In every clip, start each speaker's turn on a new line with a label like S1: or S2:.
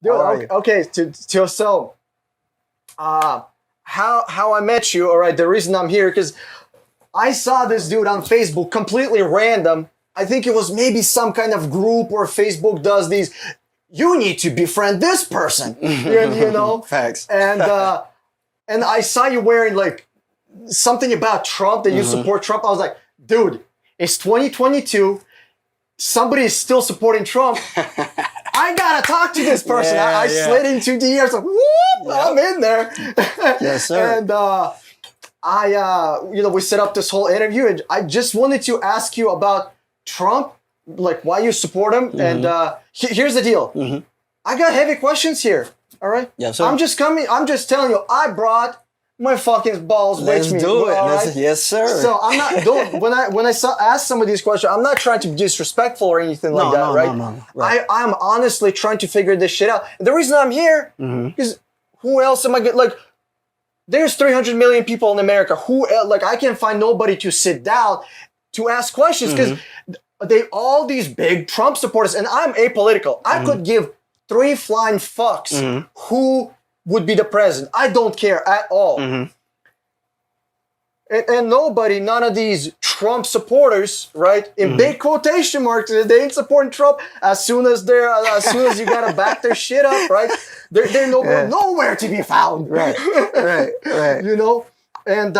S1: Dude,
S2: How are you?
S1: okay, so how I met you, all right, the reason I'm here, because I saw this dude on Facebook, completely random. I think it was maybe some kind of group where Facebook does these, you need to befriend this person, you know?
S2: Facts.
S1: And I saw you wearing like something about Trump, that you support Trump. I was like, dude, it's 2022. Somebody is still supporting Trump. I gotta talk to this person.
S2: Yeah,
S1: I
S2: yeah.
S1: slid into DMs like, whoop, I'm in there.
S2: Yes, sir.
S1: And we set up this whole interview, and I just wanted to ask you about Trump, like why you support him. And here's the deal. I got heavy questions here. All right.
S2: Yes, sir.
S1: I'm just telling you, I brought my fucking balls
S2: Let's
S1: with me.
S2: do it.
S1: all right?
S2: Yes, sir.
S1: So I'm not when I ask some of these questions, I'm not trying to be disrespectful or anything like that, right?
S2: No. Right.
S1: I'm honestly trying to figure this shit out. And the reason I'm here is, who else am I going like? There's 300 million people in America. Who else, like, I can find nobody to sit down to ask questions, because they all these big Trump supporters, and I'm apolitical. I could give 3 flying fucks who would be the president. I don't care at all. And none of these Trump supporters, right? In big quotation marks, they ain't supporting Trump. As soon as you gotta back their shit up, right? They're nowhere to be found.
S2: Right.
S1: You know? And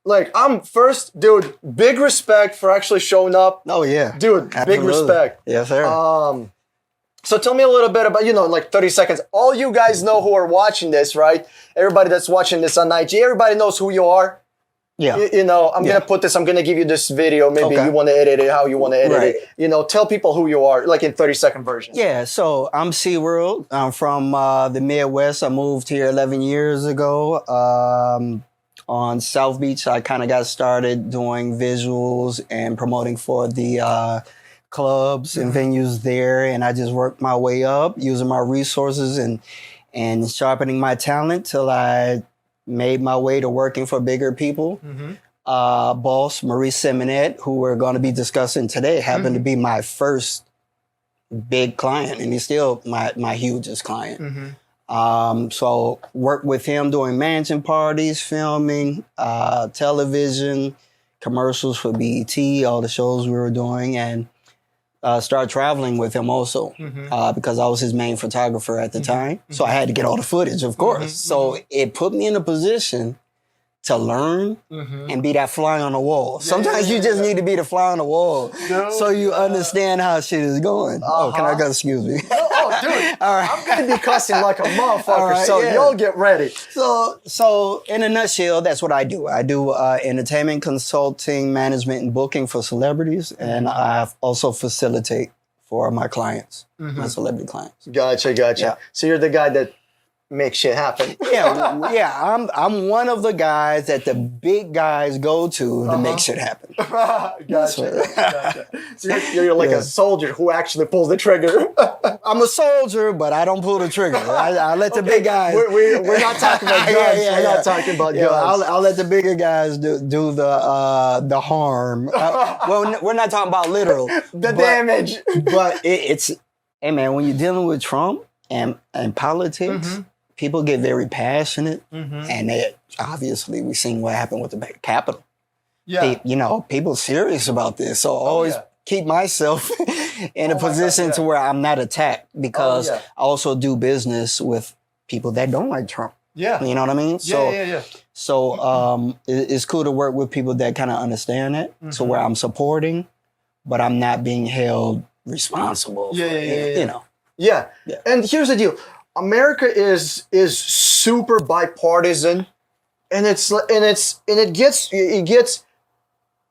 S1: like, I'm first, dude, big respect for actually showing up.
S2: Oh, yeah.
S1: Dude,
S2: Absolutely.
S1: big respect.
S2: Yes, sir.
S1: So tell me a little bit about, like 30 seconds. All you guys know who are watching this, right? Everybody that's watching this on IG, everybody knows who you are.
S2: yeah.
S1: I'm going to give you this video. Maybe
S2: Okay.
S1: you want to edit it how you want to edit
S2: Right.
S1: it. Tell people who you are, like in 30-second version.
S2: Yeah, so I'm SeaWorld. I'm from the Midwest. I moved here 11 years ago. On South Beach, I kind of got started doing visuals and promoting for the clubs and venues there. And I just worked my way up using my resources and sharpening my talent till I made my way to working for bigger people. Boss, Maurice Simonette, who we're going to be discussing today, happened to be my first big client, and he's still my hugest client. So worked with him doing mansion parties, filming, television, commercials for BET, all the shows we were doing, and started traveling with him also because I was his main photographer at the time. So I had to get all the footage, of course. So it put me in a position to learn and be that fly on the wall. Sometimes you just need to be the fly on the wall so you understand how shit is going. Oh, can I go? Excuse me.
S1: Oh, dude.
S2: All right.
S1: I'm going to be cussing like a motherfucker,
S2: All right,
S1: so
S2: yeah.
S1: y'all get ready.
S2: So in a nutshell, that's what I do. I do entertainment consulting, management, and booking for celebrities, and I also facilitate for my clients, my celebrity clients.
S1: Gotcha.
S2: Yeah.
S1: So you're the guy that makes shit happen.
S2: Yeah. I'm one of the guys that the big guys go to make shit happen.
S1: Gotcha. So you're like a soldier who actually pulls the trigger.
S2: I'm a soldier, but I don't pull the trigger. I let the big guys.
S1: We're not talking about guns. We're not talking about guns.
S2: I'll let the bigger guys do the harm. Well, we're not talking about literal.
S1: Damage.
S2: But it's, hey man, when you're dealing with Trump and politics, people get very passionate, and obviously we've seen what happened with the Capitol.
S1: Yeah.
S2: People serious about this, so I always keep myself in a position to where I'm not attacked, because I also do business with people that don't like Trump.
S1: Yeah.
S2: You know what I mean?
S1: Yeah.
S2: So it's cool to work with people that kind of understand it, so where I'm supporting, but I'm not being held responsible.
S1: Yeah. And here's the deal. America is super bipartisan, and it gets.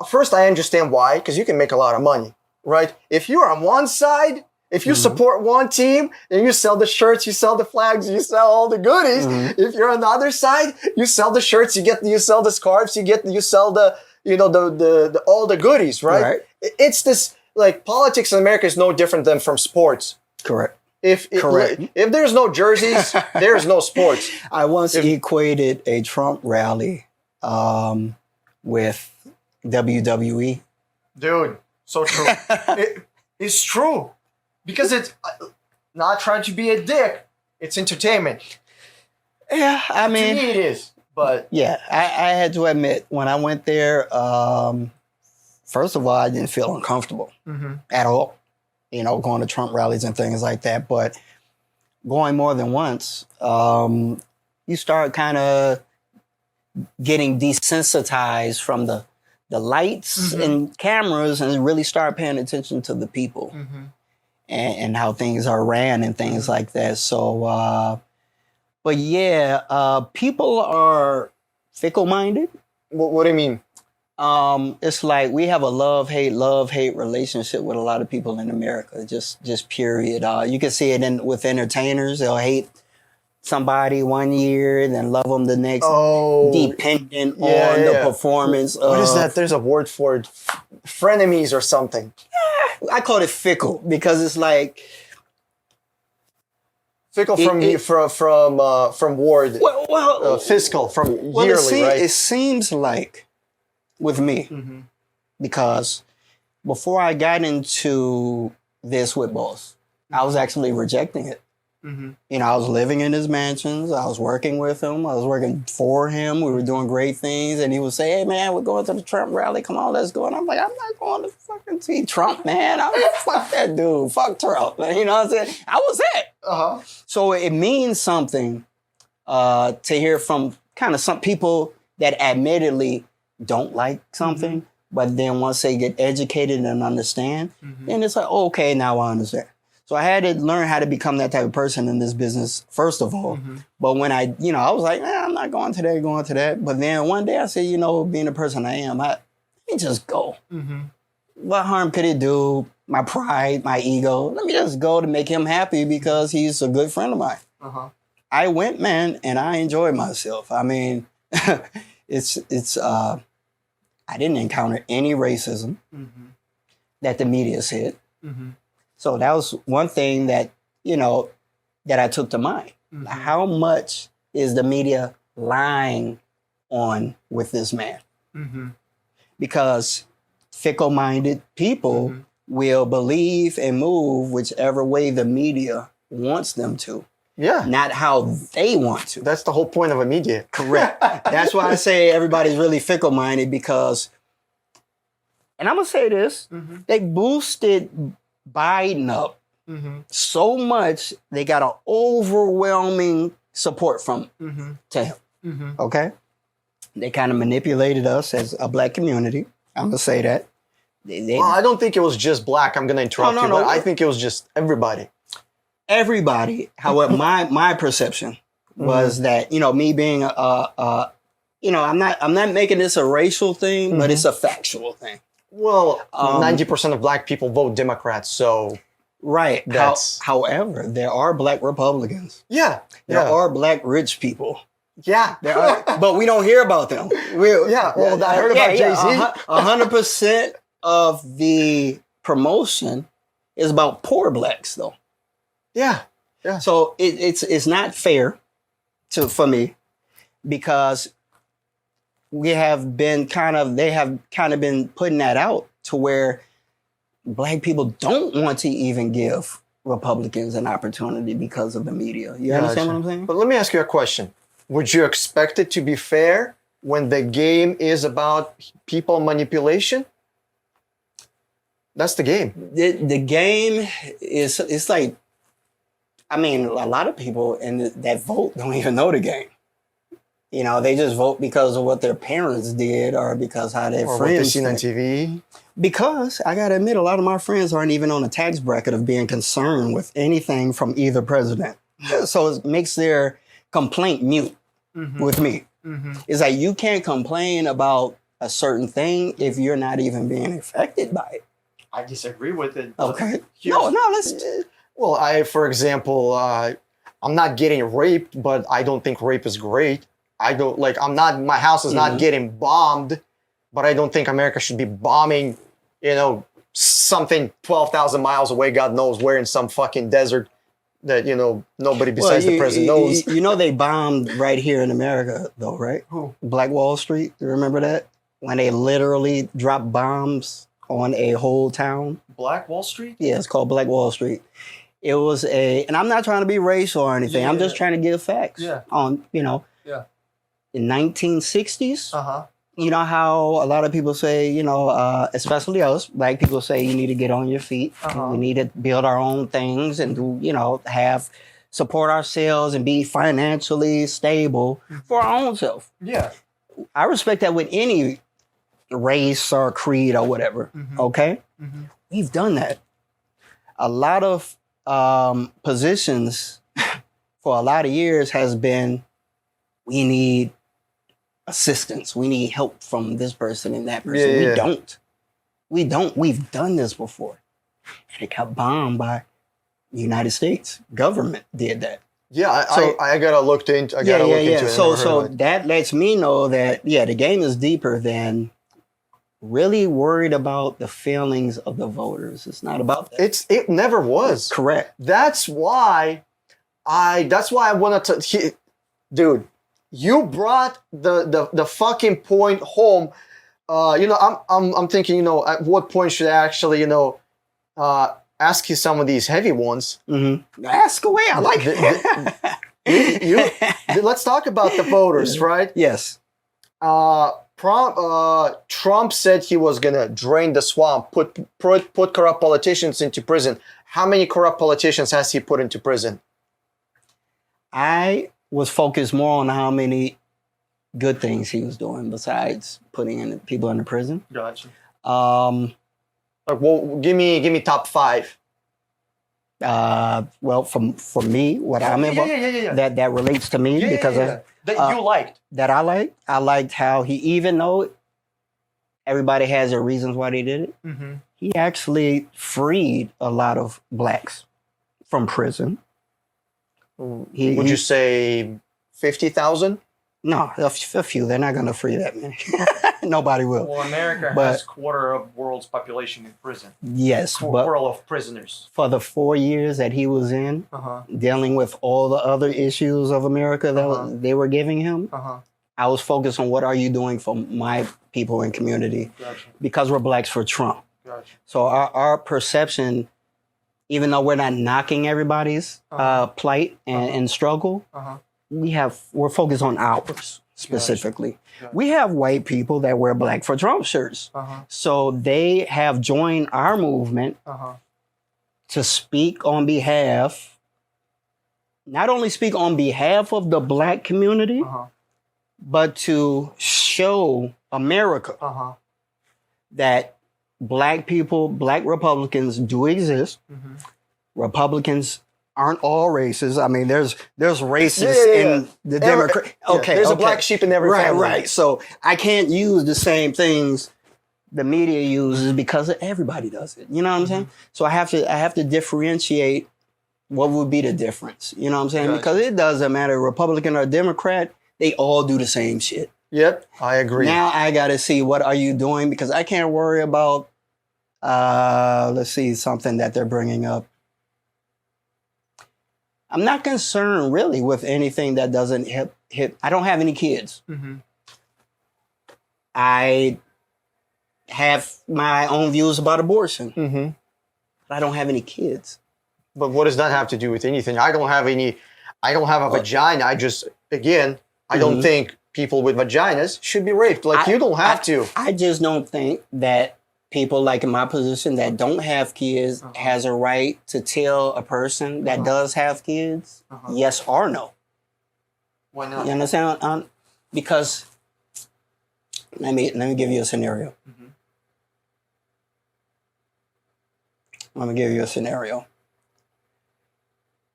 S1: First, I understand why, because you can make a lot of money, right? If you're on one side, if you support one team, and you sell the shirts, you sell the flags, you sell all the goodies. If you're on the other side, you sell the shirts, you sell the scarves, you sell the the all the goodies, right? It's this, like, politics in America is no different than from sports.
S2: Correct.
S1: If there's no jerseys, there's no sports.
S2: I once equated a Trump rally with WWE.
S1: Dude, so true. It's true. Because it's not trying to be a dick. It's entertainment.
S2: Yeah, I
S1: To
S2: mean,
S1: me, it is. But
S2: yeah, I had to admit when I went there, first of all, I didn't feel uncomfortable at all. You know, going to Trump rallies and things like that. But going more than once, you start kind of getting desensitized from the lights and cameras and really start paying attention to the people and how things are ran and things like that. So, but yeah, people are fickle-minded.
S1: what do you mean?
S2: It's like we have a love-hate relationship with a lot of people in America. Just period. You can see it with entertainers. They'll hate somebody one year, then love them the next, dependent on the performance.
S1: What is that? There's a word for it. Frenemies or something.
S2: I call it fickle because it's like
S1: fickle from Ward. Fiscal from yearly, right?
S2: It seems like with me because before I got into this with Boss, I was actually rejecting it. You know, I was living in his mansions. I was working with him. I was working for him. We were doing great things. And he would say, hey, man, we're going to the Trump rally. Come on, let's go. And I'm like, I'm not going to fucking see Trump, man. Fuck that dude. Fuck Trump. You know what I'm saying? I was it. So it means something to hear from kind of some people that admittedly don't like something. But then once they get educated and understand, then it's like, okay, now I understand. So I had to learn how to become that type of person in this business, first of all. But when I was like, I'm not going to that, going to that. But then one day I said, being the person I am, let me just go. What harm could it do? My pride, my ego. Let me just go to make him happy because he's a good friend of mine. I went, man, and I enjoyed myself. I mean, I didn't encounter any racism that the media said. So that was one thing that, that I took to mind. How much is the media lying on with this man? Because fickle-minded people will believe and move whichever way the media wants them to.
S1: Yeah.
S2: Not how they want to.
S1: That's the whole point of a media.
S2: Correct. That's why I say everybody's really fickle-minded because, and I'm going to say this, they boosted Biden up so much they got an overwhelming support from to him. Okay, they kind of manipulated us as a black community. I'm gonna say that. Well,
S1: I don't think it was just black. I'm gonna interrupt you, but I think it was just everybody.
S2: Everybody. However, my perception was that me being I'm not making this a racial thing, but it's a factual thing.
S1: Well, 90% of black people vote Democrats, so...
S2: Right. However, there are black Republicans.
S1: Yeah.
S2: There are black rich people.
S1: Yeah.
S2: There are, but we don't hear about them.
S1: I heard about Jay-Z.
S2: 100% of the promotion is about poor blacks, though.
S1: Yeah.
S2: So it's not fair for me because... they have kind of been putting that out to where black people don't want to even give Republicans an opportunity because of the media. You understand what I'm saying?
S1: But let me ask you a question. Would you expect it to be fair when the game is about people manipulation? That's the game.
S2: The game is, it's like, a lot of people that vote don't even know the game. They just vote because of what their parents did or because how their friends...
S1: Or what they've seen on TV.
S2: Because, I gotta admit, a lot of my friends aren't even on the tax bracket of being concerned with anything from either president. So it makes their complaint mute with me. It's like, you can't complain about a certain thing if you're not even being affected by it.
S1: I disagree with it.
S2: Okay. No, let's...
S1: Well, for example, I'm not getting raped, but I don't think rape is great. My house is not getting bombed, but I don't think America should be bombing, something 12,000 miles away, God knows where, in some fucking desert that, nobody besides the president knows.
S2: They bombed right here in America, though, right?
S1: Who?
S2: Black Wall Street. You remember that? When they literally dropped bombs on a whole town.
S1: Black Wall Street?
S2: Yeah, it's called Black Wall Street. It was and I'm not trying to be racial or anything.
S1: Yeah,
S2: I'm just trying to give facts on,
S1: Yeah.
S2: in 1960s.
S1: Uh-huh.
S2: You know how a lot of people say, especially us, black people say you need to get on your feet.
S1: Uh-huh.
S2: We need to build our own things and do, support ourselves and be financially stable for our own self.
S1: Yeah.
S2: I respect that with any race or creed or whatever. Okay? We've done that. A lot of positions for a lot of years has been, we need assistance. We need help from this person and that person.
S1: Yeah.
S2: We don't. We've done this before. And it got bombed by the United States. Government did that.
S1: Yeah, I gotta look into. I gotta look into it.
S2: So that lets me know that the game is deeper than really worried about the feelings of the voters. It's not about that.
S1: It never was.
S2: Correct.
S1: That's why I wanted to. Dude, you brought the fucking point home. I'm thinking, at what point should I actually, ask you some of these heavy ones?
S2: Ask away. I like
S1: it. Let's talk about the voters, right?
S2: Yes.
S1: Trump said he was gonna drain the swamp, put corrupt politicians into prison. How many corrupt politicians has he put into prison?
S2: I was focused more on how many good things he was doing besides putting people into prison.
S1: Gotcha. Give me top 5.
S2: Well, for me, what I'm involved, that relates to me because
S1: that you liked.
S2: That I liked how he, even though everybody has their reasons why they did it, he actually freed a lot of blacks from prison.
S1: Would you say 50,000?
S2: No, a few. They're not going to free that many. Nobody will.
S1: Well, America has quarter of the world's population in prison.
S2: Yes, but
S1: world of prisoners.
S2: For the 4 years that he was in, dealing with all the other issues of America that they were giving him, I was focused on what are you doing for my people and community?
S1: Gotcha.
S2: Because we're blacks for Trump.
S1: Gotcha.
S2: So our perception, even though we're not knocking everybody's plight and struggle, we're focused on ours specifically. Gotcha. We have white people that wear Black for Trump shirts. So they have joined our movement to speak on behalf, not only speak on behalf of the black community, but to show America that black people, black Republicans do exist. Republicans aren't all races. I mean, there's races in the Democrat. Okay,
S1: there's a black sheep in every family.
S2: Right. So I can't use the same things the media uses because everybody does it. You know what I'm saying? So I have to differentiate what would be the difference. You know what I'm saying?
S1: Gotcha.
S2: Because it doesn't matter, Republican or Democrat, they all do the same shit.
S1: Yep, I agree.
S2: Now I got to see what are you doing because I can't worry about, let's see, something that they're bringing up. I'm not concerned really with anything that doesn't hit. I don't have any kids. I have my own views about abortion. But I don't have any kids.
S1: But what does that have to do with anything? I don't have a vagina. I don't think people with vaginas should be raped. You don't have to.
S2: I just don't think that people like in my position that don't have kids has a right to tell a person that does have kids yes or no.
S1: Why not?
S2: You understand? Because let me give you a scenario. Let me give you a scenario.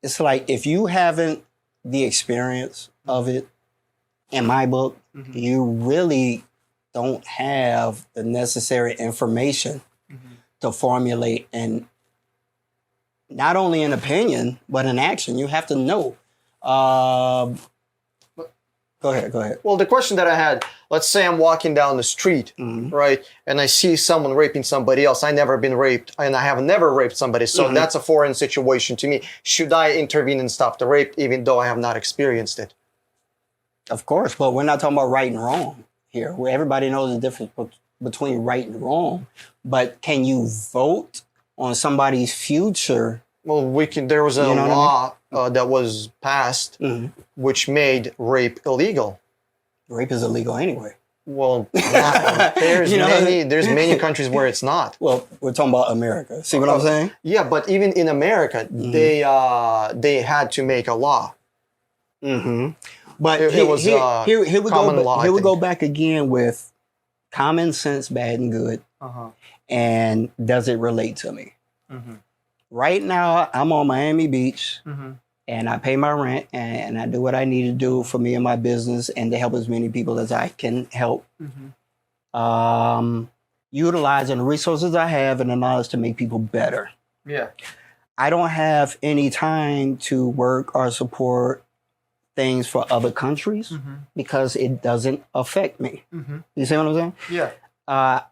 S2: It's like if you haven't the experience of it, in my book, you really don't have the necessary information to formulate and not only an opinion, but an action. You have to know. Go ahead.
S1: Well, the question that I had, let's say I'm walking down the street, right? And I see someone raping somebody else. I've never been raped and I have never raped somebody. So that's a foreign situation to me. Should I intervene and stop the rape even though I have not experienced it?
S2: Of course, but we're not talking about right and wrong here, where everybody knows the difference between right and wrong. But can you vote on somebody's future
S1: Well, there was a
S2: You know what I
S1: law that was passed
S2: Mhm.
S1: which made rape illegal.
S2: Rape is illegal anyway.
S1: Well, there's
S2: You know-
S1: there's many countries where it's not.
S2: Well, we're talking about America. See what I'm saying?
S1: Yeah, but even in America, they had to make a law.
S2: Mm-hmm. But
S1: It was,
S2: here we
S1: common
S2: go.
S1: law, I
S2: Here we go
S1: think.
S2: back again with common sense, bad and good, and does it relate to me? Right now, I'm on Miami Beach, and I pay my rent, and I do what I need to do for me and my business, and to help as many people as I can help. Utilizing the resources I have and the knowledge to make people better.
S1: Yeah.
S2: I don't have any time to work or support things for other countries because it doesn't affect me. You see what I'm saying?
S1: Yeah.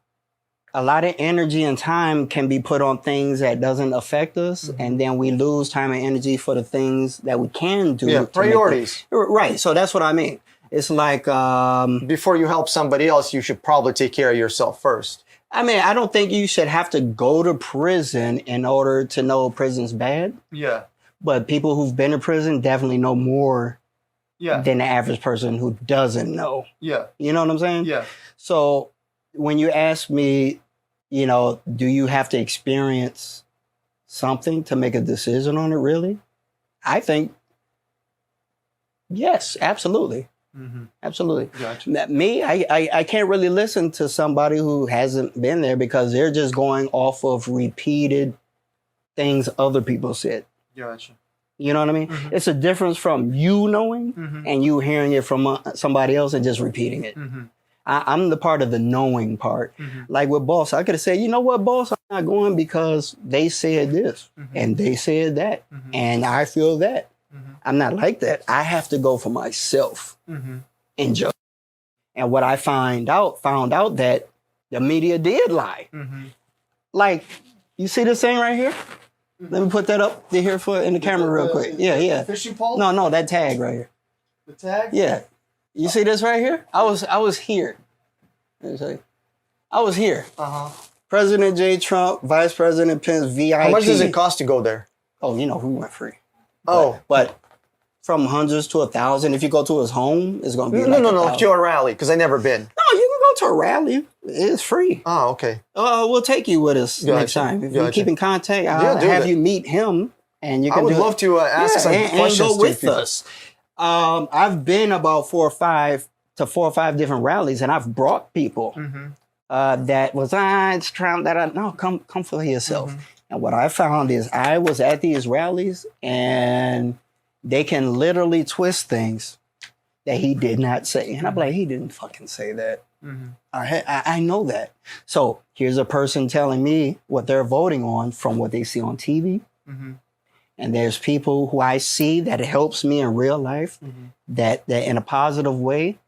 S2: A lot of energy and time can be put on things that doesn't affect us, and then we lose time and energy for the things that we can do.
S1: Yeah.
S2: to make
S1: Priorities.
S2: right. So that's what I mean. It's like,
S1: Before you help somebody else, you should probably take care of yourself first.
S2: I mean, I don't think you should have to go to prison in order to know prison's bad.
S1: Yeah.
S2: But people who've been to prison definitely know more
S1: Yeah.
S2: than the average person who doesn't know.
S1: Yeah.
S2: You know what I'm saying?
S1: Yeah.
S2: So when you ask me, you know, do you have to experience something to make a decision on it, really? I think, yes, absolutely. Absolutely.
S1: Gotcha.
S2: Me, I can't really listen to somebody who hasn't been there because they're just going off of repeated things other people said.
S1: Gotcha.
S2: You know what I mean? It's a difference from you knowing and you hearing it from somebody else and just repeating it. I'm the part of the knowing part. Like with Boss, I could have said, you know what, Boss, I'm not going because they said this and they said that and I feel that. I'm not like that. I have to go for myself and judge. And what I found out that the media did lie. Like, you see this thing right here? Let me put that up here in the camera real quick. Yeah.
S1: Fishing pole?
S2: No, that tag right here.
S1: The tag?
S2: Yeah. You see this right here? I was here. Let me tell you. I was here. President J. Trump, Vice President Pence, VIP.
S1: How much does it cost to go there?
S2: Oh, you know, we went free.
S1: Oh.
S2: But from hundreds to 1,000, if you go to his home, it's going to be
S1: No,
S2: like
S1: no, no.
S2: 1,000.
S1: To a rally, because I never been.
S2: No, you can go to a rally. It's free.
S1: Oh, okay.
S2: We'll take you with us next
S1: Gotcha,
S2: time. If you
S1: gotcha.
S2: keep in contact, I'll
S1: do
S2: have
S1: that.
S2: you meet him, and you
S1: I
S2: can
S1: would
S2: do
S1: love to ask some
S2: and
S1: questions
S2: go
S1: to
S2: with
S1: people.
S2: us. I've been about 4 or 5 different rallies, and I've brought people that was it's Trump. No, come for yourself. And what I found is I was at these rallies, and they can literally twist things that he did not say, and I'm like, he didn't fucking say that. I know that. So here's a person telling me what they're voting on from what they see on TV. And there's people who I see that helps me in real life, that in a positive way,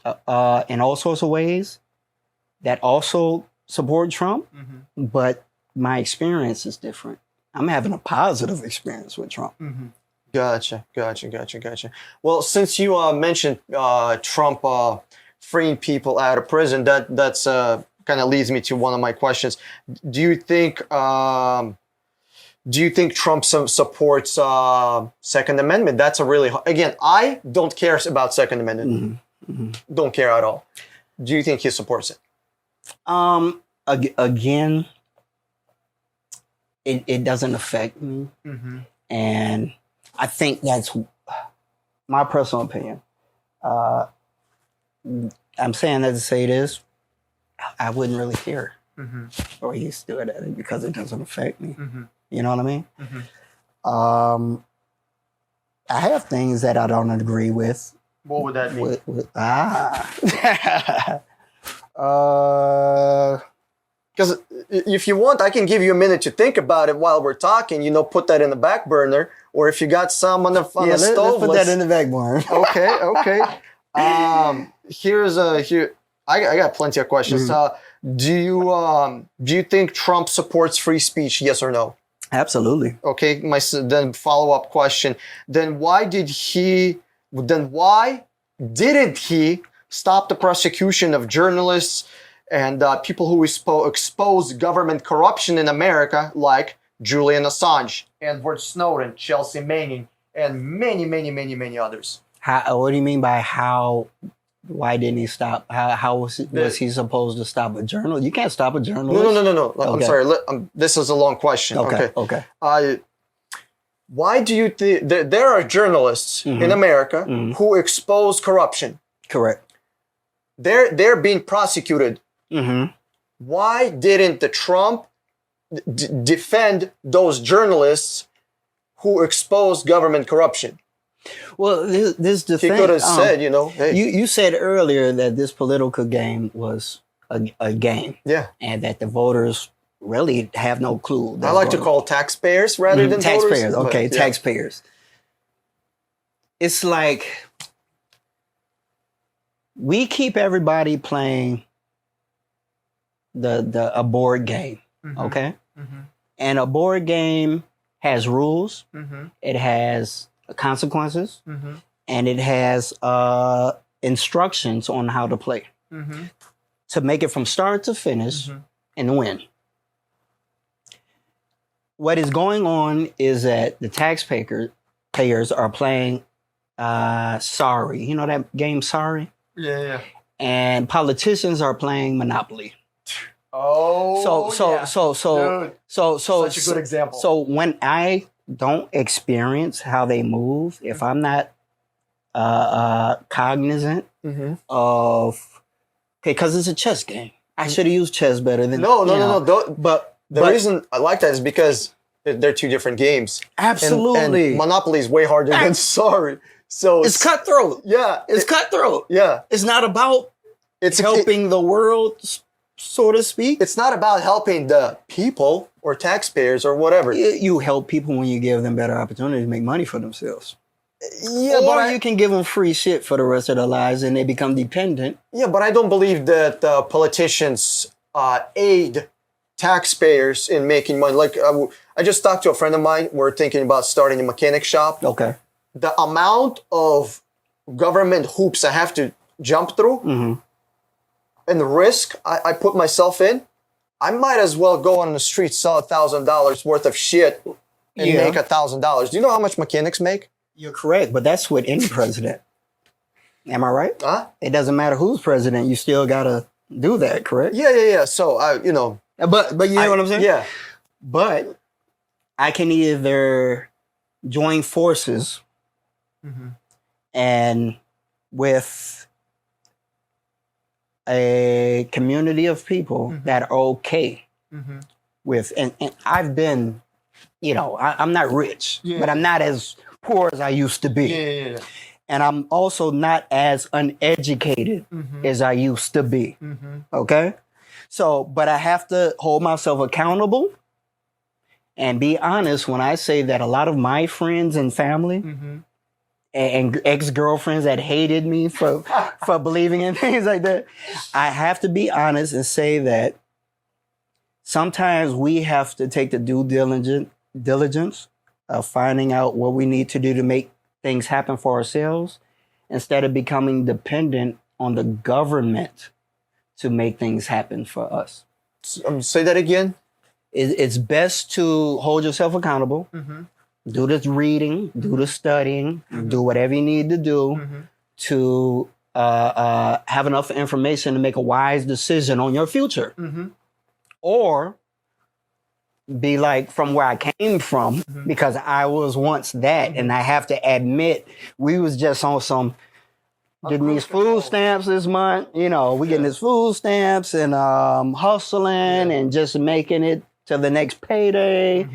S2: in all sorts of ways, that also support Trump. But my experience is different. I'm having a positive experience with Trump.
S1: Gotcha. Well, since you mentioned Trump freeing people out of prison, that's kind of leads me to one of my questions. Do you think Trump supports Second Amendment? That's a really again. I don't care about Second Amendment. Don't care at all. Do you think he supports it?
S2: Again, it doesn't affect me, and I think that's my personal opinion. I'm saying that to say this, I wouldn't really care, or he stood at it because it doesn't affect me. You know what I mean? I have things that I don't agree with.
S1: What would that mean? Because if you want, I can give you a minute to think about it while we're talking. You know, put that in the back burner, or if you got some on the stove,
S2: let's put that in the back burner.
S1: Okay. I got plenty of questions. Do you think Trump supports free speech? Yes or no?
S2: Absolutely.
S1: Okay. Then follow-up question. Then why didn't he stop the prosecution of journalists and people who expose government corruption in America, like Julian Assange, Edward Snowden, Chelsea Manning, and many, many, many, many others.
S2: What do you mean by how? Why didn't he stop? How was he supposed to stop a journal? You can't stop a journalist.
S1: No. I'm
S2: Okay.
S1: sorry. This is a long question.
S2: Okay.
S1: Why do you think there are journalists in America who expose corruption?
S2: Correct.
S1: They're being prosecuted.
S2: Mm-hmm.
S1: Why didn't the Trump defend those journalists who exposed government corruption?
S2: Well, this defense.
S1: He could have said, hey.
S2: You said earlier that this political game was a game.
S1: Yeah.
S2: And that the voters really have no clue.
S1: I like to call taxpayers rather than
S2: taxpayers.
S1: voters.
S2: Okay,
S1: Yeah.
S2: taxpayers. It's like we keep everybody playing a board game, okay?
S1: Mm-hmm.
S2: And a board game has rules,
S1: Mm-hmm.
S2: it has consequences,
S1: Mm-hmm.
S2: and it has instructions on how to play
S1: Mm-hmm.
S2: to make it from start to finish and win. What is going on is that the taxpayers are playing Sorry. You know that game Sorry?
S1: Yeah.
S2: And politicians are playing Monopoly.
S1: Oh,
S2: So
S1: Dude, such a good example.
S2: So when I don't experience how they move, if I'm not cognizant
S1: Mm-hmm.
S2: of because it's a chess game. I should have used chess better than
S1: No.
S2: But
S1: The reason I like that is because they're two different games.
S2: absolutely,
S1: And Monopoly is way harder than Sorry. So
S2: it's cutthroat.
S1: Yeah.
S2: It's cutthroat.
S1: Yeah.
S2: It's not about
S1: It's
S2: helping the world, so to speak.
S1: It's not about helping the people or taxpayers or whatever.
S2: You help people when you give them better opportunities to make money for themselves.
S1: Yeah,
S2: Or you can give them free shit for the rest of their lives and they become dependent.
S1: but I don't believe that politicians aid taxpayers in making money. Like I just talked to a friend of mine. We're thinking about starting a mechanic shop.
S2: Okay.
S1: The amount of government hoops I have to jump through and the risk I put myself in, I might as well go on the street, sell $1,000 worth of shit and
S2: Yeah.
S1: make $1,000. Do you know how much mechanics make?
S2: You're correct, but that's with any president. Am I right?
S1: Huh?
S2: It doesn't matter who's president, you still gotta do that, correct?
S1: Yeah. So
S2: But you know what I'm saying?
S1: Yeah.
S2: But I can either join forces and with a community of people that are okay with, and I've been, I'm not rich, but I'm not as poor as I used to be.
S1: Yeah.
S2: And I'm also not as uneducated as I used to be. Okay? So, but I have to hold myself accountable and be honest when I say that a lot of my friends and family and ex-girlfriends that hated me for believing in things like that, I have to be honest and say that sometimes we have to take the due diligence of finding out what we need to do to make things happen for ourselves instead of becoming dependent on the government to make things happen for us.
S1: Say that again.
S2: It's best to hold yourself accountable, do the reading, do the studying, do whatever you need to do to have enough information to make a wise decision on your future. Or be like from where I came from, because I was once that, and I have to admit, we was just on some getting these food stamps this month. We getting these food stamps and hustling and just making it to the next payday.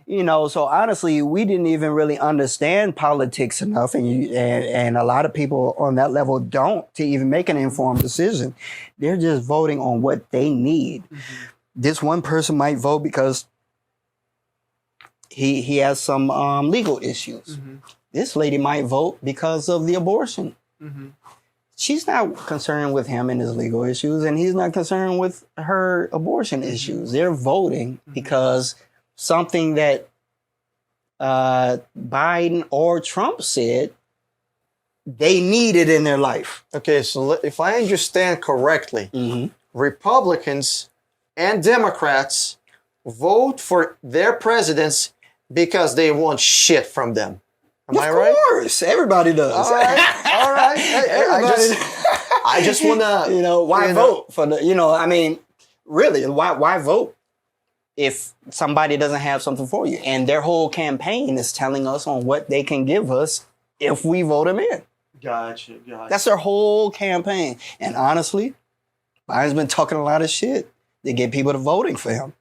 S2: So honestly, we didn't even really understand politics enough, and a lot of people on that level don't to even make an informed decision. They're just voting on what they need. This one person might vote because he has some legal issues. This lady might vote because of the abortion. She's not concerned with him and his legal issues, and he's not concerned with her abortion issues. They're voting because something that Biden or Trump said they needed in their life.
S1: Okay, so if I understand correctly, Republicans and Democrats vote for their presidents because they want shit from them. Am I right?
S2: Of course, everybody does.
S1: All right. I just wanna,
S2: why vote for the? I mean, really, why vote if somebody doesn't have something for you? And their whole campaign is telling us on what they can give us if we vote them in.
S1: Gotcha.
S2: That's their whole campaign. And honestly, Biden's been talking a lot of shit to get people to voting for him.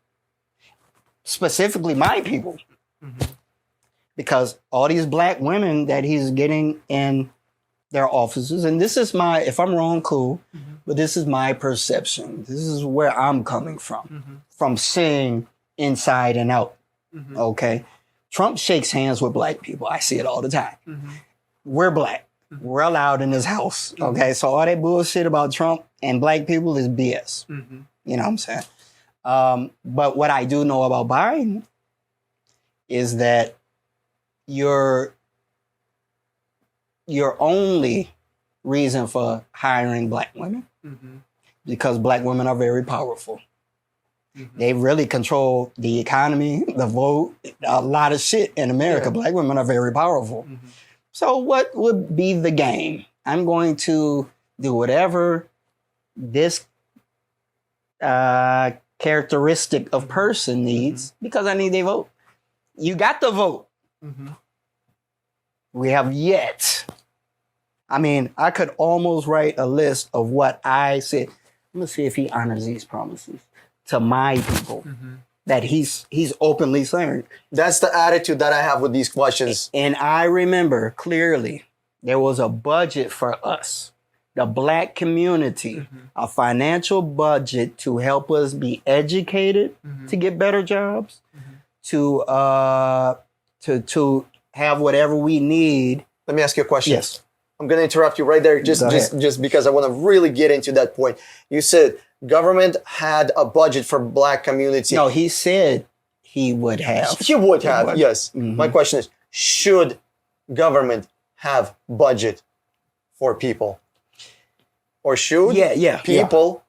S2: Specifically, my people.
S1: Mm-hmm.
S2: Because all these black women that he's getting in their offices, and this is if I'm wrong, cool, but this is my perception. This is where I'm coming from seeing inside and out. Okay? Trump shakes hands with black people. I see it all the time. We're black. We're allowed in this house. Okay? So all that bullshit about Trump and black people is BS. You know what I'm saying? But what I do know about Biden is that your only reason for hiring black women because black women are very powerful. They really control the economy, the vote, a lot of shit in America. Black women are very powerful. So what would be the game? I'm going to do whatever this characteristic of person needs because I need their vote. You got the vote. We have yet. I mean, I could almost write a list of what I said. I'm gonna see if he honors these promises to my people that he's openly saying.
S1: That's the attitude that I have with these questions.
S2: And I remember clearly there was a budget for us, the black community, a financial budget to help us be educated, to get better jobs, to have whatever we need.
S1: Let me ask you a question.
S2: Yes.
S1: I'm going to interrupt you right there just because I want to really get into that point. You said government had a budget for black community.
S2: No, he said he would have.
S1: He would have, yes. My question is, should government have budget for people? Or should people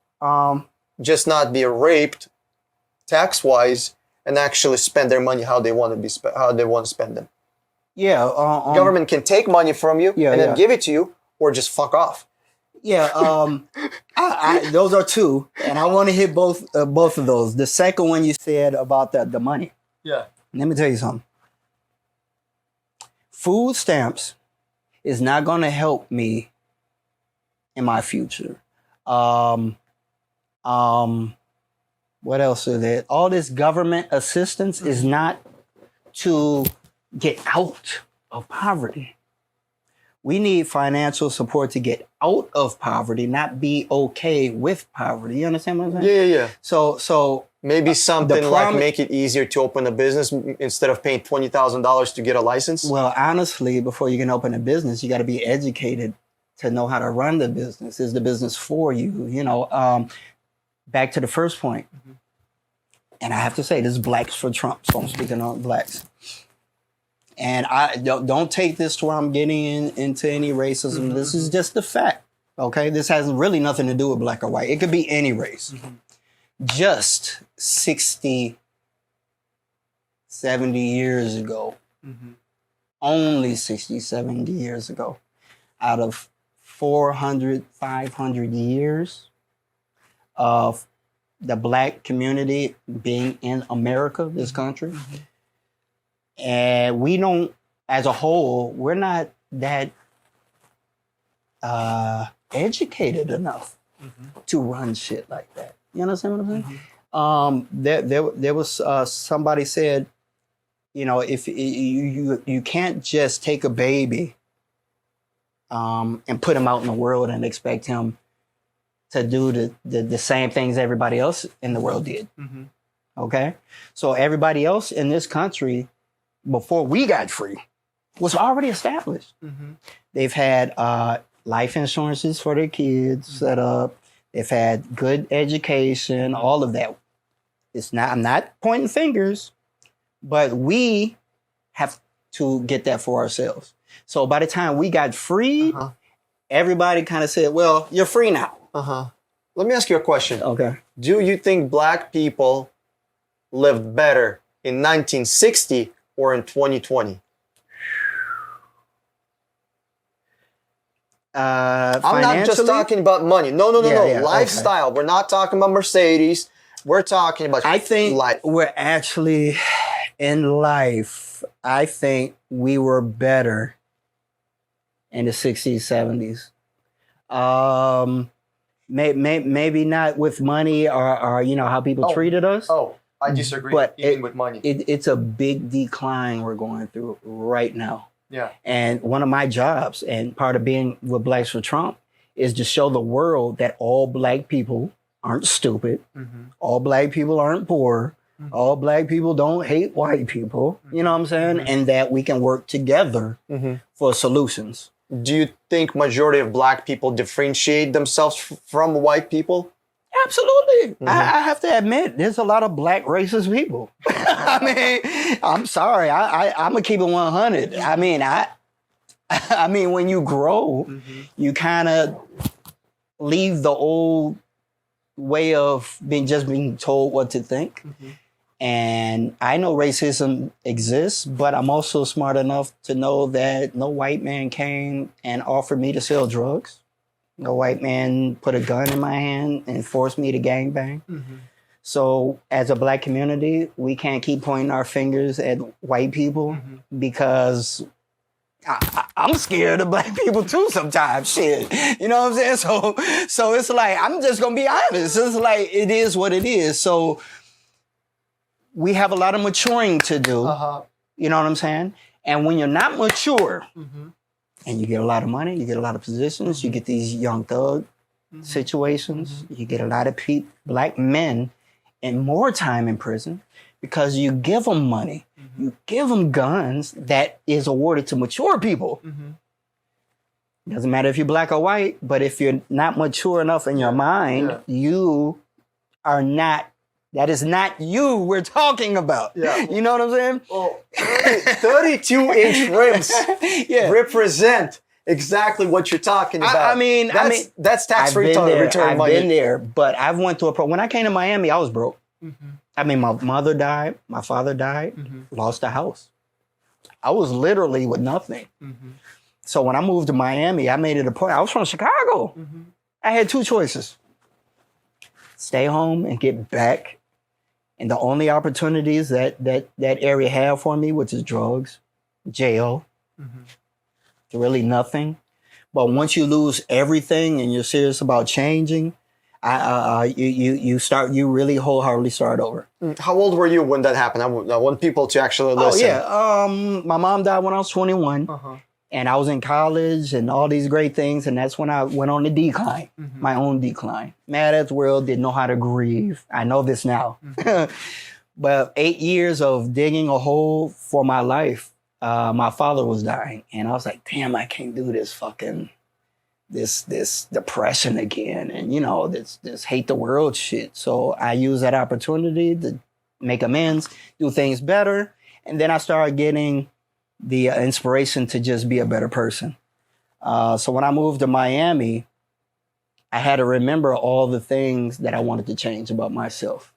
S1: just not be raped tax-wise and actually spend their money how they want to spend them?
S2: Yeah.
S1: Government can take money from you and then give it to you, or just fuck off.
S2: Yeah. Those are two, and I want to hit both of those. The second one you said about the money.
S1: Yeah.
S2: Let me tell you something. Food stamps is not going to help me in my future. What else is it? All this government assistance is not to get out of poverty. We need financial support to get out of poverty, not be okay with poverty. You understand what I'm saying?
S1: Yeah.
S2: So
S1: maybe something like make it easier to open a business instead of paying $20,000 to get a license.
S2: Well, honestly, before you can open a business, you got to be educated to know how to run the business. Is the business for you? Back to the first point. And I have to say, this is blacks for Trump, so I'm speaking on blacks. And I don't take this to where I'm getting into any racism. This is just the fact, okay? This has really nothing to do with black or white. It could be any race. Just 60, 70 years ago, only 60, 70 years ago, out of 400, 500 years of the black community being in America, this country, and we don't, as a whole, we're not that educated enough to run shit like that. You understand what I'm saying? There was somebody said, if you can't just take a baby and put him out in the world and expect him to do the same things everybody else in the world did. Okay? So everybody else in this country, before we got free, was already established. They've had life insurances for their kids set up. They've had good education, all of that. I'm not pointing fingers, but we have to get that for ourselves. So by the time we got free, everybody kind of said, well, you're free now.
S1: Let me ask you a question.
S2: Okay.
S1: Do you think black people lived better in 1960 or in 2020? I'm not just talking about money. No. Lifestyle. Okay. We're not talking about Mercedes. We're talking about
S2: I think
S1: life.
S2: We're actually in life. I think we were better in the 60s, 70s. Maybe not with money or how people treated us.
S1: Oh, I disagree.
S2: But
S1: even with money.
S2: It's a big decline we're going through right now.
S1: Yeah.
S2: And one of my jobs and part of being with Blacks for Trump is to show the world that all Black people aren't stupid. Mm-hmm. All Black people aren't poor. Mm-hmm. All Black people don't hate white people. You know what I'm saying? Mm-hmm. And that we can work together for solutions.
S1: Do you think majority of Black people differentiate themselves from white people?
S2: Absolutely. Mm-hmm. I have to admit, there's a lot of Black racist people. I mean, I'm sorry. I'm going to keep it 100. I mean, when you grow, you kind of leave the old way of being told what to think. Mm-hmm. And I know racism exists, but I'm also smart enough to know that no white man came and offered me to sell drugs. No white man put a gun in my hand and forced me to gangbang. Mm-hmm. So as a Black community, we can't keep pointing our fingers at white people because I'm scared of Black people too sometimes. Shit. You know what I'm saying? So it's like, I'm just going to be honest. It's like, it is what it is. So we have a lot of maturing to do. You know what I'm saying? And when you're not mature and you get a lot of money, you get a lot of positions, you get these young thug situations, you get a lot of Black men and more time in prison because you give them money, you give them guns that is awarded to mature people. Doesn't matter if you're Black or white, but if you're not mature enough in your mind, you are not. That is not you we're talking about. Yeah. You know what I'm saying?
S1: Well, 32-inch rims represent exactly what you're talking about. That's tax-free return money.
S2: I've been there, but I've went through when I came to Miami, I was broke. I mean, my mother died, my father died, lost a house. I was literally with nothing. So when I moved to Miami, I made it a point. I was from Chicago. I had two choices. Stay home and get back. And the only opportunities that area had for me, which is drugs, jail, really nothing. But once you lose everything and you're serious about changing, you really wholeheartedly start over.
S1: How old were you when that happened? I want people to actually listen.
S2: Oh yeah, my mom died when I was 21. And I was in college and all these great things. And that's when I went on the decline, my own decline. Mad at the world, didn't know how to grieve. I know this now. But 8 years of digging a hole for my life, my father was dying. And I was like, damn, I can't do this depression again. And, this hate the world shit. So I used that opportunity to make amends, do things better. And then I started getting the inspiration to just be a better person. So when I moved to Miami, I had to remember all the things that I wanted to change about myself.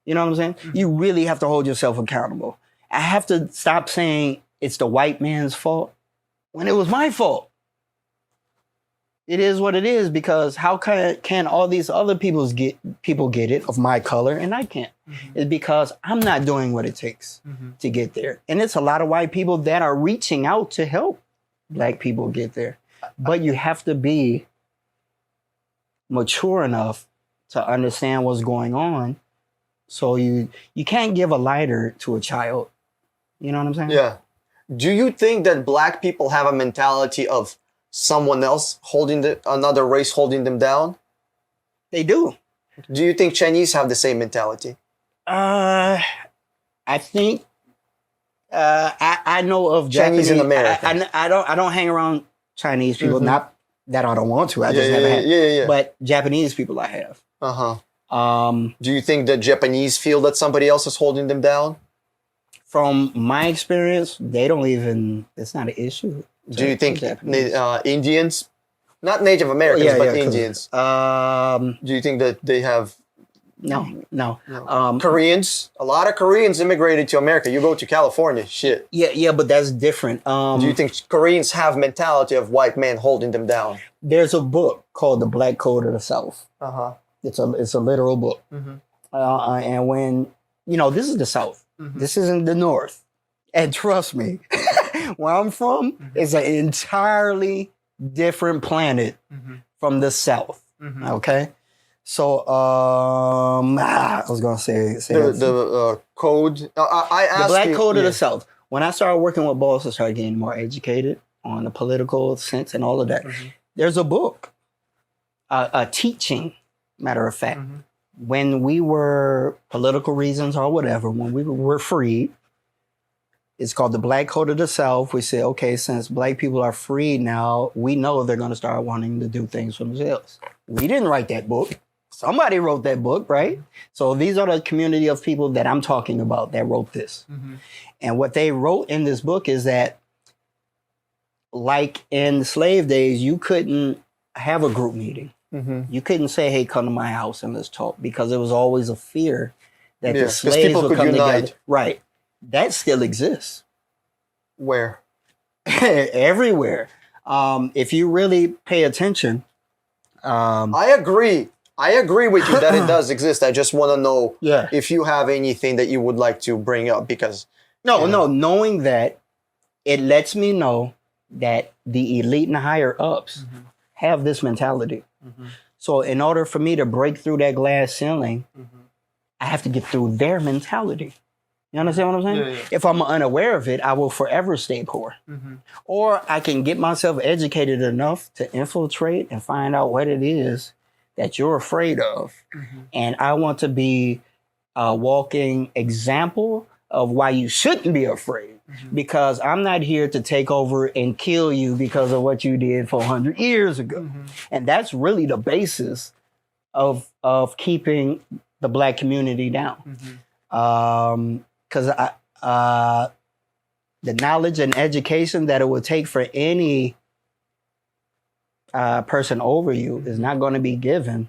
S2: You know what I'm saying? You really have to hold yourself accountable. I have to stop saying it's the white man's fault when it was my fault. It is what it is because how can all these other people get it of my color and I can't? It's because I'm not doing what it takes to get there. And it's a lot of white people that are reaching out to help Black people get there. But you have to be mature enough to understand what's going on. So you can't give a lighter to a child. You know what I'm saying?
S1: Yeah. Do you think that Black people have a mentality of someone else another race holding them down?
S2: They do.
S1: Do you think Chinese have the same mentality?
S2: I think I know of
S1: Chinese
S2: Japanese
S1: in America.
S2: I don't hang around Chinese people. Not that I don't want to. I just never have.
S1: Yeah.
S2: But Japanese people I have.
S1: Do you think that Japanese feel that somebody else is holding them down?
S2: From my experience, they don't even. It's not an issue.
S1: Do you think Indians, not Native Americans, but Indians? Do you think that they have
S2: No.
S1: No. Koreans, a lot of Koreans immigrated to America. You go to California, shit.
S2: Yeah, but that's different.
S1: Do you think Koreans have mentality of white men holding them down?
S2: There's a book called The Black Code of the South.
S1: Uh-huh.
S2: It's a literal book. And when, this is the South. This isn't the North. And trust me, where I'm from is an entirely different planet from the South. Okay? So, I was going to say
S1: the code. I asked
S2: the Black
S1: you,
S2: Code of the South. When I started working with Boss, I started getting more educated on the political sense and all of that. There's a book, a teaching, matter of fact. When we were, political reasons or whatever, when we were freed, it's called the Black Code of the South. We say, okay, since black people are free now, we know they're going to start wanting to do things for themselves. We didn't write that book. Somebody wrote that book, right? So these are the community of people that I'm talking about that wrote this. And what they wrote in this book is that, like in the slave days, you couldn't have a group meeting. You couldn't say, hey, come to my house and let's talk, because there was always a fear that the slaves would come together. Right. That still exists.
S1: Where?
S2: Everywhere. If you really pay attention.
S1: I agree. I agree with you that it does exist. I just want to know if you have anything that you would like to bring up, because...
S2: No, knowing that, it lets me know that the elite and higher ups have this mentality. So in order for me to break through that glass ceiling, I have to get through their mentality. You understand what I'm saying?
S1: Yeah.
S2: If I'm unaware of it, I will forever stay poor. Or I can get myself educated enough to infiltrate and find out what it is that you're afraid of. And I want to be a walking example of why you shouldn't be afraid. Because I'm not here to take over and kill you because of what you did 400 years ago. And that's really the basis of keeping the black community down. Because the knowledge and education that it would take for any person over you is not going to be given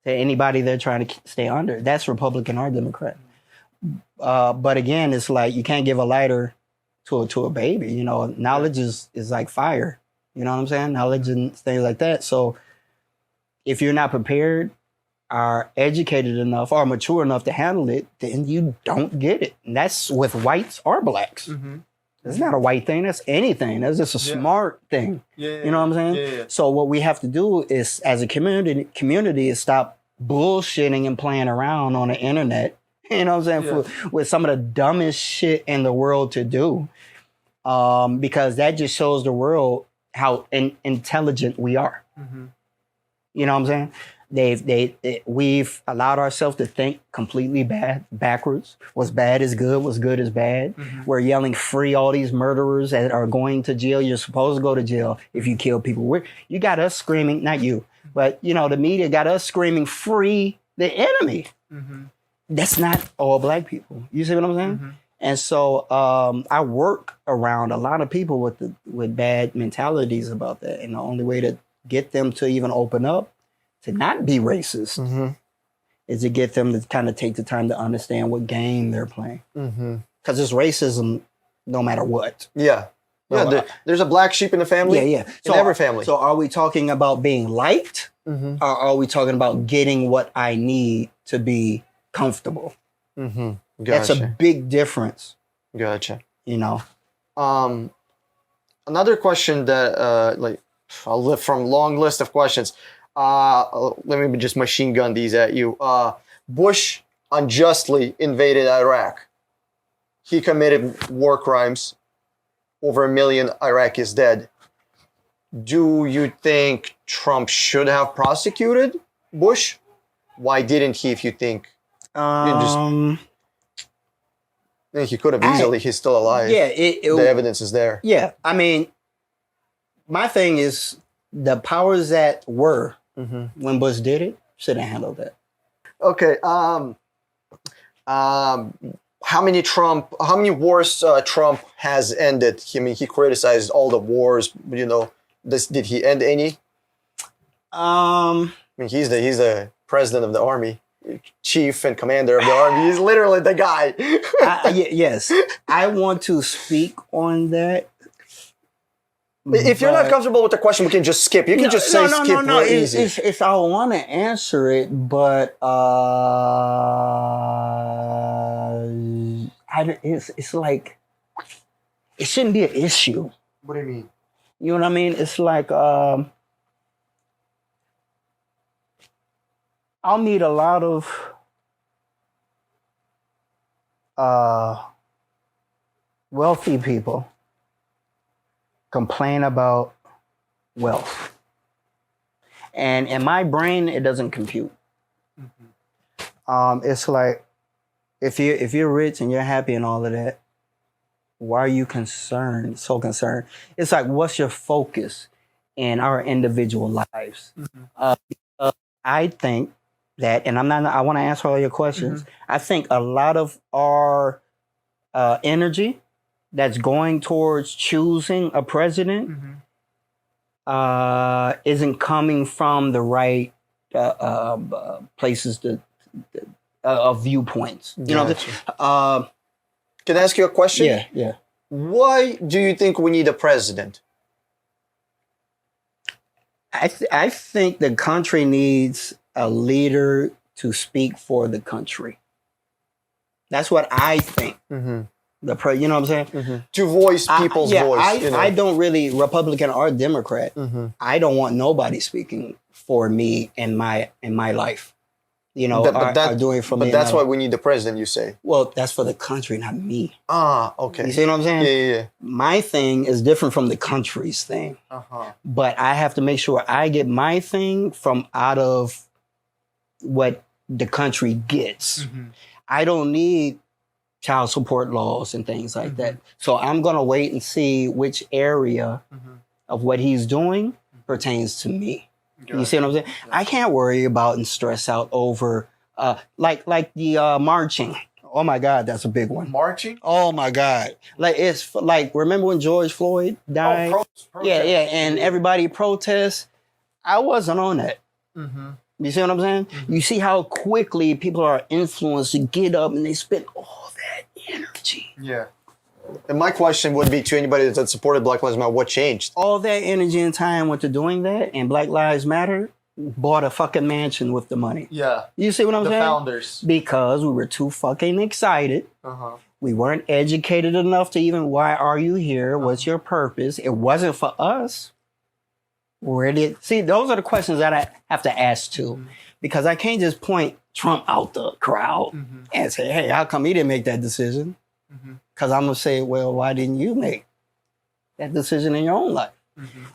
S2: to anybody they're trying to stay under. That's Republican or Democrat. But again, it's like you can't give a lighter to a baby. Knowledge is like fire. You know what I'm saying? Knowledge and things like that. So if you're not prepared, are educated enough or mature enough to handle it, then you don't get it. And that's with whites or blacks. It's not a white thing. That's anything. That's just a smart thing. You know what I'm saying? So what we have to do is, as a community is stop bullshitting and playing around on the internet. You know what I'm saying? With some of the dumbest shit in the world to do. Because that just shows the world how intelligent we are. You know what I'm saying? We've allowed ourselves to think completely backwards. What's bad is good. What's good is bad. We're yelling free all these murderers that are going to jail. You're supposed to go to jail if you kill people. You got us screaming, not you, but the media got us screaming free the enemy. That's not all black people. You see what I'm saying? And so I work around a lot of people with bad mentalities about that. And the only way to get them to even open up to not be racist is to get them to kind of take the time to understand what game they're playing. Because it's racism no matter what.
S1: There's a black sheep in the family. In every family.
S2: So are we talking about being liked? Or are we talking about getting what I need to be comfortable?
S1: Gotcha.
S2: That's a big difference.
S1: Gotcha. Another question that I'll lift from long list of questions. Let me just machine gun these at you. Bush unjustly invaded Iraq. He committed war crimes. Over 1 million Iraqis dead. Do you think Trump should have prosecuted Bush? Why didn't he, if you think? I think he could have easily. He's still alive.
S2: Yeah.
S1: The evidence is there.
S2: Yeah. I mean, my thing is the powers that were when Bush did it should have handled that.
S1: Okay. How many wars Trump has ended? I mean, he criticized all the wars. Did he end any? I mean, he's the president of the army. chief and commander of the army. He's literally the guy.
S2: Yes, I want to speak on that.
S1: If you're not comfortable with the question, we can just skip. You can just say skip real easy.
S2: It's I want to answer it, but it's like it shouldn't be an issue.
S1: What do you mean?
S2: You know what I mean? It's like I'll meet a lot of wealthy people complain about wealth. And in my brain, it doesn't compute. It's like if you're rich and you're happy and all of that, why are you concerned? So concerned. It's like, what's your focus in our individual lives? I think that, and I want to answer all your questions. I think a lot of our energy that's going towards choosing a president isn't coming from the right places of viewpoints. You know,
S1: can I ask you a question?
S2: Yeah.
S1: Why do you think we need a president?
S2: I think the country needs a leader to speak for the country. That's what I think. You know what I'm saying?
S1: To voice people's voice.
S2: I don't really, Republican or Democrat, I don't want nobody speaking for me in my life. You know, are doing for me.
S1: But that's why we need the president, you say.
S2: Well, that's for the country, not me.
S1: Ah, okay.
S2: You see what I'm saying?
S1: Yeah.
S2: My thing is different from the country's thing. But I have to make sure I get my thing from out of what the country gets. I don't need child support laws and things like that. So I'm going to wait and see which area of what he's doing pertains to me. You see what I'm saying? I can't worry about and stress out over like the marching. Oh my God, that's a big one.
S1: Marching?
S2: Oh my God. Like it's like, remember when George Floyd died? Yeah, and everybody protests. I wasn't on that. You see what I'm saying? You see how quickly people are influenced to get up and they spend all that energy.
S1: Yeah. And my question would be to anybody that supported Black Lives Matter, what changed?
S2: All that energy and time went to doing that, and Black Lives Matter bought a fucking mansion with the money.
S1: Yeah.
S2: You see what I'm saying?
S1: The founders.
S2: Because we were too fucking excited. We weren't educated enough to even, why are you here? What's your purpose? It wasn't for us. See, those are the questions that I have to ask too. Because I can't just point Trump out the crowd and say, hey, how come he didn't make that decision? Because I'm going to say, well, why didn't you make that decision in your own life?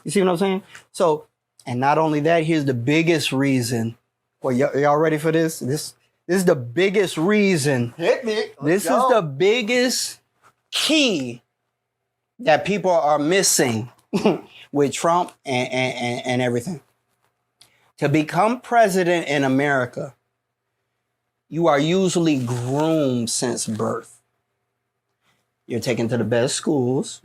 S2: You see what I'm saying? So, and not only that, here's the biggest reason. Well, y'all ready for this? This is the biggest reason.
S1: Hit me.
S2: This is the biggest key that people are missing with Trump and everything. To become president in America, you are usually groomed since birth. You're taken to the best schools.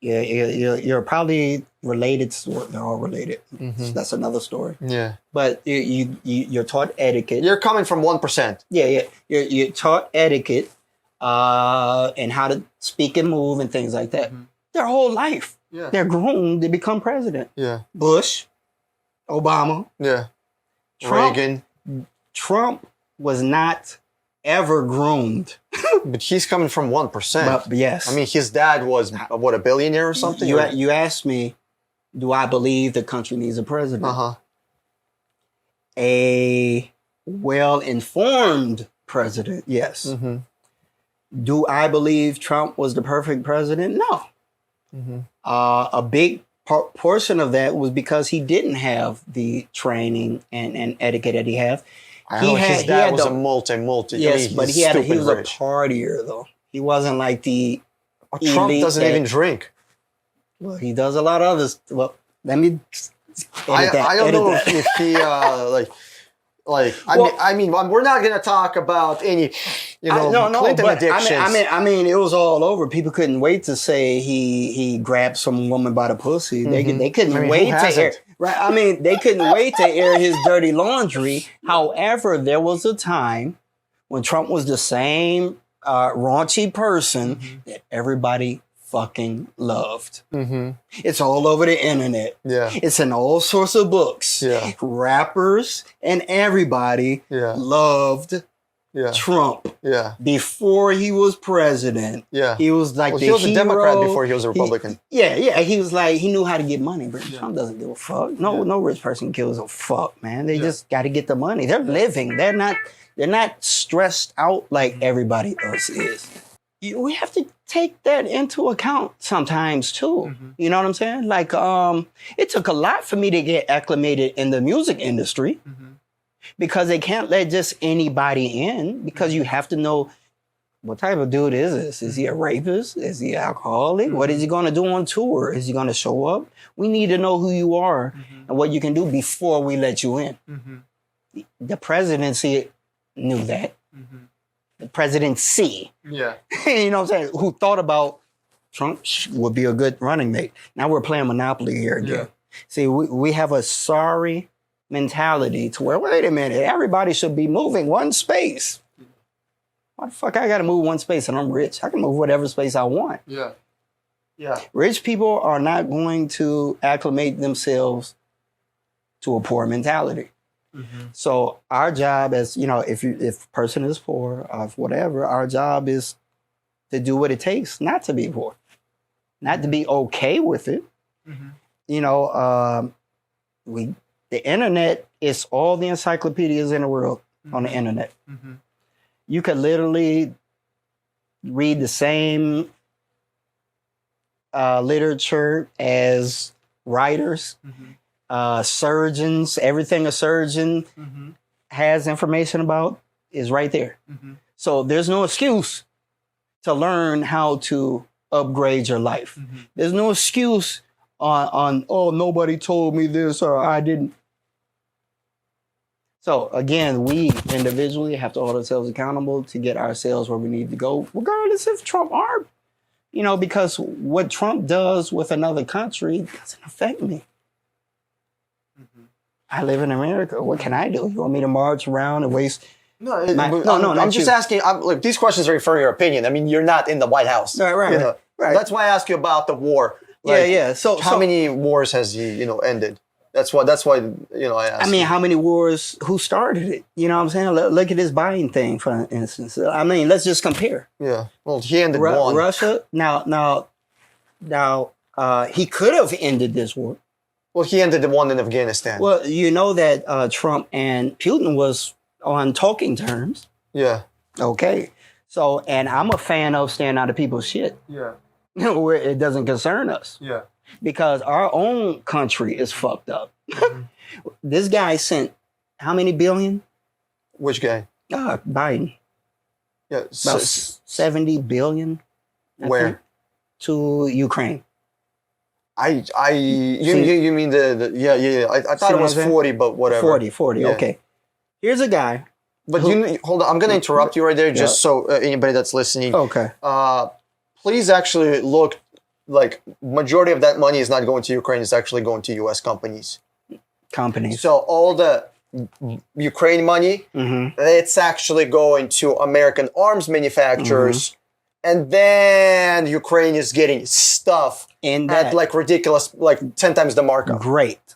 S2: You're probably related. They're all related. So that's another story.
S1: Yeah.
S2: But you're taught etiquette.
S1: You're coming from 1%.
S2: Yeah. You're taught etiquette and how to speak and move and things like that. Their whole life.
S1: Yeah.
S2: They're groomed to become president.
S1: Yeah.
S2: Bush, Obama.
S1: Yeah.
S2: Trump,
S1: Reagan.
S2: Trump was not ever groomed.
S1: But he's coming from 1%.
S2: But yes.
S1: I mean, his dad was, what, a billionaire or something?
S2: You asked me, do I believe the country needs a president? A well-informed president, yes. Do I believe Trump was the perfect president? No. A big portion of that was because he didn't have the training and etiquette that he had.
S1: His dad was a multi.
S2: Yes,
S1: I mean,
S2: but he was a partier though. He wasn't like the
S1: Trump doesn't even drink.
S2: Well, he does a lot of others. Well, let me.
S1: I don't know if he like. Like,
S2: Well-
S1: I mean, we're not gonna talk about any, Clinton
S2: but
S1: addictions.
S2: I mean, it was all over. People couldn't wait to say he grabbed some woman by the pussy. They couldn't
S1: I mean,
S2: wait
S1: who
S2: to air.
S1: hasn't?
S2: Right. I mean, they couldn't wait to air his dirty laundry. However, there was a time when Trump was the same raunchy person that everybody fucking loved.
S1: Mm-hmm.
S2: It's all over the internet.
S1: Yeah.
S2: It's in all sorts of books.
S1: Yeah.
S2: Rappers and everybody
S1: Yeah.
S2: loved
S1: Yeah.
S2: Trump
S1: Yeah.
S2: before he was president.
S1: Yeah.
S2: He was like
S1: Well,
S2: the
S1: he was a Democrat
S2: hero.
S1: before he was a Republican.
S2: Yeah. He was like, he knew how to get money, but Trump doesn't give a fuck. No rich person gives a fuck, man. They just got to get the money. They're living. They're not stressed out like everybody else is. We have to take that into account sometimes too. You know what I'm saying? Like, it took a lot for me to get acclimated in the music industry because they can't let just anybody in because you have to know what type of dude is this? Is he a rapist? Is he an alcoholic? What is he going to do on tour? Is he going to show up? We need to know who you are and what you can do before we let you in. The presidency knew that. The presidency,
S1: Yeah.
S2: you know what I'm saying, who thought about Trump would be a good running mate. Now we're playing Monopoly here again.
S1: Yeah.
S2: See, we have a sorry mentality to where, wait a minute, everybody should be moving one space. Why the fuck I gotta move one space and I'm rich? I can move whatever space I want.
S1: Yeah. Yeah.
S2: Rich people are not going to acclimate themselves to a poor mentality. So our job as, if a person is poor or whatever, our job is to do what it takes not to be poor, not to be okay with it. The internet is all the encyclopedias in the world on the internet. You could literally read the same literature as writers. Surgeons, everything a surgeon has information about is right there. So there's no excuse to learn how to upgrade your life. There's no excuse on nobody told me this or I didn't. So again, we individually have to hold ourselves accountable to get ourselves where we need to go, regardless if Trump are, because what Trump does with another country doesn't affect me. I live in America. What can I do? You want me to march around and waste?
S1: No,
S2: not
S1: I'm just
S2: you.
S1: asking. Look, these questions are for your opinion. I mean, you're not in the White House.
S2: Right.
S1: That's why I ask you about the war.
S2: So
S1: how many wars has he, ended? That's why I asked.
S2: I mean, how many wars? Who started it? You know what I'm saying? Look at this Biden thing, for instance. I mean, let's just compare.
S1: Yeah. Well, he ended one.
S2: Russia. Now, he could have ended this war.
S1: Well, he ended the one in Afghanistan.
S2: Well, you know that Trump and Putin was on talking terms.
S1: Yeah.
S2: Okay. So, and I'm a fan of staying out of people's shit.
S1: Yeah.
S2: Where it doesn't concern us.
S1: Yeah.
S2: Because our own country is fucked up. This guy sent how many billion?
S1: Which guy?
S2: Biden.
S1: Yeah.
S2: About 70 billion. I
S1: Where?
S2: think, to Ukraine.
S1: You mean the I thought it was 40, but whatever.
S2: 40.
S1: Yeah.
S2: Okay. Here's a guy.
S1: But hold on, I'm going to interrupt you right there, just so anybody that's listening.
S2: Okay.
S1: Please actually look. Like majority of that money is not going to Ukraine; it's actually going to U.S. companies. So all the Ukraine money, it's actually going to American arms manufacturers, and then Ukraine is getting stuff at like ridiculous, like 10 times the markup.
S2: Great.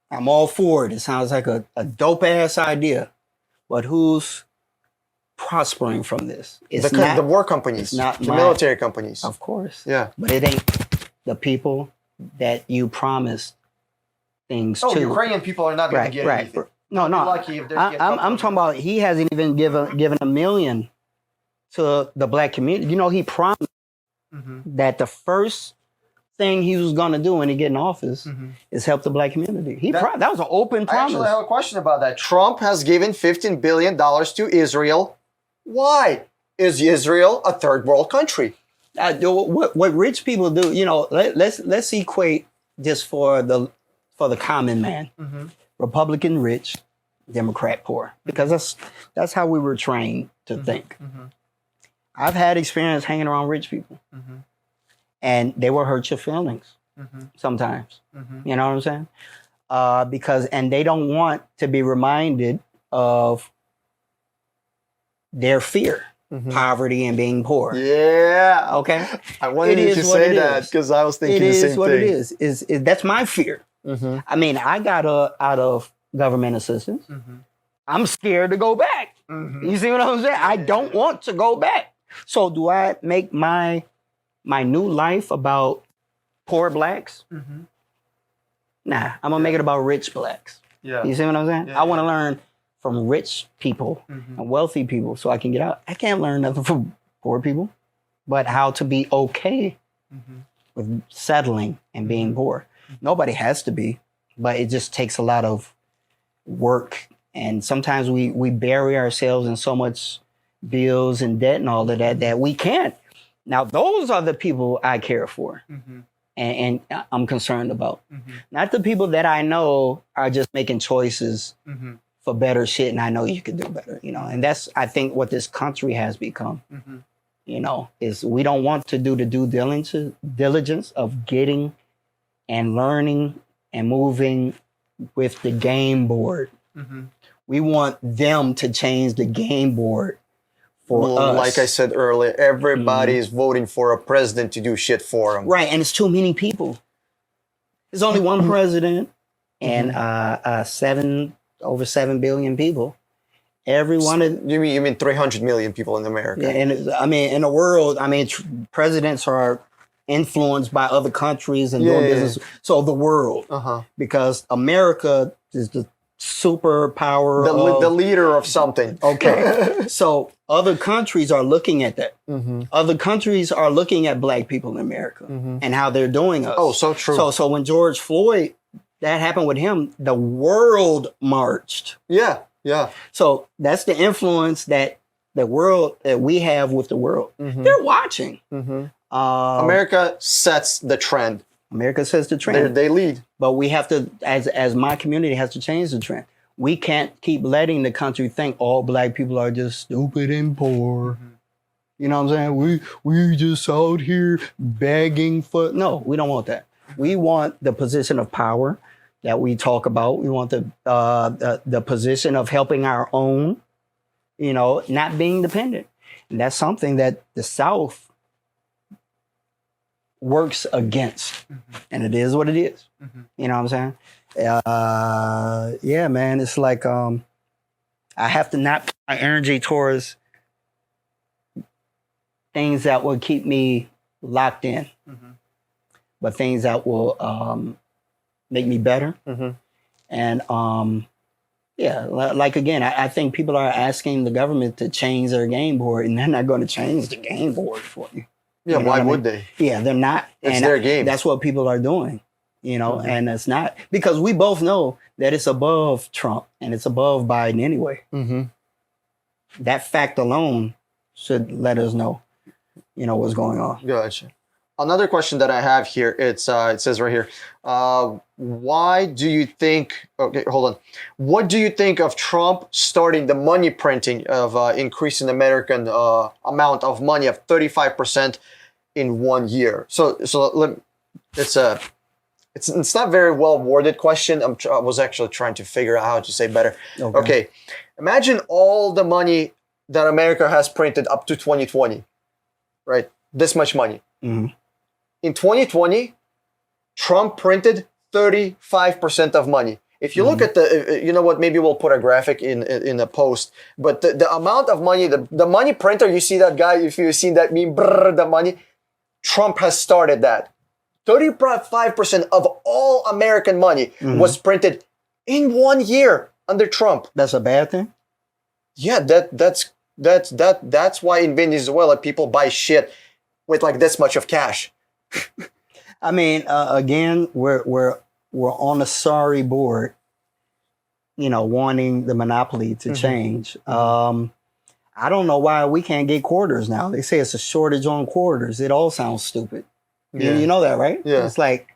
S2: I'm all for it. It sounds like a dope ass idea. But who's prospering from this? It's not
S1: the war companies,
S2: not
S1: the military companies.
S2: Of course.
S1: Yeah.
S2: But it ain't the people that you promised things to.
S1: Ukrainian people are not going to get anything.
S2: No.
S1: Lucky if they're
S2: I'm talking about he hasn't even given $1 million to the black community. He promised that the first thing he was going to do when he get in office is help the black community. That was an open promise.
S1: I actually have a question about that. Trump has given $15 billion to Israel. Why? Is Israel a third world country?
S2: What rich people do, let's equate just for the common man. Republican rich, Democrat poor, because that's how we were trained to think. I've had experience hanging around rich people, and they will hurt your feelings sometimes. You know what I'm saying? Because they don't want to be reminded of their fear, poverty, and being poor.
S1: Yeah.
S2: Okay.
S1: I wanted you to say that because I was thinking the same thing.
S2: It is what it is. Is that's my fear. I mean, I got out of government assistance. I'm scared to go back. You see what I'm saying? I don't want to go back. So do I make my new life about poor blacks? Nah, I'm gonna make it about rich blacks.
S1: Yeah.
S2: You see what I'm saying?
S1: Yeah,
S2: I want to learn from rich people and wealthy people so I can get out. I can't learn nothing from poor people, but how to be okay with settling and being poor. Nobody has to be, but it just takes a lot of work. And sometimes we bury ourselves in so much bills and debt and all of that we can't. Now, those are the people I care for and I'm concerned about. Not the people that I know are just making choices for better shit, and I know you could do better, you know. And that's, I think, what this country has become. You know, is we don't want to do the due diligence of getting and learning and moving with the game board. We want them to change the game board for us.
S1: Like I said earlier, everybody is voting for a president to do shit for them.
S2: Right, and it's too many people. There's only one president and over 7 billion people. Every one of
S1: you mean 300 million people in America?
S2: Yeah, and I mean, in the world, I mean, presidents are influenced by other countries and doing business. So the world, because America is the superpower,
S1: the leader of something.
S2: Okay, so other countries are looking at that. Other countries are looking at black people in America and how they're doing us.
S1: Oh, so true.
S2: So when George Floyd, that happened with him, the world marched.
S1: Yeah.
S2: So that's the influence that the world that we have with the world. They're watching.
S1: America sets the trend.
S2: America sets the trend.
S1: They lead.
S2: But we have to, as my community has to change the trend. We can't keep letting the country think all black people are just stupid and poor. You know what I'm saying? We just out here begging for. No, we don't want that. We want the position of power that we talk about. We want the position of helping our own, you know, not being dependent. And that's something that the South works against. And it is what it is. You know what I'm saying? Yeah, man, it's like I have to not put my energy towards things that will keep me locked in, but things that will make me better. And yeah, like again, I think people are asking the government to change their game board, and they're not going to change the game board for you.
S1: Yeah,
S2: you know
S1: why would they?
S2: Yeah, they're not.
S1: It's their game.
S2: That's what people are doing, you know, and it's not, because we both know that it's above Trump and it's above Biden anyway. That fact alone should let us know, you know, what's going on.
S1: Gotcha. Another question that I have here, it says right here, why do you think, okay, hold on. What do you think of Trump starting the money printing of increasing the American amount of money of 35% in 1 year? So it's not very well worded question. I was actually trying to figure out how to say better. Okay. Imagine all the money that America has printed up to 2020, right? This much money. In 2020, Trump printed 35% of money. If you look at the, you know what, maybe we'll put a graphic in a post, but the amount of money, the money printer, you see that guy, if you've seen that meme, the money, Trump has started that. 35% of all American money was printed in 1 year under Trump.
S2: That's a bad thing?
S1: Yeah, that's why in Venezuela people buy shit with like this much of cash.
S2: I mean, again, we're on a sorry board, you know, wanting the monopoly to change. I don't know why we can't get quarters now. They say it's a shortage on quarters. It all sounds stupid. You know that, right?
S1: Yeah.
S2: It's like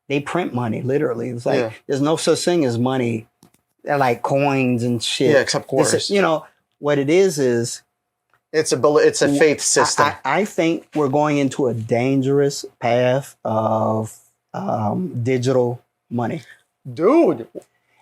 S2: they print money, literally. It's like there's no such thing as money They're like coins and shit.
S1: Yeah, except quarters.
S2: This is- you know, what it is
S1: It's a faith system.
S2: I think we're going into a dangerous path of digital money.
S1: Dude,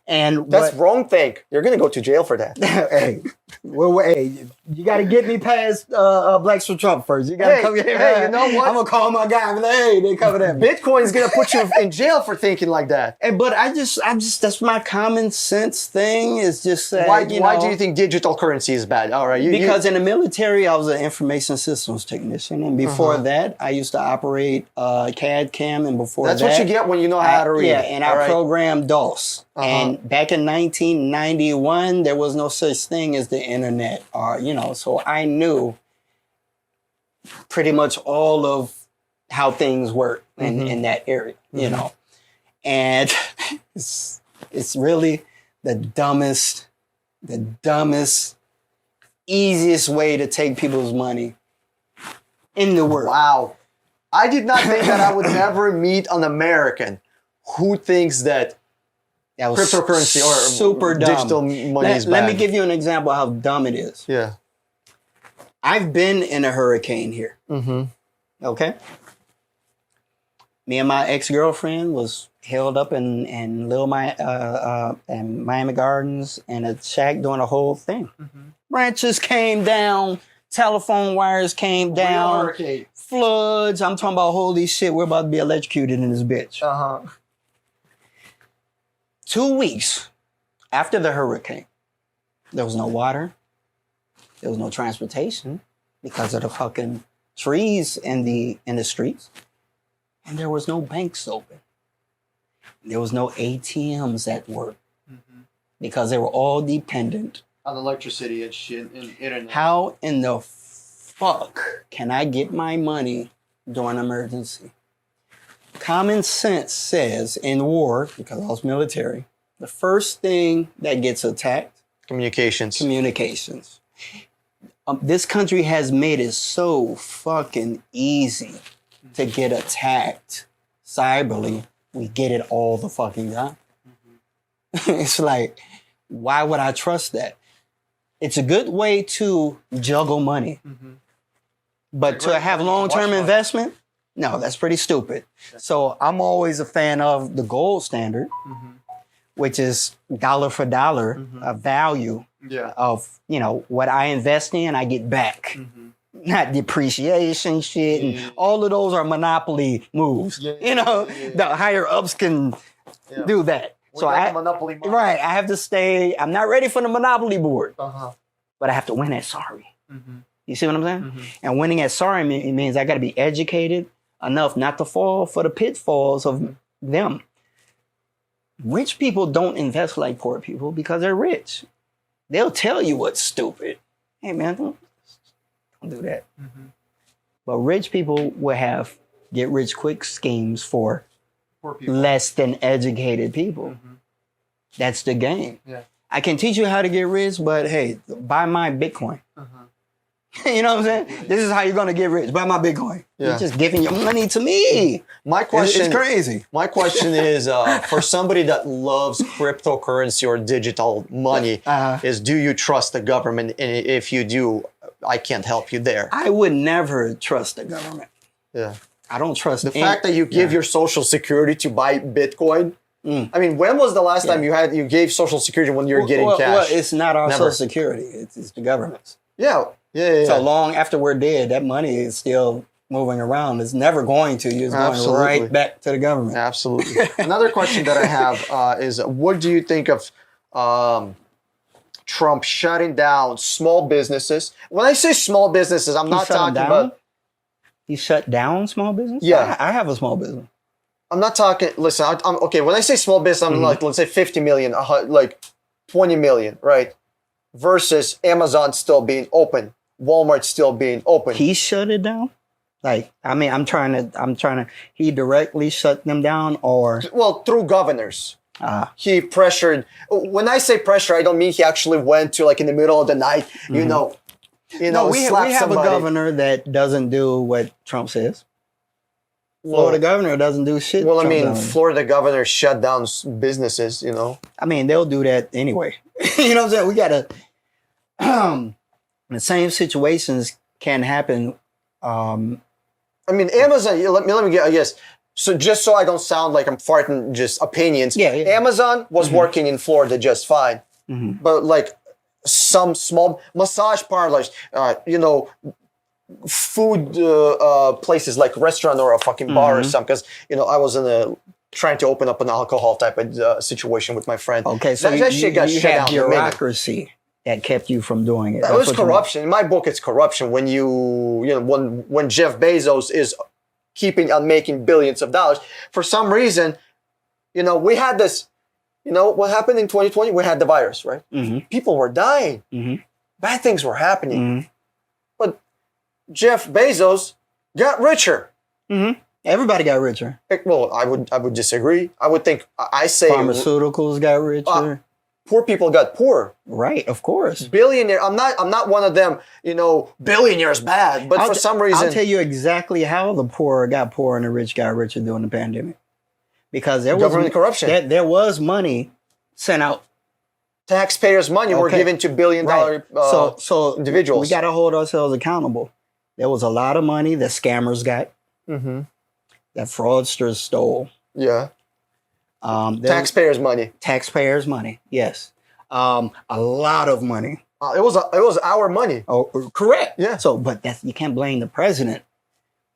S2: And
S1: that's wrong thing. You're gonna go to jail for that.
S2: hey, hey, you got to get me past Blacks for Trump first. You got to
S1: Hey,
S2: come here.
S1: hey, you know what?
S2: I'm gonna call my guy. And be like, hey, they coming at me.
S1: Bitcoin's gonna put you in jail for thinking like that.
S2: But I'm just that's my common sense thing. Is just that,
S1: Why do you think digital currency is bad? All right,
S2: because in the military, I was an information systems technician, and before that, I used to operate CAD CAM, and before
S1: that's
S2: that,
S1: what you get when you know how to read.
S2: Yeah, and
S1: all
S2: I
S1: right?
S2: programmed DOS. And back in 1991, there was no such thing as the internet, or so I knew pretty much all of how things work in that area, and it's really the dumbest, easiest way to take people's money in the world.
S1: Wow, I did not think that I would ever meet an American who thinks that
S2: was
S1: cryptocurrency or
S2: super dumb.
S1: digital money is bad.
S2: Let me give you an example of how dumb it is.
S1: Yeah.
S2: I've been in a hurricane here.
S1: Mm-hmm.
S2: Okay. Me and my ex-girlfriend was held up in Miami Gardens in a shack doing the whole thing. Branches came down, telephone wires came down, floods. I'm talking about holy shit. We're about to be electrocuted in this bitch. 2 weeks after the hurricane, there was no water. There was no transportation because of the fucking trees in the streets. And there was no banks open. There was no ATMs at work because they were all dependent
S1: on electricity and shit and internet.
S2: How in the fuck can I get my money during an emergency? Common sense says in war, because I was military, the first thing that gets attacked, communications. This country has made it so fucking easy to get attacked cyberly. We get it all the fucking time. It's like, why would I trust that? It's a good way to juggle money. But to have long-term investment, no, that's pretty stupid. So I'm always a fan of the gold standard, which is dollar for dollar, a value of, what I invest in, I get back. Not depreciation shit. And all of those are monopoly moves. The higher ups can do that. So I have to stay. I'm not ready for the monopoly board, but I have to win at sorry. You see what I'm saying? And winning at sorry means I got to be educated enough not to fall for the pitfalls of them. Rich people don't invest like poor people because they're rich. They'll tell you what's stupid. Hey man, don't do that. But rich people will have get rich quick schemes for less than educated people. That's the game. I can teach you how to get rich, but hey, buy my Bitcoin. You know what I'm saying? This is how you're going to get rich. Buy my Bitcoin. You're just giving your money to me.
S1: My question,
S2: it's crazy.
S1: My question is, for somebody that loves cryptocurrency or digital money, is do you trust the government? And if you do, I can't help you there.
S2: I would never trust the government.
S1: Yeah.
S2: I don't trust
S1: the fact that you give your social security to buy Bitcoin. I mean, when was the last time you gave social security when you were getting cash?
S2: Well, it's not our social security. It's the government's.
S1: Yeah.
S2: So long after we're dead, that money is still moving around. It's never going to. It's going right back to the government.
S1: Absolutely. Another question that I have is, what do you think of Trump shutting down small businesses? When I say small businesses, I'm not talking about...
S2: He shut down small business?
S1: Yeah.
S2: I have a small business.
S1: I'm not talking... Listen, I'm okay, when I say small business, I'm like, let's say 50 million, like 20 million, right? Versus Amazon still being open. Walmart still being open.
S2: He shut it down? Like, I mean, I'm trying to, he directly shut them down or?
S1: Well, through governors. He pressured, when I say pressure, I don't mean he actually went to like in the middle of the night, we have
S2: a governor that doesn't do what Trump says. Florida governor doesn't do shit.
S1: Well, I
S2: Trump
S1: mean,
S2: doesn't.
S1: Florida governor shut down businesses, you know.
S2: I mean, they'll do that anyway. You know what I'm saying? We gotta. The same situations can happen.
S1: I mean, Amazon, let me get, I guess, so just so I don't sound like I'm farting just opinions.
S2: Yeah.
S1: Amazon was working in Florida just fine. But like some small massage parlors, you know, food places like restaurant or a fucking bar or something. Because, you know, I was trying to open up an alcohol type of situation with my friend.
S2: Okay, so
S1: that shit got
S2: you
S1: shut
S2: have
S1: down. in a minute.
S2: bureaucracy that kept you from doing it.
S1: That was corruption. In my book, it's corruption. When you know, when Jeff Bezos is keeping on making billions of dollars, for some reason, you know, we had this, you know, what happened in 2020? We had the virus, right? People were dying. Bad things were happening. But Jeff Bezos got richer.
S2: Everybody got richer.
S1: Well, I would disagree. I would think, I say
S2: Pharmaceuticals got richer.
S1: Poor people got poorer.
S2: Right, of course.
S1: Billionaire. I'm not one of them, you know, billionaires bad, but for some reason.
S2: I'll tell you exactly how the poor got poorer and the rich got richer during the pandemic. Because there was
S1: government corruption.
S2: There was money sent out.
S1: Taxpayers' money were given to billion-dollar
S2: so
S1: individuals.
S2: We got to hold ourselves accountable. There was a lot of money that scammers got, that fraudsters stole.
S1: Yeah. Taxpayers' money.
S2: Taxpayers' money, yes. A lot of money.
S1: It was our money.
S2: Oh, correct.
S1: Yeah.
S2: So, but you can't blame the president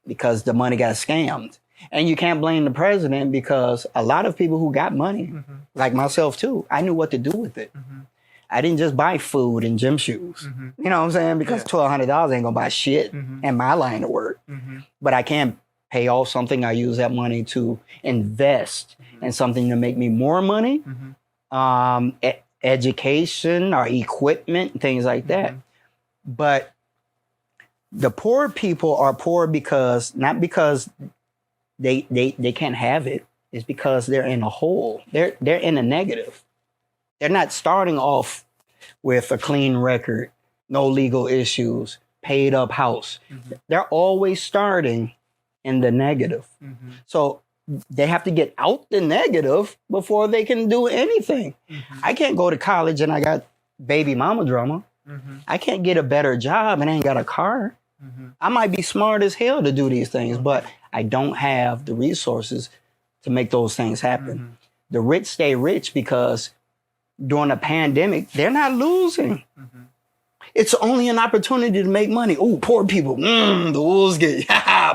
S2: because the money got scammed. And you can't blame the president because a lot of people who got money, like myself too, I knew what to do with it. I didn't just buy food and gym shoes. You know what I'm saying? Because $1,200 ain't gonna buy shit in my line of work. But I can pay off something. I use that money to invest in something to make me more money, education or equipment, things like that. But the poor people are poor because, not because they can't have it, it's because they're in a hole. They're in a negative. They're not starting off with a clean record, no legal issues, paid up house. They're always starting in the negative. So they have to get out the negative before they can do anything. I can't go to college and I got baby mama drama. I can't get a better job and I ain't got a car. I might be smart as hell to do these things, but I don't have the resources to make those things happen. The rich stay rich because during a pandemic, they're not losing. It's only an opportunity to make money. Oh, poor people. The wolves get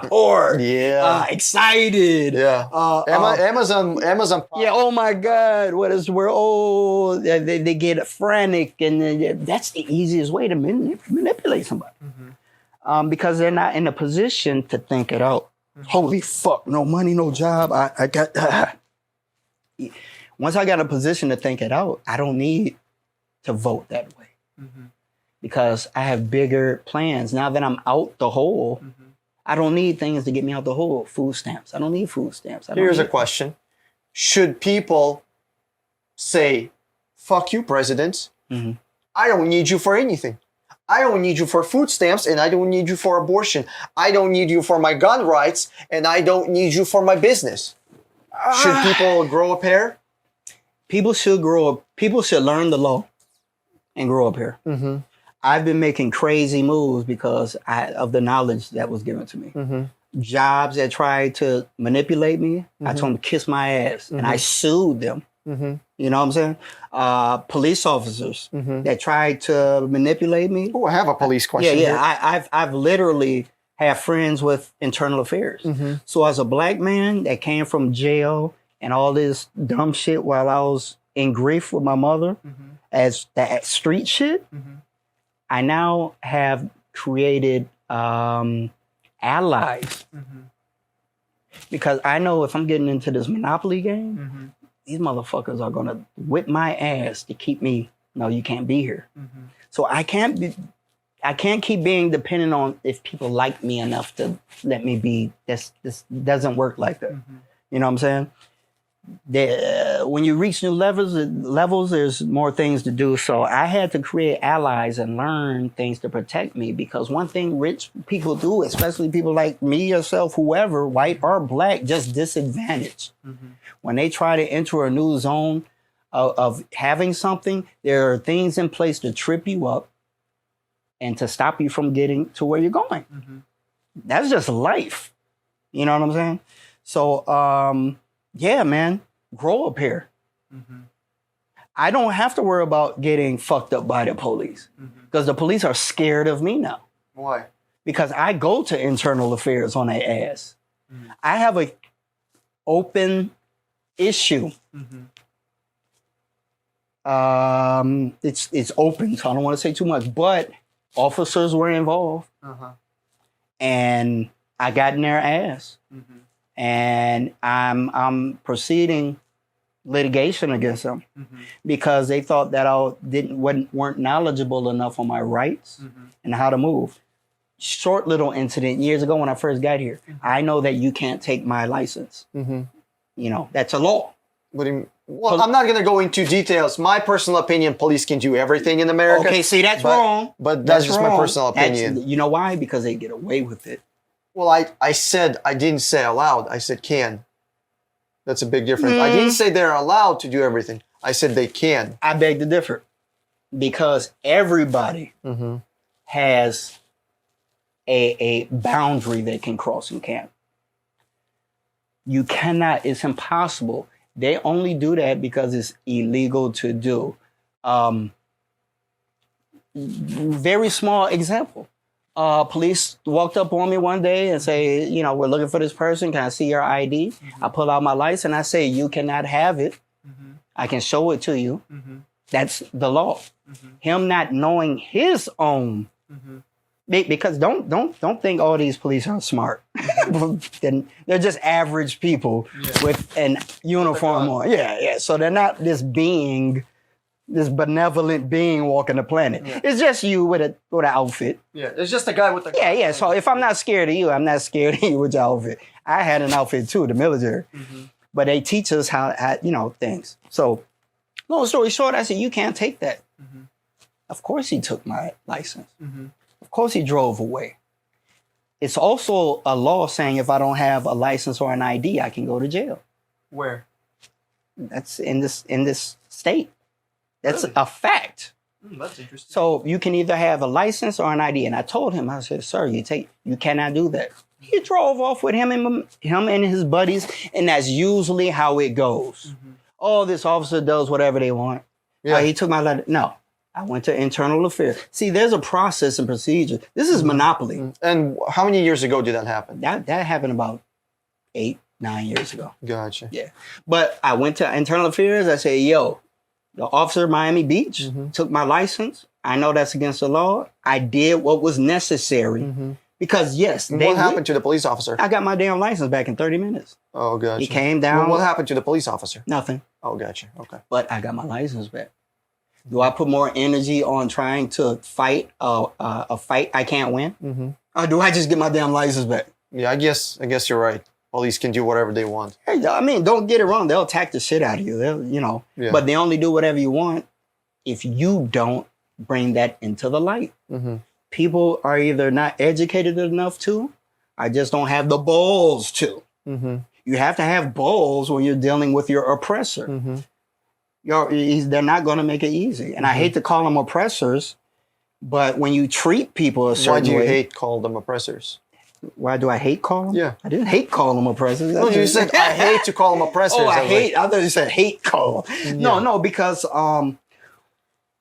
S2: poor.
S1: Yeah.
S2: Excited.
S1: Yeah. Amazon.
S2: Yeah. Oh my God. What is where? Oh, they get frantic, and that's the easiest way to manipulate somebody. Because they're not in a position to think it out. Holy fuck! No money, no job. I got. Once I got a position to think it out, I don't need to vote that way. Because I have bigger plans. Now that I'm out the hole, I don't need things to get me out the hole. Food stamps. I don't need food stamps.
S1: Here's a question. Should people say, fuck you, president. I don't need you for anything. I don't need you for food stamps, and I don't need you for abortion. I don't need you for my gun rights, and I don't need you for my business. Should people grow up here?
S2: People should grow up. People should learn the law and grow up here. I've been making crazy moves because of the knowledge that was given to me. Jobs that tried to manipulate me, I told them to kiss my ass, and I sued them. You know what I'm saying? Police officers that tried to manipulate me.
S1: Oh, I have a police question.
S2: Yeah. I've literally have friends with internal affairs. So as a black man that came from jail and all this dumb shit while I was in grief with my mother, as that street shit, I now have created allies. Because I know if I'm getting into this Monopoly game, these motherfuckers are gonna whip my ass to keep me. No, you can't be here. So I can't keep being dependent on if people like me enough to let me be. This doesn't work like that. You know what I'm saying? when you reach new levels, there's more things to do. So I had to create allies and learn things to protect me, because one thing rich people do, especially people like me, yourself, whoever, white or black, just disadvantage. When they try to enter a new zone of having something, there are things in place to trip you up and to stop you from getting to where you're going. That's just life. You know what I'm saying? So, yeah, man, grow up here. I don't have to worry about getting fucked up by the police, because the police are scared of me now.
S1: Why?
S2: Because I go to internal affairs on their ass. I have a open issue. It's open, so I don't want to say too much, but officers were involved, and I got in their ass, and I'm proceeding litigation against them because they thought that I weren't knowledgeable enough on my rights and how to move. Short little incident years ago when I first got here. I know that you can't take my license. You know, that's a law.
S1: What do you mean? Well, I'm not going to go into details. My personal opinion, police can do everything in America.
S2: Okay, see, that's wrong.
S1: But that's just
S2: wrong.
S1: my personal opinion.
S2: You know why? Because they get away with it.
S1: Well, I said, I didn't say allowed. I said can. That's a big difference. I didn't say they're allowed to do everything. I said they can.
S2: I beg to differ. Because everybody has a boundary they can cross and can't. You cannot, it's impossible. They only do that because it's illegal to do. Very small example. Police walked up on me one day and say, you know, we're looking for this person. Can I see your ID? I pull out my license and I say, you cannot have it. I can show it to you. That's the law. Him not knowing his own. Because don't think all these police are smart. They're just average people with an uniform on. Yeah. So they're not this benevolent being walking the planet. It's just you with an outfit.
S1: Yeah, it's just a guy with a
S2: Yeah. So if I'm not scared of you, I'm not scared of you with your outfit. I had an outfit too, the military. But they teach us how things. So long story short, I said, you can't take that. Of course he took my license. Of course he drove away. It's also a law saying if I don't have a license or an ID, I can go to jail.
S1: Where?
S2: That's in this state. That's a fact.
S1: That's interesting.
S2: So you can either have a license or an ID. And I told him, I said, sir, you cannot do that. He drove off with him and his buddies, and that's usually how it goes. Oh, this officer does whatever they want.
S1: Yeah.
S2: He took my letter. No. I went to internal affairs. See, there's a process and procedure. This is monopoly.
S1: And how many years ago did that happen?
S2: That happened about 8-9 years ago.
S1: Gotcha.
S2: Yeah. But I went to internal affairs. I said, yo, the officer at Miami Beach took my license. I know that's against the law. I did what was necessary. Because, yes.
S1: What happened to the police officer?
S2: I got my damn license back in 30 minutes.
S1: Oh, gotcha.
S2: He came down.
S1: What happened to the police officer?
S2: Nothing.
S1: Oh, gotcha. Okay.
S2: But I got my license back. Do I put more energy on trying to fight a fight I can't win? Or do I just get my damn license back?
S1: Yeah, I guess you're right. Police can do whatever they want.
S2: Hey, I mean, don't get it wrong. They'll attack the shit out of you. But they only do whatever you want if you don't bring that into the light. People are either not educated enough to, or just don't have the balls to. You have to have balls when you're dealing with your oppressor. They're not going to make it easy. And I hate to call them oppressors, but when you treat people a certain way...
S1: Why do you hate call them oppressors?
S2: Why do I hate call them?
S1: Yeah.
S2: I didn't hate call them oppressors.
S1: No, you said, I hate to call them oppressors.
S2: Oh, I thought you said hate call. No, because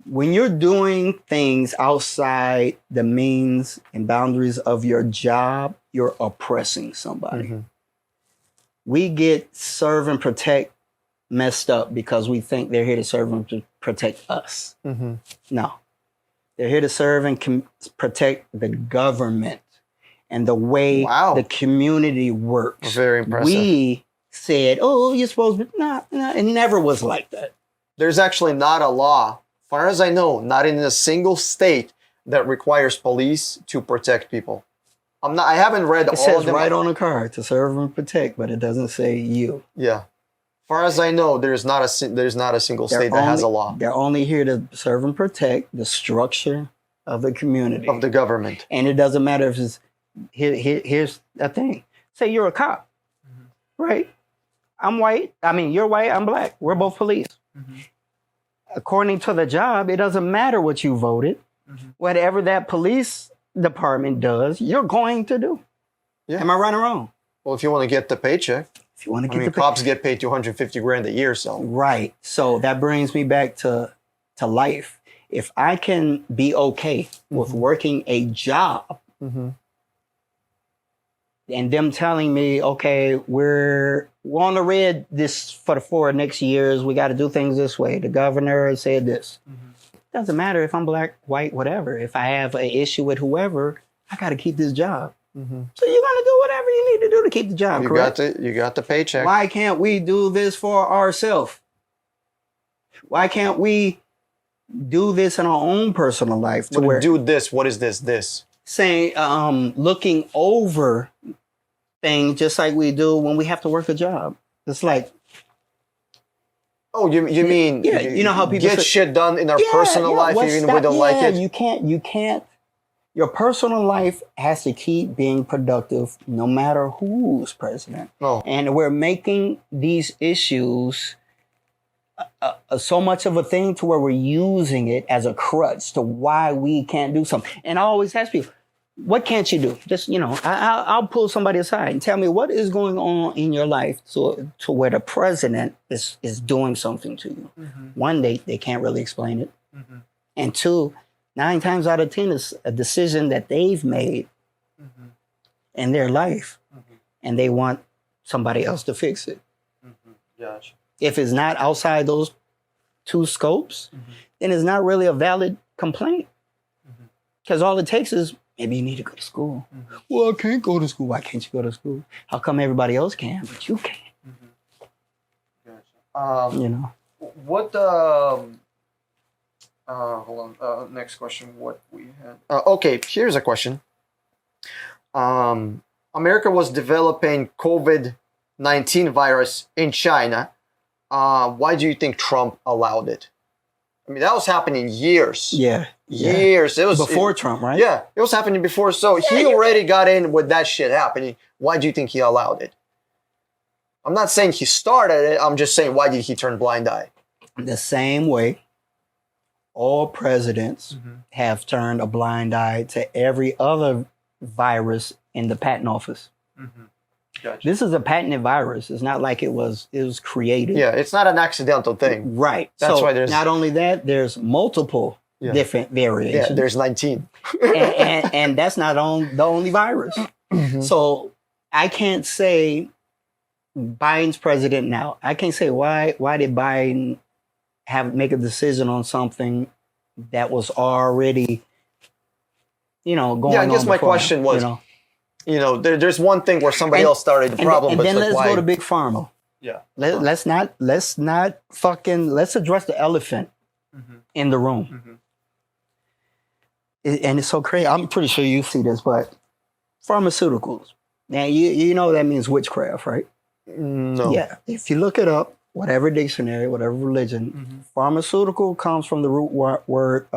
S2: when you're doing things outside the means and boundaries of your job, you're oppressing somebody. We get serve and protect messed up because we think they're here to serve and to protect us. No. They're here to serve and protect the government and the way the community works.
S1: Very impressive.
S2: We said, oh, you're supposed to... No, it never was like that.
S1: There's actually not a law, as far as I know, not in a single state that requires police to protect people. I haven't read all of them.
S2: It says right on the card to serve and protect, but it doesn't say you.
S1: Yeah. Far as I know, there's not a single state that has a law
S2: They're only here to serve and protect the structure of the community.
S1: of the government.
S2: And it doesn't matter if it's here's the thing. Say you're a cop, right? I'm white. I mean, you're white. I'm black. We're both police. According to the job, it doesn't matter what you voted. Whatever that police department does, you're going to do.
S1: Yeah.
S2: Am I right or wrong?
S1: Well, if you want to get the paycheck,
S2: If you want to
S1: I
S2: get
S1: mean,
S2: the
S1: cops get paid $250,000 a year, so
S2: right. So that brings me back to life. If I can be okay with working a job and them telling me, okay, we're on the red this for next years. We got to do things this way. The governor said this. Doesn't matter if I'm black, white, whatever. If I have an issue with whoever, I got to keep this job. So you're going to do whatever you need to do to keep the job, correct?
S1: you got the paycheck.
S2: Why can't we do this for ourselves? Why can't we do this in our own personal life? To where
S1: Do this. What is this? This.
S2: saying, looking over things just like we do when we have to work a job. It's like,
S1: Oh, you mean
S2: yeah, you know how people
S1: get
S2: say-
S1: shit done in our personal life
S2: what's
S1: even if we
S2: that?
S1: don't like it?
S2: You can't. Your personal life has to keep being productive no matter who's president.
S1: No.
S2: And we're making these issues so much of a thing to where we're using it as a crutch to why we can't do something. And I always ask people, what can't you do? Just, I'll pull somebody aside and tell me what is going on in your life to where the president is doing something to you. One, they can't really explain it. And two, 9 times out of 10 is a decision that they've made in their life. And they want somebody else to fix it.
S1: Gotcha.
S2: If it's not outside those 2 scopes, then it's not really a valid complaint. Because all it takes is, maybe you need to go to school. Well, I can't go to school. Why can't you go to school? How come everybody else can, but you can't?
S1: Gotcha. What hold on. Next question. What we had? Okay, here's a question. America was developing COVID-19 virus in China. Why do you think Trump allowed it? I mean, that was happening years.
S2: Yeah.
S1: Years. It was
S2: Before Trump, right?
S1: Yeah, it was happening before. So he already got in with that shit happening. Why do you think he allowed it? I'm not saying he started it. I'm just saying, why did he turn blind eye?
S2: The same way all presidents have turned a blind eye to every other virus in the patent office.
S1: Gotcha.
S2: This is a patented virus. It's not like it was created.
S1: Yeah, it's not an accidental thing.
S2: Right.
S1: That's
S2: so
S1: why there's-
S2: not only that, there's multiple different variations.
S1: Yeah, there's 19.
S2: and that's not the only virus. So I can't say Biden's president now. I can't say why did Biden make a decision on something that was already, going on.
S1: Yeah, I guess my
S2: before,
S1: question was, there's one thing where somebody else started the problem,
S2: and
S1: but
S2: then
S1: it's like,
S2: let's
S1: why?
S2: go to Big Pharma.
S1: Yeah.
S2: Let's address the elephant in the room. And it's so crazy. I'm pretty sure you see this, but pharmaceuticals. Now, you know that means witchcraft, right?
S1: No.
S2: Yeah. If you look it up, whatever dictionary, whatever religion, pharmaceutical comes from the root word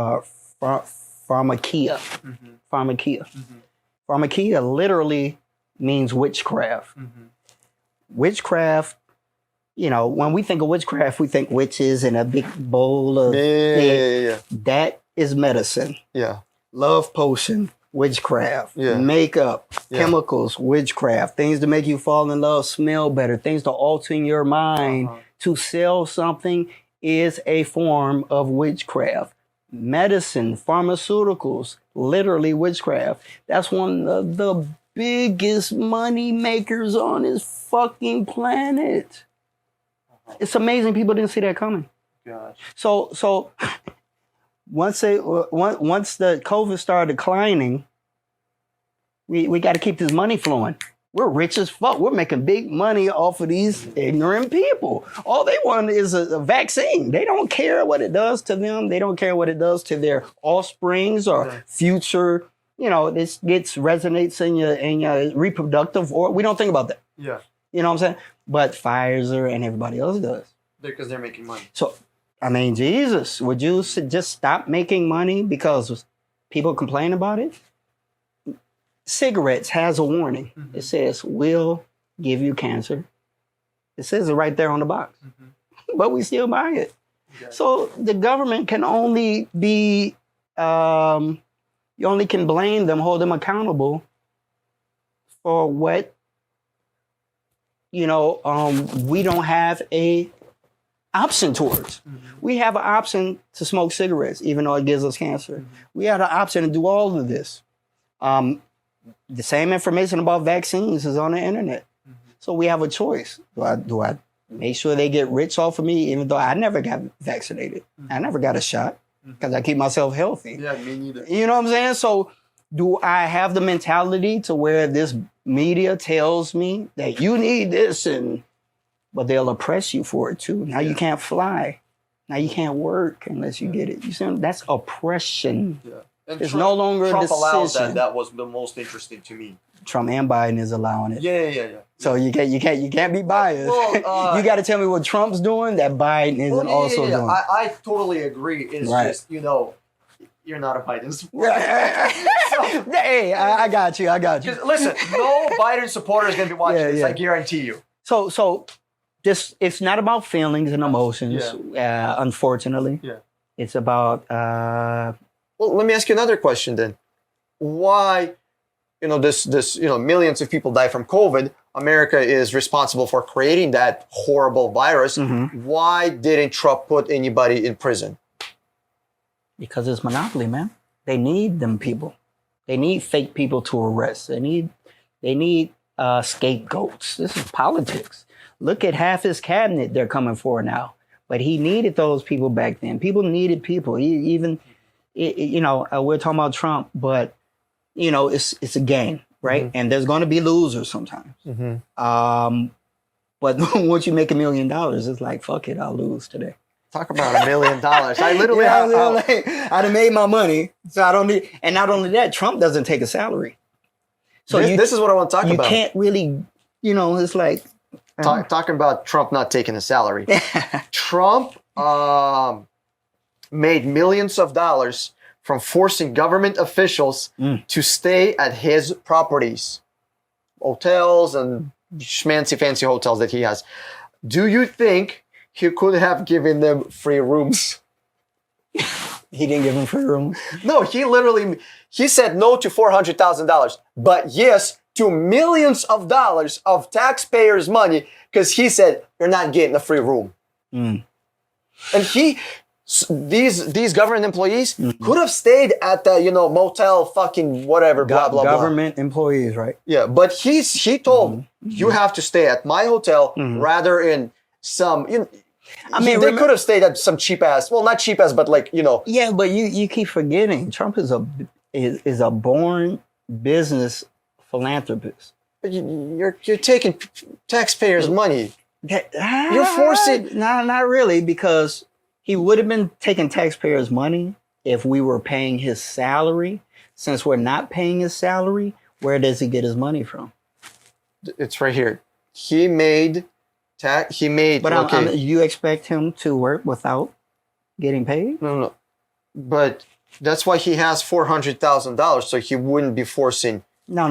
S2: pharmakia. Pharmakia. Pharmakia literally means witchcraft. Witchcraft, when we think of witchcraft, we think witches in a big bowl of
S1: Yeah.
S2: That is medicine.
S1: Yeah.
S2: Love potion, witchcraft.
S1: Yeah.
S2: Makeup,
S1: Yeah.
S2: chemicals, witchcraft. Things to make you fall in love, smell better. Things to alter your mind. To sell something is a form of witchcraft. Medicine, pharmaceuticals, literally witchcraft. That's one of the biggest money makers on this fucking planet. It's amazing people didn't see that coming.
S1: Gosh.
S2: So once the COVID started declining, we got to keep this money flowing. We're rich as fuck. We're making big money off of these ignorant people. All they want is a vaccine. They don't care what it does to them. They don't care what it does to their offsprings or future. This resonates in your reproductive, or we don't think about that.
S1: Yeah.
S2: You know what I'm saying? But Pfizer and everybody else does.
S1: Because they're making money.
S2: So, I mean, Jesus, would you just stop making money because people complain about it? Cigarettes has a warning.
S1: Mhm.
S2: It says, will give you cancer. It says it right there on the box. But we still buy it.
S1: Yeah.
S2: So the government can only be, you only can blame them, hold them accountable for what, we don't have a option towards. We have an option to smoke cigarettes, even though it gives us cancer. We have an option to do all of this. The same information about vaccines is on the internet. So we have a choice. Do I make sure they get rich off of me, even though I never got vaccinated? I never got a shot because I keep myself healthy.
S1: Yeah, me neither.
S2: You know what I'm saying? So do I have the mentality to where this media tells me that you need this, but they'll oppress you for it too? Now you can't fly. Now you can't work unless you get it. You see, that's oppression.
S1: Yeah. And
S2: It's no longer a
S1: Trump allowed
S2: decision.
S1: that. That was the most interesting to me.
S2: Trump and Biden is allowing it.
S1: Yeah.
S2: So you can't be biased.
S1: Well,
S2: you got to tell me what Trump's doing that Biden isn't also doing.
S1: I totally agree. It's
S2: Right.
S1: just, you're not a Biden supporter.
S2: Hey, I got you.
S1: Because listen, no Biden supporter is going to be watching this.
S2: Yeah.
S1: I guarantee you.
S2: So this, it's not about feelings and emotions, unfortunately.
S1: Yeah.
S2: It's about
S1: Well, let me ask you another question then. Why, millions of people die from COVID. America is responsible for creating that horrible virus. Why didn't Trump put anybody in prison?
S2: because it's monopoly, man. They need them people. They need fake people to arrest. They need scapegoats. This is politics. Look at half his cabinet they're coming for now. But he needed those people back then. People needed people. We're talking about Trump, but it's a game, right? And there's going to be losers sometimes. But once you make $1 million, it's like, fuck it, I'll lose today.
S1: Talk about $1 million. I literally,
S2: I'd have made my money, so I don't need. And not only that, Trump doesn't take a salary. So
S1: this is what I want to talk
S2: you
S1: about.
S2: You can't really, it's like
S1: talking about Trump not taking a salary. Trump made millions of dollars from forcing government officials to stay at his properties, hotels and fancy hotels that he has. Do you think he could have given them free rooms?
S2: He didn't give them free rooms.
S1: No, he said no to $400,000, but yes to millions of dollars of taxpayers' money because he said you're not getting a free room. And these government employees could have stayed at the motel fucking whatever blah blah
S2: government employees, right?
S1: Yeah, but he told you have to stay at my hotel rather in some. They could have stayed at some cheap ass. Well, not cheap ass, but
S2: Yeah, but you keep forgetting Trump is a born business philanthropist.
S1: You're taking taxpayers' money. You're forcing.
S2: No, not really, because he would have been taking taxpayers' money if we were paying his salary. Since we're not paying his salary, where does he get his money from?
S1: It's right here. He made.
S2: But you expect him to work without getting paid?
S1: No. But that's why he has $400,000, so he wouldn't be forcing
S2: no.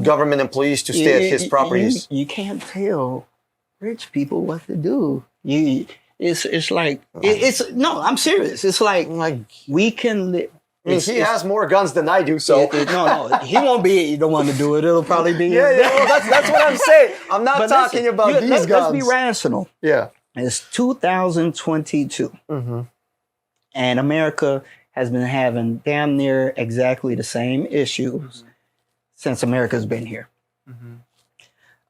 S1: government employees to stay at his properties.
S2: You can't tell rich people what to do. It's like I'm serious. It's like we can.
S1: He has more guns than I do, so
S2: no, he won't be the one to do it. It'll probably be
S1: well, that's what I'm saying. I'm not talking about these guns.
S2: Let's be rational.
S1: Yeah,
S2: it's 2022, and America has been having damn near exactly the same issues since America's been here.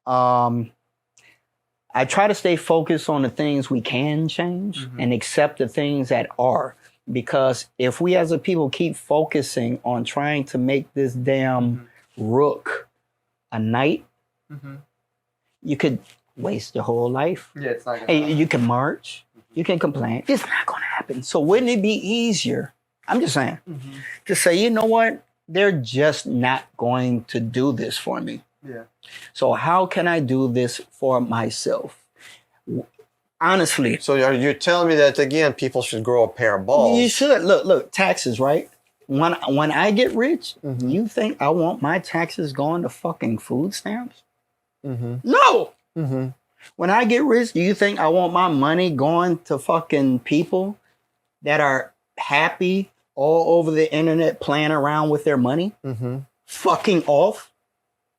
S2: I try to stay focused on the things we can change and accept the things that are. Because if we as a people keep focusing on trying to make this damn rook a knight, you could waste your whole life.
S1: Yeah, it's not gonna happen.
S2: You can march, you can complain. It's not going to happen. So wouldn't it be easier, I'm just saying, to say, you know what? They're just not going to do this for me.
S1: Yeah.
S2: So how can I do this for myself? Honestly,
S1: So you're telling me that again, people should grow a pair of balls?
S2: you should look taxes, right? When I get rich, you think I want my taxes going to fucking food stamps? No. When I get rich, do you think I want my money going to fucking people that are happy all over the internet playing around with their money? Fucking off?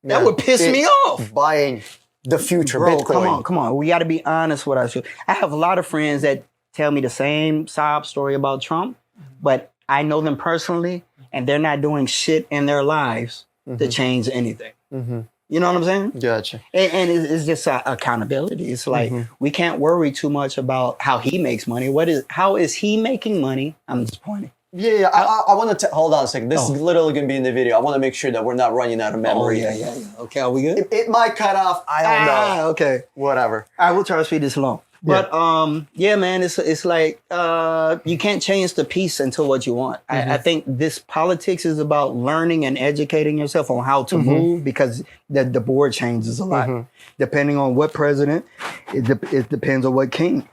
S2: That would piss me off.
S1: Buying the future
S2: Bro,
S1: Bitcoin.
S2: come on. We got to be honest with ourselves. I have a lot of friends that tell me the same sob story about Trump, but I know them personally, and they're not doing shit in their lives to change anything. You know what I'm saying?
S1: Gotcha.
S2: And it's just accountability. It's like we can't worry too much about how he makes money. How is he making money? I'm disappointed.
S1: Yeah. I want to hold on a second. This is literally going to be in the video. I want to make sure that we're not running out of memory.
S2: Oh, yeah. Okay, are we good?
S1: It might cut off. I don't know.
S2: Okay.
S1: Whatever.
S2: All right, we'll try to speed this along. But yeah, man, it's like you can't change the peace until what you want. I think this politics is about learning and educating yourself on how to move, because the board changes a lot depending on what president. It depends on what king.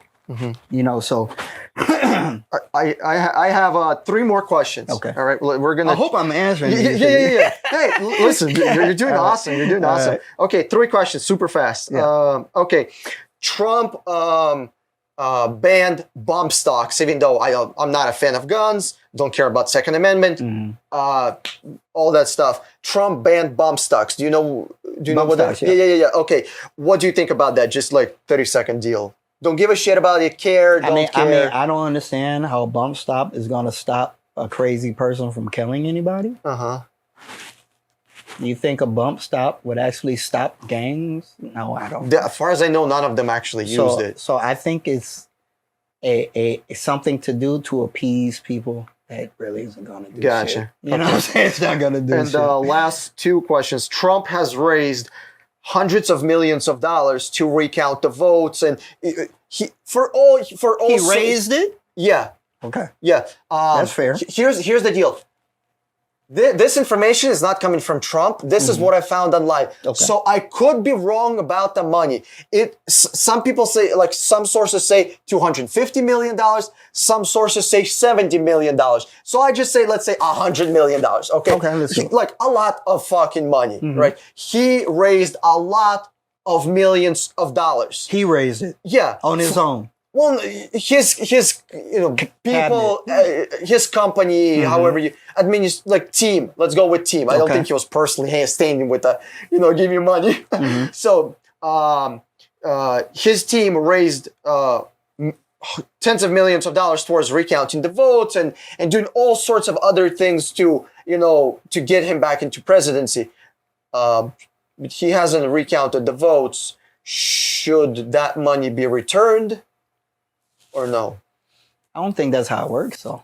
S2: You know, so
S1: I have 3 more questions.
S2: Okay.
S1: All right. We're gonna.
S2: I hope I'm answering.
S1: Yeah. Hey, listen, you're doing awesome. You're doing awesome.
S2: right.
S1: Okay, 3 questions, super fast.
S2: Yeah.
S1: Okay, Trump banned bump stocks, even though I'm not a fan of guns, don't care about Second Amendment, all that stuff. Trump banned bump stocks. Do you know
S2: Bump
S1: what that?
S2: stocks, yeah.
S1: Yeah. Okay, what do you think about that? Just like 30-second deal. Don't give a shit about it. Care. Don't care.
S2: I don't understand how a bump stop is going to stop a crazy person from killing anybody. You think a bump stop would actually stop gangs? No, I don't.
S1: As far as I know, none of them actually used it.
S2: So I think it's a something to do to appease people that really isn't going to do
S1: Gotcha.
S2: shit. You know what I'm saying? It's not going to do
S1: And
S2: shit.
S1: last 2 questions. Trump has raised hundreds of millions of dollars to recount the votes, and he
S2: raised it?
S1: Yeah.
S2: Okay.
S1: Yeah.
S2: That's fair.
S1: Here's the deal. This information is not coming from Trump. This is what I found online.
S2: Okay.
S1: So I could be wrong about the money. Some people say, like some sources say $250 million. Some sources say $70 million. So I just say, let's say $100 million. Okay.
S2: Okay, let's go.
S1: Like a lot of fucking money, right? He raised a lot of millions of dollars.
S2: He raised it.
S1: Yeah.
S2: On his own.
S1: Well, his people, his company, however you like team. Let's go with team. I don't think he was personally standing with give me money. So his team raised tens of millions of dollars towards recounting the votes and doing all sorts of other things to get him back into presidency. He hasn't recounted the votes. Should that money be returned? Or no?
S2: I don't think that's how it works, though.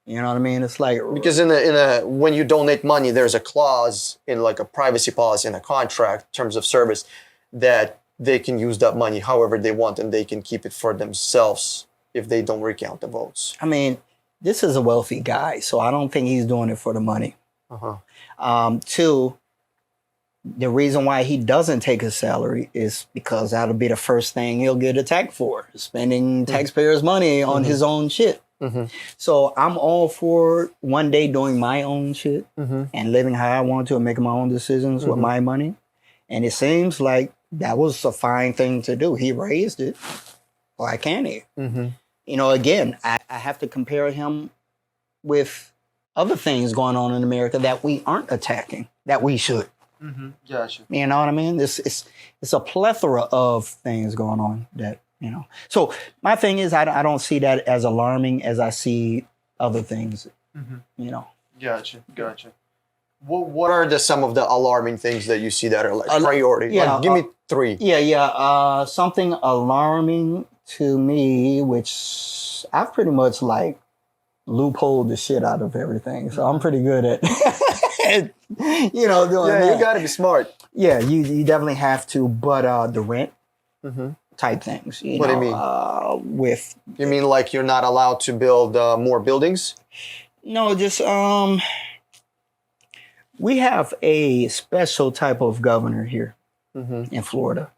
S2: You know what I mean? It's like
S1: Because in a when you donate money, there's a clause in like a privacy policy in a contract, terms of service, that they can use that money however they want and they can keep it for themselves if they don't recount the votes.
S2: I mean, this is a wealthy guy, so I don't think he's doing it for the money. 2, the reason why he doesn't take his salary is because that'll be the first thing he'll get attacked for, spending taxpayers' money on his own shit. So I'm all for one day doing my own shit and living how I want to and making my own decisions with my money. And it seems like that was a fine thing to do. He raised it. Why can't he? Again, I have to compare him with other things going on in America that we aren't attacking, that we should.
S1: Gotcha.
S2: You know what I mean? It's a plethora of things going on that, So my thing is, I don't see that as alarming as I see other things,
S1: Gotcha. What are some of the alarming things that you see that are like priority?
S2: yeah,
S1: Like, give me 3.
S2: Something alarming to me, which I've pretty much like loopholed the shit out of everything. So I'm pretty good at, doing that.
S1: You got to be smart.
S2: Yeah, you definitely have to. But the rent type things.
S1: What do you mean?
S2: With
S1: You mean like you're not allowed to build more buildings?
S2: no, just We have a special type of governor here in Florida.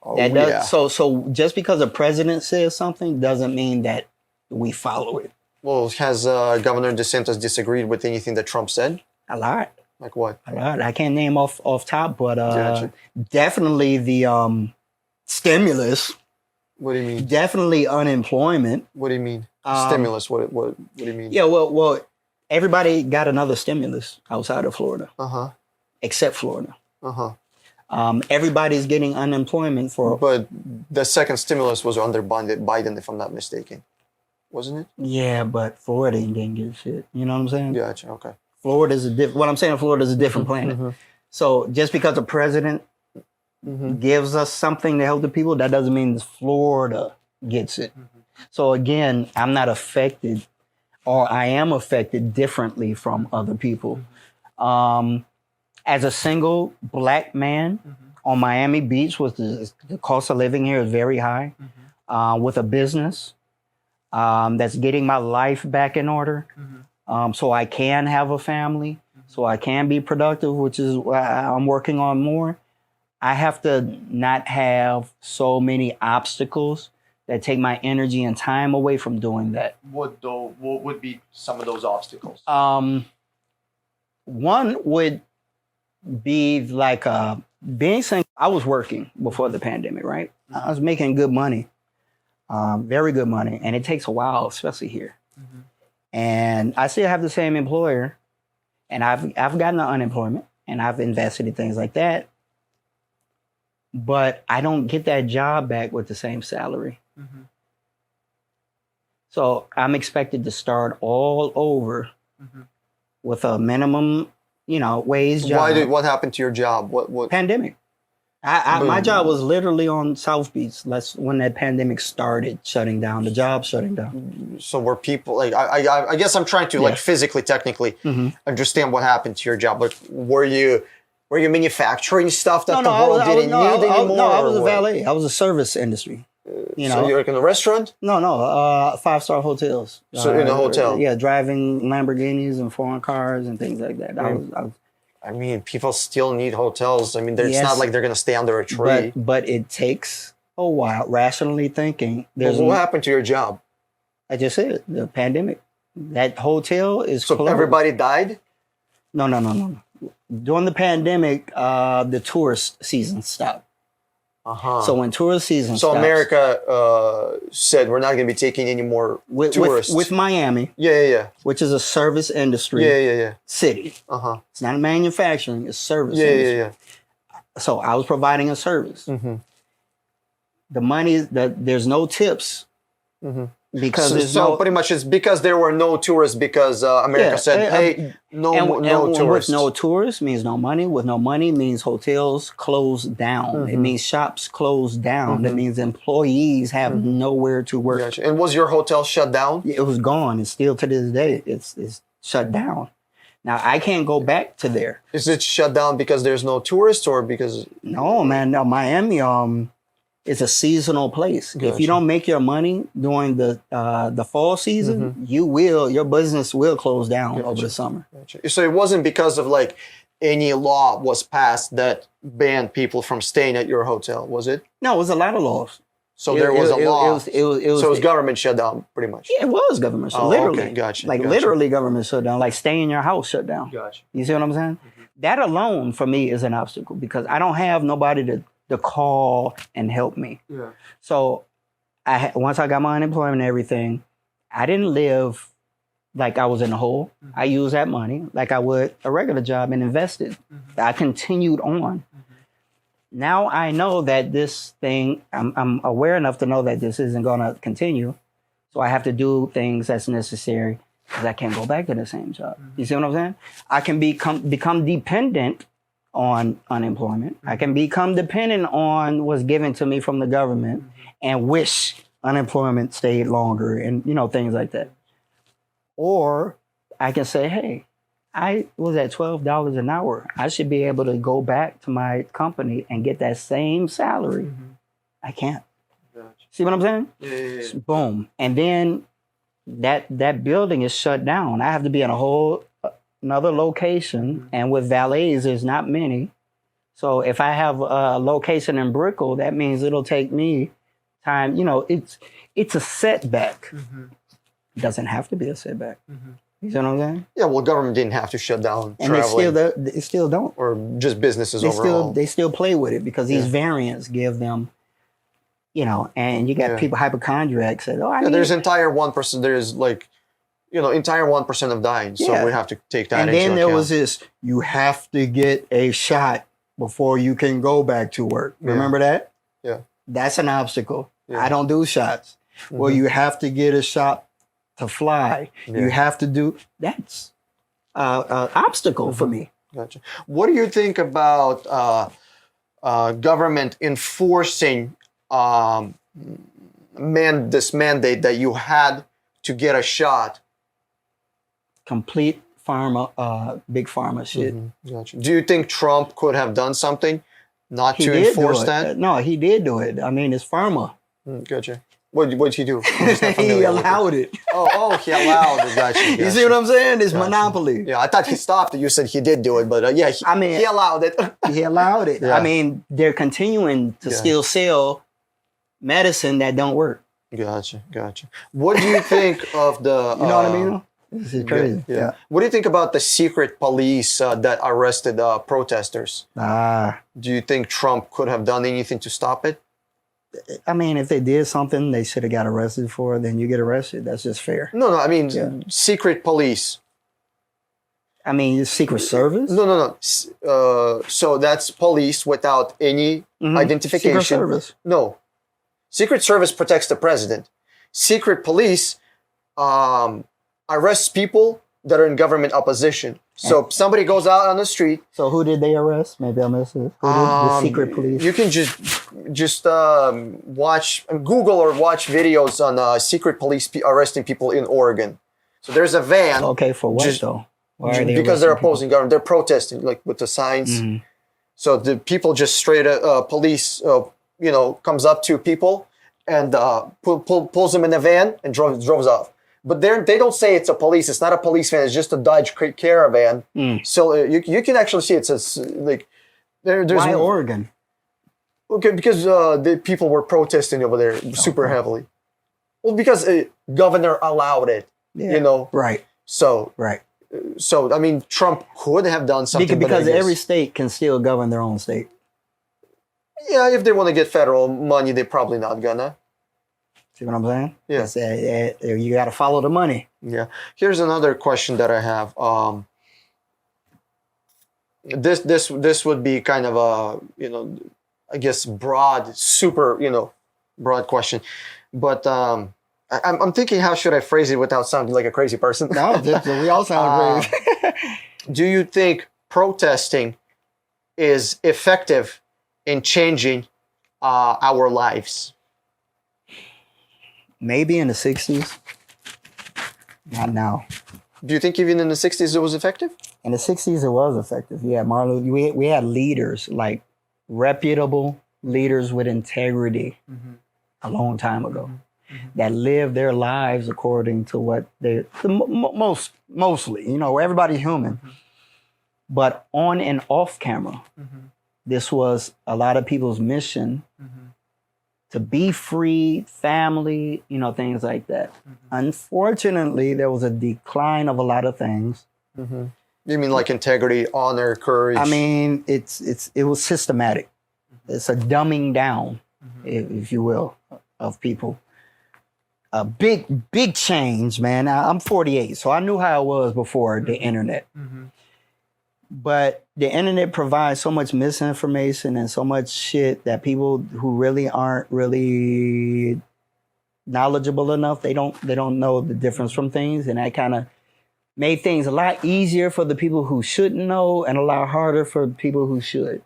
S1: Oh,
S2: That does,
S1: yeah.
S2: so just because a president says something doesn't mean that we follow it.
S1: Well, has Governor DeSantis disagreed with anything that Trump said?
S2: A lot.
S1: Like what?
S2: A lot. I can't name off top, but
S1: Gotcha.
S2: definitely the stimulus,
S1: What do you mean?
S2: definitely unemployment.
S1: What do you mean?
S2: Um,
S1: Stimulus. What do you mean?
S2: Yeah, well, everybody got another stimulus outside of Florida,
S1: Uh-huh.
S2: except Florida.
S1: Uh-huh.
S2: Everybody's getting unemployment for.
S1: But the second stimulus was under Biden, if I'm not mistaken. Wasn't it?
S2: Yeah, but Florida didn't get shit. You know what I'm saying?
S1: Gotcha. Okay.
S2: Florida's a different. What I'm saying, Florida's a different planet.
S1: Mhm.
S2: So just because the president
S1: Mhm.
S2: gives us something to help the people, that doesn't mean Florida gets it. So again, I'm not affected, or I am affected differently from other people. As a single black man on Miami Beach, the cost of living here is very high. With a business that's getting my life back in order, so I can have a family, so I can be productive, which is what I'm working on more. I have to not have so many obstacles that take my energy and time away from doing that.
S1: What would be some of those obstacles?
S2: One would be like being single. I was working before the pandemic, right? I was making good money, very good money, and it takes a while, especially here. And I still have the same employer, and I've gotten the unemployment, and I've invested in things like that. But I don't get that job back with the same salary. So I'm expected to start all over with a minimum, wage job.
S1: What happened to your job? What?
S2: Pandemic. My job was literally on South Beach. That's when that pandemic started shutting down. The job shutting down.
S1: So were people like? I guess I'm trying to like physically, technically understand what happened to your job. Like, were you manufacturing stuff that the world didn't need anymore?
S2: No, I was a valet. I was a service industry.
S1: So you're like in a restaurant?
S2: No, 5-star hotels.
S1: So in a hotel?
S2: Yeah, driving Lamborghinis and foreign cars and things like that.
S1: I mean, people still need hotels. I mean, it's
S2: Yes.
S1: not like they're going to stay under a tree.
S2: But it takes a while. Rationally thinking,
S1: But what happened to your job?
S2: I just said the pandemic. That hotel is
S1: So
S2: closed.
S1: everybody died?
S2: No. During the pandemic, the tourist season stopped. So when tourist season
S1: So
S2: stops,
S1: America said we're not going to be taking any more tourists.
S2: with Miami,
S1: Yeah.
S2: which is a service industry
S1: Yeah.
S2: city.
S1: Uh-huh.
S2: It's not manufacturing, it's service
S1: Yeah.
S2: industry. So I was providing a service. The money, there's no tips because there's
S1: So pretty much it's because there were no tourists because America said, hey, no tourists.
S2: With no tourists means no money. With no money means hotels close down. It means shops close down. That means employees have nowhere to work.
S1: Gotcha. And was your hotel shut down?
S2: It was gone. It's still to this day. It's shut down. Now I can't go back to there.
S1: Is it shut down because there's no tourists or because...
S2: No, man. No, Miami it's a seasonal place. If
S1: Gotcha.
S2: you don't make your money during the fall season, your business will close down over the summer.
S1: Gotcha. So it wasn't because of like any law was passed that banned people from staying at your hotel, was it?
S2: No, it was a lot of laws.
S1: So there was a law.
S2: It was
S1: So it was government shutdown, pretty much.
S2: Yeah, it was government shut
S1: Oh,
S2: literally.
S1: okay, gotcha,
S2: Like
S1: gotcha.
S2: literally government shut down. Like stay in your house shut down.
S1: Gotcha.
S2: You see what I'm saying? That alone for me is an obstacle because I don't have nobody to call and help me.
S1: Yeah.
S2: So once I got my unemployment and everything, I didn't live like I was in a hole. I used that money like I would a regular job and invested. I continued on. Now I know that this thing, I'm aware enough to know that this isn't going to continue. So I have to do things that's necessary because I can't go back to the same job. You see what I'm saying? I can become dependent on unemployment. I can become dependent on what's given to me from the government and wish unemployment stayed longer and, things like that. Or I can say, hey, I was at $12 an hour. I should be able to go back to my company and get that same salary. I can't.
S1: Gotcha.
S2: See what I'm saying?
S1: Yeah.
S2: Boom. And then that building is shut down. I have to be in a whole another location, and with valets, there's not many. So if I have a location in Brickell, that means it'll take me time. It's a setback. It doesn't have to be a setback. You see what I'm saying?
S1: Yeah, well, government didn't have to shut down
S2: And
S1: traveling
S2: they still don't.
S1: or just businesses
S2: They
S1: overall.
S2: still play with it because these variants give them, and you got people hypochondriacs that,
S1: There's entire 1%. There's like, entire 1% of dying. So we have to take that
S2: and
S1: into
S2: then
S1: account.
S2: there was this, you have to get a shot before you can go back to work. Remember that?
S1: Yeah.
S2: That's an obstacle.
S1: Yeah.
S2: I don't do shots. Well, you have to get a shot to fly.
S1: Yeah.
S2: You have to do, that's an obstacle for me.
S1: Gotcha. What do you think about government enforcing this mandate that you had to get a shot?
S2: Complete big pharma shit.
S1: Gotcha. Do you think Trump could have done something not
S2: He
S1: to
S2: did
S1: enforce
S2: do it.
S1: that?
S2: No, he did do it. I mean, it's pharma.
S1: Gotcha. What'd he do? I'm just not
S2: He
S1: familiar with
S2: allowed it.
S1: he allowed it. Gotcha.
S2: You see what I'm saying? It's monopoly.
S1: Yeah, I thought he stopped it. You said he did do it, but he allowed it.
S2: He allowed it.
S1: Yeah.
S2: I mean, they're continuing to still sell medicine that don't work.
S1: Gotcha. What do you think of the...
S2: You know what I mean? This is crazy.
S1: Yeah. What do you think about the secret police that arrested protesters? Do you think Trump could have done anything to stop it?
S2: I mean, if they did something they should have got arrested for, then you get arrested. That's just fair.
S1: No. I mean, secret police.
S2: I mean, Secret Service?
S1: No. So that's police without any identification.
S2: Secret Service.
S1: No. Secret Service protects the president. Secret police arrests people that are in government opposition. So somebody goes out on the street.
S2: So who did they arrest? Maybe I missed it. Who did the secret police?
S1: You can just watch, Google or watch videos on secret police arresting people in Oregon. So there's a van.
S2: Okay, for what though? Why are they
S1: because they're
S2: arresting
S1: opposing government. They're protesting, like with the signs. So the people just straight police, comes up to people and pulls them in a van and drives off. But they don't say it's a police. It's not a police van. It's just a Dodge Caravan. So you can actually see it's like there's
S2: Why Oregon?
S1: Okay, because the people were protesting over there super heavily. Well, because governor allowed it.
S2: Yeah. Right.
S1: So I mean, Trump could have done something
S2: because every state can still govern their own state.
S1: Yeah, if they want to get federal money, they're probably not gonna.
S2: See what I'm saying?
S1: Yeah.
S2: You got to follow the money.
S1: Yeah. Here's another question that I have. This would be kind of a I guess super broad question, but I'm thinking how should I phrase it without sounding like a crazy person?
S2: No, we all sound crazy.
S1: Do you think protesting is effective in changing our lives?
S2: Maybe in the 60s. Not now.
S1: Do you think even in the 60s it was effective?
S2: In the 60s it was effective. Yeah, Martin, we had leaders, like reputable leaders with integrity a long time ago that lived their lives according to what mostly, everybody's human. But on and off camera, this was a lot of people's mission to be free, family, things like that. Unfortunately, there was a decline of a lot of things.
S1: You mean like integrity, honor, courage?
S2: I mean, it was systematic. It's a dumbing down, if you will, of people. A big change, man. I'm 48, so I knew how it was before the internet. But the internet provides so much misinformation and so much shit that people who really aren't really knowledgeable enough, they don't know the difference from things, and that kind of made things a lot easier for the people who shouldn't know and a lot harder for people who should,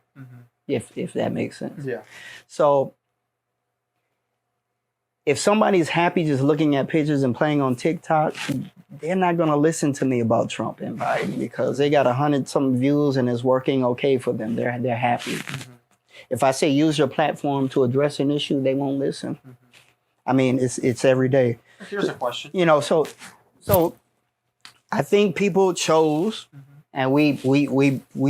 S2: if that makes sense.
S1: Yeah.
S2: So if somebody's happy just looking at pictures and playing on TikTok, they're not going to listen to me about Trump and Biden because they got 100-something views and it's working okay for them. They're happy. If I say use your platform to address an issue, they won't listen. I mean, it's every day.
S1: Here's a question.
S2: So I think people chose, and we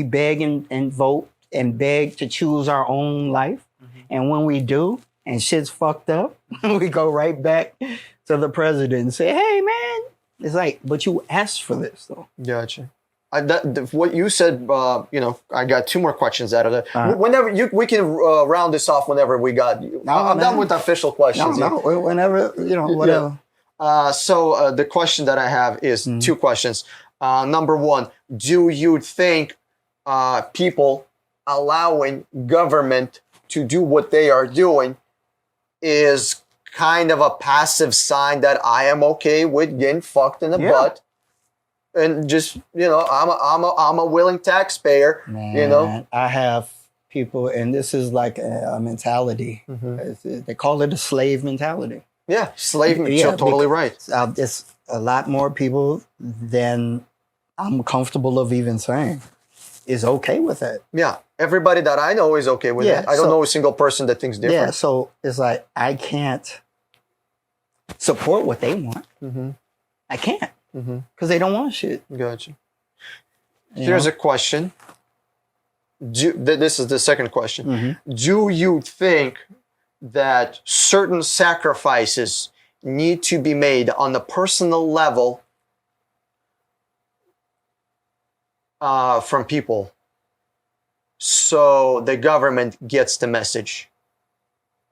S2: beg and vote and beg to choose our own life. And when we do, and shit's fucked up, we go right back to the president and say, "Hey, man," it's like, but you asked for this, though.
S1: Gotcha. What you said, I got two more questions out of that.
S2: All right.
S1: Whenever we can round this off whenever we got you. I'm done with the official questions.
S2: No, whenever, whatever.
S1: So the question that I have is two questions. Number one, do you think people allowing government to do what they are doing is kind of a passive sign that I am okay with getting fucked in the butt? And just, I'm a willing taxpayer,
S2: Man, I have people, and this is like a mentality. They call it a slave mentality.
S1: Yeah, slave. You're totally right.
S2: It's a lot more people than I'm comfortable of even saying is okay with it.
S1: Yeah, everybody that I know is okay with it. I don't know a single person that thinks different.
S2: Yeah, so it's like I can't support what they want. I can't because they don't want shit.
S1: Gotcha. Here's a question. This is the second question. Do you think that certain sacrifices need to be made on the personal level from people so the government gets the message?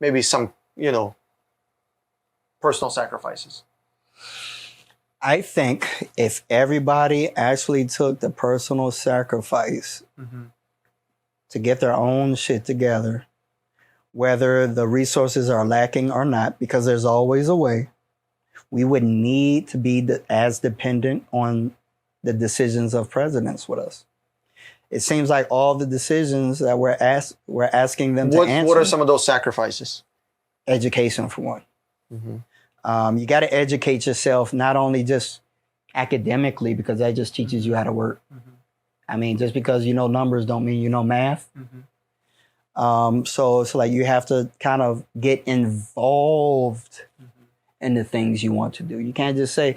S1: Maybe some, personal sacrifices.
S2: I think if everybody actually took the personal sacrifice to get their own shit together, whether the resources are lacking or not, because there's always a way, we would need to be as dependent on the decisions of presidents with us. It seems like all the decisions that we're asking them to answer.
S1: What are some of those sacrifices?
S2: Education, for one. You got to educate yourself, not only just academically, because that just teaches you how to work. I mean, just because you know numbers don't mean you know math. So it's like you have to kind of get involved in the things you want to do. You can't just say,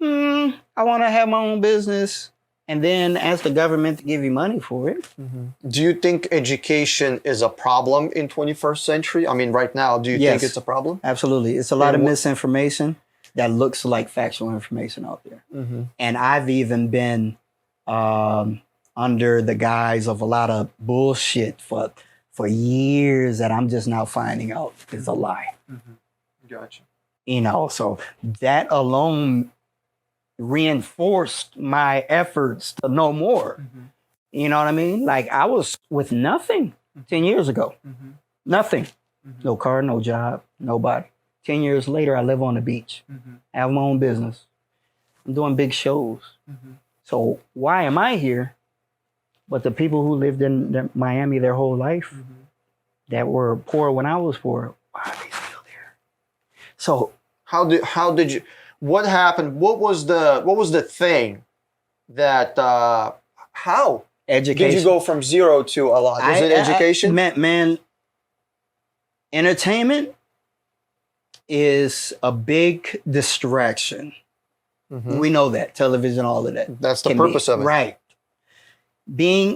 S2: I want to have my own business, and then ask the government to give you money for it.
S1: Do you think education is a problem in 21st century? I mean, right now, do you think it's a problem?
S2: Absolutely. It's a lot of misinformation that looks like factual information out there. And I've even been under the guise of a lot of bullshit for years that I'm just now finding out is a lie.
S1: Gotcha.
S2: So that alone reinforced my efforts to know more. You know what I mean? Like I was with nothing 10 years ago. Nothing. No car, no job, nobody. 10 years later, I live on the beach. I have my own business. I'm doing big shows. So why am I here? But the people who lived in Miami their whole life that were poor when I was poor, why are they still there? So
S1: how did you? What happened? What was the thing that? How
S2: education.
S1: Did you go from zero to a lot? Was it education?
S2: Man, entertainment is a big distraction. We know that. Television, all of that.
S1: That's the purpose of it.
S2: Right.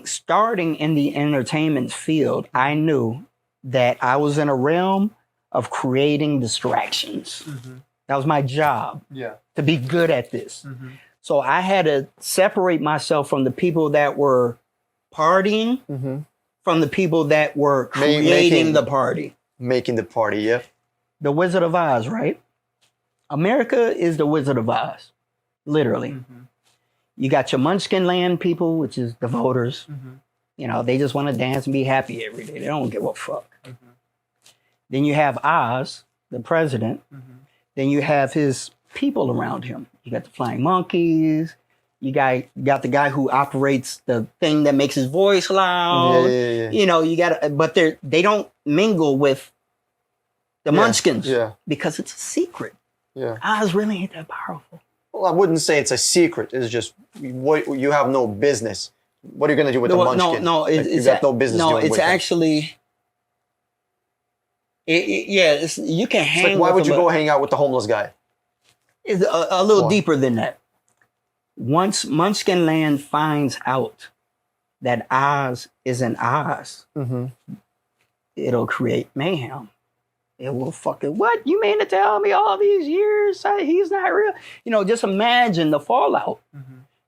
S2: Starting in the entertainment field, I knew that I was in a realm of creating distractions. That was my job. To be good at this. So I had to separate myself from the people that were partying from the people that were creating the party.
S1: Making the party, yeah.
S2: The Wizard of Oz, right? America is the Wizard of Oz, literally. You got your Munchkin Land people, which is the voters. They just want to dance and be happy every day. They don't give a fuck. Then you have Oz, the president. Then you have his people around him. You got the flying monkeys. You got the guy who operates the thing that makes his voice loud. You got, but they don't mingle with the Munchkins because it's a secret. Oz really ain't that powerful.
S1: Well, I wouldn't say it's a secret. It's just you have no business. What are you going to do with the Munchkin? You got no business.
S2: No,
S1: doing
S2: it's
S1: with
S2: actually. You can hang.
S1: It's like, why would you go hang out with the homeless guy?
S2: It's a little deeper than that. once Munchkin Land finds out that Oz isn't Oz, it'll create mayhem. It will fucking, what? You mean to tell me all these years he's not real? You know, just imagine the fallout.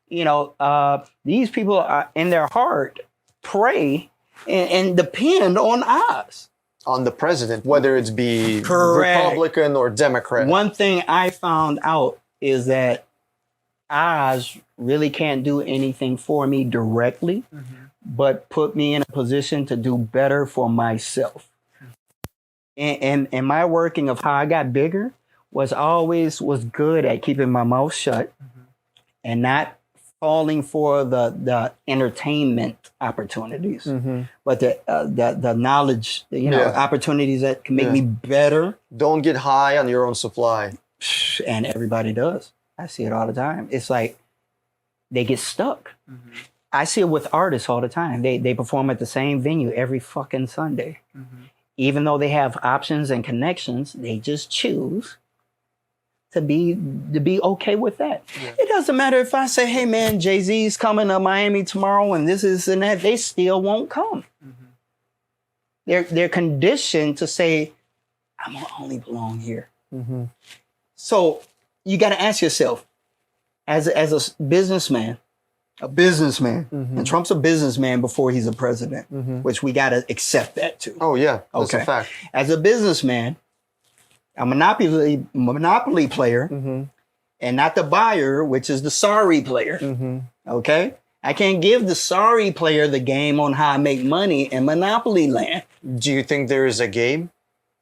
S2: You know, these people are in their heart pray and depend on Oz.
S1: On the president, whether it's be
S2: Correct.
S1: Republican or Democrat.
S2: One thing I found out is that Oz really can't do anything for me directly, but put me in a position to do better for myself. And my working of how I got bigger was good at keeping my mouth shut and not falling for the entertainment opportunities, but the knowledge, opportunities that can make me better.
S1: Don't get high on your own supply.
S2: And everybody does. I see it all the time. It's like they get stuck. I see it with artists all the time. They perform at the same venue every fucking Sunday. Even though they have options and connections, they just choose to be okay with that. It doesn't matter if I say, hey man, Jay-Z's coming to Miami tomorrow and this is and that, they still won't come. They're conditioned to say, I'm gonna only belong here. So you gotta ask yourself, as a businessman, and Trump's a businessman before he's a president, which we gotta accept that too.
S1: Oh yeah, that's a fact.
S2: As a businessman, a monopoly player, and not the buyer, which is the sorry player. Okay? I can't give the sorry player the game on how I make money in Monopoly land.
S1: Do you think there is a game?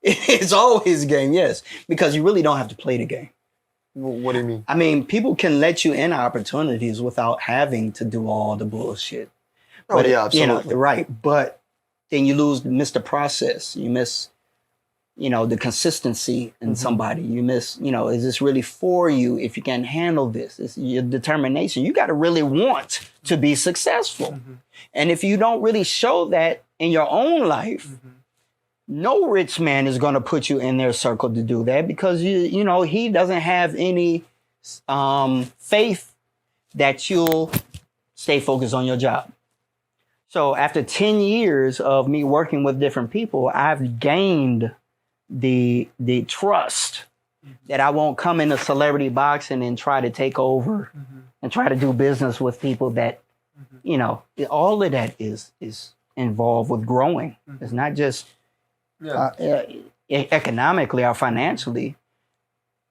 S2: It's always a game, yes, because you really don't have to play the game.
S1: What do you mean?
S2: I mean, people can let you in opportunities without having to do all the bullshit.
S1: Oh, yeah, absolutely.
S2: You know, right. But then you miss the process. You miss, the consistency in somebody. You miss, is this really for you? If you can handle this, it's your determination. You got to really want to be successful. And if you don't really show that in your own life, no rich man is going to put you in their circle to do that because he doesn't have any faith that you'll stay focused on your job. So after 10 years of me working with different people, I've gained the trust that I won't come into celebrity boxing and try to take over and try to do business with people that, all of that is involved with growing. It's not just economically or financially.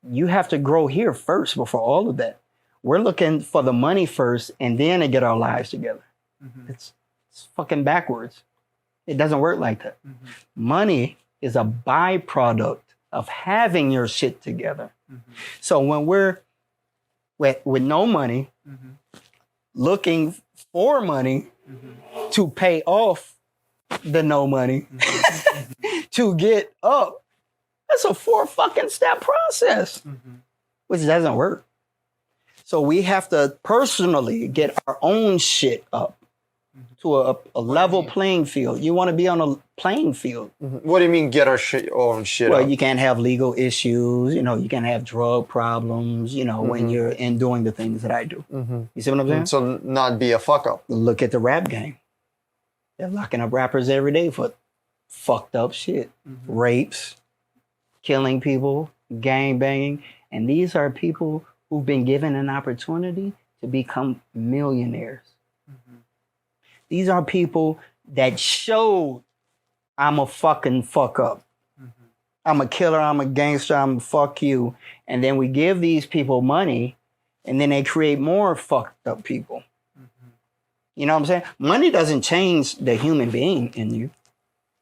S2: You have to grow here first before all of that. We're looking for the money first and then to get our lives together. It's fucking backwards. It doesn't work like that. Money is a byproduct of having your shit together. So when we're with no money, looking for money to pay off the no money to get up, that's a 4 fucking step process, which doesn't work. So we have to personally get our own shit up to a level playing field. You want to be on a playing field.
S1: What do you mean get our own shit
S2: Well,
S1: up?
S2: you can't have legal issues. You can have drug problems, when you're doing the things that I do. You see what I'm saying?
S1: So not be a fuck up.
S2: Look at the rap game. They're locking up rappers every day for fucked up shit. Rapes, killing people, gang banging. And these are people who've been given an opportunity to become millionaires. These are people that showed I'm a fucking fuck up. I'm a killer, I'm a gangster, I'm a fuck you. And then we give these people money and then they create more fucked up people. You know what I'm saying? Money doesn't change the human being in you.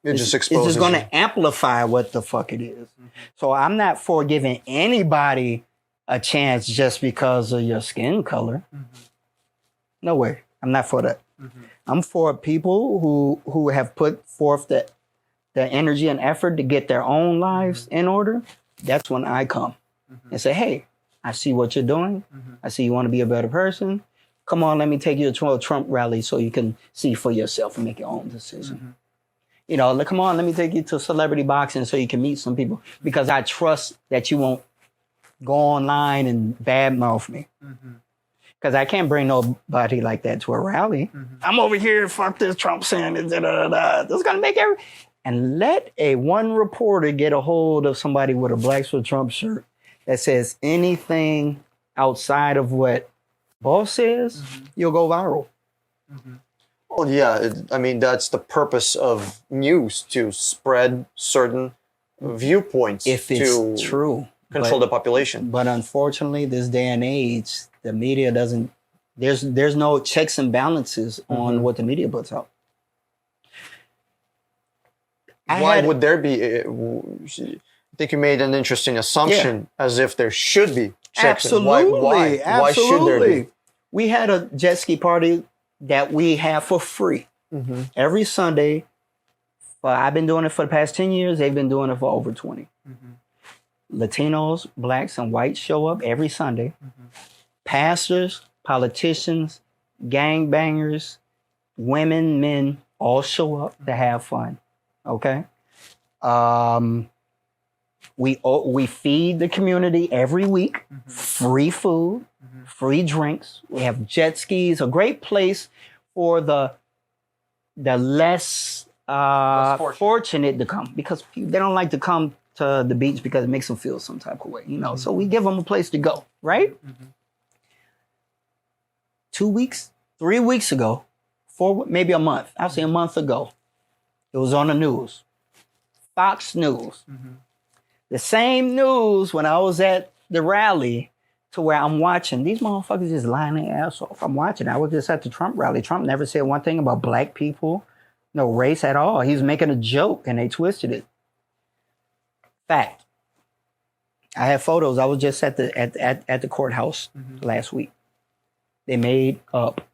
S1: It just exposes
S2: It's just going
S1: you.
S2: to amplify what the fuck it is. So I'm not for giving anybody a chance just because of your skin color. No way. I'm not for that. I'm for people who have put forth the energy and effort to get their own lives in order. That's when I come and say, hey, I see what you're doing. I see you want to be a better person. Come on, let me take you to a Trump rally so you can see for yourself and make your own decision. Come on, let me take you to celebrity boxing so you can meet some people because I trust that you won't go online and badmouth me. Because I can't bring nobody like that to a rally. I'm over here, fuck this Trump saying this, da, da, da, da. This is gonna make and let one reporter get a hold of somebody with a Blacks for Trump shirt that says anything outside of what Boss says, you'll go viral.
S1: Well, yeah, I mean, that's the purpose of news, to spread certain viewpoints,
S2: If it's
S1: to
S2: true.
S1: control the population.
S2: But unfortunately, this day and age, the media doesn't, there's no checks and balances on what the media puts out.
S1: Why would there be? I think you made an interesting assumption, as if there should be checks.
S2: Absolutely.
S1: Why should there be?
S2: We had a jet ski party that we have for free every Sunday. I've been doing it for the past 10 years. They've been doing it for over 20. Latinos, blacks, and whites show up every Sunday. Pastors, politicians, gangbangers, women, men, all show up to have fun. Okay? We feed the community every week. Free food, free drinks. We have jet skis, a great place for the less fortunate to come, because they don't like to come to the beach because it makes them feel some type of way, you know. So we give them a place to go, right? 2 weeks, 3 weeks ago, maybe a month, I'll say a month ago, it was on the news. Fox News. The same news when I was at the rally, to where I'm watching these motherfuckers just lying their ass off. I'm watching. I was just at the Trump rally. Trump never said one thing about black people, no race at all. He was making a joke and they twisted it. Fact. I have photos. I was just at the courthouse last week. They made up,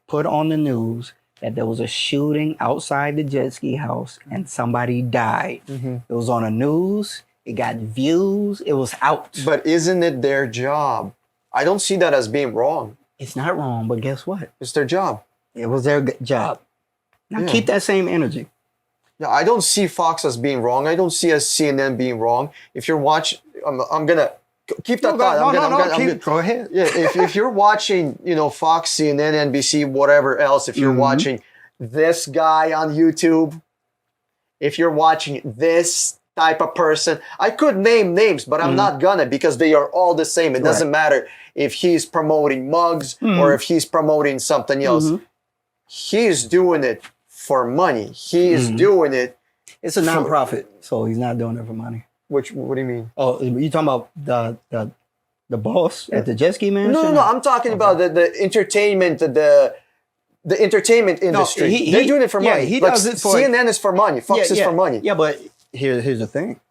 S2: put on the news that there was a shooting outside the jet ski house and somebody died. It was on the news. It got views. It was out.
S1: But isn't it their job? I don't see that as being wrong.
S2: It's not wrong, but guess what?
S1: It's their job.
S2: It was their job. Now keep that same energy.
S1: Yeah, I don't see Fox as being wrong. I don't see as CNN being wrong. If you're watching, I'm gonna keep that thought.
S2: Go ahead.
S1: Yeah, if you're watching, Fox, CNN, NBC, whatever else, if you're watching this guy on YouTube, if you're watching this type of person, I could name names, but I'm not gonna, because they are all the same. It doesn't matter if he's promoting mugs or if he's promoting something else. He's doing it for money. He's doing it.
S2: It's a nonprofit, so he's not doing it for money.
S1: What do you mean?
S2: Oh, you talking about the boss at the jet ski mansion?
S1: No. I'm talking about the entertainment, the entertainment industry. They're doing it for money.
S2: He does it for
S1: CNN is for money. Fox is for money.
S2: Yeah, but here's the thing.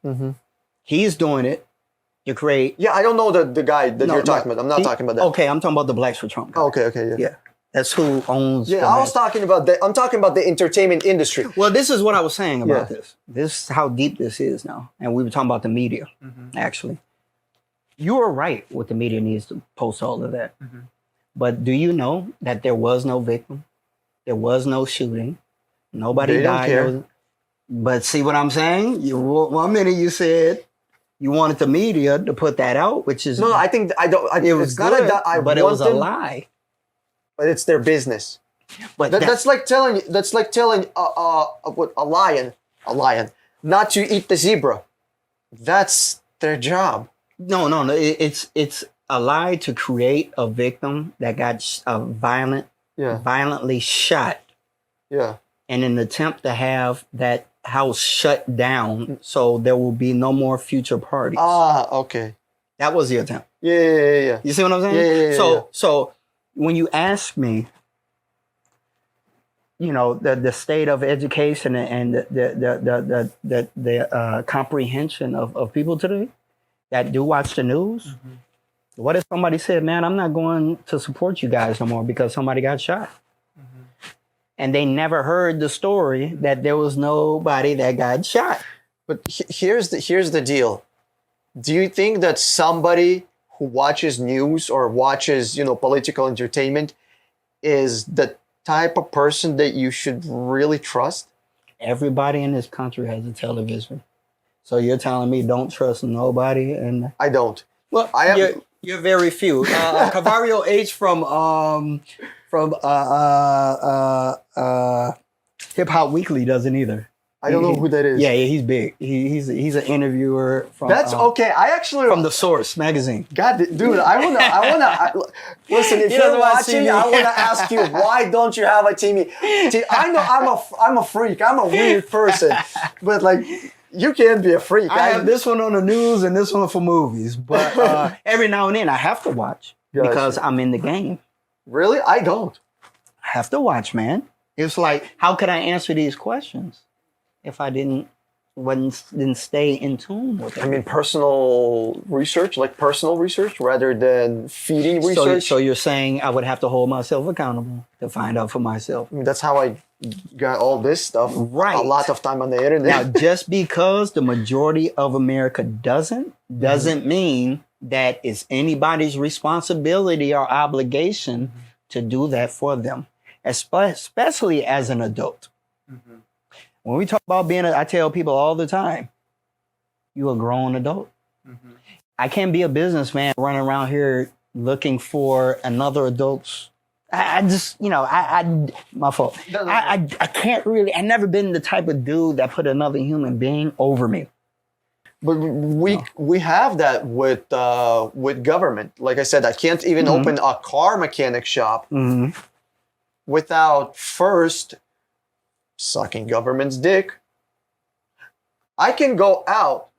S2: He's doing it to create.
S1: Yeah, I don't know the guy that you're talking about. I'm not talking about that.
S2: Okay, I'm talking about the Blacks for Trump guy.
S1: Okay,
S2: yeah. That's who owns.
S1: Yeah, I was talking about I'm talking about the entertainment industry.
S2: Well, this is what I was saying about this. This is how deep this is now, and we were talking about the media. Actually, you are right. What the media needs to post all of that. But do you know that there was no victim? There was no shooting. Nobody died.
S1: Don't care.
S2: But see what I'm saying? One minute you said you wanted the media to put that out, which is
S1: no. I think I don't.
S2: It was good, but it was a lie.
S1: But it's their business. But that's like telling a lion not to eat the zebra. That's their job.
S2: No. It's a lie to create a victim that got violently shot.
S1: Yeah.
S2: In an attempt to have that house shut down, so there will be no more future parties.
S1: Okay.
S2: That was the attempt.
S1: Yeah.
S2: You see what I'm saying?
S1: Yeah.
S2: So when you ask me, the state of education and the comprehension of people today that do watch the news, what if somebody said, "Man, I'm not going to support you guys no more because somebody got shot," and they never heard the story that there was nobody that got shot?
S1: But here's the deal. Do you think that somebody who watches news or watches, political entertainment is the type of person that you should really trust?
S2: Everybody in this country has a television. So you're telling me don't trust nobody? And
S1: I don't.
S2: Well, You're very few. Cavario H from Hip Hop Weekly doesn't either.
S1: I don't know who that is.
S2: Yeah, he's big. He's an interviewer from.
S1: That's okay. I actually
S2: from The Source magazine.
S1: God, dude, listen. If
S2: He
S1: you're
S2: doesn't want
S1: watching,
S2: TV.
S1: I want to ask you, why don't you have a TV? I know I'm a freak. I'm a weird person, but like, you can't be a freak.
S2: I have this one on the news and this one for movies, but every now and then I have to watch because I'm in the game.
S1: Really, I don't.
S2: I have to watch, man. It's like, how could I answer these questions if I didn't stay in tune with it?
S1: I mean, personal research rather than feeding research.
S2: So you're saying I would have to hold myself accountable to find out for myself.
S1: I mean, that's how I got all this stuff.
S2: Right.
S1: A lot of time on the internet.
S2: Now, just because the majority of America doesn't mean that it's anybody's responsibility or obligation to do that for them, especially as an adult. When we talk about I tell people all the time, you're a grown adult. I can't be a businessman running around here looking for another adult's. My fault. I can't really, I've never been the type of dude that put another human being over me.
S1: But we have that with government. Like I said, I can't even open a car mechanic shop without first sucking government's dick. I can go out.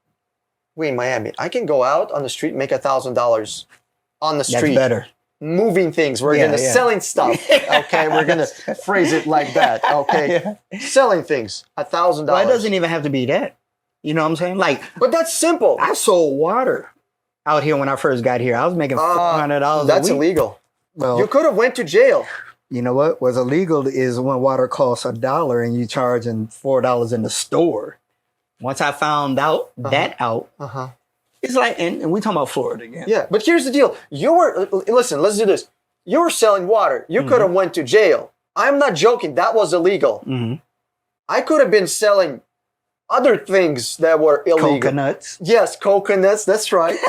S1: We in Miami. I can go out on the street, make $1,000 on the street.
S2: That's better.
S1: Moving things. We're gonna selling stuff. Okay, we're gonna phrase it like that. Okay, selling things. $1,000.
S2: Well, it doesn't even have to be that. You know what I'm saying? Like,
S1: but that's simple.
S2: I sold water out here when I first got here. I was making $400.
S1: That's
S2: a week.
S1: illegal.
S2: Well,
S1: you could have went to jail.
S2: You know what? What's illegal is when water costs $1 and you charging $4 in the store. Once I found out it's like, and we talking about Florida again.
S1: Yeah, but here's the deal. Listen, let's do this. You were selling water. You could have went to jail. I'm not joking. That was illegal. I could have been selling other things that were illegal.
S2: Coconuts.
S1: Yes, coconuts. That's right.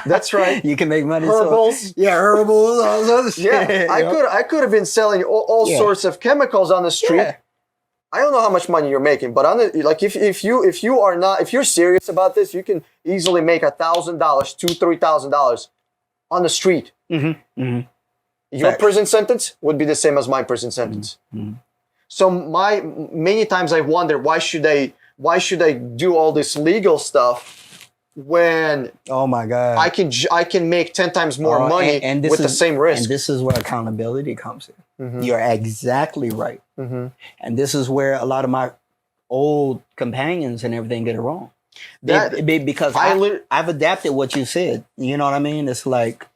S1: That's right.
S2: You can make money.
S1: Herbals.
S2: Herbals. All those other shit.
S1: Yeah, I could have been selling all sorts of chemicals on the street. Yeah. I don't know how much money you're making, but if you're serious about this, you can easily make $1,000, $2,000-$3,000 on the street. Your prison sentence would be the same as my prison sentence. So many times I wonder, why should I do all this legal stuff when
S2: oh my God,
S1: I can make 10 times more money and with the same risk.
S2: And this is where accountability comes in. You're exactly right. And this is where a lot of my old companions and everything get it wrong. Because I've adapted what you said. You know what I mean? It's like,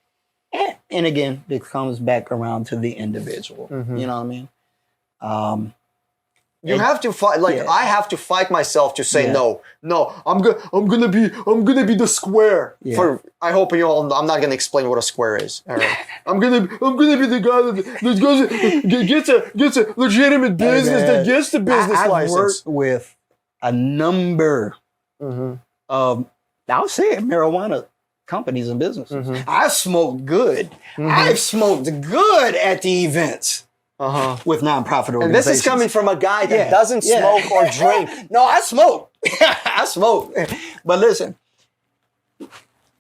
S2: and again, it comes back around to the individual. You know what I mean?
S1: You have to fight. I have to fight myself to say no. I'm gonna be the square. I hope you all. I'm not gonna explain what a square is. All right. I'm gonna be the guy that gets a legitimate business that gets the business license.
S2: I've worked with a number of, I'll say it, marijuana companies and businesses. I smoked good. I've smoked good at the events. With nonprofit organizations.
S1: And this is coming from a guy that doesn't smoke or drink.
S2: No, I smoke. I smoke. But listen,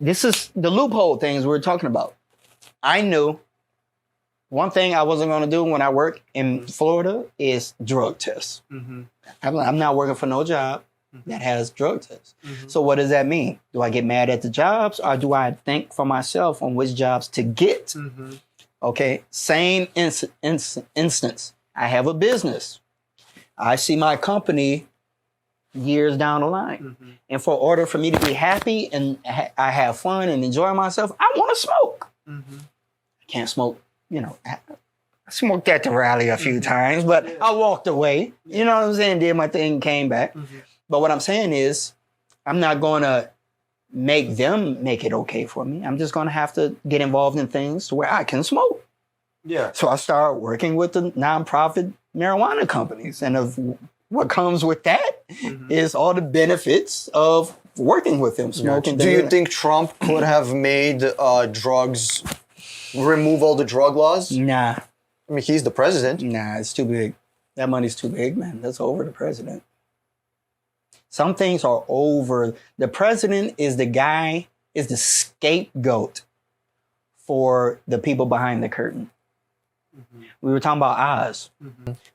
S2: this is the loophole things we're talking about. I knew one thing I wasn't going to do when I work in Florida is drug tests. I'm not working for no job that has drug tests. So what does that mean? Do I get mad at the jobs, or do I think for myself on which jobs to get? Okay, same instance. I have a business. I see my company years down the line. And for order for me to be happy and I have fun and enjoy myself, I want to smoke. I can't smoke, I smoked at the rally a few times, but I walked away. You know what I'm saying? Did my thing, came back. But what I'm saying is, I'm not going to make them make it okay for me. I'm just going to have to get involved in things where I can smoke.
S1: Yeah.
S2: So I started working with the nonprofit marijuana companies. And what comes with that is all the benefits of working with him, smoking.
S1: Do you think Trump could have made drugs, remove all the drug laws?
S2: Nah,
S1: I mean, he's the president.
S2: nah, it's too big. That money's too big, man. That's over the president. Some things are over. The president is the guy, is the scapegoat for the people behind the curtain. We were talking about Oz.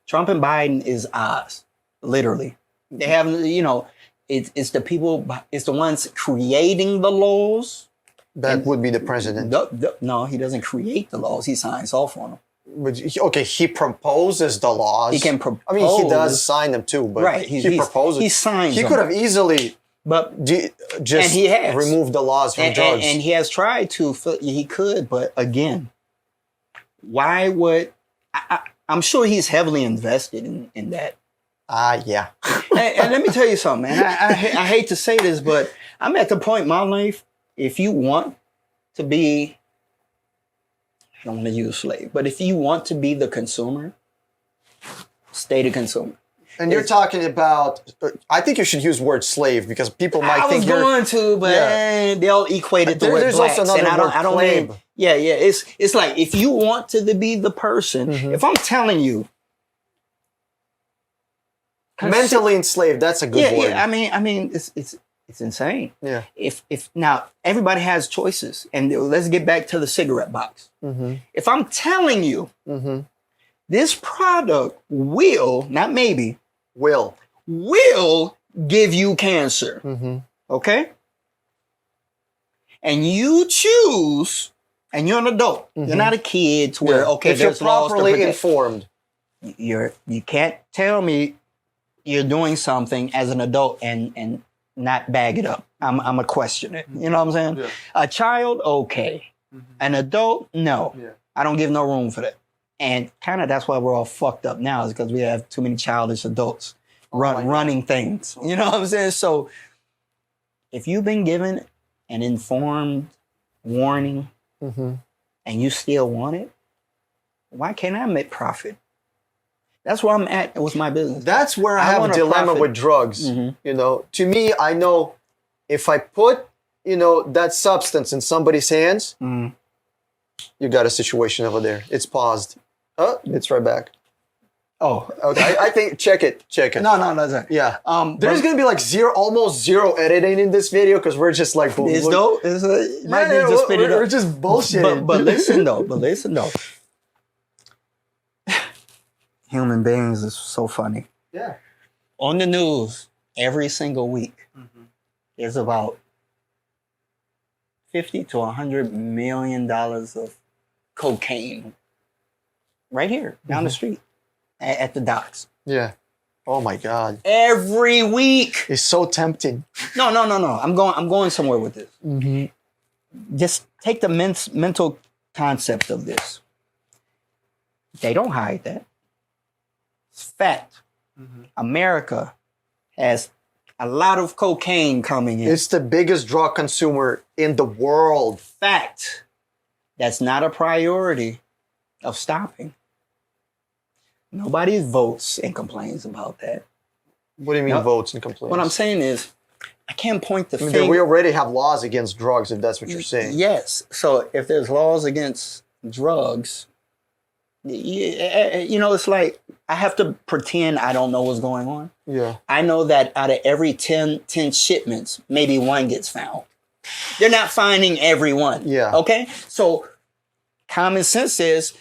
S2: Trump and Biden is Oz, literally. They have, you know, it's the people, it's the ones creating the laws.
S1: That would be the president.
S2: No, he doesn't create the laws. He signs off on them.
S1: But okay, he proposes the laws.
S2: He can propose.
S1: I mean, he does sign them too, but
S2: Right,
S1: he proposes.
S2: he signs
S1: He
S2: them.
S1: could have easily
S2: But
S1: just
S2: And he has.
S1: removed the laws from drugs.
S2: and he has tried to. He could, but again, why would I'm sure he's heavily invested in that.
S1: Yeah.
S2: And let me tell you something, man. I hate to say this, but I'm at the point in my life. If you want to be, I don't want to use slave, but if you want to be the consumer, stay the consumer.
S1: And you're talking about, I think you should use word slave because people might
S2: I
S1: think
S2: was
S1: you're...
S2: going to, but they'll equate it to word
S1: There's
S2: blacks,
S1: also another
S2: and
S1: word,
S2: I don't
S1: plebe.
S2: mean. Yeah. It's like if you want to be the person. If I'm telling you,
S1: Mentally enslaved, that's a good word.
S2: Yeah. I mean, it's insane.
S1: Yeah.
S2: If now everybody has choices, and let's get back to the cigarette box. If I'm telling you this product will, not maybe,
S1: Will
S2: give you cancer, okay? And you choose, and you're an adult. You're not a kid to where okay,
S1: if you're
S2: there's laws to
S1: properly
S2: protect.
S1: informed.
S2: You can't tell me you're doing something as an adult and not bag it up. I'm a question it. You know what I'm saying?
S1: Yeah.
S2: A child, okay. An adult, no.
S1: Yeah.
S2: I don't give no room for that. And kind of that's why we're all fucked up now, is because we have too many childish adults running things. You know what I'm saying? So if you've been given an informed warning and you still want it, why can't I make profit? That's where I'm at with my business.
S1: That's where I have a
S2: want a
S1: dilemma
S2: profit.
S1: with drugs. You know, to me, I know if I put, that substance in somebody's hands, you got a situation over there. It's paused. It's right back.
S2: Oh,
S1: Okay, I think check it.
S2: no, that's right.
S1: Yeah.
S2: There's
S1: There's gonna be like almost zero editing in this video because we're just like boom.
S2: It's
S1: look.
S2: dope. Might be just spit it
S1: We're
S2: up.
S1: just bullshitting.
S2: But listen though. Human beings is so funny.
S1: Yeah.
S2: On the news every single week, there's about $50 to $100 million of cocaine right here down the street at the docks.
S1: Yeah. Oh my God.
S2: Every week.
S1: It's so tempting.
S2: No. I'm going somewhere with this. Just take the mental concept of this. They don't hide that. It's fact. America has a lot of cocaine coming in.
S1: It's the biggest drug consumer in the world.
S2: Fact. That's not a priority of stopping. Nobody votes and complains about that.
S1: What do you mean
S2: No.
S1: votes and complaints?
S2: What I'm saying is, I can't point the
S1: I mean,
S2: finger.
S1: we already have laws against drugs, if that's what you're saying.
S2: Yes. So if there's laws against drugs, it's like I have to pretend I don't know what's going on.
S1: Yeah.
S2: I know that out of every 10 shipments, maybe one gets found. They're not finding everyone.
S1: Yeah.
S2: Okay? So common sense says,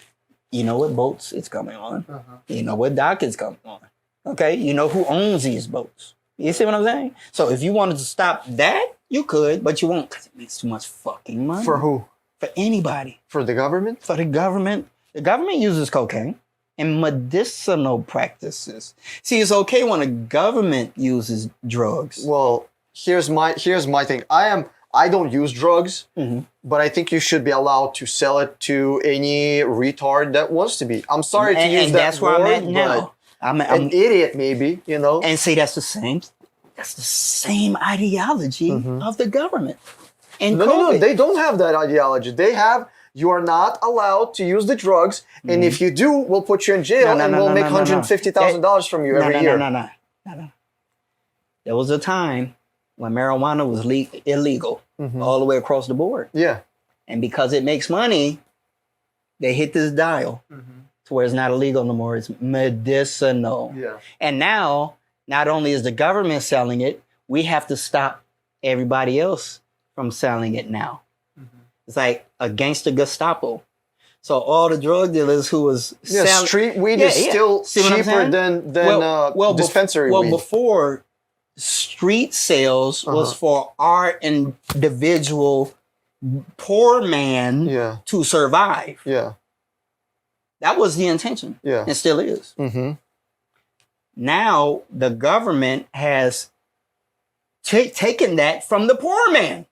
S2: you know what boats it's coming on. You know what dock it's coming on. Okay? You know who owns these boats. You see what I'm saying? So if you wanted to stop that, you could, but you won't because it makes too much fucking money.
S1: For who?
S2: For anybody.
S1: For the government?
S2: For the government. The government uses cocaine in medicinal practices. See, it's okay when a government uses drugs.
S1: Well, here's my thing. I don't use drugs, but I think you should be allowed to sell it to any retard that wants to be. I'm sorry to use
S2: and
S1: that
S2: that's
S1: word,
S2: where I'm at now.
S1: but an idiot maybe,
S2: And see, that's the same ideology of the government. And
S1: No, they don't have that ideology. They have, you are not allowed to use the drugs, and if you do, we'll put you in jail and we'll make $150,000 from you every year.
S2: No. There was a time when marijuana was illegal all the way across the board.
S1: Yeah.
S2: And because it makes money, they hit this dial to where it's not illegal no more. It's medicinal.
S1: Yeah.
S2: And now, not only is the government selling it, we have to stop everybody else from selling it now. It's like a gangster Gestapo. So all the drug dealers who was selling
S1: street weed is still
S2: See what I'm
S1: cheaper
S2: saying?
S1: than dispensary
S2: well,
S1: weed.
S2: before street sales was for our individual poor man
S1: Yeah.
S2: to survive.
S1: Yeah.
S2: That was the intention.
S1: Yeah.
S2: And still is.
S1: Mm-hmm.
S2: Now the government has taken that from the poor man.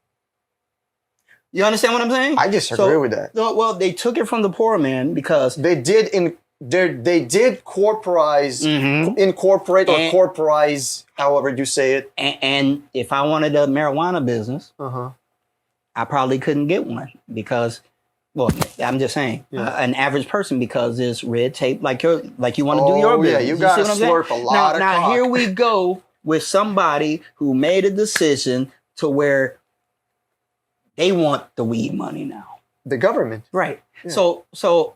S2: You understand what I'm saying?
S1: I disagree with that.
S2: Well, they took it from the poor man because
S1: They did corporize, incorporate or
S2: And-
S1: corporize, however you say it.
S2: and if I wanted a marijuana business,
S1: Uh-huh.
S2: I probably couldn't get one because, well, I'm just saying,
S1: Yeah.
S2: an average person, because there's red tape, like you want to do your
S1: Oh, yeah,
S2: business.
S1: you
S2: see
S1: gotta
S2: what I'm saying?
S1: slurp a lot of
S2: Now
S1: cock.
S2: here we go with somebody who made a decision to where they want the weed money now.
S1: The government.
S2: Right.
S1: Yeah.
S2: So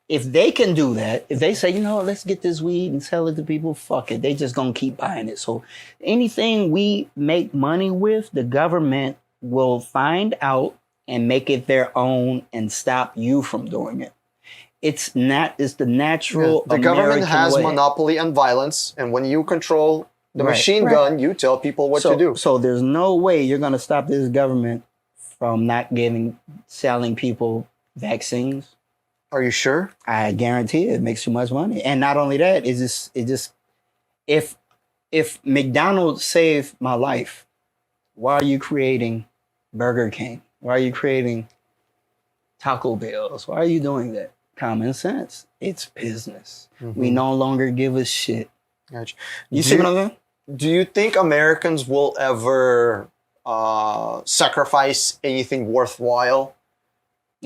S2: if they can do that, if they say, let's get this weed and sell it to people, fuck it. They just gonna keep buying it. So anything we make money with, the government will find out and make it their own and stop you from doing it. It's the natural
S1: The government
S2: American
S1: has
S2: way.
S1: monopoly on violence, and when you control the
S2: Right,
S1: machine
S2: right.
S1: gun, you tell people what to do.
S2: So there's no way you're gonna stop this government from not selling people vaccines.
S1: Are you sure?
S2: I guarantee it makes too much money. And not only that, if McDonald's saved my life, why are you creating Burger King? Why are you creating Taco Bells? Why are you doing that? Common sense. It's business. We no longer give a shit.
S1: Gotcha.
S2: You see what I'm saying?
S1: Do you think Americans will ever sacrifice anything worthwhile?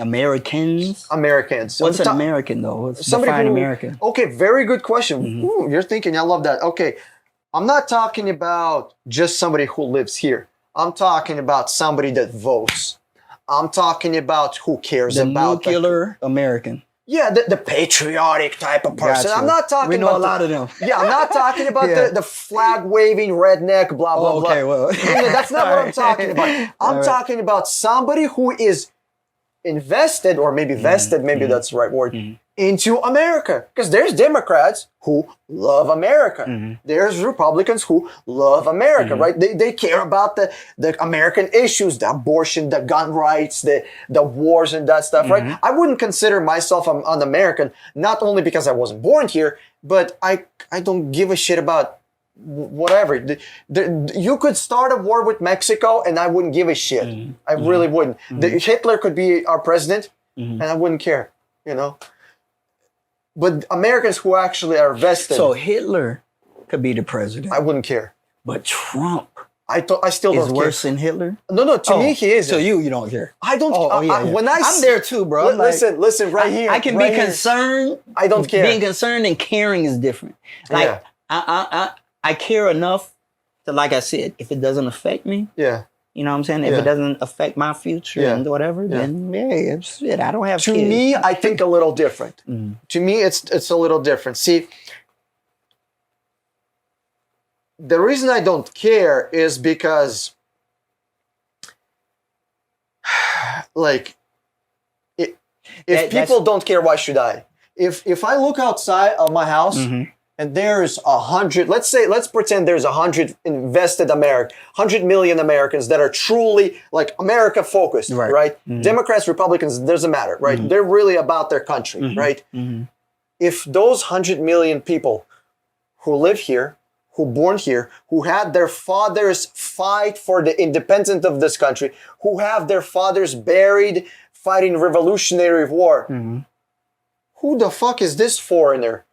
S2: Americans?
S1: Americans.
S2: What's an
S1: Ta-
S2: American though? What's
S1: Somebody
S2: define
S1: who-
S2: American?
S1: Okay, very good question. Ooh, you're thinking, I love that. Okay, I'm not talking about just somebody who lives here. I'm talking about somebody that votes. I'm talking about who cares
S2: The
S1: about
S2: nuclear American.
S1: the patriotic type of person.
S2: Gotcha.
S1: I'm not talking
S2: We know
S1: about
S2: a lot of them.
S1: Yeah, I'm not talking about
S2: Yeah.
S1: the flag waving redneck, blah, blah, blah.
S2: Okay, well.
S1: That's not what I'm talking about. I'm
S2: All right.
S1: talking about somebody who is invested, or maybe vested, maybe that's the right word, into America. Because there's Democrats who love America. There's Republicans who love America, right? They care about the American issues, the abortion, the gun rights, the wars and that stuff, right? I wouldn't consider myself an American, not only because I wasn't born here, but I don't give a shit about whatever. You could start a war with Mexico and I wouldn't give a shit. I really wouldn't. Hitler could be our president and I wouldn't care, But Americans who actually are vested,
S2: So Hitler could be the president,
S1: I wouldn't care.
S2: but Trump
S1: I still
S2: is
S1: don't
S2: worse
S1: care.
S2: than Hitler?
S1: No, to me he is.
S2: So you don't care.
S1: I don't.
S2: Yeah.
S1: When
S2: I'm there too, bro. I'm like-
S1: listen, right here.
S2: I can
S1: right
S2: be
S1: here.
S2: concerned.
S1: I don't care.
S2: Being concerned and caring is different. Like
S1: Yeah.
S2: I care enough to, like I said, if it doesn't affect me,
S1: Yeah.
S2: you know what I'm saying? If
S1: Yeah.
S2: it doesn't affect my future
S1: Yeah.
S2: and whatever, then shit, I don't have
S1: To
S2: kids.
S1: me, I think a little different. To me, it's a little different. See, the reason I don't care is because, like, if people don't care, why should I? If I look outside of my house and there's 100, let's pretend there's 100 invested 100 million Americans that are truly like America focused, right? Democrats, Republicans, doesn't matter, right? They're really about their country, right? If those 100 million people who live here, who born here, who had their fathers fight for the independence of this country, who have their fathers buried fighting Revolutionary War, who the fuck is this foreigner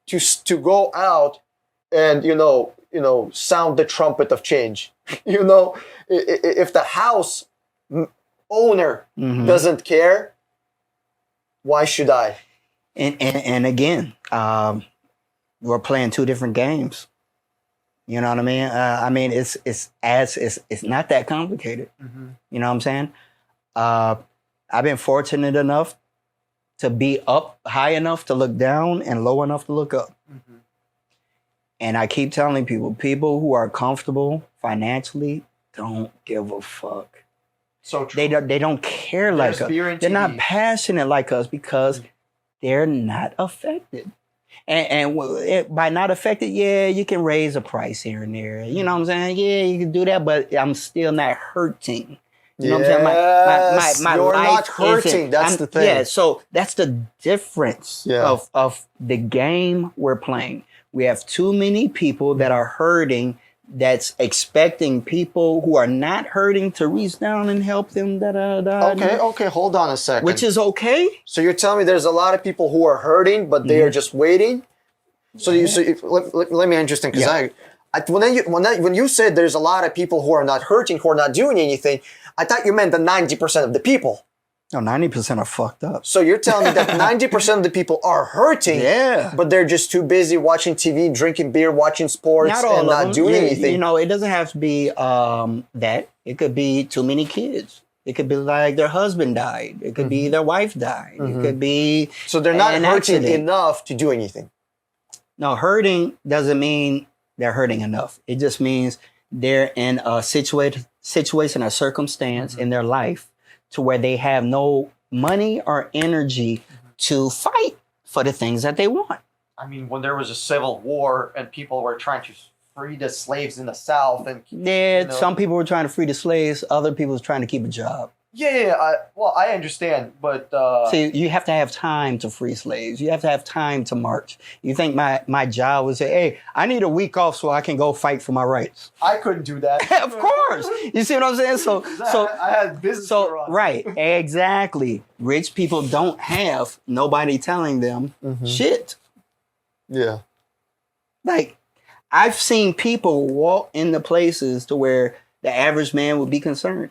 S1: to go out and sound the trumpet of change? If the house owner doesn't care, why should I?
S2: And again, we're playing two different games. You know what I mean? I mean, it's not that complicated. You know what I'm saying? I've been fortunate enough to be up high enough to look down and low enough to look up. And I keep telling people who are comfortable financially don't give a fuck.
S1: So true.
S2: They don't care like us. They're not passionate like us because they're not affected. And by not affected, yeah, you can raise a price here and there. You know what I'm saying? Yeah, you can do that, but I'm still not hurting. You know what I'm saying? My
S1: you're
S2: life
S1: not hurting. That's the thing.
S2: Yeah, so that's the difference
S1: Yeah.
S2: of the game we're playing. We have too many people that are hurting that's expecting people who are not hurting to reach down and help them.
S1: Okay, hold on a second.
S2: Which is okay.
S1: So you're telling me there's a lot of people who are hurting, but they are just waiting? So let me interesting, because when you said there's a lot of people who are not hurting, who are not doing anything, I thought you meant the 90% of the people.
S2: No, 90% are fucked up.
S1: So you're telling me that 90% of the people are hurting, but they're just too busy watching TV, drinking beer, watching sports, and not doing anything.
S2: You know, it doesn't have to be that. It could be too many kids. It could be like their husband died. It could be their wife died. It could be
S1: so they're not hurting enough to do anything.
S2: No, hurting doesn't mean they're hurting enough. It just means they're in a situation or circumstance in their life to where they have no money or energy to fight for the things that they want.
S1: I mean, when there was a civil war and people were trying to free the slaves in the South, and
S2: some people were trying to free the slaves, other people was trying to keep a job.
S1: I understand, but
S2: see, you have to have time to free slaves. You have to have time to march. You think my job was say, hey, I need a week off so I can go fight for my rights?
S1: I couldn't do that.
S2: Of course. You see what I'm saying? So
S1: I had business to run.
S2: Right, exactly. Rich people don't have nobody telling them shit.
S1: Yeah.
S2: Like, I've seen people walk into places to where the average man would be concerned.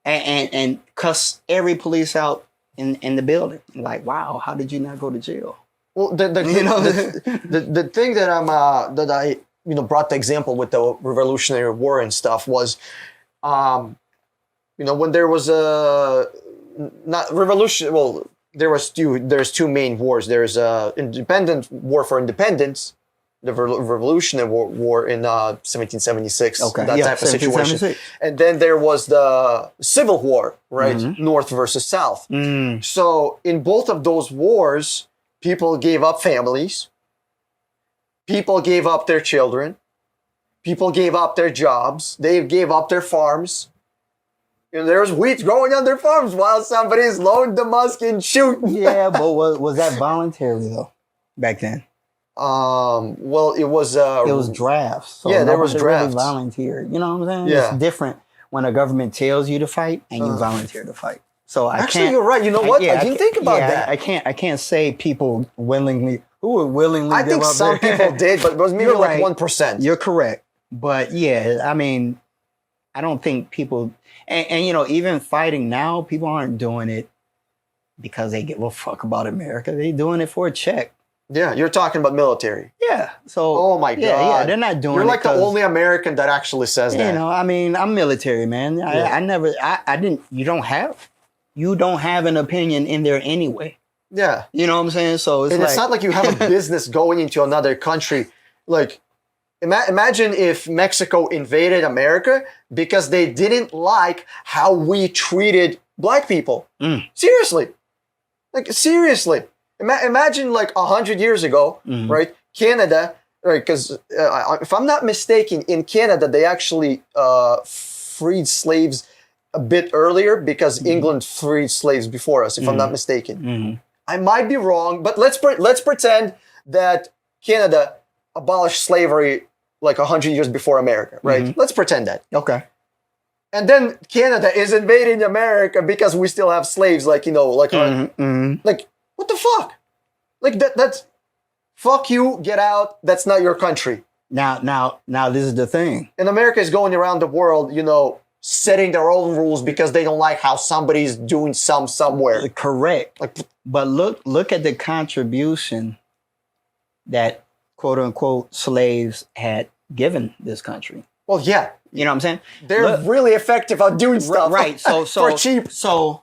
S2: And cuss every police out in the building. Like, wow, how did you not go to jail?
S1: Well, the thing that I brought the example with the Revolutionary War and stuff was, when there was a not revolution. Well, there's two main wars. There's a independent war for independence. The Revolutionary War in 1776, that type of situation. And then there was the Civil War, right? North versus South. So in both of those wars, people gave up families. People gave up their children. People gave up their jobs. They gave up their farms. And there's wheat growing on their farms while somebody's loading the musket and shooting.
S2: Yeah, but was that voluntary though, back then?
S1: Well, it was
S2: drafts. So
S1: there was drafts.
S2: Really volunteered. You know what I'm saying?
S1: Yeah.
S2: It's different when a government tells you to fight and you volunteer to fight. So
S1: actually, you're right. You know what? I didn't think about that.
S2: I can't say people willingly who would willingly.
S1: I think some people did, but it was maybe like 1%.
S2: You're correct, but yeah, I mean, I don't think people and even fighting now, people aren't doing it because they give a fuck about America. They're doing it for a check.
S1: Yeah, you're talking about military.
S2: Yeah. So.
S1: Oh my God.
S2: Yeah, they're not doing it.
S1: You're like the only American that actually says that.
S2: I mean, I'm military, man. I didn't. You don't have an opinion in there anyway.
S1: Yeah.
S2: You know what I'm saying? So
S1: it's not like you have a business going into another country. Like, imagine if Mexico invaded America because they didn't like how we treated black people. Seriously. Like, seriously. Imagine like 100 years ago, right? Canada, right? Because if I'm not mistaken, in Canada, they actually freed slaves a bit earlier because England freed slaves before us, if I'm not mistaken. I might be wrong, but let's pretend that Canada abolished slavery like 100 years before America, right? Let's pretend that.
S2: Okay.
S1: And then Canada is invading America because we still have slaves, like, like what the fuck? Like that's fuck you, get out. That's not your country.
S2: Now this is the thing.
S1: And America is going around the world, setting their own rules because they don't like how somebody's doing somewhere.
S2: Correct. But look at the contribution that quote unquote slaves had given this country.
S1: Well, yeah,
S2: You know what I'm saying?
S1: they're
S2: Look,
S1: really effective at doing stuff.
S2: right. So
S1: for cheap.
S2: So,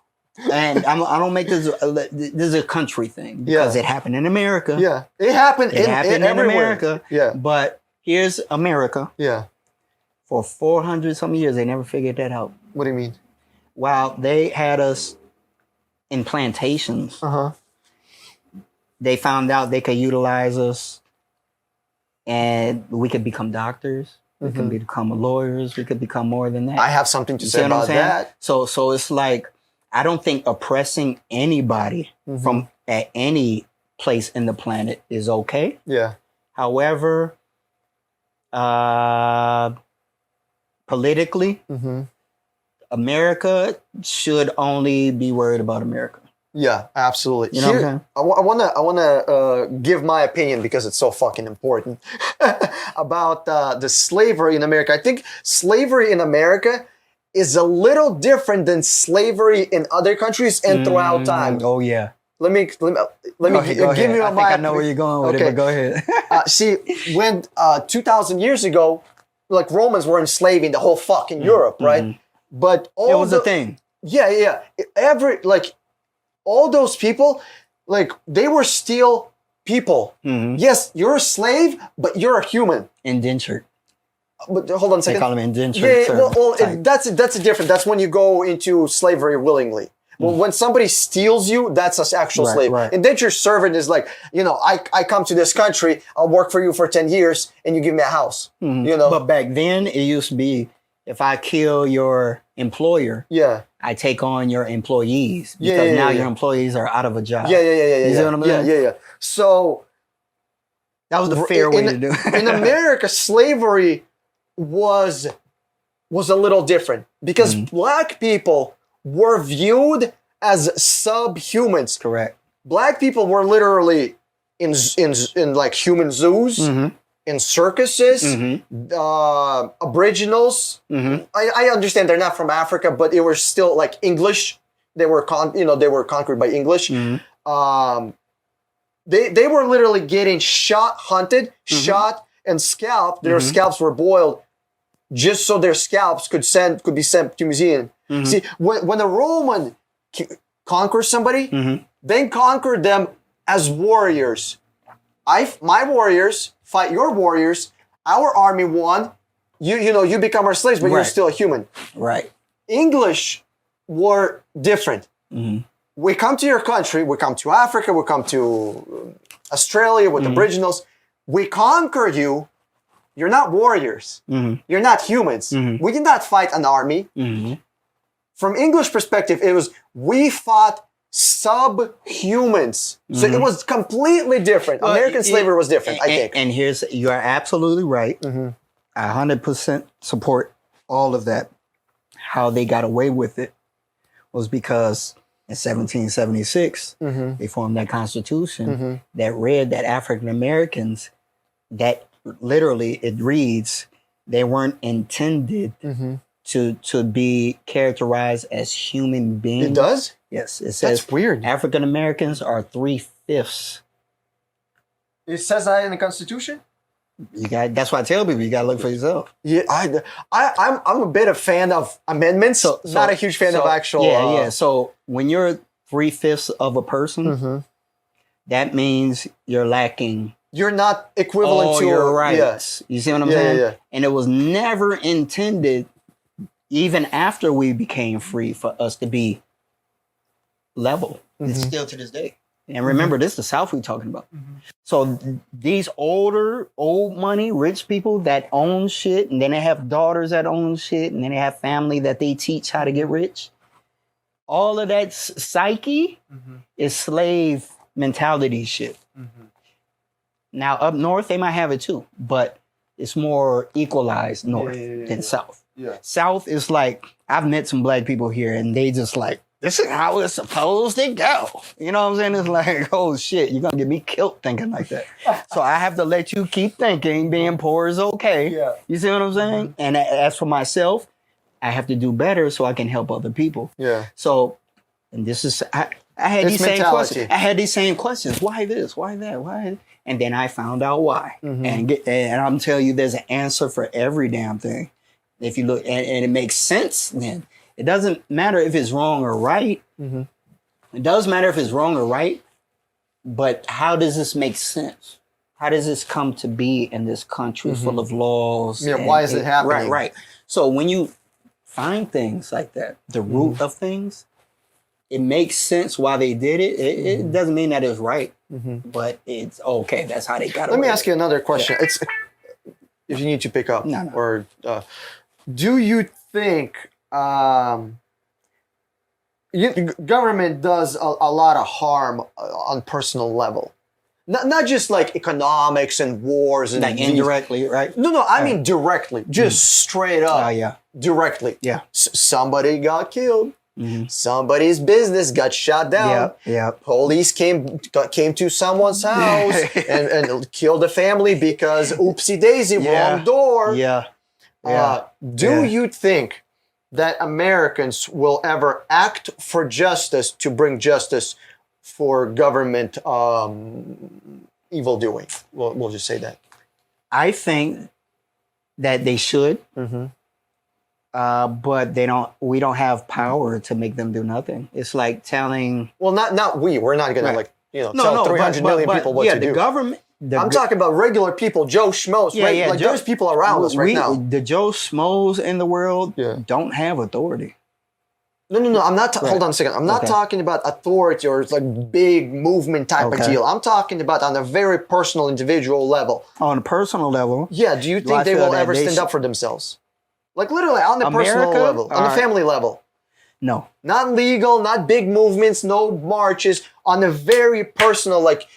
S2: and I don't make this. This is a country thing because it happened in America.
S1: Yeah, it happened.
S2: It happened in
S1: everywhere.
S2: America.
S1: Yeah,
S2: But here's America.
S1: yeah.
S2: For 400 some years, they never figured that out.
S1: What do you mean?
S2: While they had us in plantations, they found out they could utilize us, and we could become doctors. We could become lawyers. We could become more than that.
S1: I have something to
S2: You
S1: say
S2: see what I'm
S1: about
S2: saying?
S1: that.
S2: So it's like I don't think oppressing anybody from at any place in the planet is okay.
S1: Yeah,
S2: However, politically, America should only be worried about America.
S1: yeah, absolutely.
S2: You know what I'm saying?
S1: I wanna give my opinion because it's so fucking important about the slavery in America. I think slavery in America is a little different than slavery in other countries and throughout time.
S2: Oh yeah.
S1: Let me
S2: Go
S1: give
S2: ahead.
S1: you
S2: I think I know where you're going with it, but go ahead.
S1: See, when 2,000 years ago, like Romans were enslaving the whole fucking Europe, right? But all
S2: It was a thing.
S1: Yeah. All those people, like they were still people. Yes, you're a slave, but you're a human.
S2: Indentured.
S1: But hold on a
S2: They
S1: second.
S2: call them indentured.
S1: That's a different. That's when you go into slavery willingly. Well, when somebody steals you, that's an actual
S2: Right,
S1: slave.
S2: right.
S1: Indentured servant is like, I come to this country, I'll work for you for 10 years, and you give me a house. You know?
S2: But back then, it used to be if I kill your employer,
S1: Yeah.
S2: I take on your employees because now
S1: yeah.
S2: your employees are out of a job.
S1: Yeah.
S2: You see what I'm saying?
S1: Yeah. So
S2: That was the fair way to do it.
S1: in America, slavery was a little different because black people were viewed as subhumans.
S2: Correct.
S1: Black people were literally in like human zoos, in circuses, aboriginals. I understand they're not from Africa, but they were still like English. They were they were conquered by English. They were literally getting hunted, shot, and scalped. Their scalps were boiled just so their scalps could be sent to museum. See, when a Roman conquers somebody, they conquered them as warriors. My warriors fight your warriors. Our army won. You become our slaves, but you're still a human.
S2: Right.
S1: English were different. We come to your country. We come to Africa. We come to Australia with aboriginals. We conquer you. You're not warriors. You're not humans. We did not fight an army. From English perspective, it was we fought subhumans. So it was completely different. American slavery was different, I think.
S2: And you are absolutely right. I 100% support all of that. How they got away with it was because in 1776, they formed that constitution that read that African Americans, that literally it reads, they weren't intended to be characterized as human beings.
S1: It does?
S2: Yes, it says
S1: That's weird.
S2: African Americans are 3/5.
S1: It says that in the Constitution?
S2: That's why I tell people you gotta look for yourself.
S1: Yeah, I'm a bit a fan of amendments. Not a huge fan of actual.
S2: Yeah. So when you're 3/5 of a person, that means you're lacking.
S1: You're not equivalent
S2: all
S1: to
S2: your rights.
S1: Yeah.
S2: You see what I'm saying?
S1: Yeah.
S2: And it was never intended, even after we became free, for us to be level. It's still to this day. And remember, this is the South we're talking about. So these old money, rich people that own shit, and then they have daughters that own shit, and then they have family that they teach how to get rich. All of that psyche is slave mentality shit. Now, up north, they might have it too, but it's more equalized north than south.
S1: Yeah.
S2: South is like, I've met some black people here, and they just like, this is how it's supposed to go. You know what I'm saying? It's like, oh shit, you're gonna get me killed thinking like that. So I have to let you keep thinking being poor is okay.
S1: Yeah.
S2: You see what I'm saying? And as for myself, I have to do better so I can help other people.
S1: Yeah.
S2: So, and this is, I had
S1: It's
S2: these same
S1: mentality.
S2: questions. I had these same questions. Why this? Why that? Why? And then I found out why. And I'm telling you, there's an answer for every damn thing. If you look, and it makes sense, then it doesn't matter if it's wrong or right. It does matter if it's wrong or right, but how does this make sense? How does this come to be in this country full of laws?
S1: Yeah, why is it happening?
S2: Right. So when you find things like that, the root of things, it makes sense why they did it. It doesn't mean that it's right, but it's okay. That's how they got it.
S1: Let me ask you another question. It's if you need to pick up,
S2: No.
S1: or do you think government does a lot of harm on personal level? Not just like economics and wars and
S2: like indirectly, right?
S1: No, I mean directly, just straight up.
S2: Oh yeah,
S1: Directly.
S2: yeah.
S1: Somebody got killed. Somebody's business got shut down.
S2: Yeah.
S1: Police came to someone's house and killed the family because oopsie daisy, wrong door.
S2: Yeah.
S1: Do you think that Americans will ever act for justice to bring justice for government evil doing? We'll just say that.
S2: I think that they should, but they don't. We don't have power to make them do nothing. It's like telling.
S1: Well, not we. We're not going
S2: Right.
S1: to tell 300 million people what to do.
S2: The government.
S1: I'm talking about regular people, Joe Schmoes, right?
S2: Yeah,
S1: Like there's people around us right now.
S2: The Joe Schmoes in the world
S1: Yeah.
S2: don't have authority.
S1: No. I'm not. Hold on a second. I'm not talking about authority or like big movement type of deal. I'm talking about on a very personal, individual level.
S2: On a personal level,
S1: Yeah. Do you
S2: Do I
S1: think they
S2: feel
S1: will
S2: that
S1: ever
S2: they
S1: stand
S2: should-
S1: up for themselves? Like literally on the personal
S2: America?
S1: level, on the
S2: Alright.
S1: family level.
S2: no.
S1: Not legal, not big movements, no marches. On a very personal, like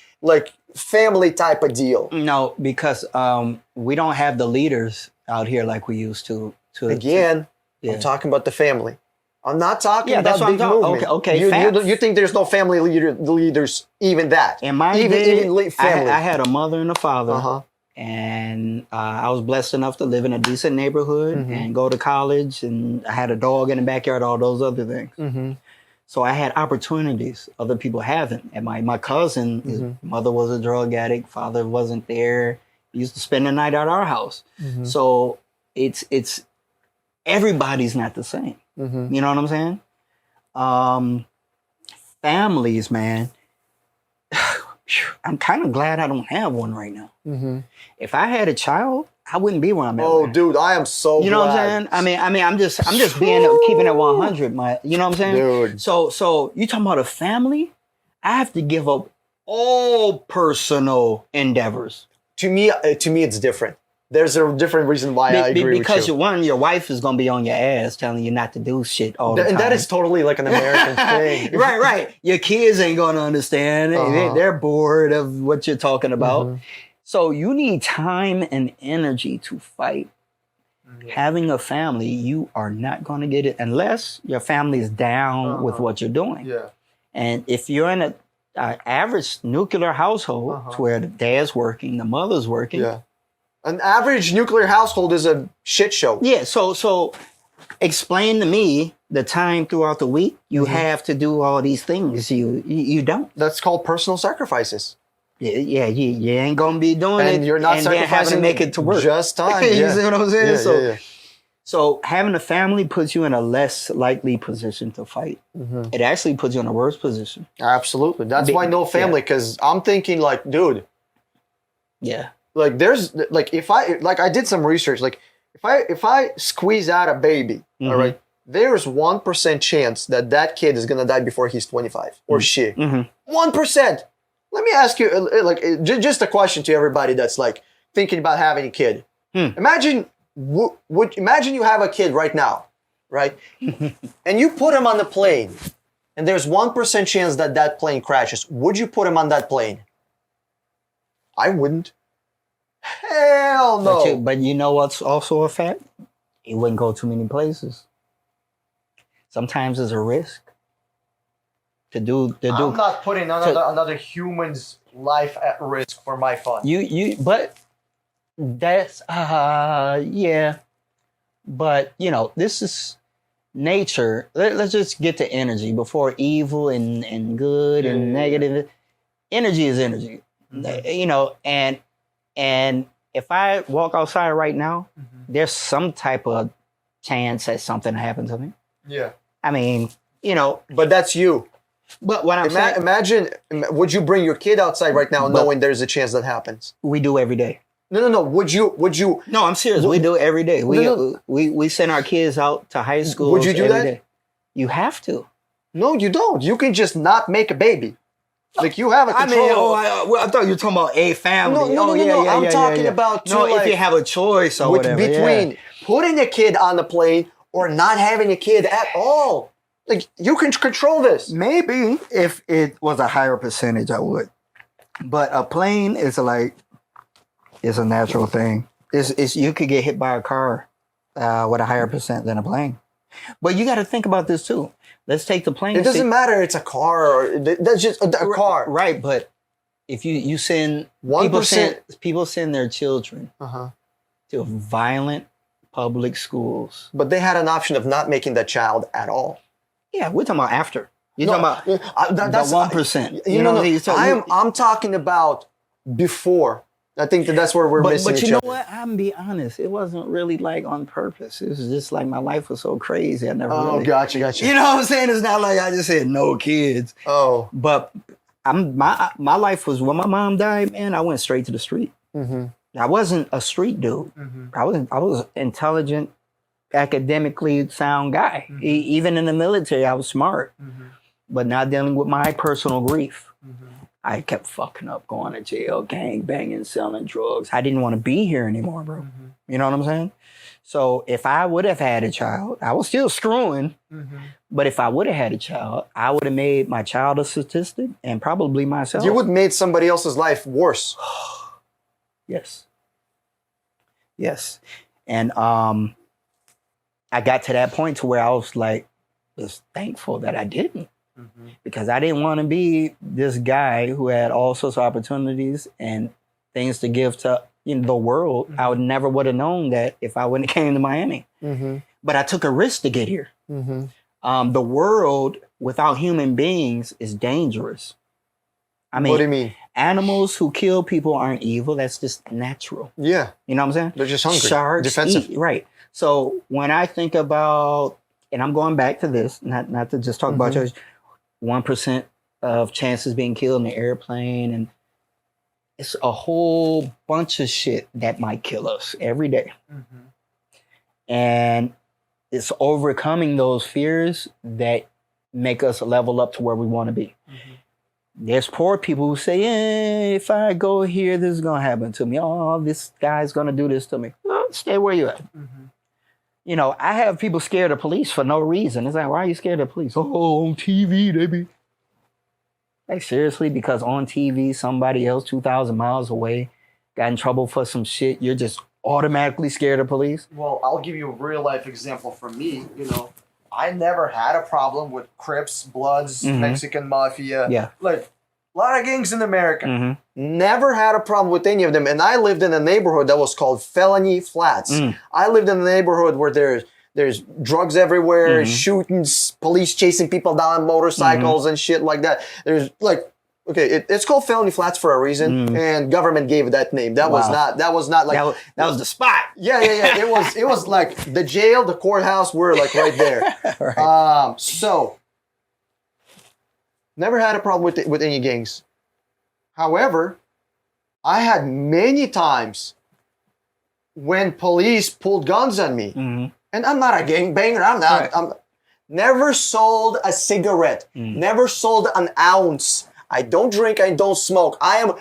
S1: family type of deal.
S2: No, because we don't have the leaders out here like we used to.
S1: Again,
S2: Yeah.
S1: I'm talking about the family. I'm not talking
S2: Yeah,
S1: about
S2: that's what I'm
S1: big
S2: talking-
S1: movement.
S2: okay,
S1: You,
S2: facts.
S1: you think there's no family leaders, even that?
S2: In my
S1: even
S2: day,
S1: family.
S2: I had a mother and a father,
S1: Uh-huh.
S2: and I was blessed enough to live in a decent neighborhood and go to college, and I had a dog in the backyard, all those other things. So I had opportunities other people haven't. And my cousin, his mother was a drug addict, father wasn't there. He used to spend the night at our house. So it's everybody's not the same. You know what I'm saying? Families, man. I'm kind of glad I don't have one right now. If I had a child, I wouldn't be where I'm at.
S1: Oh,
S2: now.
S1: dude, I am so
S2: You know what
S1: glad.
S2: I'm saying? I mean, I'm just keeping it 100. You know what I'm saying?
S1: Dude.
S2: So you talking about a family? I have to give up all personal endeavors.
S1: To me, it's different. There's a different reason why I agree
S2: because
S1: with you.
S2: your wife is gonna be on your ass telling you not to do shit all the time.
S1: And that is totally like an American thing.
S2: right. Your kids ain't gonna understand. They're bored of what you're talking about. So you need time and energy to fight. Having a family, you are not going to get it unless your family is down with what you're doing.
S1: Yeah.
S2: And if you're in an average nuclear household to where the dad's working, the mother's working.
S1: Yeah. An average nuclear household is a shit show.
S2: Yeah. So explain to me the time throughout the week you have to do all these things. You don't.
S1: That's called personal sacrifices.
S2: Yeah, you ain't gonna be doing it,
S1: And you're not
S2: and then having
S1: sacrificing
S2: to make it to work.
S1: just time.
S2: You
S1: Yeah.
S2: see what I'm saying?
S1: Yeah,
S2: So having a family puts you in a less likely position to fight. It actually puts you in a worse position.
S1: Absolutely. That's why no family, because I'm thinking like, dude,
S2: Yeah.
S1: like there's like if I did some research, like if I squeeze out a baby, all right, there's 1% chance that kid is gonna die before he's 25 or she. 1%. Let me ask you, just a question to everybody that's like thinking about having a kid. Imagine you have a kid right now, right? And you put him on the plane, and there's 1% chance that plane crashes. Would you put him on that plane? I wouldn't. Hell no.
S2: But you know what's also a fact? He wouldn't go too many places. Sometimes it's a risk to do.
S1: I'm not putting another human's life at risk for my fun.
S2: But that's yeah. But this is nature, let's just get to energy before evil and good and negative. Energy is energy, you know, and if I walk outside right now, there's some type of chance that something happened to me.
S1: Yeah.
S2: I mean, you know,
S1: But that's you.
S2: but what I'm saying,
S1: Imagine, would you bring your kid outside right now knowing there's a chance that happens?
S2: we do every day.
S1: No. Would you?
S2: No, I'm serious. We do it every day. We send our kids out to high school.
S1: Would you do
S2: every
S1: that?
S2: day. You have to.
S1: No, you don't. You can just not make a baby. Like you have a
S2: I
S1: control.
S2: mean, I thought you were talking about a family.
S1: No. I'm talking about
S2: no. If you have a choice or whatever,
S1: between putting a kid on the plane or not having a kid at all. Like you can control this.
S2: maybe if it was a higher percentage, I would. But a plane is like it's a natural thing. It's you could get hit by a car with a higher percent than a plane. But you got to think about this too. Let's take the plane.
S1: It doesn't matter. It's a car or that's just a car.
S2: Right? But if you send
S1: 1%.
S2: people send their children to violent public schools.
S1: But they had an option of not making that child at all.
S2: Yeah, we're talking about after. You're talking about
S1: that's
S2: the 1%.
S1: You know,
S2: no.
S1: I'm talking about before. I think that's where we're missing
S2: but
S1: each
S2: you know
S1: other.
S2: what? I'm gonna be honest. It wasn't really like on purpose. It was just like my life was so crazy. I never really.
S1: Gotcha.
S2: You know what I'm saying? It's not like I just said no kids.
S1: Oh.
S2: But my life was when my mom died. Man, I went straight to the street.
S1: Mm-hmm.
S2: I wasn't a street dude. I was intelligent, academically sound guy. Even in the military, I was smart, but not dealing with my personal grief. I kept fucking up, going to jail, gang banging, selling drugs. I didn't want to be here anymore, bro. You know what I'm saying? So if I would have had a child, I was still screwing. But if I would have had a child, I would have made my child a statistic and probably myself.
S1: You would have made somebody else's life worse.
S2: Yes. And I got to that point to where I was like, just thankful that I didn't. Because I didn't want to be this guy who had all sorts of opportunities and things to give to the world. I would never would have known that if I wouldn't have came to Miami. But I took a risk to get here. The world without human beings is dangerous. I mean,
S1: what do you mean?
S2: Animals who kill people aren't evil. That's just natural.
S1: Yeah.
S2: You know what I'm saying?
S1: They're just hungry.
S2: Sharks
S1: defensive.
S2: eat, right. So when I think about, and I'm going back to this, not to just talk about church, 1% of chances being killed in the airplane, and it's a whole bunch of shit that might kill us every day. And it's overcoming those fears that make us level up to where we want to be. There's poor people who say, if I go here, this is going to happen to me. Oh, this guy's going to do this to me. Well, stay where you're at. You know, I have people scared of police for no reason. It's like, why are you scared of police? Oh, on TV, they be. Like, seriously? Because on TV, somebody else 2,000 miles away got in trouble for some shit, you're just automatically scared of police?
S1: Well, I'll give you a real life example from me. You know, I never had a problem with Crips, Bloods, Mexican Mafia.
S2: Yeah.
S1: Like, a lot of gangs in America. Never had a problem with any of them. And I lived in a neighborhood that was called Felony Flats. I lived in a neighborhood where there's drugs everywhere, shootings, police chasing people down motorcycles and shit like that. There's like, okay, it's called Felony Flats for a reason, and government gave it that name. That was not like
S2: that was the spot.
S1: Yeah. It was like the jail, the courthouse were like right there.
S2: Right.
S1: So never had a problem with any gangs. However, I had many times when police pulled guns on me, and I'm not a gangbanger. I'm not.
S2: Right.
S1: I'm never sold a cigarette. Never sold an ounce. I don't drink. I don't smoke. I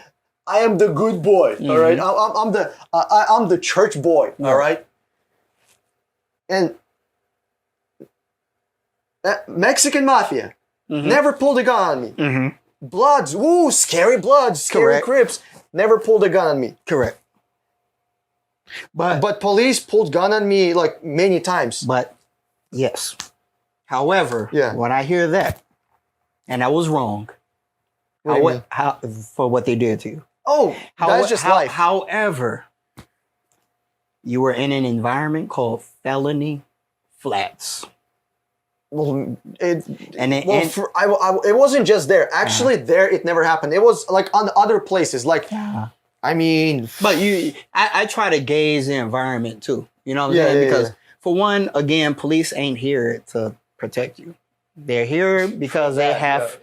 S1: am the good boy. All right. I'm the church boy. All right. And Mexican Mafia never pulled a gun on me. Bloods, ooh, scary Bloods, scary Crips, never pulled a gun on me.
S2: Correct.
S1: But police pulled gun on me like many times.
S2: But yes. However, when I hear that, and I was wrong, for what they did to you.
S1: Oh, that's just life.
S2: However, you were in an environment called Felony Flats.
S1: Well, it
S2: And
S1: it wasn't just there. Actually, there it never happened. It was like on other places. Like, I mean,
S2: but I try to gauge the environment too. You know what I'm saying?
S1: Yeah,
S2: Because
S1: yeah.
S2: for one, again, police ain't here to protect you. They're here because they have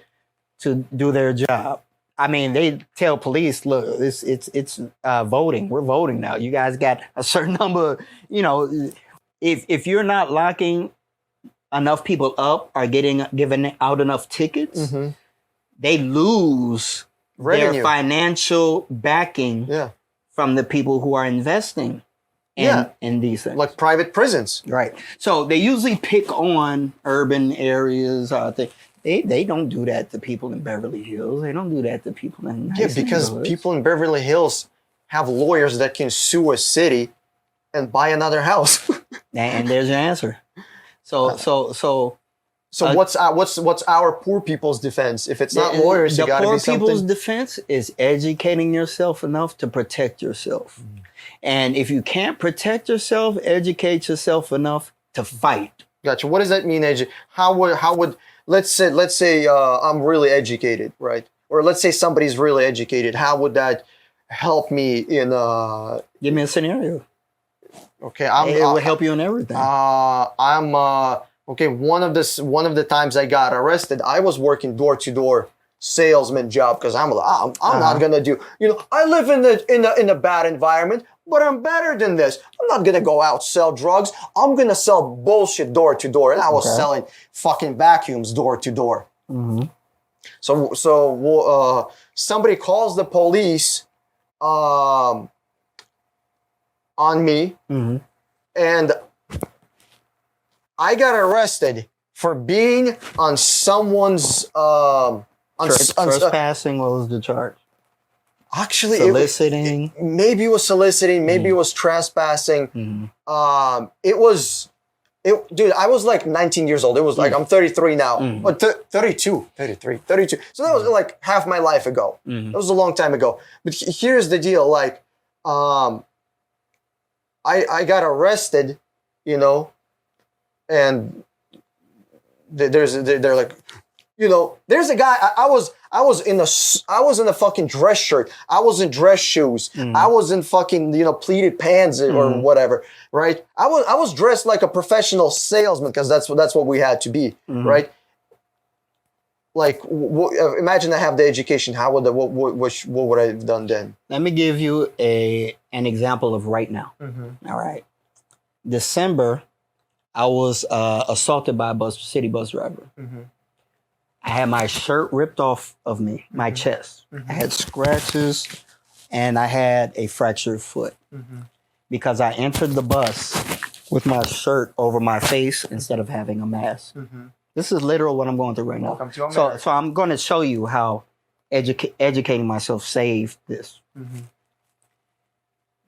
S2: to do their job. I mean, they tell police, look, it's voting. We're voting now. You guys got a certain number. You know, if you're not locking enough people up or giving out enough tickets, they lose
S1: Revenue.
S2: their financial backing
S1: Yeah.
S2: from the people who are investing in these things.
S1: Like private prisons.
S2: Right. So they usually pick on urban areas. They don't do that to people in Beverly Hills. They don't do that to people in nice
S1: Because
S2: neighborhoods.
S1: people in Beverly Hills have lawyers that can sue a city and buy another house.
S2: And there's your answer. So
S1: So what's our poor people's defense? If it's not lawyers, you
S2: the
S1: gotta
S2: poor
S1: be something.
S2: people's defense is educating yourself enough to protect yourself. And if you can't protect yourself, educate yourself enough to fight.
S1: Gotcha. What does that mean? How would let's say I'm really educated, right? Or let's say somebody's really educated. How would that help me in?
S2: Give me a scenario.
S1: Okay,
S2: It will help you in everything.
S1: Okay. One of the times I got arrested, I was working door to door salesman job because I'm not gonna do. I live in a bad environment, but I'm better than this. I'm not gonna go out sell drugs. I'm gonna sell bullshit door to door, and I was selling fucking vacuums door to door. So somebody calls the police on me, and I got arrested for being on someone's
S2: Trespassing. What was the charge?
S1: actually
S2: Soliciting.
S1: maybe it was soliciting, maybe it was trespassing. Dude, I was like 19 years old. It was like I'm 33 now. Or 32. So that was like half my life ago. That was a long time ago. But here's the deal, like I got arrested, and they're like, there's a guy. I was in a fucking dress shirt. I was in dress shoes. I was in fucking pleated pants or whatever, right? I was dressed like a professional salesman because that's what we had to be, right? Like, imagine I have the education. How would what would I have done then?
S2: Let me give you an example of right now. All right. December, I was assaulted by a city bus driver. I had my shirt ripped off of me, my chest. I had scratches, and I had a fractured foot because I entered the bus with my shirt over my face instead of having a mask. This is literal what I'm going through right now.
S1: Welcome to America.
S2: So I'm going to show you how educating myself saved this.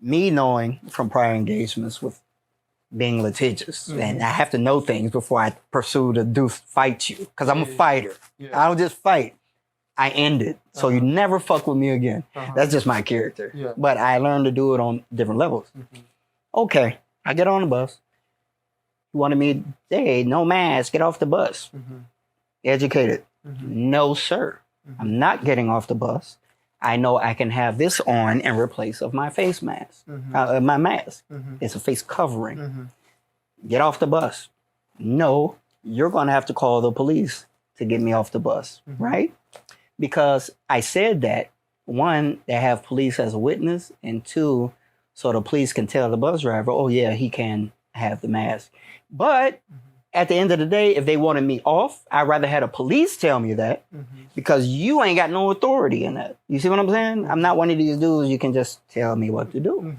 S2: Me knowing from prior engagements with being litigious, and I have to know things before I pursue to fight you, because I'm a fighter. I don't just fight. I end it. So you never fuck with me again. That's just my character. But I learned to do it on different levels. Okay, I get on the bus. You wanted me, hey, no mask, get off the bus. Educated. No, sir. I'm not getting off the bus. I know I can have this on in replace of my face mask. My mask. It's a face covering. Get off the bus. No, you're going to have to call the police to get me off the bus, right? Because I said that, one, they have police as a witness, and two, so the police can tell the bus driver, oh yeah, he can have the mask. But at the end of the day, if they wanted me off, I'd rather have the police tell me that because you ain't got no authority in that. You see what I'm saying? I'm not one of these dudes you can just tell me what to do.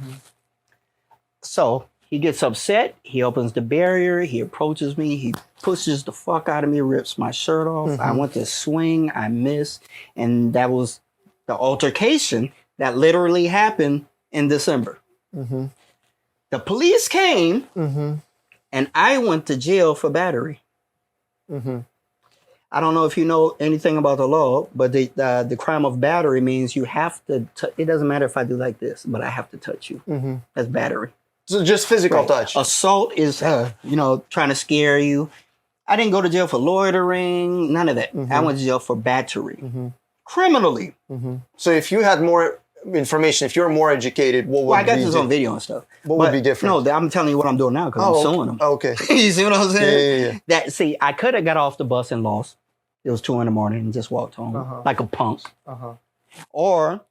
S2: So he gets upset. He opens the barrier. He approaches me. He pushes the fuck out of me, rips my shirt off. I went to swing. I missed. And that was the altercation that literally happened in December. The police came. And I went to jail for battery. I don't know if you know anything about the law, but the crime of battery means you have to, it doesn't matter if I do like this, but I have to touch you. That's battery.
S1: So just physical touch.
S2: Assault is, trying to scare you. I didn't go to jail for loitering, none of that. I went to jail for battery. Criminally.
S1: So if you had more information, if you're more educated, what would
S2: Well, I got
S1: be
S2: this on video and stuff.
S1: What would be different?
S2: No, I'm telling you what I'm doing now because I'm suing them.
S1: Okay.
S2: You see what I'm saying?
S1: Yeah.
S2: That see, I could have got off the bus and lost. It was 2 a.m. and just walked home like a punk. Or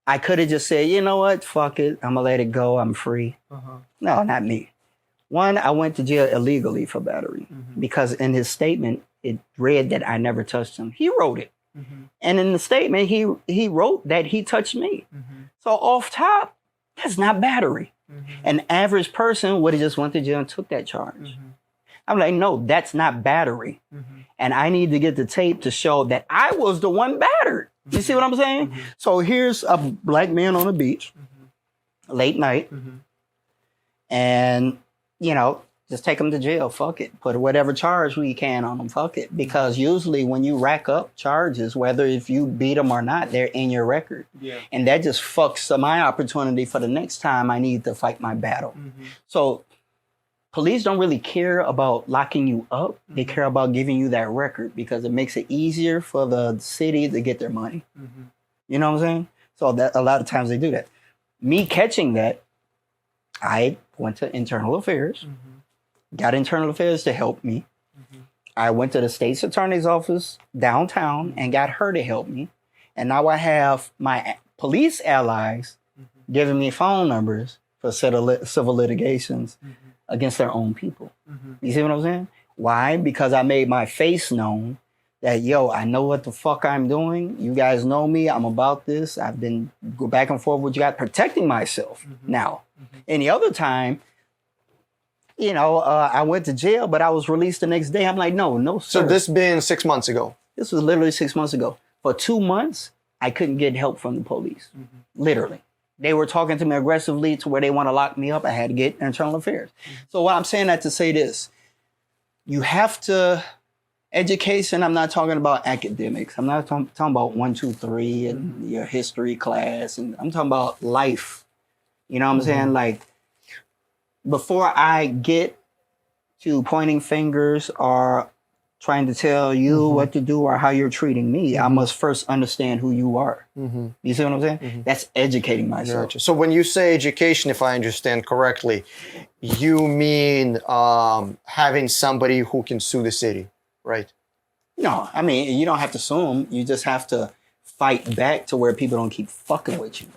S2: I could have just said, you know what, fuck it, I'm gonna let it go. I'm free. No, not me. One, I went to jail illegally for battery because in his statement it read that I never touched him. He wrote it, and in the statement he wrote that he touched me. So off top, that's not battery. An average person would have just went to jail and took that charge. I'm like, no, that's not battery. And I need to get the tape to show that I was the one battered. You see what I'm saying? So here's a black man on the beach, late night, and, you know, just take him to jail. Fuck it. Put whatever charge we can on him. Fuck it. Because usually when you rack up charges, whether if you beat them or not, they're in your record. And that just fucks my opportunity for the next time I need to fight my battle. So police don't really care about locking you up. They care about giving you that record because it makes it easier for the city to get their money. You know what I'm saying? So that a lot of times they do that. Me catching that, I went to internal affairs, got internal affairs to help me. I went to the state's attorney's office downtown and got her to help me. And now I have my police allies giving me phone numbers for civil litigations against their own people. You see what I'm saying? Why? Because I made my face known that, yo, I know what the fuck I'm doing. You guys know me. I'm about this. I've been go back and forth with you guys, protecting myself now. Any other time, you know, I went to jail, but I was released the next day. I'm like, no, sir.
S1: So this been 6 months ago?
S2: This was literally 6 months ago. For 2 months, I couldn't get help from the police. Literally. They were talking to me aggressively to where they want to lock me up. I had to get internal affairs. So what I'm saying that to say this, you have to, education, I'm not talking about academics. I'm not talking about 1, 2, 3 and your history class. And I'm talking about life. You know what I'm saying? Like, before I get to pointing fingers or trying to tell you what to do or how you're treating me, I must first understand who you are. You see what I'm saying? That's educating myself.
S1: Gotcha. So when you say education, if I understand correctly, you mean having somebody who can sue the city, right?
S2: No, I mean, you don't have to sue them. You just have to fight back to where people don't keep fucking with you.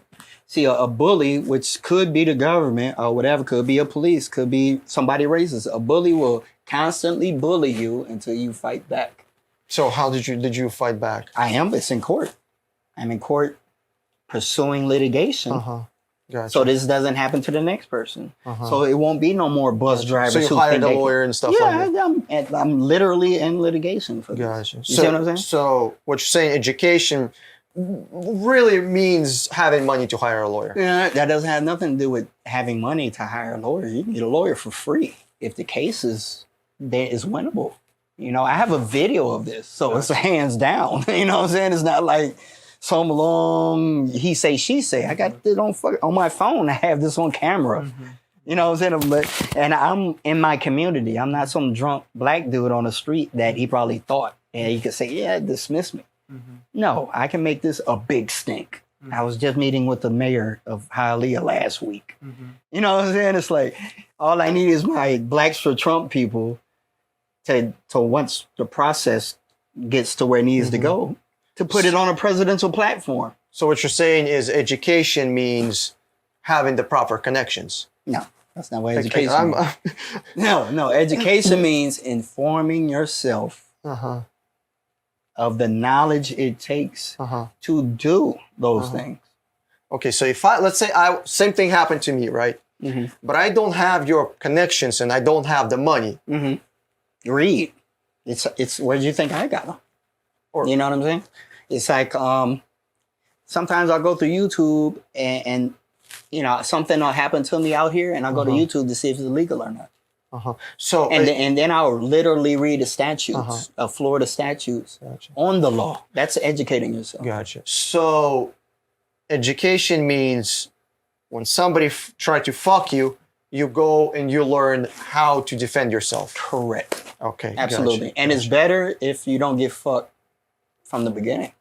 S2: See, a bully, which could be the government or whatever, could be a police, could be somebody racist. A bully will constantly bully you until you fight back.
S1: So how did you fight back?
S2: It's in court. I'm in court pursuing litigation.
S1: Gotcha.
S2: So this doesn't happen to the next person. So it won't be no more bus drivers.
S1: So you hired a lawyer and stuff like that?
S2: Yeah, I'm literally in litigation for this.
S1: Gotcha.
S2: You see what I'm saying?
S1: So what you're saying, education really means having money to hire a lawyer.
S2: Yeah, that doesn't have nothing to do with having money to hire a lawyer. You can get a lawyer for free if the case is winnable. You know, I have a video of this, so it's hands down. You know what I'm saying? It's not like some long he say, she say. I got it on my phone. I have this on camera. You know what I'm saying? And I'm in my community. I'm not some drunk black dude on the street that he probably thought. And he could say, yeah, dismiss me. No, I can make this a big stink. I was just meeting with the mayor of Hialeah last week. You know what I'm saying? It's like, all I need is my Blacks for Trump people to once the process gets to where it needs to go, to put it on a presidential platform.
S1: So what you're saying is education means having the proper connections.
S2: No, that's not what education means. No, education means informing yourself of the knowledge it takes to do those things.
S1: Okay, so if let's say same thing happened to me, right? But I don't have your connections and I don't have the money.
S2: Read. It's where do you think I got them? You know what I'm saying? It's like sometimes I'll go through YouTube and you know something will happen to me out here, and I'll go to YouTube to see if it's illegal or not. So and then I'll literally read the statutes, Florida statutes on the law. That's educating yourself.
S1: Gotcha. So education means when somebody tried to fuck you, you go and you learn how to defend yourself.
S2: Correct.
S1: Okay.
S2: Absolutely.
S1: Gotcha,
S2: And it's better if you don't get fucked from the beginning.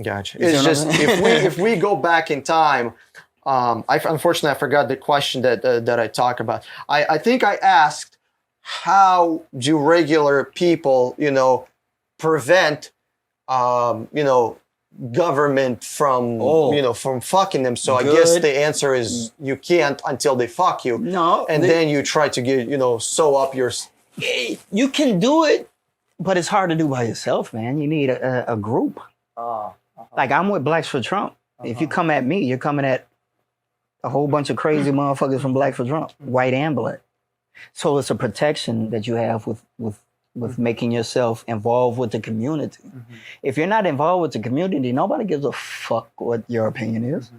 S1: Gotcha.
S2: You
S1: It's
S2: see what
S1: just
S2: I'm saying?
S1: if we go back in time, unfortunately I forgot the question that I talked about. I think I asked, how do regular people, prevent, government from, from fucking them? So I guess
S2: Good.
S1: the answer is you can't until they fuck you.
S2: No.
S1: And then you try to get, sew up your.
S2: You can do it, but it's hard to do by yourself, man. You need a group. Like I'm with Blacks for Trump. If you come at me, you're coming at a whole bunch of crazy motherfuckers from Blacks for Trump, white and black. So it's a protection that you have with making yourself involved with the community. If you're not involved with the community, nobody gives a fuck what your opinion is.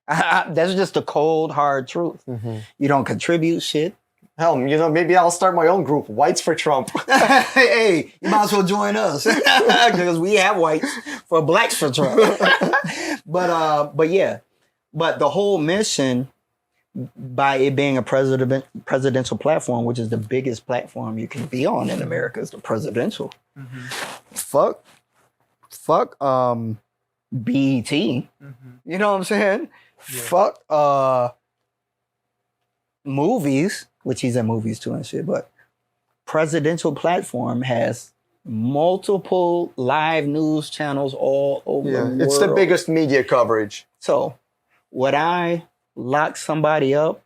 S2: That's just the cold, hard truth. You don't contribute shit.
S1: Hell, maybe I'll start my own group, Whites for Trump.
S2: Hey, you might as well join us because we have whites for Blacks for Trump. But yeah, but the whole mission, by it being a presidential platform, which is the biggest platform you can be on in America, is the presidential. Fuck, BET. You know what I'm saying? Yeah. Fuck, movies, which he's in movies too and shit, but presidential platform has multiple live news channels all over the world.
S1: It's the biggest media coverage.
S2: So would I lock somebody up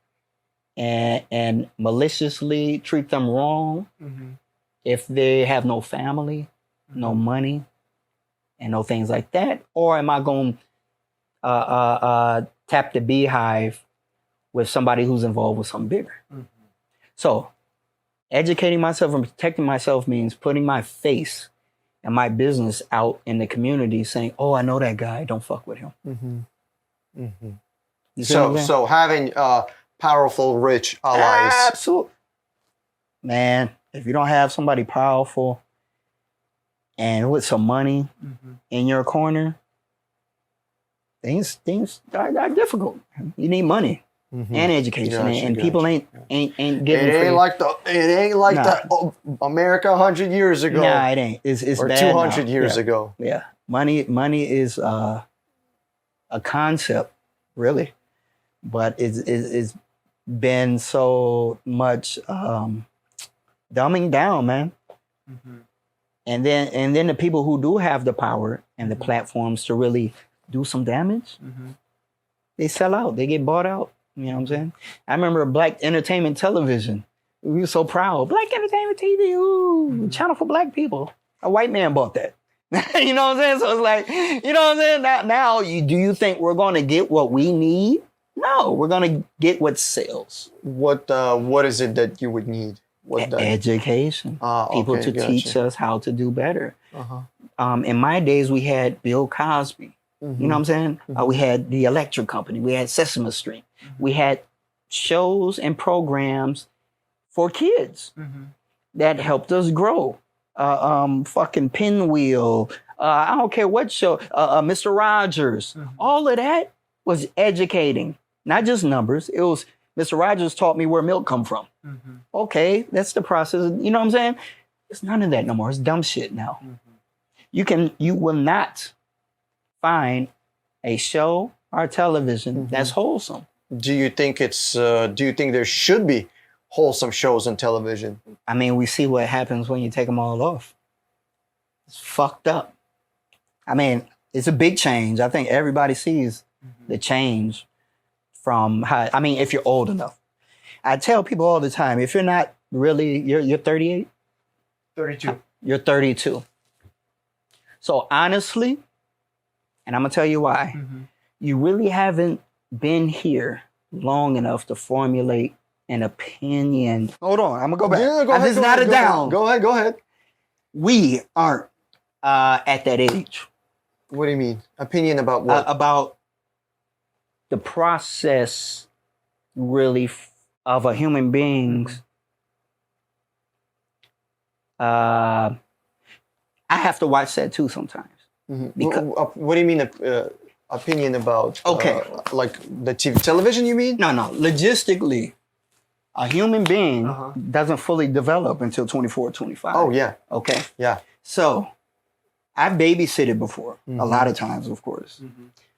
S2: and maliciously treat them wrong if they have no family, no money, and no things like that? Or am I going to tap the beehive with somebody who's involved with something bigger? So educating myself and protecting myself means putting my face and my business out in the community saying, oh, I know that guy, don't fuck with him.
S1: So having powerful, rich allies.
S2: Absolutely. Man, if you don't have somebody powerful and with some money in your corner, things are difficult. You need money and education, and people ain't getting
S1: it
S2: free.
S1: It ain't like the America 100 years ago.
S2: Nah, it ain't. It's
S1: or
S2: bad
S1: 200
S2: now.
S1: years ago.
S2: Yeah, money is a concept, really, but it's been so much dumbing down, man. And then the people who do have the power and the platforms to really do some damage, they sell out. They get bought out. You know what I'm saying? I remember Black Entertainment Television. We were so proud. Black Entertainment TV, ooh, channel for black people. A white man bought that. You know what I'm saying? So it's like, you know what I'm saying? Now do you think we're going to get what we need? No, we're going to get what sells.
S1: What is it that you would need?
S2: Education. People to teach us how to do better. In my days, we had Bill Cosby. You know what I'm saying? We had the Electric Company. We had Sesame Street. We had shows and programs for kids that helped us grow. Fucking Pinwheel. I don't care what show. Mr. Rogers. All of that was educating. Not just numbers. It was Mr. Rogers taught me where milk come from. Okay, that's the process. You know what I'm saying? It's none of that no more. It's dumb shit now. You will not find a show or television that's wholesome.
S1: Do you think there should be wholesome shows on television?
S2: I mean, we see what happens when you take them all off. It's fucked up. I mean, it's a big change. I think everybody sees the change from how, I mean, if you're old enough. I tell people all the time, if you're not really, you're 38?
S1: 32.
S2: You're 32. So honestly, and I'm going to tell you why, you really haven't been here long enough to formulate an opinion. Hold on, I'm going to go back.
S1: Yeah, go ahead.
S2: This is not a down.
S1: Go ahead.
S2: We aren't at that age.
S1: What do you mean? Opinion about what?
S2: About the process, really, of a human being's. I have to watch that too sometimes.
S1: What do you mean? Opinion about?
S2: Okay,
S1: like the television? You mean?
S2: No. Logistically, A human being
S1: Uh-huh.
S2: doesn't fully develop until 24, 25.
S1: Oh yeah,
S2: Okay.
S1: yeah.
S2: So I've babysitted before, a lot of times, of course.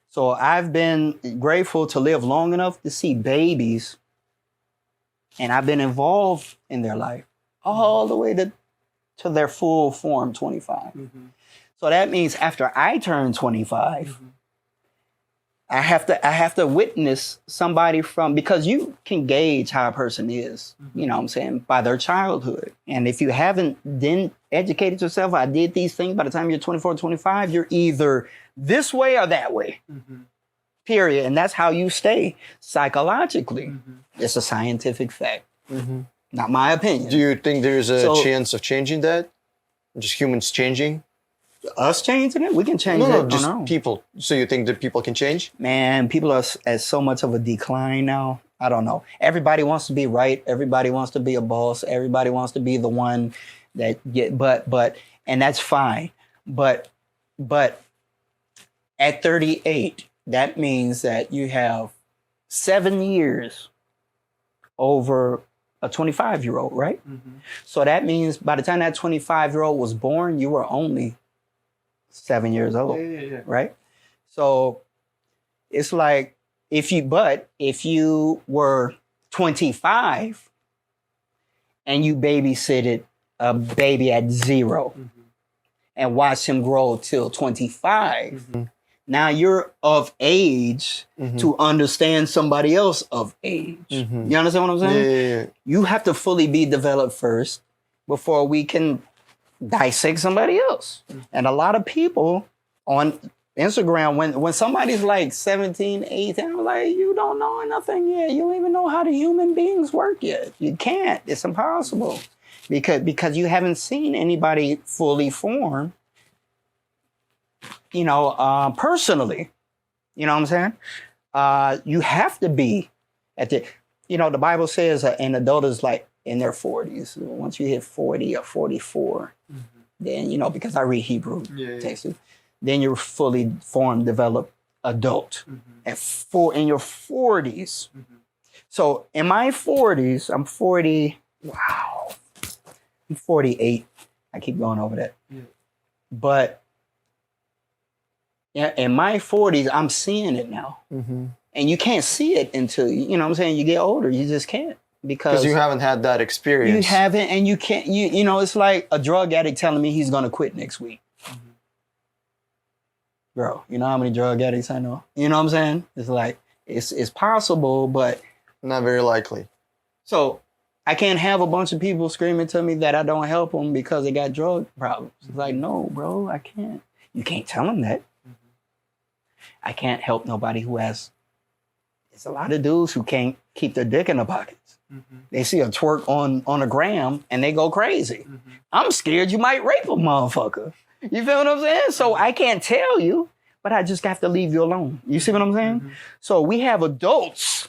S2: So I've been grateful to live long enough to see babies, and I've been involved in their life all the way to their full form, 25. So that means after I turn 25, I have to witness somebody because you can gauge how a person is, you know what I'm saying, by their childhood. And if you haven't then educated yourself, I did these things, by the time you're 24, 25, you're either this way or that way, period. And that's how you stay psychologically. It's a scientific fact, not my opinion.
S1: Do you think there's a
S2: So-
S1: chance of changing that? Just humans changing?
S2: Us changing it? We can change
S1: No,
S2: it
S1: no,
S2: on
S1: just
S2: our own.
S1: people. So you think that people can change?
S2: Man, people are at so much of a decline now. I don't know. Everybody wants to be right. Everybody wants to be a boss. Everybody wants to be the one that and that's fine. But at 38, that means that you have 7 years over a 25-year-old, right? So that means by the time that 25-year-old was born, you were only 7 years old, right? So it's like if you were 25 and you babysitted a baby at 0 and watched him grow till 25, now you're of age to understand somebody else of age. You understand what I'm saying?
S1: Yeah.
S2: You have to fully be developed first before we can dissect somebody else. And a lot of people on Instagram, when somebody's like 17, 18, I'm like, you don't know nothing yet. You don't even know how the human beings work yet. You can't. It's impossible. Because you haven't seen anybody fully form, personally. You know what I'm saying? You have to be at the Bible says an adult is like in their 40s. Once you hit 40 or 44, then, because I read Hebrew text, then you're fully formed, developed adult in your 40s. So in my 40s, I'm 40. Wow. I'm 48. I keep going over that. But in my 40s, I'm seeing it now. And you can't see it until, you get older. You just can't. Because
S1: you haven't had that experience.
S2: You haven't, and you can't, it's like a drug addict telling me he's going to quit next week. Bro, you know how many drug addicts I know? You know what I'm saying? It's like, it's possible, but
S1: Not very likely.
S2: So I can't have a bunch of people screaming to me that I don't help them because they got drug problems. It's like, no, bro, I can't. You can't tell them that. I can't help nobody who has. It's a lot of dudes who can't keep their dick in their pockets. They see a twerk on a gram and they go crazy. I'm scared you might rape a motherfucker. You feel what I'm saying? So I can't tell you, but I just have to leave you alone. You see what I'm saying? So we have adults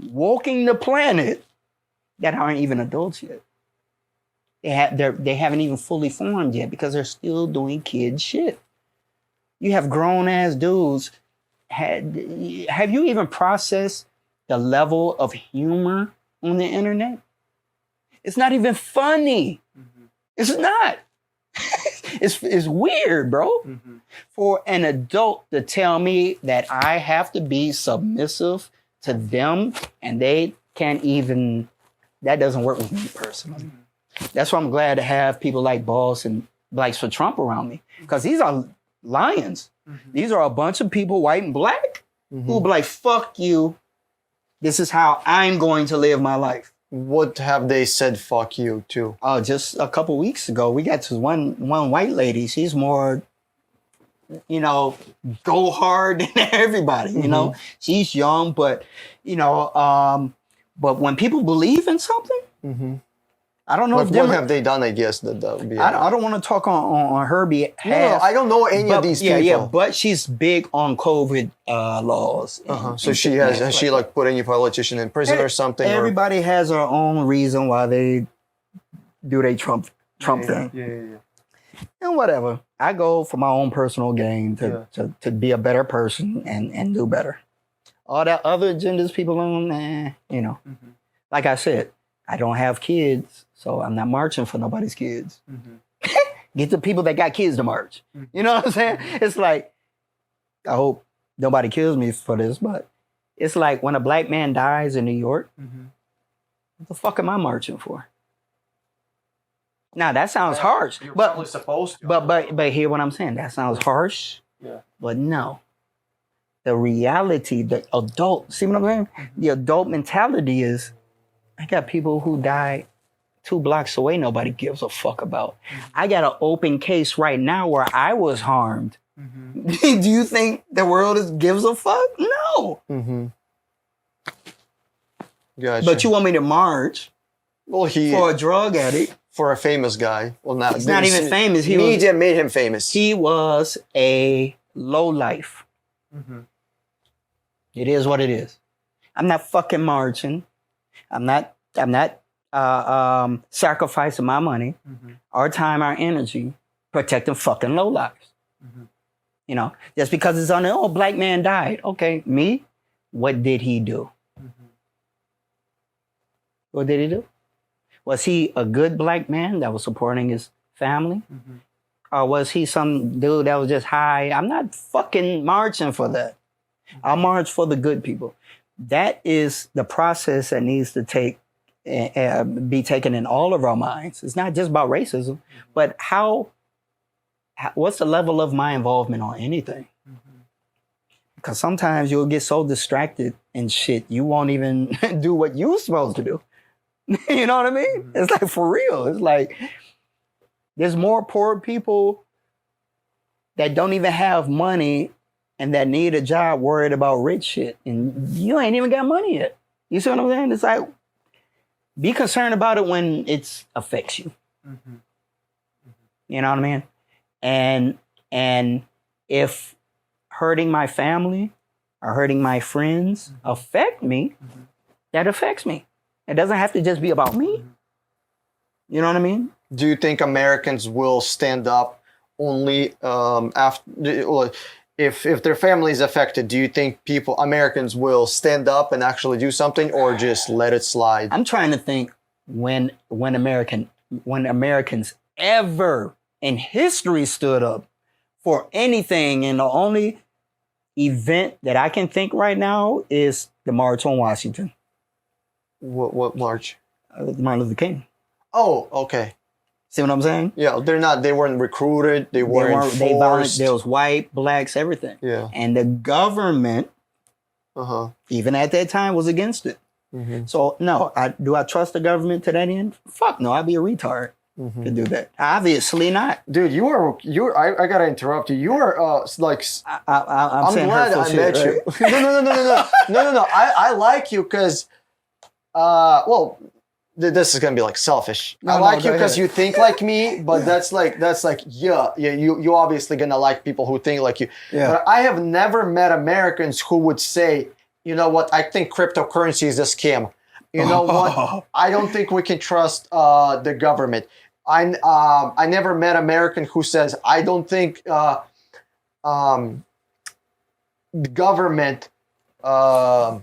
S2: walking the planet that aren't even adults yet. They haven't even fully formed yet because they're still doing kid shit. You have grown ass dudes. Have you even processed the level of humor on the internet? It's not even funny. It's not. It's weird, bro. For an adult to tell me that I have to be submissive to them and they can't even, that doesn't work with me personally. That's why I'm glad to have people like Boss and Blacks for Trump around me, because these are lions. These are a bunch of people, white and black, who be like, fuck you. This is how I'm going to live my life.
S1: What have they said fuck you to?
S2: Oh, just a couple weeks ago, we got to one white lady. She's more, go hard than everybody, She's young, but, but when people believe in something, I don't know
S1: What have they done, I guess, that would be...
S2: I don't want to talk on her behalf.
S1: No, I don't know any of these people.
S2: Yeah, but she's big on COVID laws.
S1: So she has she put any politician in prison or something?
S2: Everybody has their own reason why they do their Trump thing.
S1: Yeah.
S2: And whatever. I go for my own personal gain to be a better person and do better. All that other agendas people on, Like I said, I don't have kids, so I'm not marching for nobody's kids. Get the people that got kids to march. You know what I'm saying? It's like, I hope nobody kills me for this, but it's like when a black man dies in New York, what the fuck am I marching for? Now that sounds harsh,
S1: You're
S2: but
S1: probably supposed to.
S2: but hear what I'm saying. That sounds harsh.
S1: Yeah.
S2: But no. The reality, the adult, see what I'm saying? The adult mentality is, I got people who died 2 blocks away nobody gives a fuck about. I got an open case right now where I was harmed. Do you think the world gives a fuck? No.
S1: Gotcha.
S2: But you want me to march
S1: well,
S2: for a drug addict?
S1: for a famous guy. Well, not.
S2: He's not even famous.
S1: Media made him famous.
S2: He was a lowlife. It is what it is. I'm not fucking marching. I'm not sacrificing my money, our time, our energy, protecting fucking lowlifes. You know, just because it's on the, oh, black man died. Okay, me? What did he do? What did he do? Was he a good black man that was supporting his family? Or was he some dude that was just high? I'm not fucking marching for that. I'll march for the good people. That is the process that needs to be taken in all of our minds. It's not just about racism, but what's the level of my involvement on anything? Because sometimes you'll get so distracted and shit, you won't even do what you're supposed to do. You know what I mean? It's like for real. It's like there's more poor people that don't even have money and that need a job worried about rich shit. And you ain't even got money yet. You see what I'm saying? It's like, be concerned about it when it affects you. You know what I mean? And if hurting my family or hurting my friends affect me, that affects me. It doesn't have to just be about me. You know what I mean?
S1: Do you think Americans will stand up only after, if their family is affected? Do you think Americans will stand up and actually do something, or just let it slide?
S2: I'm trying to think when Americans ever in history stood up for anything, and the only event that I can think right now is the March on Washington.
S1: What march?
S2: Martin Luther King.
S1: Oh, okay.
S2: See what I'm saying?
S1: Yeah, they weren't recruited. They weren't forced.
S2: There was white, blacks, everything.
S1: Yeah.
S2: And the government, even at that time, was against it. So no, do I trust the government to that end? Fuck no, I'd be a retard to do that. Obviously not.
S1: Dude, I gotta interrupt you. You are like.
S2: I'm
S1: glad I met you. No. I like you because, well, this is gonna be like selfish. I like you because you think like me, but that's like you obviously gonna like people who think like you. Yeah. But I have never met Americans who would say, you know what, I think cryptocurrency is a scam. You know what? I don't think we can trust the government. I never met an American who says, I don't think the government, that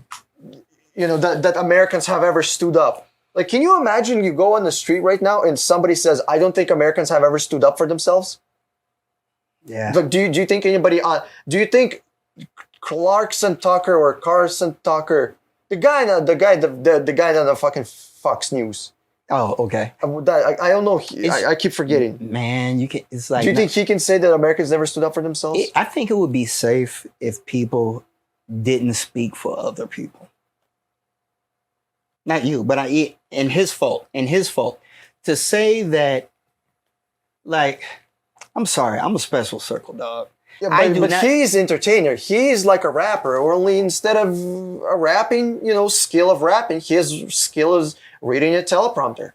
S1: Americans have ever stood up. Like, can you imagine you go on the street right now and somebody says, I don't think Americans have ever stood up for themselves?
S2: Yeah.
S1: Like, do you think anybody do you think Clarkson Tucker or Carson Tucker, the guy on the fucking Fox News?
S2: Oh, okay.
S1: I don't know. I keep forgetting.
S2: Man, it's like.
S1: Do you think he can say that Americans never stood up for themselves?
S2: I think it would be safe if people didn't speak for other people. Not you, but in his fault. To say that, like, I'm sorry, I'm a special circle, dog.
S1: Yeah, but he's entertainer. He's like a rapper. Only instead of a rapping, skill of rapping, his skill is reading a teleprompter.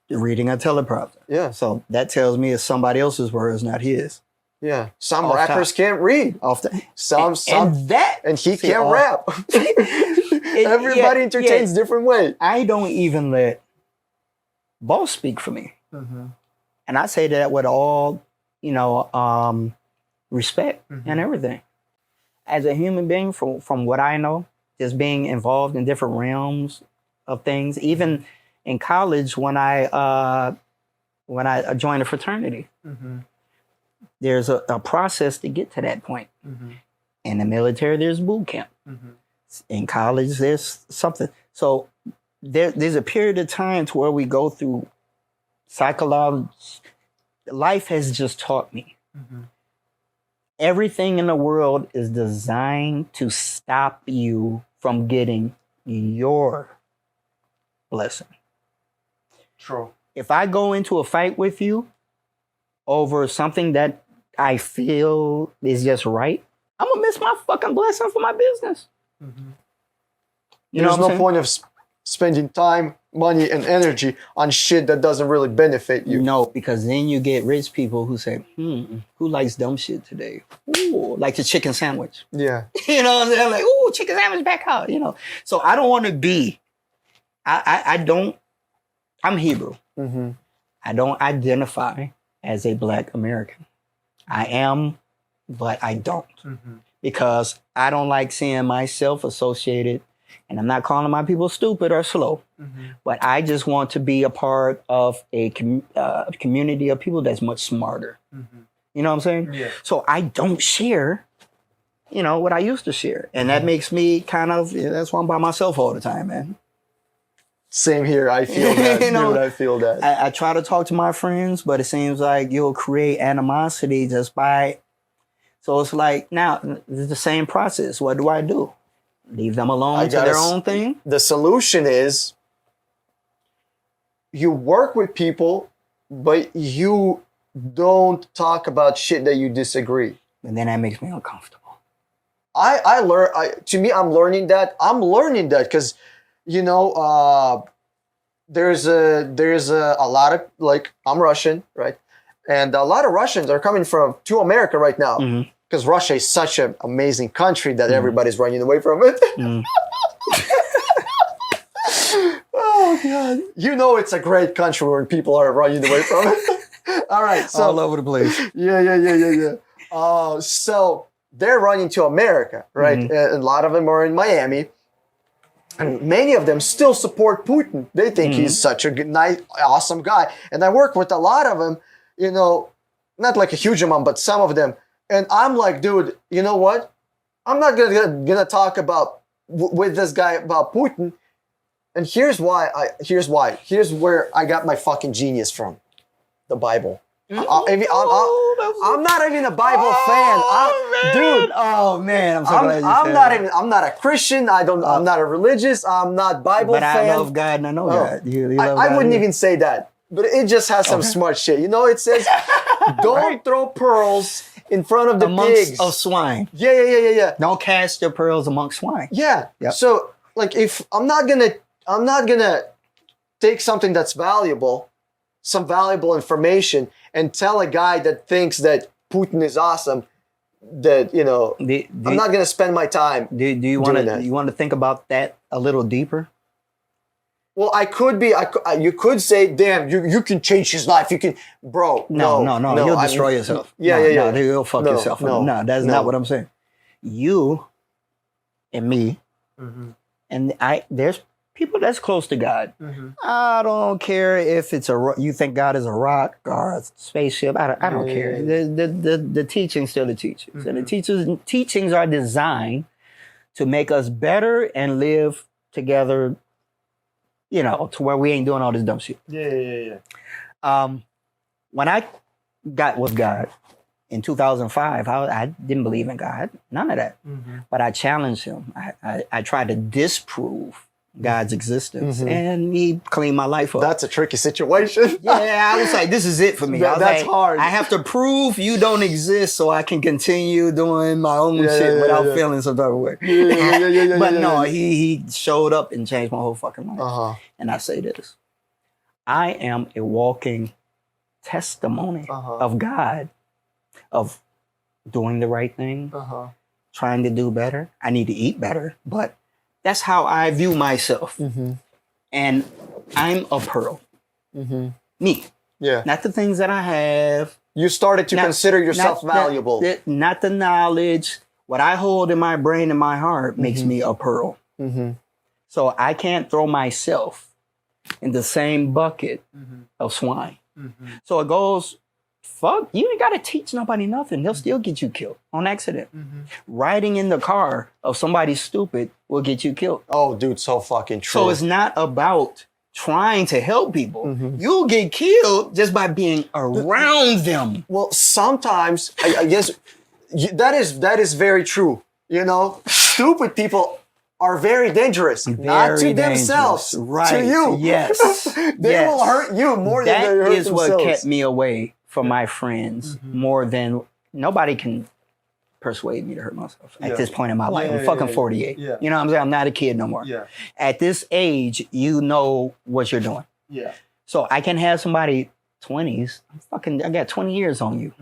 S2: Reading a teleprompter.
S1: Yeah.
S2: So that tells me it's somebody else's words, not his.
S1: Yeah. Some rappers can't read. And he can't rap. Everybody entertains different way.
S2: I don't even let boss speak for me. And I say that with all, respect and everything. As a human being, from what I know, just being involved in different realms of things. Even in college, when I joined a fraternity, there's a process to get to that point. In the military, there's boot camp. In college, there's something. So there's a period of time to where we go through psychology. Life has just taught me. Everything in the world is designed to stop you from getting your blessing.
S1: True.
S2: If I go into a fight with you over something that I feel is just right, I'm gonna miss my fucking blessing for my business. You know
S1: There's
S2: what I'm
S1: no point of spending time, money, and energy on shit that doesn't really benefit you.
S2: No, because then you get rich people who say, who likes dumb shit today? Ooh, like the chicken sandwich.
S1: Yeah.
S2: You know, and they're like, ooh, chicken sandwich back out, you know. So I don't want to be, I'm Hebrew. I don't identify as a Black American. I am, but I don't. Because I don't like seeing myself associated, and I'm not calling my people stupid or slow, but I just want to be a part of a community of people that's much smarter. You know what I'm saying?
S1: Yeah.
S2: So I don't share, what I used to share. And that makes me kind of, that's why I'm by myself all the time, man.
S1: Same here. I feel that. Dude, I feel that.
S2: I try to talk to my friends, but it seems like you'll create animosity just by. So it's like, now, it's the same process. What do I do? Leave them alone to their own thing?
S1: The solution is you work with people, but you don't talk about shit that you disagree.
S2: And then that makes me uncomfortable.
S1: I'm learning that. I'm learning that because, there's a lot of, like, I'm Russian, right? And a lot of Russians are coming to America right now because Russia is such an amazing country that everybody's running away from it. Oh, God. It's a great country when people are running away from it. All right. So,
S2: all over the place.
S1: Yeah. So they're running to America, right? And a lot of them are in Miami. And many of them still support Putin. They think he's such a good, nice, awesome guy. And I work with a lot of them, not like a huge amount, but some of them. And I'm like, dude, you know what? I'm not gonna talk with this guy about Putin. And here's why. Here's where I got my fucking genius from. The Bible. I'm not even a Bible fan. Dude.
S2: Oh man, I'm so glad you said that.
S1: I'm not a Christian. I'm not a religious. I'm not Bible fan.
S2: But I love God and I know God. You love
S1: I
S2: God,
S1: wouldn't even say that. But it just has some smart shit. It says, don't throw pearls in front of the pigs.
S2: Of swine.
S1: Yeah.
S2: Don't cast your pearls amongst swine.
S1: Yeah.
S2: Yep.
S1: So, like, if I'm not gonna take something that's valuable, some valuable information, and tell a guy that thinks that Putin is awesome, that I'm not gonna spend my time.
S2: Do you want to? You want to think about that a little deeper?
S1: Well, I could be. You could say, "Damn, you can change his life. You can, bro."
S2: No. You'll destroy yourself.
S1: Yeah.
S2: No, you'll fuck yourself. No, that's not what I'm saying. You and me, and there's people that's close to God. I don't care if it's you think God is a rock or a spaceship. I don't care. The teaching's still the teachings, and the teachings are designed to make us better and live together. To where we ain't doing all this dumb shit.
S1: Yeah.
S2: When I got with God in 2005, I didn't believe in God, none of that. But I challenged him. I tried to disprove God's existence, and he cleaned my life up.
S1: That's a tricky situation.
S2: Yeah, I was like, this is it for me.
S1: That's hard.
S2: I have to prove you don't exist so I can continue doing my own shit without feeling some type of way. But no, he showed up and changed my whole fucking life. And I say this. I am a walking testimony of God, of doing the right thing, trying to do better. I need to eat better, but that's how I view myself. And I'm a pearl. Me.
S1: Yeah.
S2: Not the things that I have.
S1: You started to consider yourself valuable.
S2: Not the knowledge. What I hold in my brain and my heart makes me a pearl. So I can't throw myself in the same bucket of swine. So it goes, fuck, you ain't got to teach nobody nothing. They'll still get you killed on accident. Riding in the car of somebody stupid will get you killed.
S1: Oh, dude, so fucking true.
S2: So it's not about trying to help people. You'll get killed just by being around them.
S1: Well, sometimes I guess that is very true. You know, stupid people are very dangerous, not to
S2: Very
S1: themselves,
S2: dangerous. Right.
S1: to you.
S2: Yes.
S1: They will hurt you more than they hurt
S2: That is
S1: themselves.
S2: what kept me away from my friends more than nobody can persuade me to hurt myself at this point in my life. I'm fucking 48.
S1: Yeah.
S2: You know what I'm saying? I'm not a kid no more.
S1: Yeah.
S2: At this age, you know what you're doing.
S1: Yeah.
S2: So I can have somebody 20s. I got 20 years on you.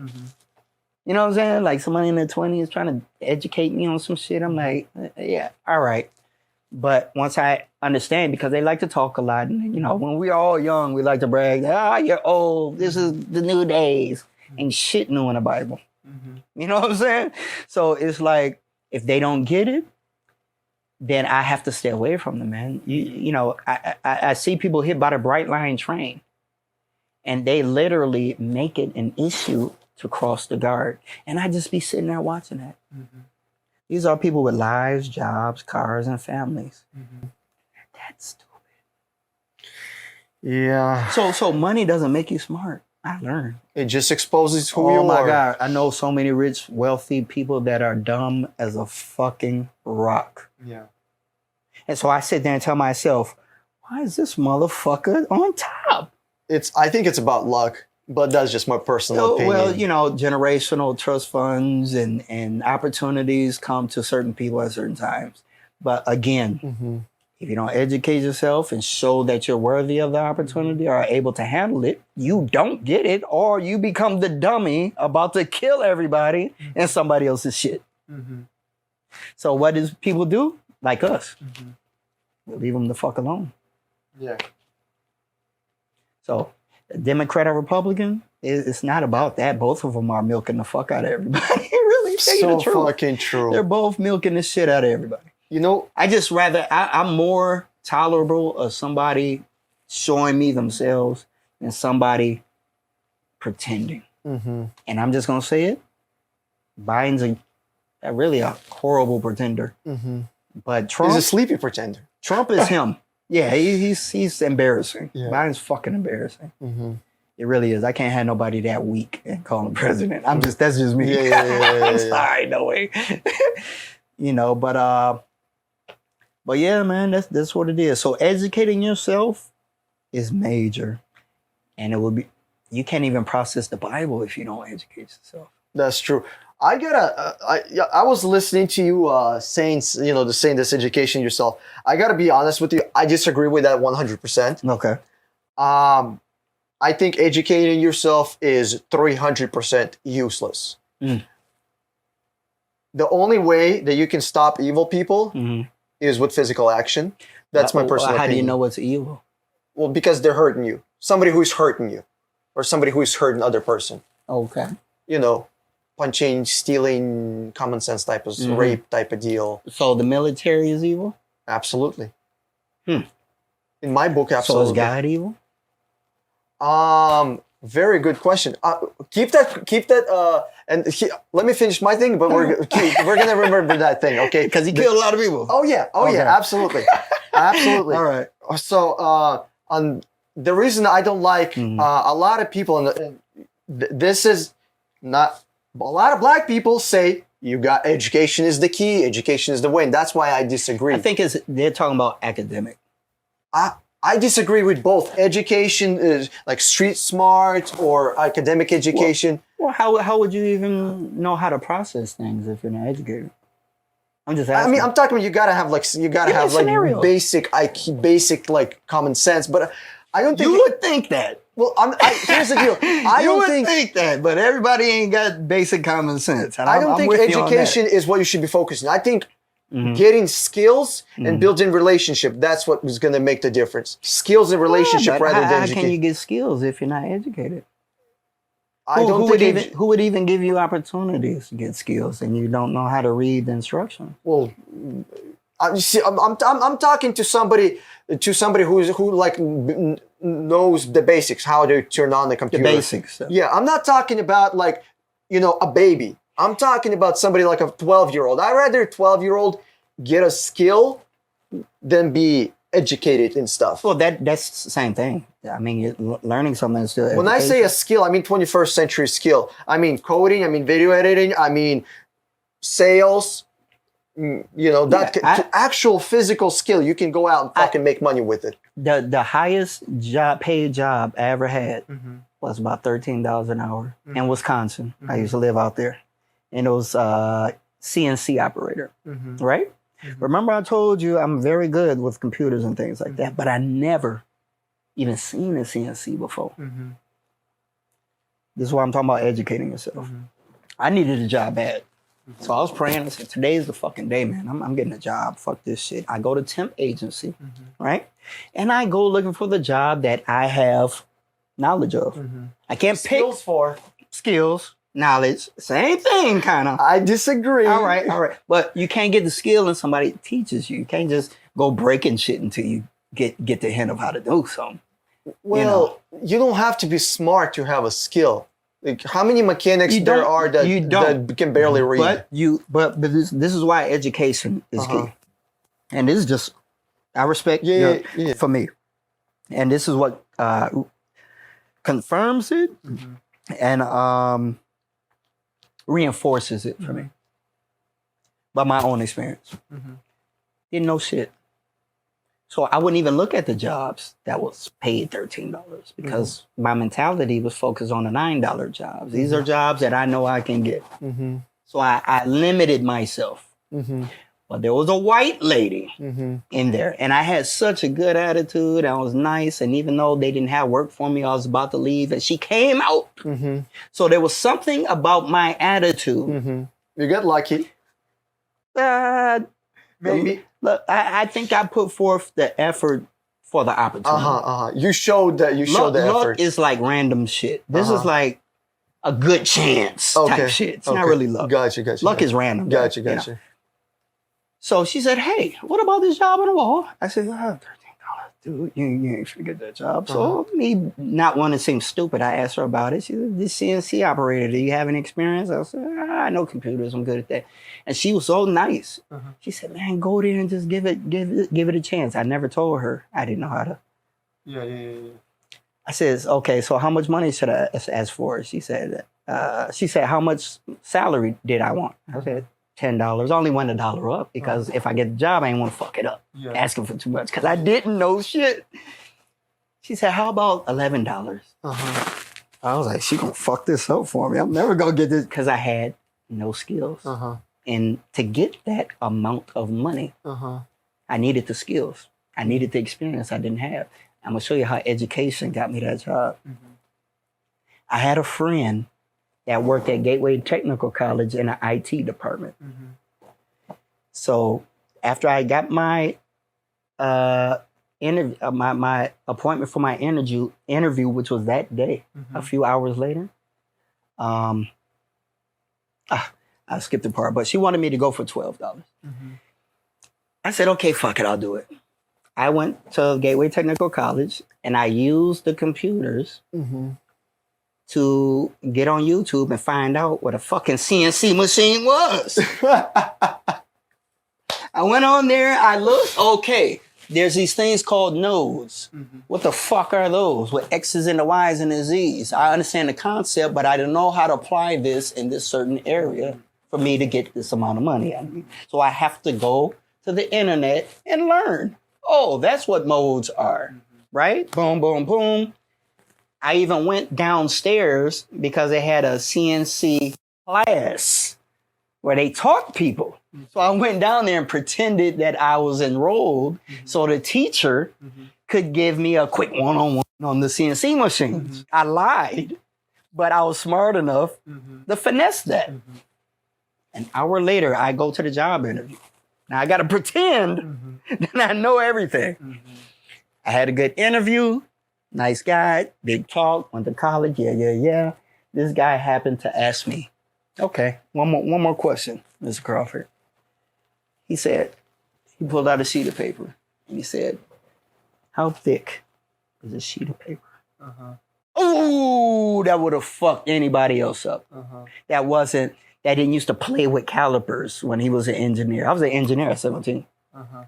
S2: You know what I'm saying? Like somebody in their 20s trying to educate me on some shit. I'm like, yeah, all right. But once I understand, because they like to talk a lot, and you know, when we're all young, we like to brag, you're old. This is the new days. Ain't shit new in the Bible. You know what I'm saying? So it's like, if they don't get it, then I have to stay away from them, man. You know, I see people hit by the Bright Line train, and they literally make it an issue to cross the guard. And I just be sitting there watching that. These are people with lives, jobs, cars, and families. That's stupid.
S1: Yeah.
S2: So money doesn't make you smart. I learned.
S1: It just exposes who you
S2: Oh my
S1: are.
S2: God. I know so many rich, wealthy people that are dumb as a fucking rock.
S1: Yeah.
S2: And so I sit there and tell myself, why is this motherfucker on top?
S1: I think it's about luck, but that's just my personal opinion.
S2: Well, you know, generational trust funds and opportunities come to certain people at certain times. But again, if you don't educate yourself and show that you're worthy of the opportunity or are able to handle it, you don't get it, or you become the dummy about to kill everybody in somebody else's shit. So what does people do? Like us. We leave them the fuck alone.
S1: Yeah.
S2: So Democrat or Republican, it's not about that. Both of them are milking the fuck out of everybody. Really, tell you
S1: So
S2: the truth.
S1: fucking true.
S2: They're both milking the shit out of everybody.
S1: You know,
S2: I'm more tolerable of somebody showing me themselves than somebody pretending. And I'm just going to say it. Biden's really a horrible pretender. But Trump,
S1: he's a sleepy pretender.
S2: Trump is him. Yeah, he's embarrassing.
S1: Yeah.
S2: Biden's fucking embarrassing. It really is. I can't have nobody that weak and call him president. That's just me.
S1: Yeah.
S2: Sorry, no way. You know, but yeah, man, that's what it is. So educating yourself is major, and you can't even process the Bible if you don't educate yourself.
S1: That's true. I was listening to you saying, you know, saying this education yourself. I gotta be honest with you. I disagree with that 100%.
S2: Okay.
S1: I think educating yourself is 300% useless. The only way that you can stop evil people is with physical action. That's my personal opinion.
S2: How do you know what's evil?
S1: Well, because they're hurting you. Somebody who's hurting you. Or somebody who's hurting another person.
S2: Okay.
S1: You know, punching, stealing, common sense type of rape type of deal.
S2: So the military is evil?
S1: Absolutely. In my book, absolutely.
S2: So is God evil?
S1: Very good question. Keep that. Let me finish my thing, but we're gonna remember that thing, okay?
S2: Because he killed a lot of people.
S1: Oh yeah, absolutely, absolutely.
S2: All right.
S1: So, the reason I don't like a lot of people, this is not a lot of black people say education is the key, education is the way, and that's why I disagree.
S2: I think they're talking about academic.
S1: I disagree with both. Education is like street smart or academic education.
S2: Well, how would you even know how to process things if you're not educated? I'm just asking.
S1: I mean, I'm talking about you gotta have
S2: scenario.
S1: basic IQ, basic like common sense. But I don't think
S2: you would think that.
S1: Well, here's the deal. I
S2: you
S1: don't
S2: would think that, but everybody ain't got basic common sense. And
S1: I don't think
S2: with you on
S1: education
S2: that.
S1: is what you should be focusing on. I think getting skills and building relationship, that's what is going to make the difference. Skills and relationship rather than education.
S2: How can you get skills if you're not educated?
S1: Who
S2: would even give you opportunities to get skills and you don't know how to read the instructions?
S1: Well, I'm talking to somebody who like knows the basics, how to turn on the
S2: The
S1: computer.
S2: basics.
S1: Yeah, I'm not talking about like, a baby. I'm talking about somebody like a 12-year-old. I'd rather a 12-year-old get a skill than be educated in stuff.
S2: Well, that's the same thing. I mean, you're learning something is still
S1: When I say a skill, I mean 21st century skill. I mean coding, I mean video editing, I mean sales, actual physical skill. You can go out and fucking make money with it.
S2: the highest paid job I ever had was about $13 an hour in Wisconsin. I used to live out there, and it was CNC operator, right? Remember I told you I'm very good with computers and things like that, but I never even seen a CNC before. This is why I'm talking about educating yourself. I needed a job bad. So I was praying. I said, today's the fucking day, man. I'm getting a job. Fuck this shit. I go to temp agency, right? And I go looking for the job that I have knowledge of. I can't pick skills, knowledge, same thing, kind of.
S1: I disagree.
S2: All right. But you can't get the skill and somebody teaches you. You can't just go breaking shit until you get the hint of how to do something.
S1: Well, you don't have to be smart to have a skill. Like, how many mechanics there are that can barely read?
S2: But this is why education is key. And this is just, I respect for me. And this is what confirms it and reinforces it for me. By my own experience. Didn't know shit. So I wouldn't even look at the jobs that was paid $13 because my mentality was focused on the $9 jobs. These are jobs that I know I can get. So I limited myself. But there was a white lady in there, and I had such a good attitude. I was nice, and even though they didn't have work for me, I was about to leave, and she came out. So there was something about my attitude.
S1: You get lucky. Maybe.
S2: Look, I think I put forth the effort for the opportunity.
S1: You showed that. You showed the effort.
S2: Luck is like random shit. This is like a good chance type shit. It's not really luck.
S1: Gotcha.
S2: Luck is random.
S1: Gotcha.
S2: So she said, "Hey, what about this job on the wall?" I said, $13, dude. You ain't finna get that job. So me not wanting to seem stupid, I asked her about it. She said, "This CNC operator, do you have any experience?" I said, "I know computers. I'm good at that." And she was so nice. She said, "Man, go there and just give it a chance." I never told her I didn't know how to.
S1: Yeah.
S2: I says, "Okay, so how much money should I ask for?" She said, "How much salary did I want?" I said, $10. Only went $1 up because if I get the job, I ain't want to fuck it up. Asking for too much because I didn't know shit. She said, "How about $11? I was like, she gonna fuck this up for me. I'm never gonna get this because I had no skills. And to get that amount of money, I needed the skills. I needed the experience I didn't have. I'm gonna show you how education got me that job. I had a friend that worked at Gateway Technical College in the IT department. So after I got my my appointment for my interview, which was that day, a few hours later, I skipped the part, but she wanted me to go for $12. I said, okay, fuck it, I'll do it. I went to Gateway Technical College and I used the computers to get on YouTube and find out what a fucking CNC machine was. I went on there, I looked, okay, there's these things called nodes. What the fuck are those? With X's and the Y's and the Z's. I understand the concept, but I don't know how to apply this in this certain area for me to get this amount of money. So I have to go to the internet and learn. Oh, that's what modes are, right? Boom, boom, boom. I even went downstairs because they had a CNC class where they taught people. So I went down there and pretended that I was enrolled so the teacher could give me a quick one-on-one on the CNC machines. I lied, but I was smart enough to finesse that. An hour later, I go to the job interview. Now I got to pretend that I know everything. I had a good interview. Nice guy, big talk, went to college, yeah. This guy happened to ask me, okay, one more question, Mr. Crawford. He said, He pulled out a sheet of paper and he said, "How thick is a sheet of paper?" Oh, that would have fucked anybody else up. That didn't used to play with calipers when he was an engineer. I was an engineer at 17.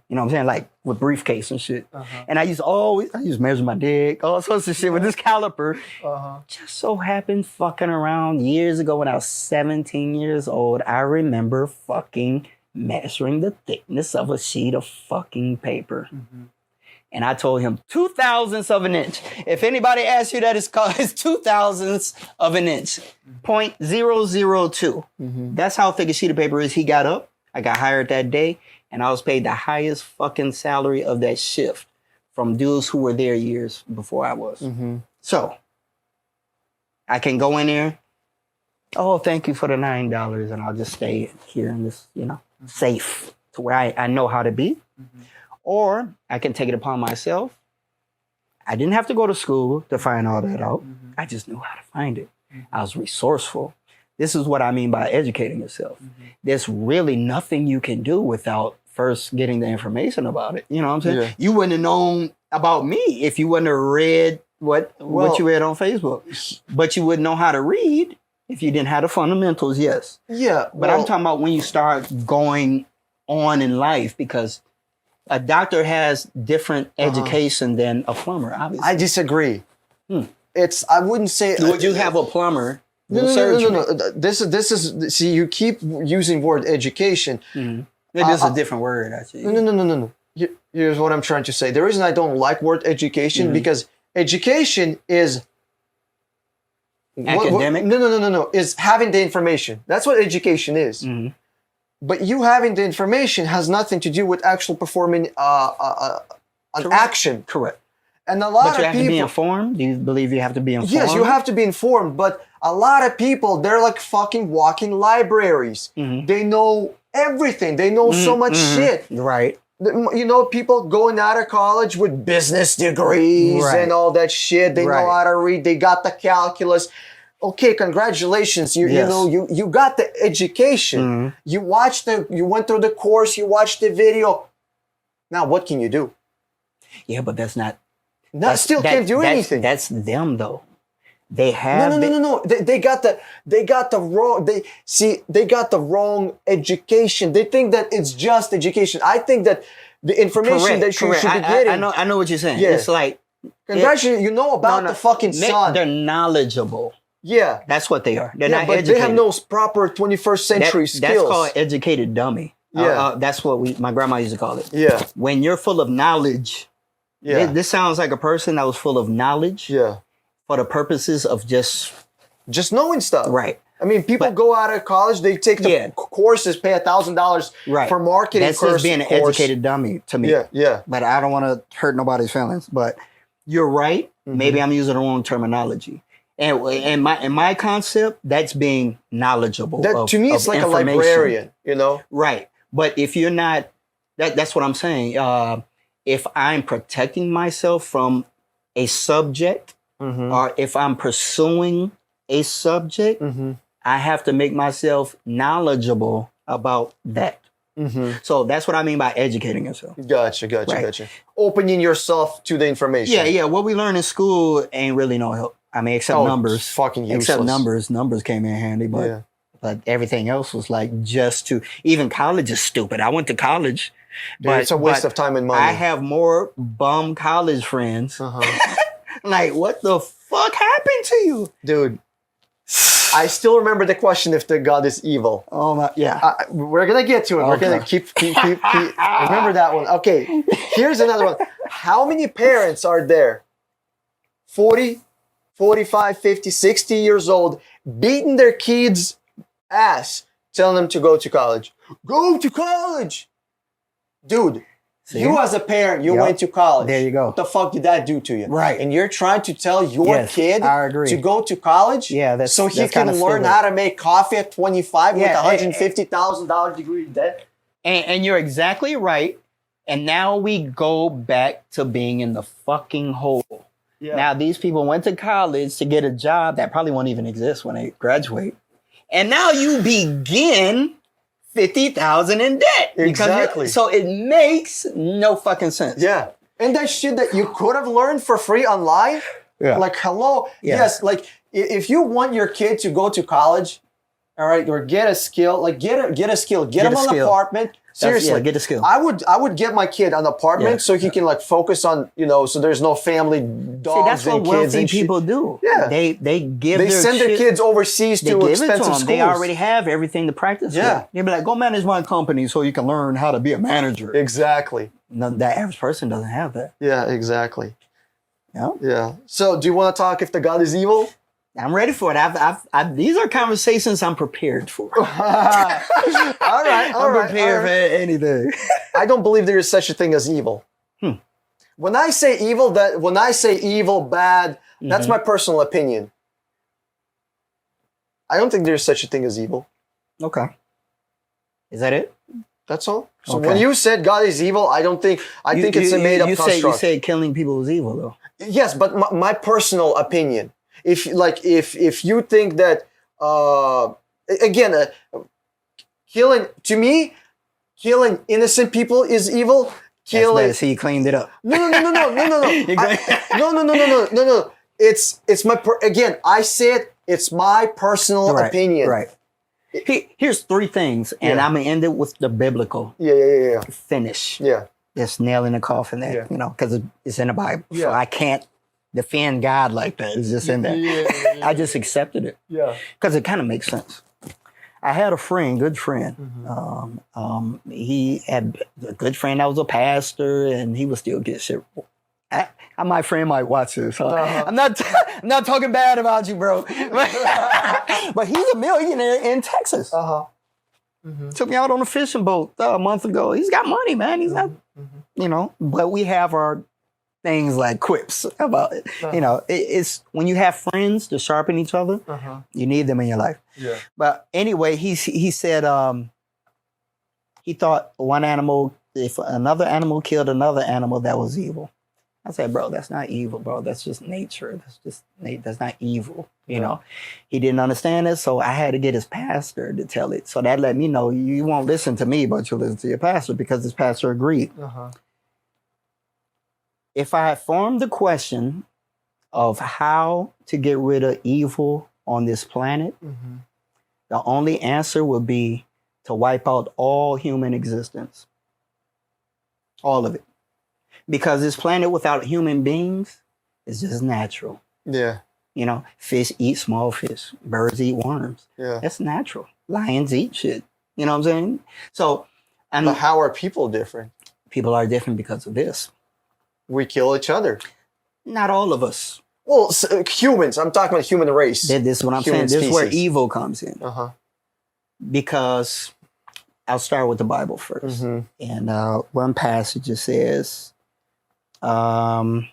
S2: You know what I'm saying? Like with briefcase and shit. And I used to measure my dick, all sorts of shit with this caliper. Just so happened fucking around years ago when I was 17 years old, I remember fucking measuring the thickness of a sheet of fucking paper. And I told him 2/1000ths of an inch. If anybody asks you that, it's 2/1000ths of an inch. 0.002. That's how thick a sheet of paper is. He got up. I got hired that day. And I was paid the highest fucking salary of that shift from dudes who were there years before I was. So I can go in there. Oh, thank you for the $9. And I'll just stay here in this, safe to where I know how to be. Or I can take it upon myself. I didn't have to go to school to find all that out. I just knew how to find it. I was resourceful. This is what I mean by educating yourself. There's really nothing you can do without first getting the information about it. You know what I'm saying?
S1: Yeah.
S2: You wouldn't have known about me if you wouldn't have read what you read on Facebook. But you wouldn't know how to read if you didn't have the fundamentals, yes.
S1: Yeah.
S2: But I'm talking about when you start going on in life, because a doctor has different education than a plumber, obviously.
S1: I disagree. I wouldn't say.
S2: Would you have a plumber?
S1: No. This is. See, you keep using word education.
S2: It is a different word, actually.
S1: No. Here's what I'm trying to say. The reason I don't like word education because education is
S2: academic.
S1: No. Is having the information. That's what education is. But you having the information has nothing to do with actual performing an action.
S2: Correct.
S1: And a lot
S2: but you
S1: of
S2: have
S1: people,
S2: to be informed? Do you believe you have to be informed?
S1: Yes, you have to be informed. But a lot of people, they're like fucking walking libraries. They know everything. They know so much shit.
S2: Right.
S1: People going out of college with business degrees and all that shit. They know how to read. They got the calculus. Okay, congratulations. You got the education. You went through the course. You watched the video. Now, what can you do?
S2: Yeah, but that's not.
S1: Can't do anything.
S2: That's them though. They have
S1: no. They got the wrong education. They think that it's just education. I think that the information that you should be getting.
S2: I know what you're saying.
S1: Yeah.
S2: It's like
S1: congratulations, you know about the fucking sun.
S2: They're knowledgeable.
S1: Yeah,
S2: that's what they are. They're not
S1: but
S2: educated.
S1: they have no proper 21st century skills.
S2: That's called educated dummy.
S1: Yeah,
S2: that's what my grandma used to call it.
S1: Yeah,
S2: when you're full of knowledge.
S1: Yeah,
S2: this sounds like a person that was full of knowledge.
S1: Yeah,
S2: for the purposes of just
S1: knowing stuff.
S2: Right.
S1: I mean, people go out of college, they take the courses, pay $1,000 for marketing.
S2: That's just being an educated dummy to me.
S1: Yeah.
S2: But I don't want to hurt nobody's feelings. But you're right. Maybe I'm using the wrong terminology. And in my concept, that's being knowledgeable.
S1: To me, it's like a librarian,
S2: Right. But if you're not, that's what I'm saying. If I'm protecting myself from a subject, or if I'm pursuing a subject, I have to make myself knowledgeable about that. So that's what I mean by educating yourself.
S1: Gotcha. Opening yourself to the information.
S2: Yeah. What we learn in school ain't really no help. I mean, except numbers.
S1: Fucking useless.
S2: Except numbers. Numbers came in handy, but everything else was like even college is stupid. I went to college.
S1: But it's a waste of time and money.
S2: I have more bum college friends. Like, what the fuck happened to you?
S1: Dude, I still remember the question if the God is evil.
S2: Oh my, yeah.
S1: We're going to get to it. Okay. We're going to keep. Remember that one. Okay, here's another one. How many parents are there? 40, 45, 50, 60 years old, beating their kids' ass, telling them to go to college. Go to college! Dude, you as a parent, you went to college.
S2: There you go.
S1: What the fuck did that do to you?
S2: Right.
S1: And you're trying to tell your kid to go to college?
S2: Yeah,
S1: so he can learn how to make coffee at 25 with $150,000 degree debt?
S2: And you're exactly right. And now we go back to being in the fucking hole. Yeah. Now, these people went to college to get a job that probably won't even exist when they graduate. And now you begin 50,000 in debt.
S1: Exactly.
S2: So it makes no fucking sense.
S1: Yeah. And that shit that you could have learned for free online.
S2: Yeah.
S1: Like, hello.
S2: Yeah.
S1: Yes. Like, if you want your kid to go to college, all right, or get a skill, like get a skill, get him an apartment. Seriously,
S2: get a skill.
S1: I would get my kid an apartment so he can like focus on, so there's no family dogs
S2: that's
S1: and
S2: what
S1: kids
S2: wealthy
S1: and
S2: people do.
S1: Yeah.
S2: They
S1: send their kids overseas to
S2: give it
S1: expensive
S2: to them.
S1: schools.
S2: They already have everything to practice.
S1: Yeah.
S2: with. They'd be like, go manage my company so you can learn how to be a manager.
S1: Exactly.
S2: No, that average person doesn't have that.
S1: Yeah, exactly.
S2: Yeah.
S1: Yeah. So do you want to talk if the God is evil?
S2: I'm ready for it. These are conversations I'm prepared for.
S1: All right.
S2: I'm prepared for anything.
S1: I don't believe there is such a thing as evil. When I say evil, bad, that's my personal opinion. I don't think there's such a thing as evil.
S2: Okay. Is that it?
S1: That's all. So
S2: Okay.
S1: when you said God is evil, I think it's a made up construct.
S2: You say killing people is evil though.
S1: Yes, but my personal opinion. If you think that killing innocent people is evil.
S2: So you cleaned it up.
S1: No. No. It's my I said it's my personal opinion.
S2: Right. Here's three things, and I'm gonna end it with the biblical
S1: Yeah.
S2: finish.
S1: Yeah.
S2: That's nail in the coffin there, because it's in the Bible.
S1: Yeah.
S2: So I can't defend God like that. It's just in there.
S1: Yeah.
S2: I just accepted it
S1: Yeah.
S2: because it kind of makes sense. I had a good friend. He had a good friend that was a pastor, and he would still get shit. My friend might watch this. Huh? I'm not talking bad about you, bro. But he's a millionaire in Texas. Took me out on a fishing boat a month ago. He's got money, man. He's not, But we have our things like quips about it. It's when you have friends to sharpen each other, you need them in your life.
S1: Yeah.
S2: But anyway, he said he thought if another animal killed another animal, that was evil. I said, bro, that's not evil, bro. That's just nature. That's not evil. He didn't understand it, so I had to get his pastor to tell it. So that let me know you won't listen to me, but you'll listen to your pastor because his pastor agreed. If I had formed the question of how to get rid of evil on this planet, the only answer would be to wipe out all human existence. All of it. Because this planet without human beings is just natural.
S1: Yeah.
S2: Fish eat small fish. Birds eat worms.
S1: Yeah.
S2: That's natural. Lions eat shit. You know what I'm saying? So,
S1: but how are people different?
S2: People are different because of this.
S1: We kill each other.
S2: Not all of us.
S1: Well, humans. I'm talking about human race.
S2: This is what I'm saying. This is where evil comes in. Because I'll start with the Bible first. And one passage it says, it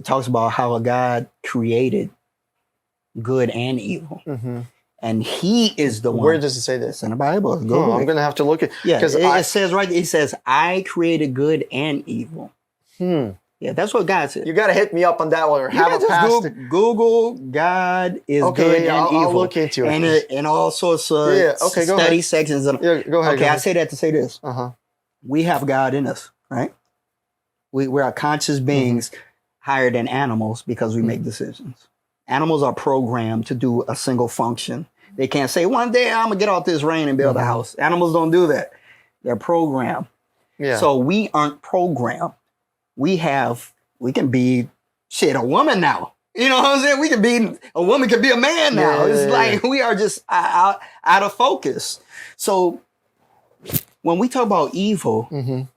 S2: talks about how a God created good and evil. And he is the one.
S1: Where does it say this?
S2: It's in the Bible.
S1: I'm going to have to look at
S2: it. It says it says, I created good and evil. Yeah, that's what God said.
S1: You got to hit me up on that one or have a pastor.
S2: Google God is good and evil.
S1: I'll look into it.
S2: And all sorts of study sections.
S1: Go ahead.
S2: Okay, I say that to say this. We have God in us, right? We are conscious beings higher than animals because we make decisions. Animals are programmed to do a single function. They can't say, one day I'm going to get out this rain and build a house. Animals don't do that. They're programmed.
S1: Yeah.
S2: So we aren't programmed. We can be a woman now. You know what I'm saying? A woman can be a man now. It's like we are just out of focus. So when we talk about evil,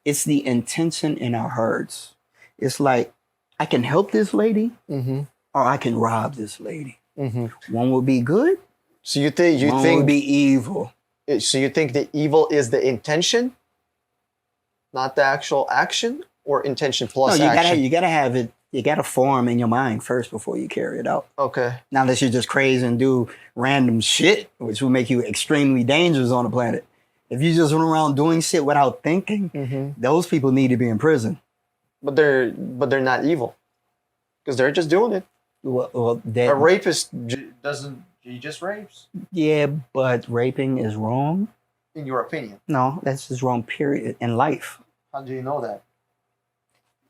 S2: it's the intention in our hearts. It's like, I can help this lady or I can rob this lady. One will be good.
S1: So you think
S2: one will be evil.
S1: So you think the evil is the intention, not the actual action, or intention plus action?
S2: You gotta have it. You gotta form in your mind first before you carry it out.
S1: Okay.
S2: Not unless you're just crazy and do random shit, which will make you extremely dangerous on the planet. If you just run around doing shit without thinking, those people need to be in prison.
S1: But they're not evil because they're just doing it.
S2: Well,
S1: a rapist doesn't He just rapes,
S2: Yeah, but raping is wrong.
S1: in your opinion.
S2: No, that's just wrong, period, in life.
S1: How do you know that?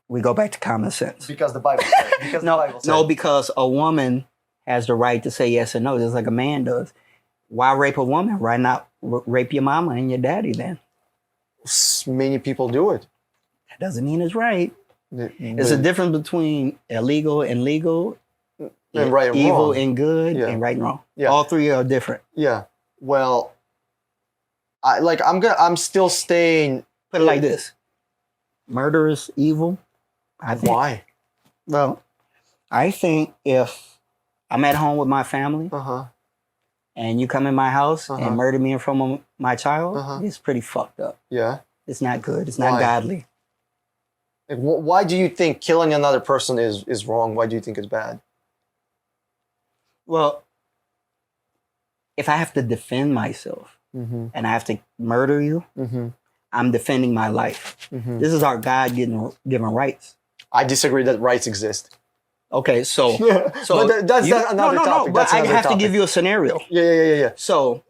S2: We go back to common sense.
S1: Because the Bible said. Because the
S2: No,
S1: Bible said.
S2: no, because a woman has the right to say yes or no, just like a man does. Why rape a woman? Why not rape your mama and your daddy then?
S1: Many people do it.
S2: That doesn't mean it's right. There's a difference between illegal and legal,
S1: and right and
S2: evil
S1: wrong.
S2: and good,
S1: Yeah.
S2: and right and wrong.
S1: Yeah.
S2: All three are different.
S1: Yeah. Well, I'm still staying.
S2: Put it like this: murder is evil. I think.
S1: Why?
S2: Well, I think if I'm at home with my family
S1: Uh-huh.
S2: and you come in my house
S1: Uh-huh.
S2: and murder me in front of my child,
S1: Uh-huh.
S2: it's pretty fucked up.
S1: Yeah.
S2: It's not good. It's
S1: Why?
S2: not godly.
S1: Like, why do you think killing another person is wrong? Why do you think it's bad?
S2: Well, if I have to defend myself
S1: Mm-hmm.
S2: and I have to murder you,
S1: Mm-hmm.
S2: I'm defending my life.
S1: Mm-hmm.
S2: This is our God given rights.
S1: I disagree that rights exist.
S2: Okay, so
S1: but that's another topic.
S2: But
S1: That's
S2: I
S1: another
S2: have to
S1: topic.
S2: give you a scenario.
S1: Yeah.
S2: So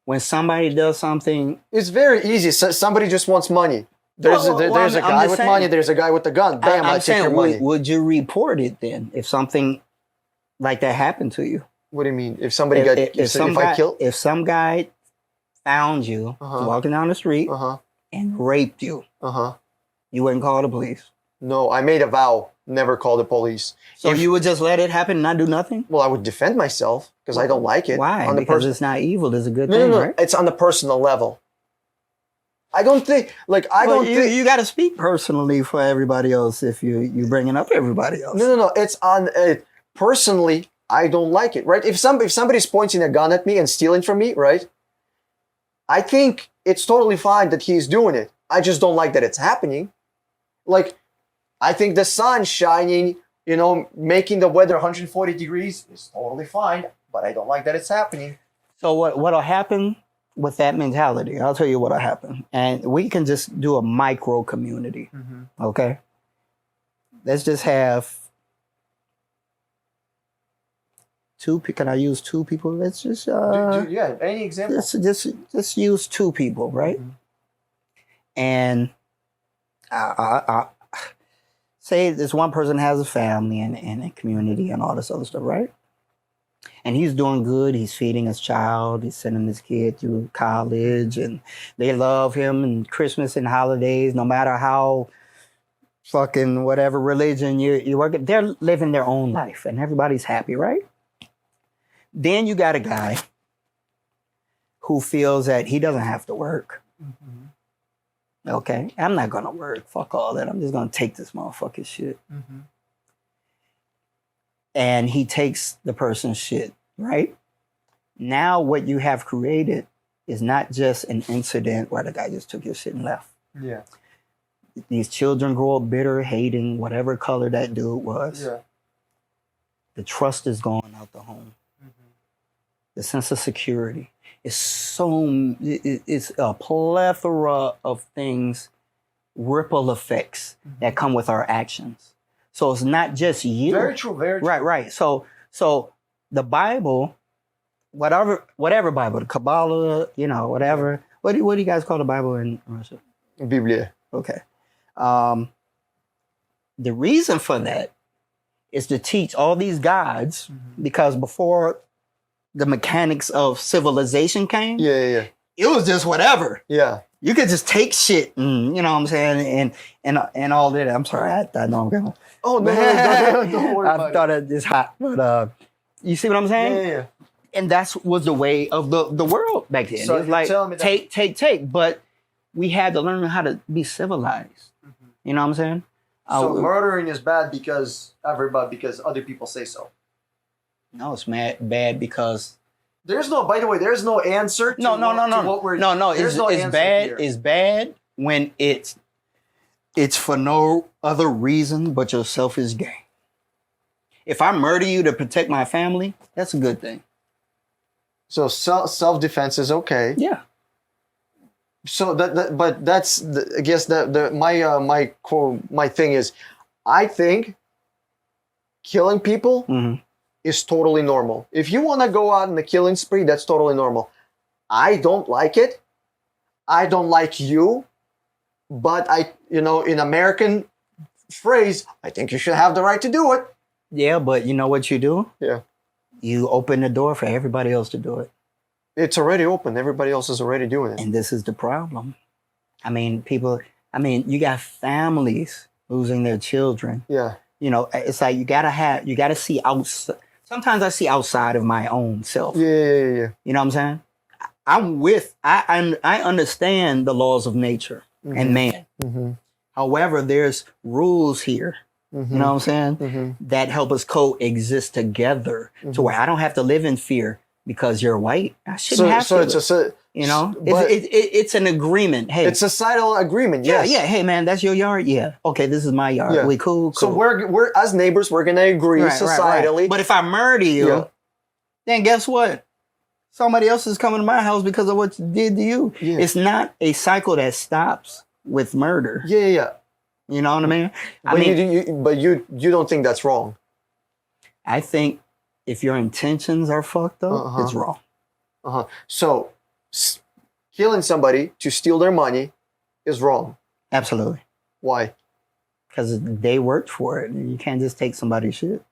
S2: when somebody does something,
S1: It's very easy. Somebody just wants money. There's
S2: Well,
S1: there's
S2: I'm
S1: a guy
S2: just
S1: with
S2: saying.
S1: money. There's a guy with a gun. Bam! I
S2: I'm
S1: take
S2: saying,
S1: your money.
S2: would you report it then if something like that happened to you?
S1: What do you mean? If somebody got if I killed?
S2: If some guy found you
S1: Uh-huh.
S2: walking down the street
S1: Uh-huh.
S2: and raped you,
S1: Uh-huh.
S2: you wouldn't call the police.
S1: No, I made a vow never call the police.
S2: So
S1: If-
S2: you would just let it happen and not do nothing?
S1: Well, I would defend myself because I don't like it.
S2: Why?
S1: On the
S2: Because
S1: person.
S2: it's not evil. It's a good
S1: No,
S2: thing,
S1: no, no.
S2: right?
S1: It's on the personal level. I don't think I
S2: Well,
S1: don't think
S2: you got to speak personally for everybody else if you bringing up everybody else.
S1: No. It's on personally. I don't like it. Right? If somebody's pointing a gun at me and stealing from me, right? I think it's totally fine that he's doing it. I just don't like that it's happening. Like, I think the sun shining, making the weather 140 degrees is totally fine. But I don't like that it's happening.
S2: So what'll happen with that mentality? I'll tell you what'll happen, and we can just do a micro community. Okay, let's just have two. Can I use two people? Let's just
S1: Yeah. Any example?
S2: just use two people, right?
S1: Mhm.
S2: And I say this one person has a family and a community and all this other stuff, right? And he's doing good. He's feeding his child. He's sending his kid through college, and they love him. And Christmas and holidays, no matter how fucking whatever religion you work at, they're living their own life, and everybody's happy, right? Then you got a guy who feels that he doesn't have to work. Okay, I'm not gonna work. Fuck all that. I'm just gonna take this motherfucking shit. And he takes the person's shit, right? Now what you have created is not just an incident where the guy just took your shit and left.
S1: Yeah.
S2: These children grow up bitter, hating whatever color that dude was.
S1: Yeah.
S2: The trust is gone out the home. The sense of security. It's a plethora of things, ripple effects that come with our actions. So it's not just you.
S1: Very true. Very true.
S2: Right. So the Bible, whatever Bible, the Kabbalah, whatever. What do you guys call the Bible in Russia?
S1: Biblia.
S2: Okay. The reason for that is to teach all these gods, because before the mechanics of civilization came,
S1: Yeah.
S2: it was just whatever.
S1: Yeah.
S2: You could just take shit, and, you know what I'm saying, and all that. I'm sorry, I know I'm going.
S1: Oh no, don't worry
S2: I
S1: about
S2: thought it was hot, but you see what I'm
S1: it.
S2: saying?
S1: Yeah.
S2: And that was the way of the world back then.
S1: So
S2: it was like
S1: tell me that-
S2: take, but we had to learn how to be civilized. You know what I'm saying?
S1: So murdering is bad because other people say so.
S2: No, it's bad because
S1: There's no. By the way, there's no answer. To
S2: no.
S1: To what we're,
S2: It's,
S1: there's no
S2: it's
S1: answer
S2: bad.
S1: here.
S2: It's bad when it's for no other reason but your selfish gain. If I murder you to protect my family, that's a good thing.
S1: So self defense is okay.
S2: Yeah.
S1: So but that's I guess my thing is, I think killing people
S2: Mm-hmm.
S1: is totally normal. If you want to go out on a killing spree, that's totally normal. I don't like it. I don't like you. But in American phrase, I think you should have the right to do it.
S2: Yeah, but you know what you do?
S1: Yeah.
S2: You open the door for everybody else to do it.
S1: It's already open. Everybody else is already doing it.
S2: And this is the problem. I mean, you got families losing their children.
S1: Yeah.
S2: It's like you gotta see outside. Sometimes I see outside of my own self.
S1: Yeah.
S2: You know what I'm saying? I understand the laws of nature and man.
S1: Mm-hmm.
S2: However, there's rules here.
S1: Mm-hmm.
S2: You know what I'm saying?
S1: Mm-hmm.
S2: That help us coexist together to where I don't have to live in fear because you're white. I shouldn't have to. It's an agreement. Hey,
S1: it's a societal agreement. Yes.
S2: Yeah. Hey, man, that's your yard. Yeah. Okay, this is my yard.
S1: Yeah.
S2: We cool.
S1: So we're as neighbors, we're gonna agree societally.
S2: Right. But if I murder you, then guess what? Somebody else is coming to my house because of what you did to you.
S1: Yeah.
S2: It's not a cycle that stops with murder.
S1: Yeah.
S2: You know what I mean?
S1: But you don't think that's wrong?
S2: I think if your intentions are fucked up, it's wrong.
S1: So killing somebody to steal their money is wrong.
S2: Absolutely.
S1: Why?
S2: Because they worked for it. And you can't just take somebody's shit.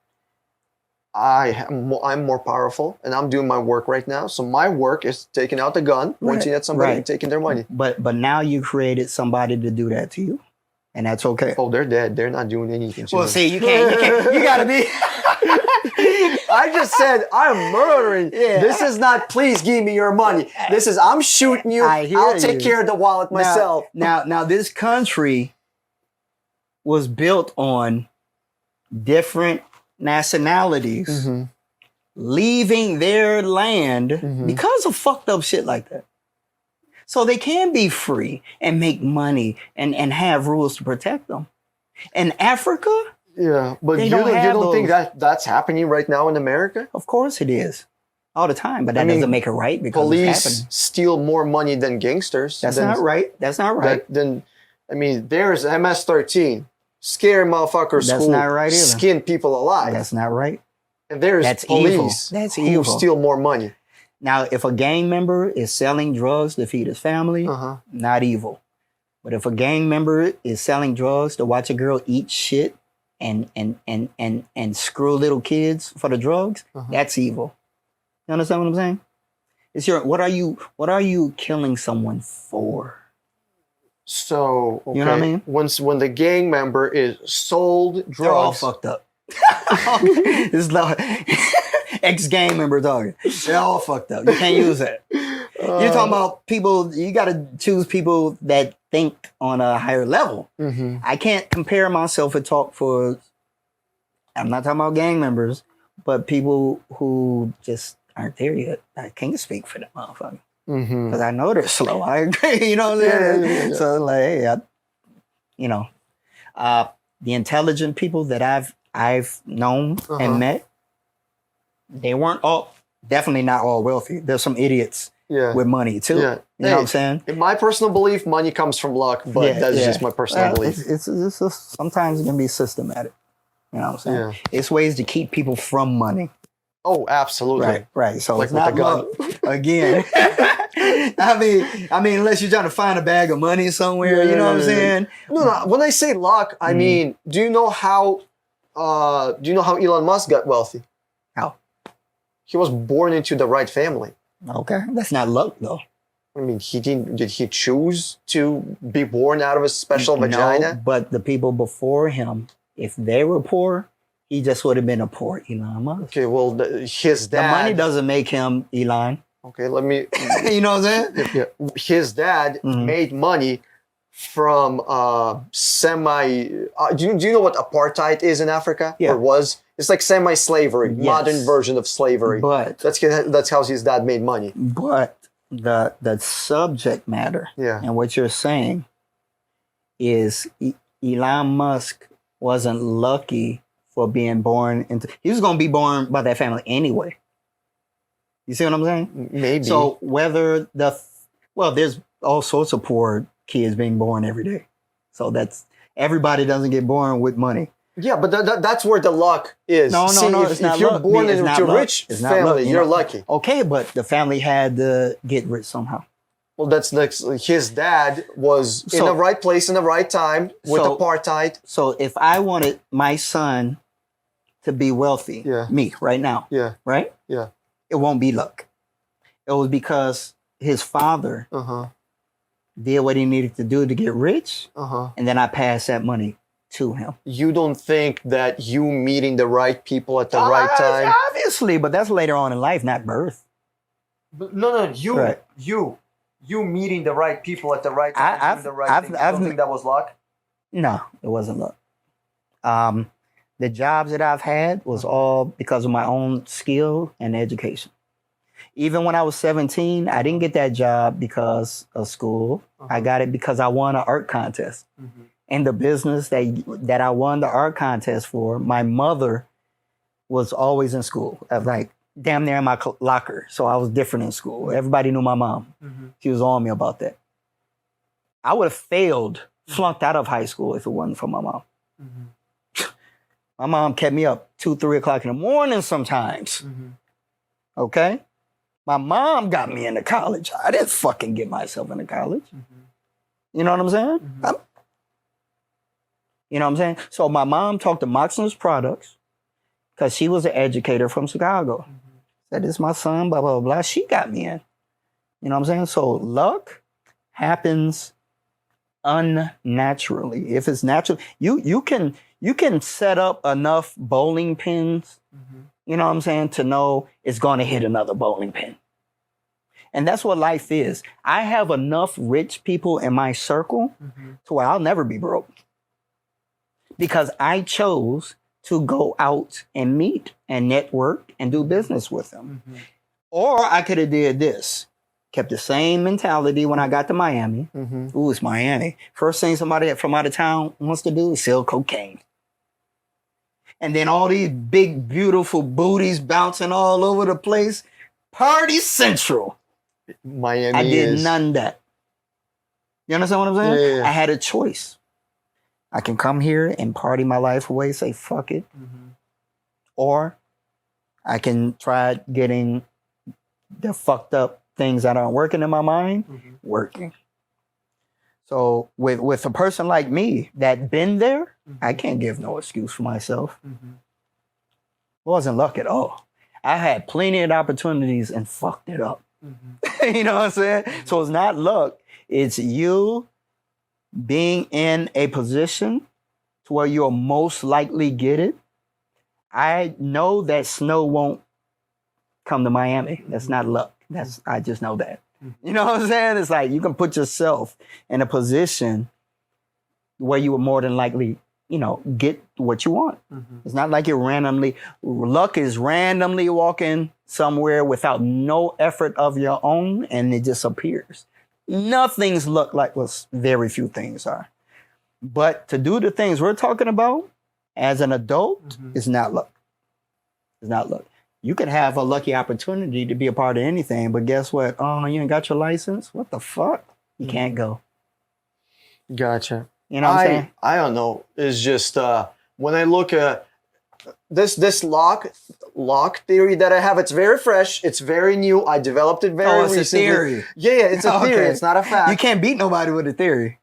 S1: I'm more powerful, and I'm doing my work right now. So my work is taking out the gun, pointing at somebody, and taking their money.
S2: But now you created somebody to do that to you, and that's okay.
S1: Oh, they're dead. They're not doing anything to me.
S2: See, you can't. You gotta be.
S1: I just said I'm murdering. Yeah. This is not. Please give me your money. This is I'm shooting you. I'll take care of the wallet myself.
S2: Now, this country was built on different nationalities leaving their land because of fucked up shit like that. So they can be free and make money and have rules to protect them. In Africa,
S1: but you don't think that's happening right now in America?
S2: Of course it is. All the time, but that doesn't make it right because
S1: police steal more money than gangsters.
S2: That's not right. That's not right.
S1: There's MS-13. Scare motherfuckers
S2: That's not right either.
S1: Skin people alive.
S2: That's not right.
S1: And there's police who steal more money.
S2: Now, if a gang member is selling drugs to feed his family, not evil. But if a gang member is selling drugs to watch a girl eat shit and screw little kids for the drugs, that's evil. You understand what I'm saying? It's what are you killing someone for?
S1: So,
S2: you know what I mean?
S1: When the gang member is sold drugs,
S2: they're all fucked up. It's like ex-gang member talking. They're all fucked up. You can't use that. You're talking about people. You got to choose people that think on a higher level. I can't compare myself and talk for. I'm not talking about gang members, but people who just aren't there yet. I can't speak for them, motherfucker. Because I know they're slow. I agree. You know what I'm saying? Yeah. So like, hey, the intelligent people that I've known and met, they weren't definitely not all wealthy. There's some idiots with money too. Yeah. You know what I'm saying?
S1: In my personal belief, money comes from luck, but that's just my personal belief.
S2: It's sometimes it can be systematic. You know what I'm saying? Yeah. It's ways to keep people from money.
S1: Oh, absolutely.
S2: Right. So it's not luck again. I mean, unless you're trying to find a bag of money somewhere, you know what I'm saying?
S1: No. When I say luck, I mean, do you know how Elon Musk got wealthy?
S2: How?
S1: He was born into the right family.
S2: Okay, that's not luck though.
S1: I mean, did he choose to be born out of a special vagina?
S2: No, but the people before him, if they were poor, he just would have been a poor Elon Musk.
S1: Okay, well, his dad.
S2: The money doesn't make him Elon.
S1: Okay, let me.
S2: You know what I'm saying?
S1: Yeah. His dad made money from semi. Do you know what apartheid is in Africa?
S2: Yeah.
S1: Or was? It's like semi-slavery, modern version of slavery.
S2: But
S1: that's how his dad made money.
S2: But the subject matter, and what you're saying is Elon Musk wasn't lucky for being born into. He was going to be born by that family anyway. You see what I'm saying?
S1: Maybe.
S2: So whether there's all sorts of poor kids being born every day. So everybody doesn't get born with money.
S1: Yeah, but that's where the luck is.
S2: No,
S1: See,
S2: no,
S1: if,
S2: it's not
S1: if you're
S2: luck.
S1: born
S2: It's
S1: into
S2: not
S1: a
S2: luck.
S1: rich
S2: It's not luck,
S1: family,
S2: you
S1: you're
S2: know.
S1: lucky.
S2: Okay, but the family had to get rich somehow.
S1: Well, that's his dad was in
S2: So-
S1: the right place in the right time with
S2: So-
S1: apartheid.
S2: So if I wanted my son to be wealthy,
S1: Yeah.
S2: me right now,
S1: Yeah,
S2: right?
S1: yeah.
S2: It won't be luck. It was because his father
S1: Uh-huh.
S2: did what he needed to do to get rich,
S1: Uh-huh.
S2: and then I passed that money to him.
S1: You don't think that you meeting the right people at the right time?
S2: Obviously, but that's later on in life, not birth.
S1: No, you,
S2: Right.
S1: you meeting the right people at the right time,
S2: I've-
S1: doing the right
S2: I've-
S1: thing. You
S2: I've-
S1: don't think that was luck?
S2: No, it wasn't luck. The jobs that I've had was all because of my own skill and education. Even when I was 17, I didn't get that job because of school. I got it because I won an art contest.
S1: Mhm.
S2: And the business that I won the art contest for, my mother was always in school. I was like damn near in my locker. So I was different in school. Everybody knew my mom.
S1: Mhm.
S2: She was on me about that. I would have failed, flunked out of high school if it wasn't for my mom.
S1: Mhm.
S2: My mom kept me up 2, 3 o'clock in the morning sometimes.
S1: Mhm.
S2: Okay? My mom got me into college. I didn't fucking get myself into college.
S1: Mhm.
S2: You know what I'm saying?
S1: Mhm.
S2: You know what I'm saying? So my mom talked to Moxon's Products because she was an educator from Chicago. Said, this is my son, blah, blah, blah. She got me in. You know what I'm saying? So luck happens unnaturally. If it's natural, you can set up enough bowling pins,
S1: Mhm.
S2: you know what I'm saying, to know it's going to hit another bowling pin. And that's what life is. I have enough rich people in my circle
S1: Mhm.
S2: to where I'll never be broke. Because I chose to go out and meet and network and do business with them.
S1: Mhm.
S2: Or I could have did this. Kept the same mentality when I got to Miami.
S1: Mhm.
S2: Ooh, it's Miami. First thing somebody from out of town wants to do is sell cocaine. And then all these big, beautiful booties bouncing all over the place. Party Central.
S1: Miami
S2: I did
S1: is
S2: none of that. You understand what I'm saying?
S1: Yeah, yeah.
S2: I had a choice. I can come here and party my life away, say fuck it.
S1: Mhm.
S2: Or I can try getting the fucked up things that aren't working in my mind
S1: Mhm.
S2: working. So with a person like me that been there, I can't give no excuse for myself.
S1: Mhm.
S2: It wasn't luck at all. I had plenty of opportunities and fucked it up.
S1: Mhm.
S2: You know what I'm saying? So it's not luck. It's you being in a position to where you'll most likely get it. I know that snow won't come to Miami. That's not luck. I just know that. You know what I'm saying? It's like you can put yourself in a position where you will more than likely, get what you want.
S1: Mhm.
S2: It's not like luck is randomly walking somewhere without no effort of your own and it just appears. Nothing's luck like what very few things are. But to do the things we're talking about as an adult
S1: Mhm.
S2: is not luck. It's not luck. You could have a lucky opportunity to be a part of anything, but guess what? Oh, you ain't got your license? What the fuck? You can't go.
S1: Gotcha.
S2: You know what I'm saying?
S1: I don't know. It's just when I look at this lock theory that I have, it's very fresh. It's very new. I developed it very
S2: It's
S1: recently.
S2: a theory.
S1: Yeah, it's a theory.
S2: Okay.
S1: It's not a fact.
S2: You can't beat nobody with a theory.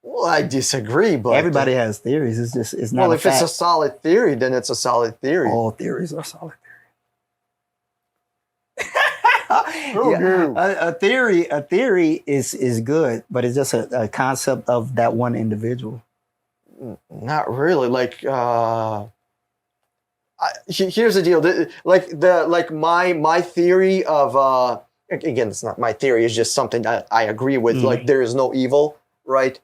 S1: Well, I disagree, but
S2: Everybody has theories. It's not
S1: well,
S2: a
S1: if
S2: fact.
S1: it's a solid theory, then it's a solid theory.
S2: All theories are solid
S1: Oh,
S2: a theory is good, but it's just a concept of that one individual.
S1: Not really. Like, here's the deal. My theory of again, it's not my theory. It's just something that I agree with.
S2: Mhm.
S1: Like, there is no evil, right?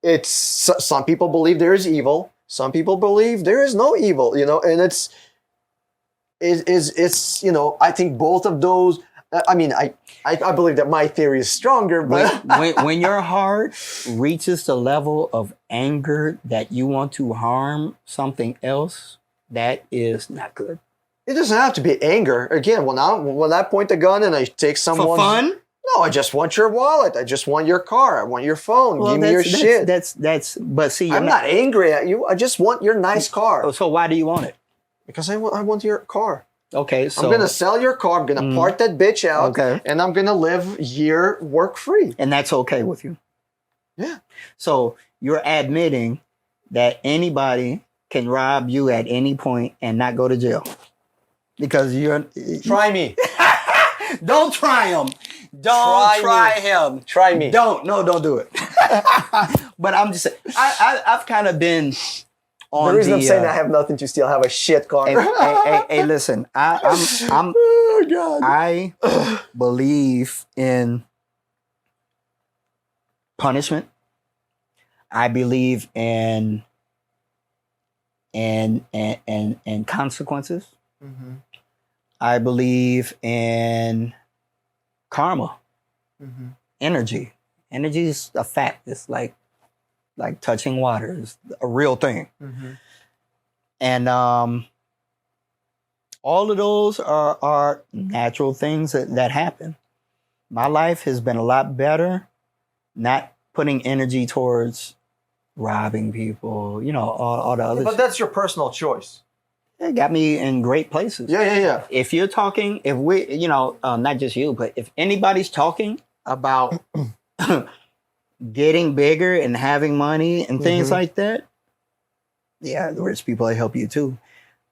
S1: It's some people believe there is evil. Some people believe there is no evil. And it's I think both of those. I mean, I believe that my theory is stronger, but
S2: when your heart reaches the level of anger that you want to harm something else, that is not good.
S1: it doesn't have to be anger. Again, when I point the gun and I take someone's
S2: For fun?
S1: No, I just want your wallet. I just want your car. I want your phone.
S2: Well,
S1: Give me your shit.
S2: That's. But see,
S1: I'm not angry at you. I just want your nice car.
S2: So why do you want it?
S1: Because I want your car.
S2: Okay, so
S1: I'm going to sell your car. I'm going to part that bitch out.
S2: Okay.
S1: And I'm going to live year work free.
S2: and that's okay with you.
S1: Yeah.
S2: So you're admitting that anybody can rob you at any point and not go to jail because you're.
S1: Try me.
S2: Don't try him. Don't try him.
S1: Try me.
S2: Don't do it. But I'm just saying, I've kind of been on
S1: The reason I'm saying I have nothing to steal, I have a shit car.
S2: Hey, listen, I'm
S1: Oh, God.
S2: I believe in punishment. I believe in consequences.
S1: Mm-hmm.
S2: I believe in karma,
S1: Mm-hmm.
S2: energy. Energy is a fact. It's like touching water. It's a real thing.
S1: Mm-hmm.
S2: And all of those are natural things that happen. My life has been a lot better not putting energy towards robbing people, all the other
S1: But
S2: shit.
S1: that's your personal choice.
S2: It got me in great places.
S1: Yeah.
S2: If you're talking, if we, not just you, but if anybody's talking about getting bigger and having money and things
S1: Mhm.
S2: like that, yeah, the rich people help you too.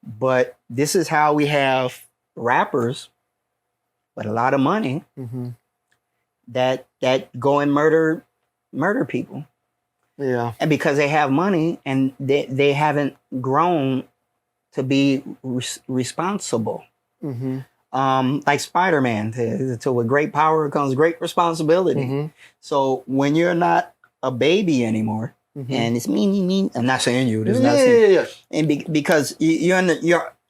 S2: But this is how we have rappers with a lot of money
S1: Mm-hmm.
S2: that go and murder people.
S1: Yeah.
S2: And because they have money and they haven't grown to be responsible.
S1: Mm-hmm.
S2: Like Spider-Man, so with great power comes great responsibility.
S1: Mm-hmm.
S2: So when you're not a baby anymore,
S1: Mm-hmm.
S2: and it's me, I'm not saying you. This is not
S1: Yeah,
S2: saying,
S1: yeah.
S2: and because you're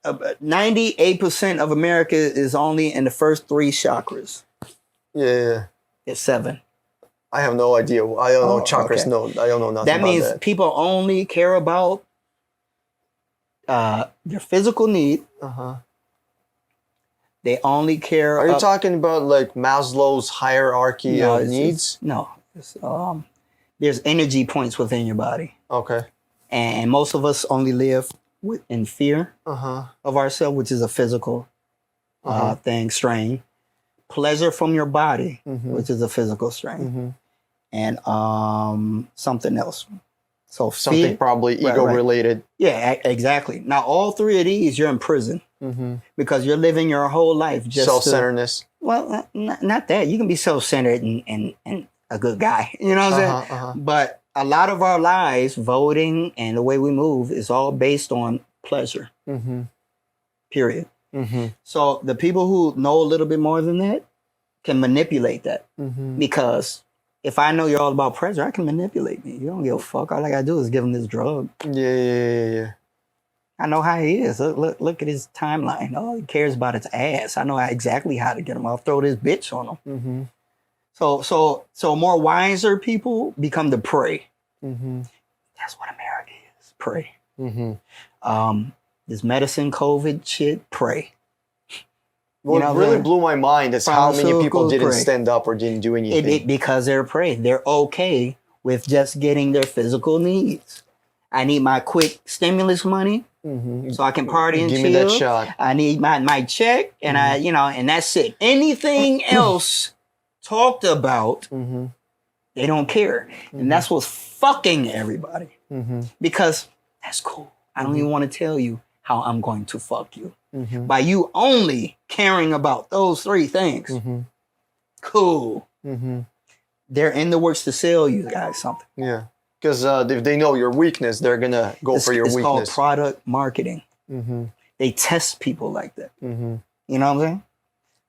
S2: 98% of America is only in the first 3 chakras.
S1: Yeah.
S2: It's 7.
S1: I have no idea. I don't know chakras.
S2: Okay.
S1: No, I don't know nothing
S2: That
S1: about
S2: means
S1: that.
S2: people only care about their physical need.
S1: Uh-huh.
S2: They only care.
S1: Are you talking about like Maslow's hierarchy
S2: No,
S1: of
S2: it's-
S1: needs?
S2: No. There's energy points within your body.
S1: Okay.
S2: And most of us only live in fear
S1: Uh-huh.
S2: of ourselves, which is a physical
S1: Uh-huh.
S2: thing, strain. Pleasure from your body,
S1: Mhm.
S2: which is a physical strain.
S1: Mm-hmm.
S2: And something else. So
S1: Something
S2: fear,
S1: probably
S2: Right,
S1: ego
S2: right.
S1: related.
S2: yeah, exactly. Now all 3 of these, you're in prison
S1: Mm-hmm.
S2: because you're living your whole life just to,
S1: Self-centeredness.
S2: well, not that. You can be self-centered and a good guy. You know what I'm saying?
S1: Uh-huh, uh-huh.
S2: But a lot of our lives, voting and the way we move, is all based on pleasure.
S1: Mm-hmm.
S2: Period.
S1: Mm-hmm.
S2: So the people who know a little bit more than that can manipulate that.
S1: Mm-hmm.
S2: Because if I know you're all about pleasure, I can manipulate me. You don't give a fuck. All I gotta do is give him this drug.
S1: Yeah.
S2: I know how he is. Look at his timeline. All he cares about is ass. I know exactly how to get him. I'll throw this bitch on him.
S1: Mm-hmm.
S2: So more wiser people become the prey.
S1: Mm-hmm.
S2: That's what America is. Prey.
S1: Mm-hmm.
S2: This medicine, COVID shit, prey.
S1: What
S2: know,
S1: really
S2: the
S1: blew my mind is how many people
S2: pharmaceuticals
S1: didn't
S2: prey.
S1: stand up or didn't do anything.
S2: Because they're prey. They're okay with just getting their physical needs. I need my quick stimulus money
S1: Mm-hmm.
S2: so I can party and
S1: Give
S2: chill.
S1: me that shot.
S2: I need my check and and that's it. Anything else talked about,
S1: Mm-hmm.
S2: they don't care. And that's what's fucking everybody.
S1: Mm-hmm.
S2: Because that's cool. I don't even want to tell you how I'm going to fuck you.
S1: Mm-hmm.
S2: By you only caring about those 3 things.
S1: Mm-hmm.
S2: Cool.
S1: Mm-hmm.
S2: They're in the works to sell you guys something.
S1: Yeah. Because if they know your weakness, they're going to go for your
S2: It's called
S1: weakness.
S2: product marketing.
S1: Mm-hmm.
S2: They test people like that.
S1: Mm-hmm.
S2: You know what I'm saying?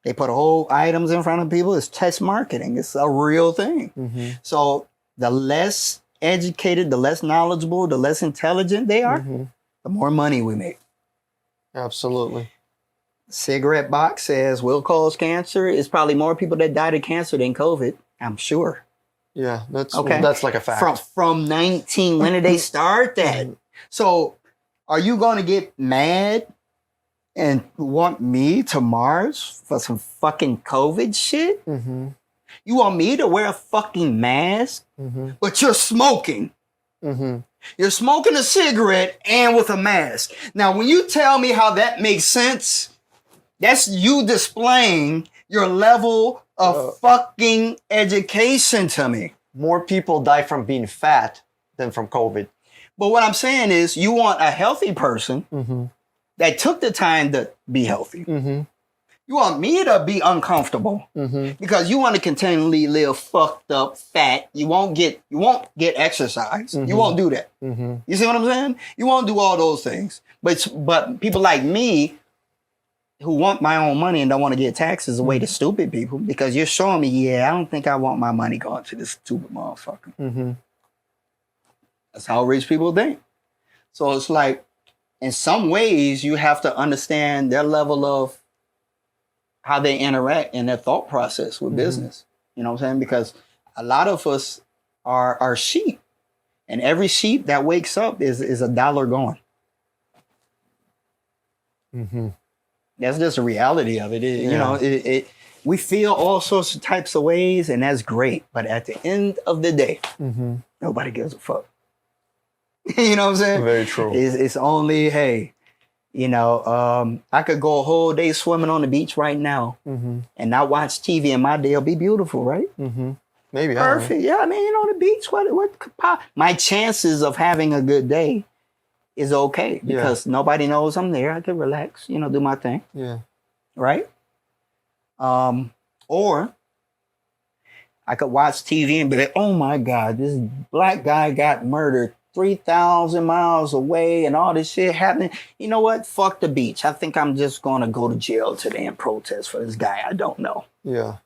S2: They put whole items in front of people. It's test marketing. It's a real thing.
S1: Mm-hmm.
S2: So the less educated, the less knowledgeable, the less intelligent they are,
S1: Mm-hmm.
S2: the more money we make.
S1: Absolutely.
S2: Cigarette box says will cause cancer. It's probably more people that died of cancer than COVID. I'm sure.
S1: Yeah, that's
S2: Okay.
S1: that's like a fact.
S2: From 19, when did they start that? So are you going to get mad and want me to Mars for some fucking COVID shit?
S1: Mm-hmm.
S2: You want me to wear a fucking mask, but you're smoking. You're smoking a cigarette and with a mask. Now, when you tell me how that makes sense, that's you displaying your level of fucking education to me.
S1: More people die from being fat than from COVID.
S2: But what I'm saying is, you want a healthy person that took the time to be healthy. You want me to be uncomfortable because you want to continually live fucked up, fat. You won't get exercise. You won't do that. You see what I'm saying? You won't do all those things. But people like me who want my own money and don't want to get taxes away to stupid people, because you're showing me, yeah, I don't think I want my money going to this stupid motherfucker. That's how rich people think. So it's like, in some ways, you have to understand their level of how they interact in their thought process with business. You know what I'm saying? Because a lot of us are sheep, and every sheep that wakes up is $1 gone. That's just the reality of it. You know, we feel all sorts of types of ways, and that's great. But at the end of the day, nobody gives a fuck. You know what I'm saying?
S1: Very true.
S2: It's only, hey, you know, I could go a whole day swimming on the beach right now and not watch TV, and my day will be beautiful, right?
S1: Maybe.
S2: Perfect. Yeah, I mean, you know, on the beach, what could my chances of having a good day is okay because nobody knows I'm there. I can relax, you know, do my thing.
S1: Yeah.
S2: Right? Or I could watch TV and be like, oh my God, this black guy got murdered 3,000 miles away and all this shit happening. You know what? Fuck the beach. I think I'm just going to go to jail today and protest for this guy I don't know.
S1: Yeah.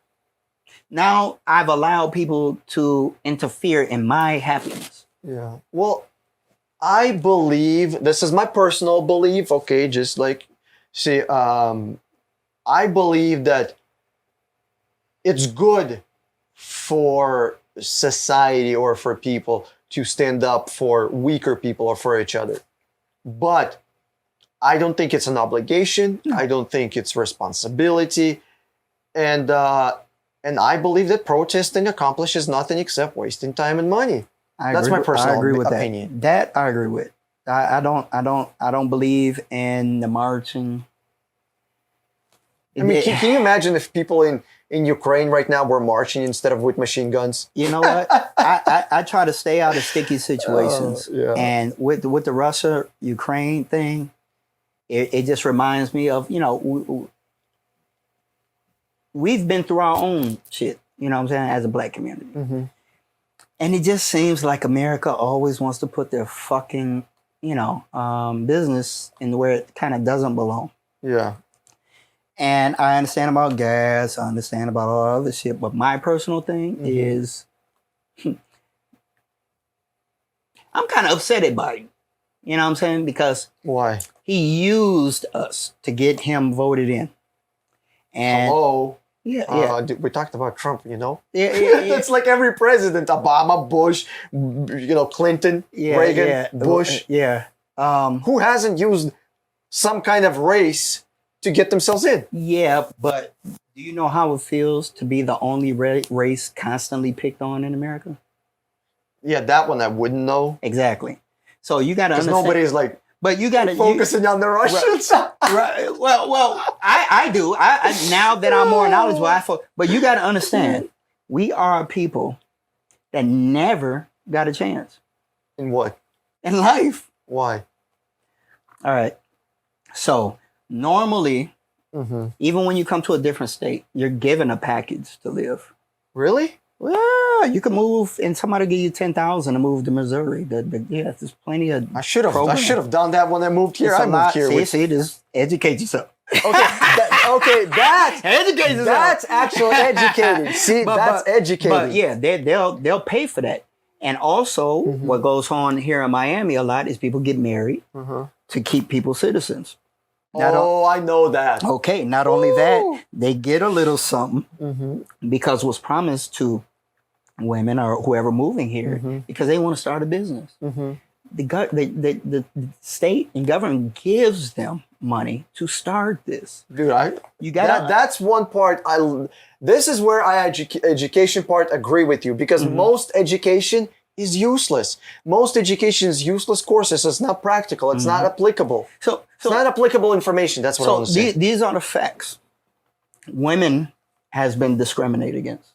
S2: Now I've allowed people to interfere in my happiness.
S1: Yeah. Well, I believe, this is my personal belief, okay, just like, see, I believe that it's good for society or for people to stand up for weaker people or for each other. But I don't think it's an obligation. I don't think it's responsibility. And I believe that protesting accomplishes nothing except wasting time and money. That's my personal opinion.
S2: That I agree with. I don't believe in the marching.
S1: I mean, can you imagine if people in Ukraine right now were marching instead of with machine guns?
S2: You know what? I try to stay out of sticky situations. And with the Russia-Ukraine thing, it just reminds me of, you know, we've been through our own shit, you know what I'm saying, as a black community. And it just seems like America always wants to put their fucking, you know, business in where it kind of doesn't belong.
S1: Yeah.
S2: And I understand about gas, I understand about all other shit, but my personal thing is, I'm kind of upset about him. You know what I'm saying? Because
S1: why?
S2: He used us to get him voted in. And
S1: hello.
S2: Yeah.
S1: We talked about Trump, you know?
S2: Yeah.
S1: It's like every president, Obama, Bush, you know, Clinton, Reagan, Bush. Who hasn't used some kind of race to get themselves in? Yeah,
S2: but do you know how it feels to be the only race constantly picked on in America?
S1: Yeah, that one I wouldn't know.
S2: Exactly. So you got to understand.
S1: Nobody's like,
S2: but you got to
S1: focusing on the Russians.
S2: Right. Well, I do. I now that I'm more knowledgeable, but you got to understand, we are a people that never got a chance.
S1: In what?
S2: In life.
S1: Why?
S2: All right. So normally, even when you come to a different state, you're given a package to live.
S1: Really?
S2: Well, you can move, and somebody give you $10,000 to move to Missouri. Yeah, there's plenty of.
S1: I should have done that when I moved here. I moved here.
S2: See, just educate yourself.
S1: Okay, that's
S2: educate yourself.
S1: That's actual educating. See, that's educating.
S2: But yeah, they'll pay for that. And also, what goes on here in Miami a lot is people get married to keep people citizens.
S1: I know that.
S2: Okay, not only that, they get a little something because what's promised to women or whoever moving here because they want to start a business. The state and government gives them money to start this.
S1: Dude,
S2: You got
S1: that's one part this is where education part agree with you, because most education is useless. Most education is useless courses. It's not practical. It's not applicable.
S2: so
S1: It's not applicable information. That's what I want to say.
S2: these are the facts. Women has been discriminated against.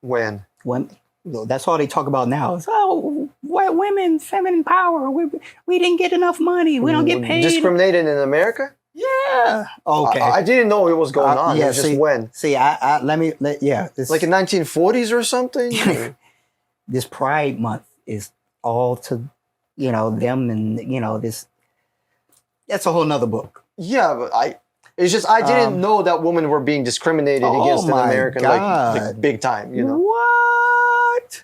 S1: When?
S2: Women. That's all they talk about now. Is, oh, what women, feminine power. We didn't get enough money. We don't get paid.
S1: Discriminated in America?
S2: Yeah. Okay.
S1: I didn't know it was going on.
S2: Yeah.
S1: It was just when?
S2: See, It's
S1: Like in 1940s or something?
S2: this Pride Month is all to, them and, this. That's a whole nother book.
S1: Yeah, but I didn't know that women were being discriminated against in America, like big time,
S2: What?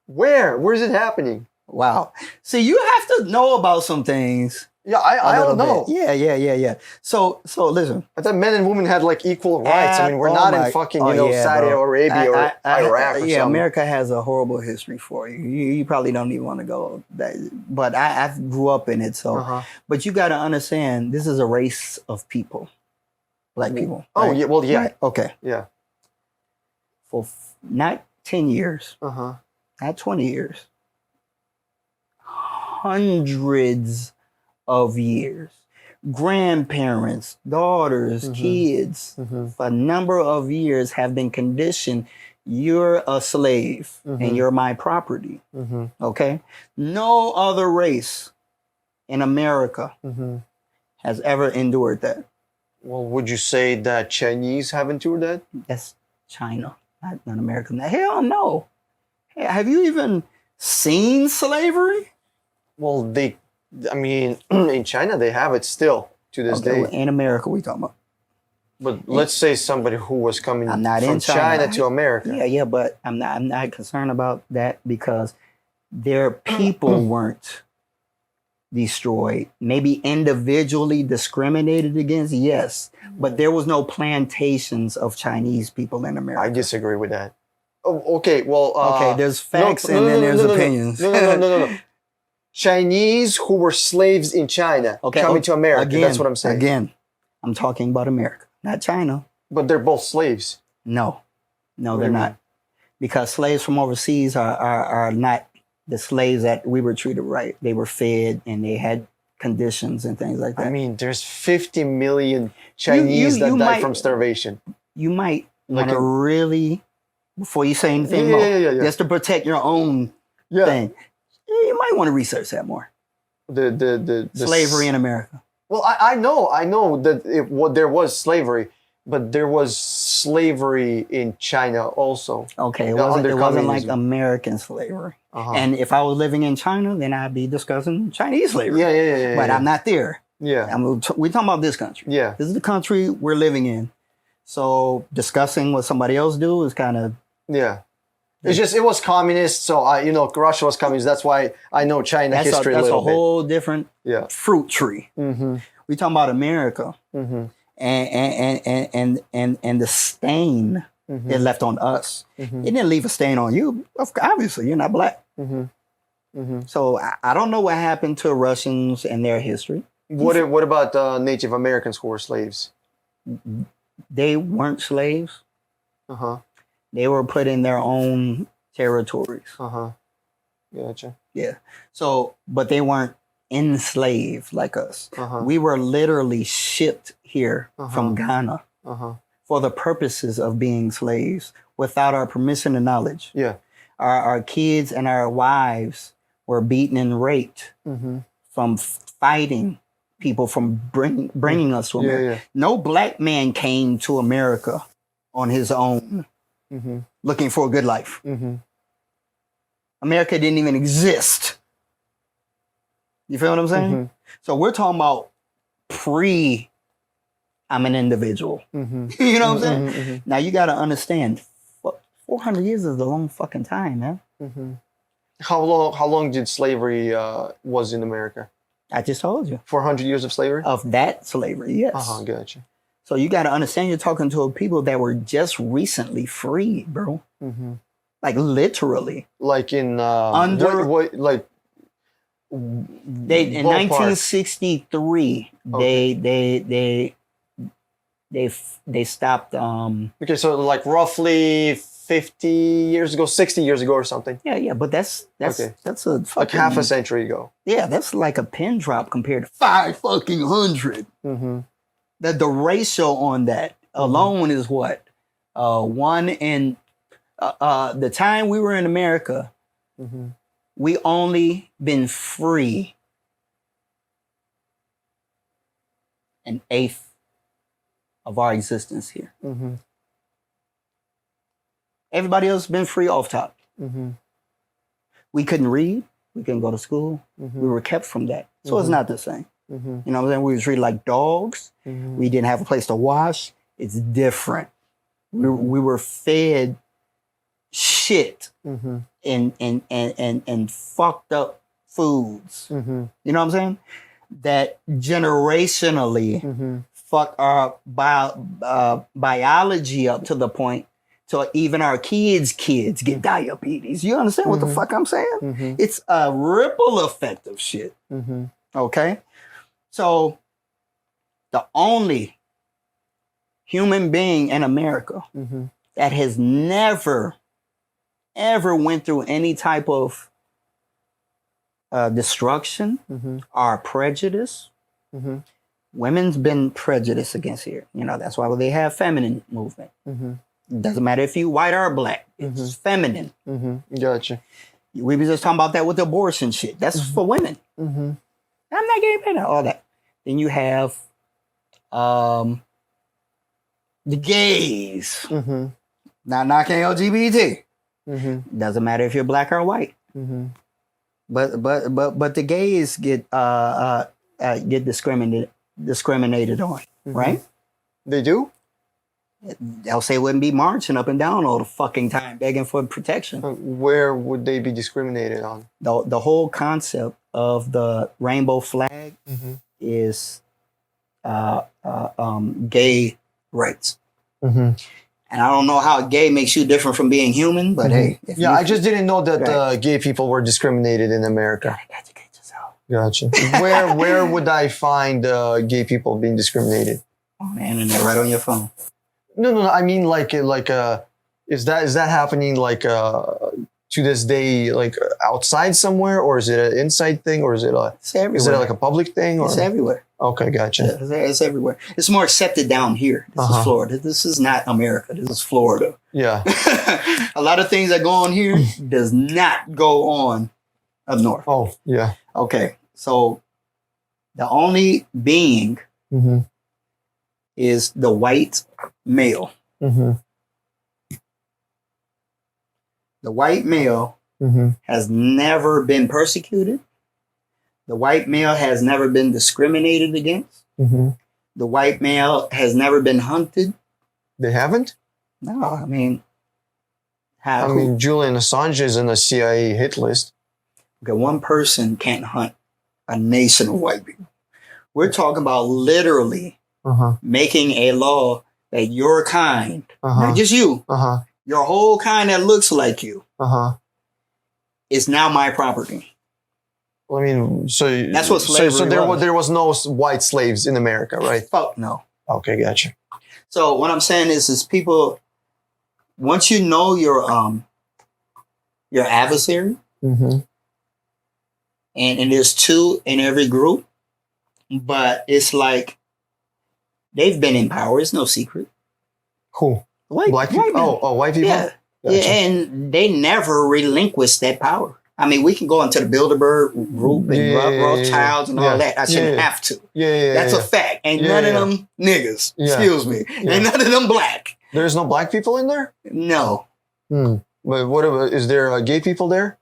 S1: Where's it happening?
S2: Wow. See, you have to know about some things.
S1: Yeah, I don't know.
S2: Yeah. So listen.
S1: I thought men and women had like equal rights. I mean, we're not in fucking, Saudi Arabia or Iraq or something.
S2: America has a horrible history for you. You probably don't even want to go. But I grew up in it, so. But you got to understand, this is a race of people, black people.
S1: Oh
S2: right?
S1: yeah, well yeah.
S2: Right? Okay.
S1: Yeah.
S2: For not 10 years, not 20 years, hundreds of years, grandparents, daughters, kids, for a number of years have been conditioned, you're a slave and you're my property. Okay? No other race in America has ever endured that.
S1: Well, would you say that Chinese have endured that?
S2: That's China, not America. Hell no. Hey, have you even seen slavery?
S1: Well, in China, they have it still to this day.
S2: In America, we talking about.
S1: But let's say somebody who was coming
S2: I'm not
S1: from
S2: in China
S1: to America.
S2: Yeah, but I'm not concerned about that because their people weren't destroyed. Maybe individually discriminated against, yes. But there was no plantations of Chinese people in America.
S1: I disagree with that. Oh, okay, well...
S2: there's facts and then there's opinions.
S1: No. Chinese who were slaves in China coming to America.
S2: Again,
S1: that's what I'm saying.
S2: Again, I'm talking about America, not China.
S1: But they're both slaves.
S2: No, they're not. Because slaves from overseas are not the slaves that we were treated right. They were fed and they had conditions and things like that.
S1: I mean, there's 50 million Chinese that died from starvation.
S2: You might want to really, before you say anything more, just to protect your own thing. You might want to research that more.
S1: The
S2: slavery in America.
S1: Well, I know that there was slavery, but there was slavery in China also.
S2: Okay, it wasn't like American slavery. And if I was living in China, then I'd be discussing Chinese slavery.
S1: Yeah.
S2: But I'm not there.
S1: Yeah.
S2: We're talking about this country.
S1: Yeah.
S2: This is the country we're living in. So discussing what somebody else do is kind of...
S1: Yeah. It's just, it was communist, so Russia was communist. That's why I know China history a little bit.
S2: That's a whole different fruit tree. We're talking about America, and the stain it left on us. It didn't leave a stain on you. Obviously, you're not black. So I don't know what happened to Russians and their history.
S1: What about Native Americans who were slaves?
S2: They weren't slaves. They were put in their own territories.
S1: Gotcha.
S2: Yeah. So, but they weren't enslaved like us. We were literally shipped here from Ghana for the purposes of being slaves without our permission and knowledge.
S1: Yeah.
S2: Our kids and our wives were beaten and raped from fighting people from bringing us to America.
S1: Yeah.
S2: No black man came to America on his own. Looking for a good life. America didn't even exist. You feel what I'm saying? So we're talking about I'm an individual. You know what I'm saying? Now you got to understand, 400 years is a long fucking time, man.
S1: How long did slavery was in America?
S2: I just told you.
S1: 400 years of slavery?
S2: Of that slavery, yes.
S1: Gotcha.
S2: So you got to understand, you're talking to people that were just recently free, bro. Like literally.
S1: Like in
S2: Under-
S1: like
S2: They in
S1: Ballpark.
S2: 1963 they stopped.
S1: Okay, so like roughly 50 years ago, 60 years ago or something.
S2: Yeah, but that's
S1: Okay.
S2: that's a
S1: Like
S2: fucking,
S1: half a century ago.
S2: yeah, that's like a pin drop compared to 500.
S1: Mm-hmm.
S2: The ratio on that alone is what, one in the time we were in America,
S1: Mm-hmm.
S2: we only been free an eighth of our existence here.
S1: Mm-hmm.
S2: Everybody else been free off top.
S1: Mm-hmm.
S2: We couldn't read. We couldn't go to school.
S1: Mm-hmm.
S2: We were kept from that. So it's
S1: Mhm.
S2: not the same.
S1: Mm-hmm.
S2: You know what I'm saying? We were treated like dogs.
S1: Mm-hmm.
S2: We didn't have a place to wash. It's different. We were fed shit
S1: Mm-hmm.
S2: and fucked up foods.
S1: Mm-hmm.
S2: You know what I'm saying? That generationally
S1: Mm-hmm.
S2: fuck our biology up to the point so even our kids get diabetes. You understand what the
S1: Mhm.
S2: fuck I'm saying?
S1: Mm-hmm.
S2: It's a ripple effect of shit.
S1: Mm-hmm.
S2: Okay? So the only human being in America
S1: Mm-hmm.
S2: that has never ever went through any type of destruction
S1: Mm-hmm.
S2: or prejudice.
S1: Mm-hmm.
S2: Women's been prejudiced against here. You know, that's why they have feminine movement.
S1: Mm-hmm.
S2: Doesn't matter if you white or black. It's feminine.
S1: Mm-hmm. Gotcha.
S2: We were just talking about that with the abortion shit. That's for women.
S1: Mm-hmm.
S2: I'm not getting paid all that. Then you have the gays.
S1: Mm-hmm.
S2: Not knocking LGBT.
S1: Mm-hmm.
S2: Doesn't matter if you're black or white.
S1: Mm-hmm.
S2: But the gays get discriminated on, right?
S1: They do?
S2: Else they wouldn't be marching up and down all the fucking time begging for protection.
S1: Where would they be discriminated on?
S2: The whole concept of the rainbow flag
S1: Mm-hmm.
S2: is gay rights.
S1: Mm-hmm.
S2: And I don't know how gay makes you different from being human, but hey. if
S1: Yeah,
S2: you-
S1: I just didn't know that
S2: Right.
S1: gay people were discriminated in America.
S2: Gotta educate yourself.
S1: Gotcha. Where would I find gay people being discriminated?
S2: On the internet, right on your phone.
S1: No. I mean, like, is that happening to this day, like outside somewhere, or is it an inside thing, or is it
S2: It's everywhere.
S1: is it like a public thing? Or?
S2: It's everywhere.
S1: Okay, gotcha.
S2: It's everywhere. It's more accepted down here. This
S1: Uh-huh.
S2: is Florida. This is not America. This is Florida.
S1: Yeah.
S2: A lot of things that go on here does not go on up north.
S1: Oh, yeah.
S2: Okay, so the only being
S1: Mm-hmm.
S2: is the white male.
S1: Mm-hmm.
S2: The white male
S1: Mm-hmm.
S2: has never been persecuted. The white male has never been discriminated against.
S1: Mm-hmm.
S2: The white male has never been hunted.
S1: They haven't?
S2: No, I mean, how?
S1: I mean, Julian Assange is in the CIA hit list.
S2: Okay, one person can't hunt a nation of white people. We're talking about literally
S1: Uh-huh.
S2: making a law that your kind,
S1: Uh-huh.
S2: not just you,
S1: Uh-huh.
S2: your whole kind that looks like you,
S1: Uh-huh.
S2: is now my property.
S1: I mean, so
S2: That's what
S1: So
S2: slavery was.
S1: there was no white slaves in America, right?
S2: Fuck no.
S1: Okay, gotcha.
S2: So what I'm saying is people, once you know your adversary,
S1: Mm-hmm.
S2: and there's two in every group, but it's like they've been in power. It's no secret.
S1: Cool.
S2: White,
S1: Black people?
S2: men.
S1: Oh, white people?
S2: Yeah.
S1: Gotcha.
S2: Yeah, and they never relinquished that power. I mean, we can go into the Bilderberg group and
S1: Yeah,
S2: Rothschilds and all
S1: yeah,
S2: that. I shouldn't
S1: yeah.
S2: have to.
S1: Yeah.
S2: That's a fact. Ain't
S1: Yeah,
S2: none
S1: yeah.
S2: of them niggas.
S1: Yeah.
S2: Excuse me.
S1: Yeah.
S2: Ain't none of them black.
S1: There's no black people in there?
S2: No.
S1: But what about, is there gay people there?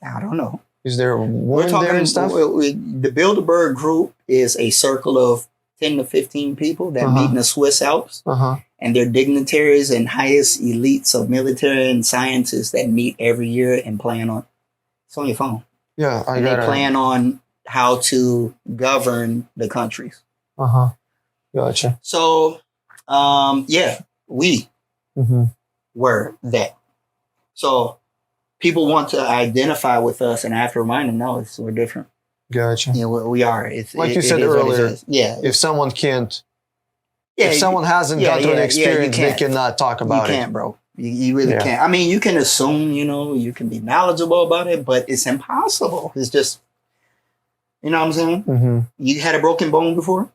S2: I don't know.
S1: Is there
S2: We're
S1: women
S2: talking
S1: there and stuff?
S2: the Bilderberg group is a circle of 10 to 15 people that
S1: Uh-huh.
S2: meet in the Swiss Alps,
S1: Uh-huh.
S2: and they're dignitaries and highest elites of military and scientists that meet every year and plan on. It's on your phone.
S1: Yeah, I
S2: And they
S1: got it.
S2: plan on how to govern the countries.
S1: Uh-huh. Gotcha.
S2: So, we
S1: Mm-hmm.
S2: were that. So, people want to identify with us, and I have to remind them, no, we're different.
S1: Gotcha.
S2: You know, we are.
S1: Like you said earlier,
S2: yeah.
S1: if someone can't, if someone hasn't gone through the experience, they cannot talk about it.
S2: You can't, bro. You really can't. I mean, you can assume, you know, you can be knowledgeable about it, but it's impossible. It's just, you know what I'm saying?
S1: Mm-hmm.
S2: You had a broken bone before?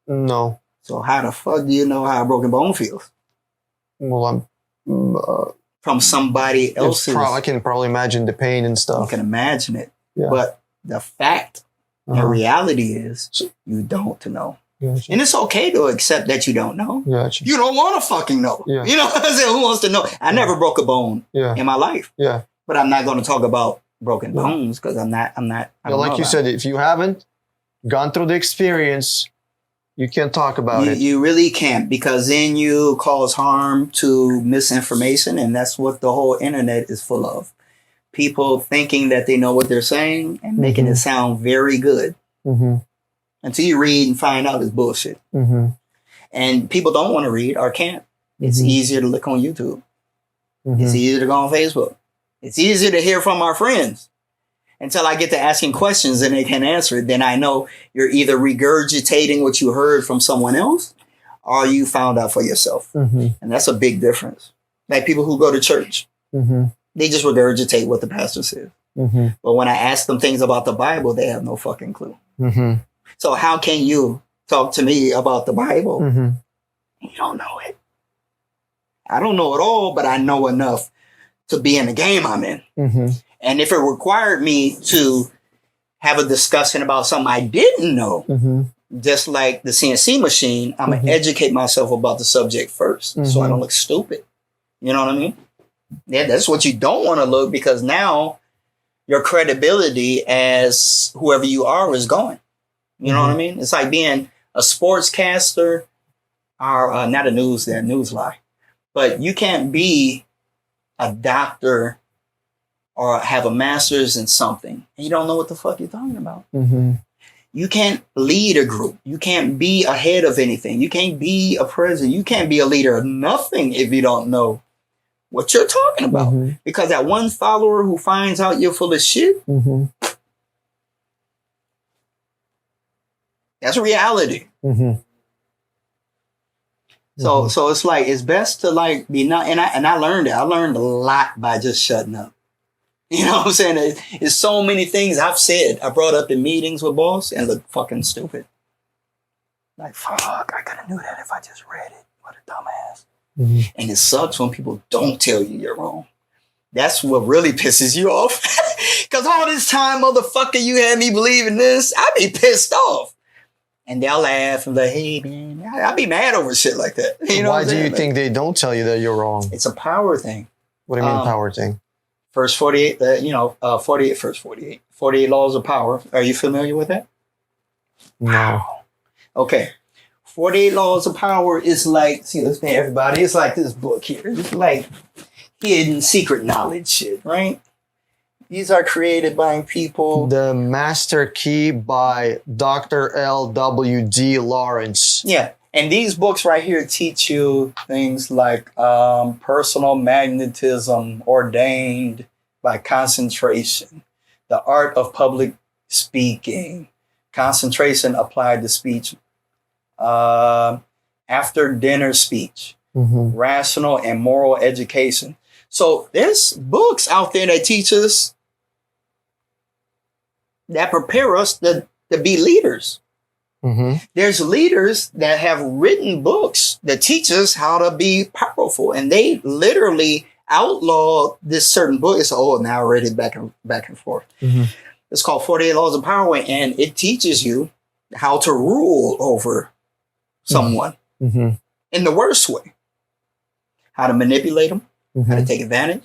S1: No.
S2: So how the fuck do you know how a broken bone feels?
S1: Well, I'm
S2: from somebody else's.
S1: I can probably imagine the pain and stuff.
S2: You can imagine it.
S1: Yeah.
S2: But the fact and reality is you don't know.
S1: Gotcha.
S2: And it's okay to accept that you don't know.
S1: Gotcha.
S2: You don't want to fucking know.
S1: Yeah.
S2: You know what I'm saying? Who wants to know? I never broke a bone in my life.
S1: Yeah.
S2: But I'm not going to talk about broken bones because I'm not.
S1: Like you said, if you haven't gone through the experience, you can't talk about it.
S2: You really can't, because then you cause harm to misinformation, and that's what the whole internet is full of. People thinking that they know what they're saying and making it sound very good.
S1: Mm-hmm.
S2: Until you read and find out it's bullshit.
S1: Mm-hmm.
S2: And people don't want to read or can't. It's easier to look on YouTube. It's easier to go on Facebook. It's easier to hear from our friends. Until I get to asking questions and they can't answer it, then I know you're either regurgitating what you heard from someone else or you found out for yourself.
S1: Mm-hmm.
S2: And that's a big difference. Like people who go to church, they just regurgitate what the pastor says.
S1: Mm-hmm.
S2: But when I ask them things about the Bible, they have no fucking clue.
S1: Mm-hmm.
S2: So how can you talk to me about the Bible?
S1: Mm-hmm.
S2: You don't know it. I don't know it all, but I know enough to be in the game I'm in.
S1: Mm-hmm.
S2: And if it required me to have a discussion about something I didn't know, just like the CNC machine, I'm going to educate myself about the subject first so I don't look stupid. You know what I mean? Yeah, that's what you don't want to look, because now your credibility as whoever you are is gone. You know what I mean? It's like being a sportscaster or not a news lie, but you can't be a doctor or have a master's in something and you don't know what the fuck you're talking about. You can't lead a group. You can't be a head of anything. You can't be a president. You can't be a leader of nothing if you don't know what you're talking about. Because that one follower who finds out you're full of shit, that's reality. So it's like, it's best to like be not, and I learned it. I learned a lot by just shutting up. You know what I'm saying? It's so many things I've said, I brought up in meetings with boss and look fucking stupid. Like, fuck, I could have knew that if I just read it. What a dumbass. And it sucks when people don't tell you you're wrong. That's what really pisses you off. Because all this time, motherfucker, you had me believing this. I'd be pissed off. And they'll laugh and be like, hey, man, I'd be mad over shit like that. You know
S1: Why do you think they don't tell you that you're wrong?
S2: It's a power thing.
S1: What do you mean power thing?
S2: First 48, 48 laws of power. Are you familiar with that?
S1: No.
S2: Wow. Okay. 48 laws of power is like, see, let's pay everybody. It's like this book here. It's like hidden secret knowledge shit, right? These are created by people.
S1: The Master Key by Dr. L.W.D. Lawrence.
S2: Yeah. And these books right here teach you things like personal magnetism ordained by concentration, the art of public speaking, concentration applied to speech, after dinner speech, rational and moral education. So there's books out there that teach us, that prepare us to be leaders. There's leaders that have written books that teach us how to be powerful, and they literally outlaw this certain book. It's now I read it back and forth. It's called 48 Laws of Power, and it teaches you how to rule over someone in the worst way. How to manipulate them, how to take advantage.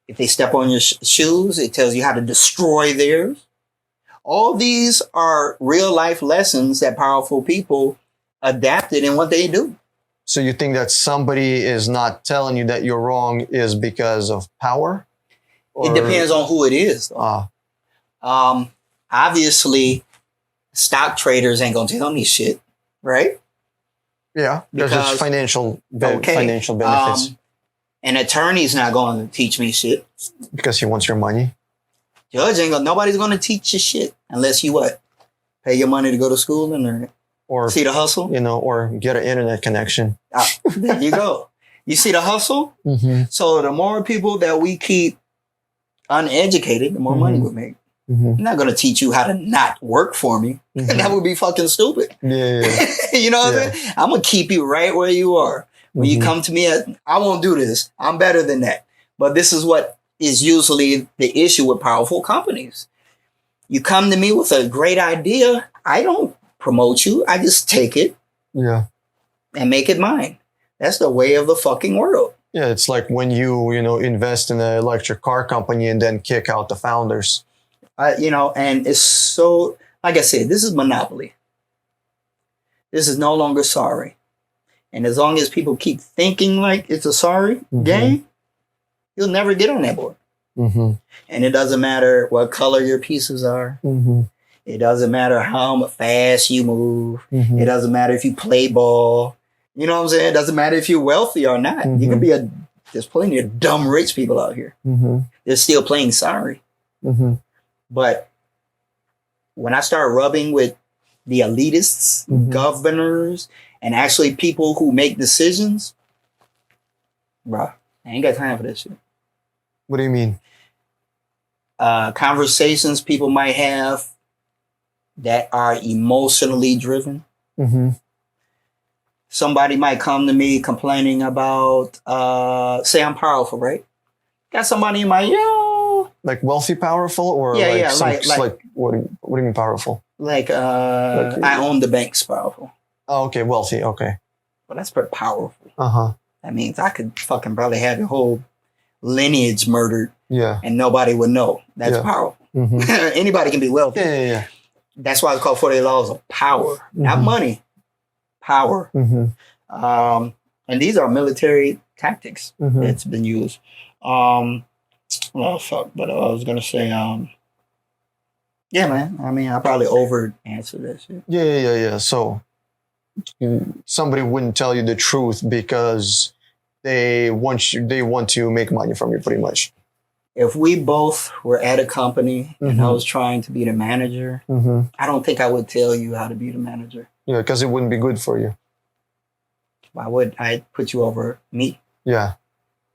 S2: If they step on your shoes, it tells you how to destroy theirs. All these are real life lessons that powerful people adapted in what they do.
S1: So you think that somebody is not telling you that you're wrong is because of power?
S2: It depends on who it is. Obviously, stock traders ain't gonna tell me shit, right?
S1: Yeah, there's just financial benefits.
S3: An attorney's not going to teach me shit.
S1: Because he wants your money.
S3: Judge ain't gonna, nobody's going to teach you shit unless you what? Pay your money to go to school and learn it.
S1: Or,
S3: See the hustle?
S1: or get an internet connection.
S3: There you go. You see the hustle?
S1: Mm-hmm.
S3: So the more people that we keep uneducated, the more money we make.
S1: Mm-hmm.
S3: I'm not going to teach you how to not work for me.
S1: Mhm.
S3: That would be fucking stupid.
S1: Yeah.
S3: You know what I'm saying? I'm going to keep you right where you are. When you
S1: Mhm.
S3: come to me, I won't do this. I'm better than that. But this is what is usually the issue with powerful companies. You come to me with a great idea. I don't promote you. I just take it
S1: Yeah.
S3: and make it mine. That's the way of the fucking world.
S1: Yeah, it's like when you invest in an electric car company and then kick out the founders.
S3: And it's so, like I said, this is monopoly. This is no longer sorry. And as long as people keep thinking like it's a sorry
S1: Mhm.
S3: game, you'll never get on that board.
S1: Mm-hmm.
S3: And it doesn't matter what color your pieces are.
S1: Mm-hmm.
S3: It doesn't matter how fast you move.
S1: Mm-hmm.
S3: It doesn't matter if you play ball. You know what I'm saying? It doesn't matter if you're wealthy or not. You can be there's plenty of dumb rich people out here.
S1: Mm-hmm.
S3: They're still playing sorry.
S1: Mm-hmm.
S3: But when I start rubbing with the elitists,
S1: Mhm.
S3: governors, and actually people who make decisions, bruh, I ain't got time for this shit.
S1: What do you mean?
S3: Conversations people might have that are emotionally driven.
S1: Mm-hmm.
S3: Somebody might come to me complaining about, say I'm powerful, right? Got somebody in my,
S1: Like wealthy, powerful, or
S3: Yeah,
S1: like,
S3: yeah,
S1: some,
S3: like-
S1: what do you mean powerful?
S3: like, I own the bank's powerful.
S1: Oh, okay, wealthy. Okay.
S3: Well, that's pretty powerful.
S1: Uh-huh.
S3: That means I could fucking probably have your whole lineage murdered
S1: Yeah.
S3: and nobody would know. That's
S1: Yeah.
S3: powerful.
S1: Mm-hmm.
S3: Anybody can be wealthy.
S1: Yeah.
S3: That's why it's called 48 laws of power, not
S1: Mhm.
S3: money, power.
S1: Mm-hmm.
S3: And these are military tactics
S1: Mm-hmm.
S3: that's been used. Well, fuck, but I was gonna say, yeah, man. I mean, I probably over answered that shit.
S1: Yeah. So somebody wouldn't tell you the truth because they want to make money from you, pretty much.
S3: If we both were at a company and I
S1: Mhm.
S3: was trying to be the manager,
S1: Mm-hmm.
S3: I don't think I would tell you how to be the manager.
S1: Yeah, because it wouldn't be good for you.
S3: Why would I put you over me?
S1: Yeah,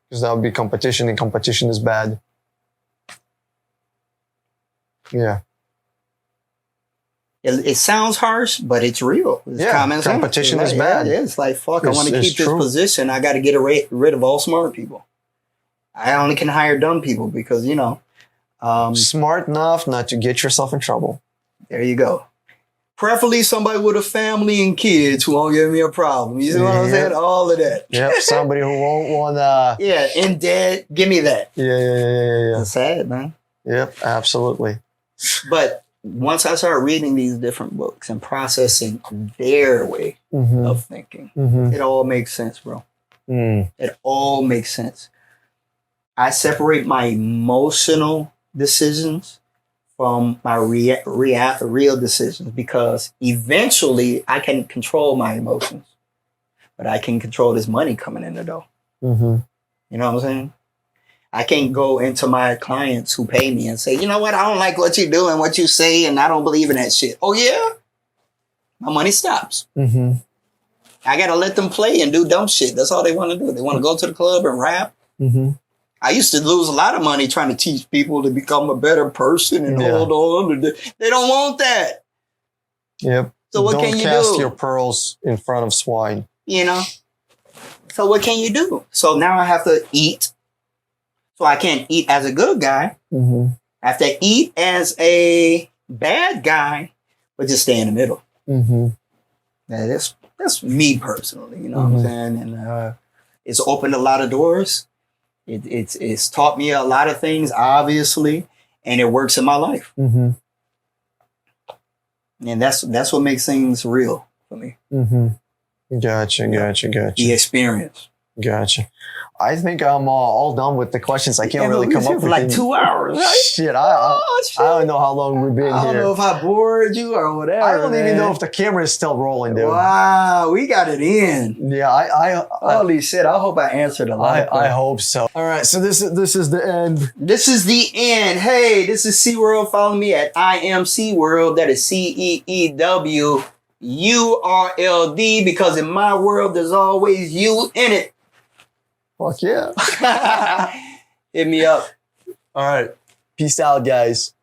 S1: because that would be competition, and competition is bad. Yeah.
S3: It sounds harsh, but it's real. It's
S1: Yeah,
S3: common sense.
S1: competition is
S3: Yeah,
S1: bad.
S3: yeah, it's like, fuck, I
S1: It's-
S3: want to
S1: it's
S3: keep this
S1: true.
S3: position. I got to get rid of all smart people. I only can hire dumb people because,
S1: Smart enough not to get yourself in trouble.
S3: there you go. Preferably somebody with a family and kids who won't give me a problem. You see what I'm
S1: Yeah.
S3: saying? All of that.
S1: Yep, somebody who won't want.
S3: Yeah, in debt, give me that.
S1: Yeah.
S3: That's sad, man.
S1: Yep, absolutely.
S3: But once I started reading these different books and processing their way
S1: Mm-hmm.
S3: of thinking,
S1: Mm-hmm.
S3: it all makes sense, bro.
S1: Mm.
S3: It all makes sense. I separate my emotional decisions from my real decisions because eventually I can control my emotions, but I can control this money coming in the door.
S1: Mm-hmm.
S3: You know what I'm saying? I can't go into my clients who pay me and say, you know what, I don't like what you do and what you say, and I don't believe in that shit. Oh yeah? My money stops.
S1: Mm-hmm.
S3: I gotta let them play and do dumb shit. That's all they want to do. They want to go to the club and rap.
S1: Mm-hmm.
S3: I used to lose a lot of money trying to teach people to become a better person and
S1: Yeah.
S3: hold on. They don't want that.
S1: Yep.
S3: So what
S1: Don't
S3: can you
S1: cast
S3: do?
S1: your pearls in front of swine.
S3: You know? So what can you do? So now I have to eat. So I can't eat as a good guy.
S1: Mm-hmm.
S3: I have to eat as a bad guy, but just stay in the middle.
S1: Mm-hmm.
S3: Now, that's me personally, you know
S1: Mhm.
S3: what I'm saying? And it's opened a lot of doors. It's taught me a lot of things, obviously, and it works in my life.
S1: Mm-hmm.
S3: And that's what makes things real for me.
S1: Mm-hmm. Gotcha.
S3: The experience.
S1: Gotcha. I think I'm all done with the questions. I can't really
S3: we
S1: come
S3: was
S1: up
S3: here
S1: with
S3: for like
S1: any-
S3: 2 hours. Right?
S1: Shit,
S3: Shit.
S1: I don't know how long we've been
S3: I don't
S1: here.
S3: know if I bored you or whatever.
S1: I don't even
S3: man.
S1: know if the camera is still rolling, dude.
S3: Wow, we got it in.
S1: Yeah, I
S3: Holy shit! I hope I answered a lot.
S1: I hope so. All right, so this is the end.
S3: This is the end. Hey, this is SeaWorld. Follow me at I am SeaWorld. That is CEEWURLD, because in my world there's always you in it.
S1: Fuck yeah.
S3: Hit me up.
S1: All right. Peace out, guys.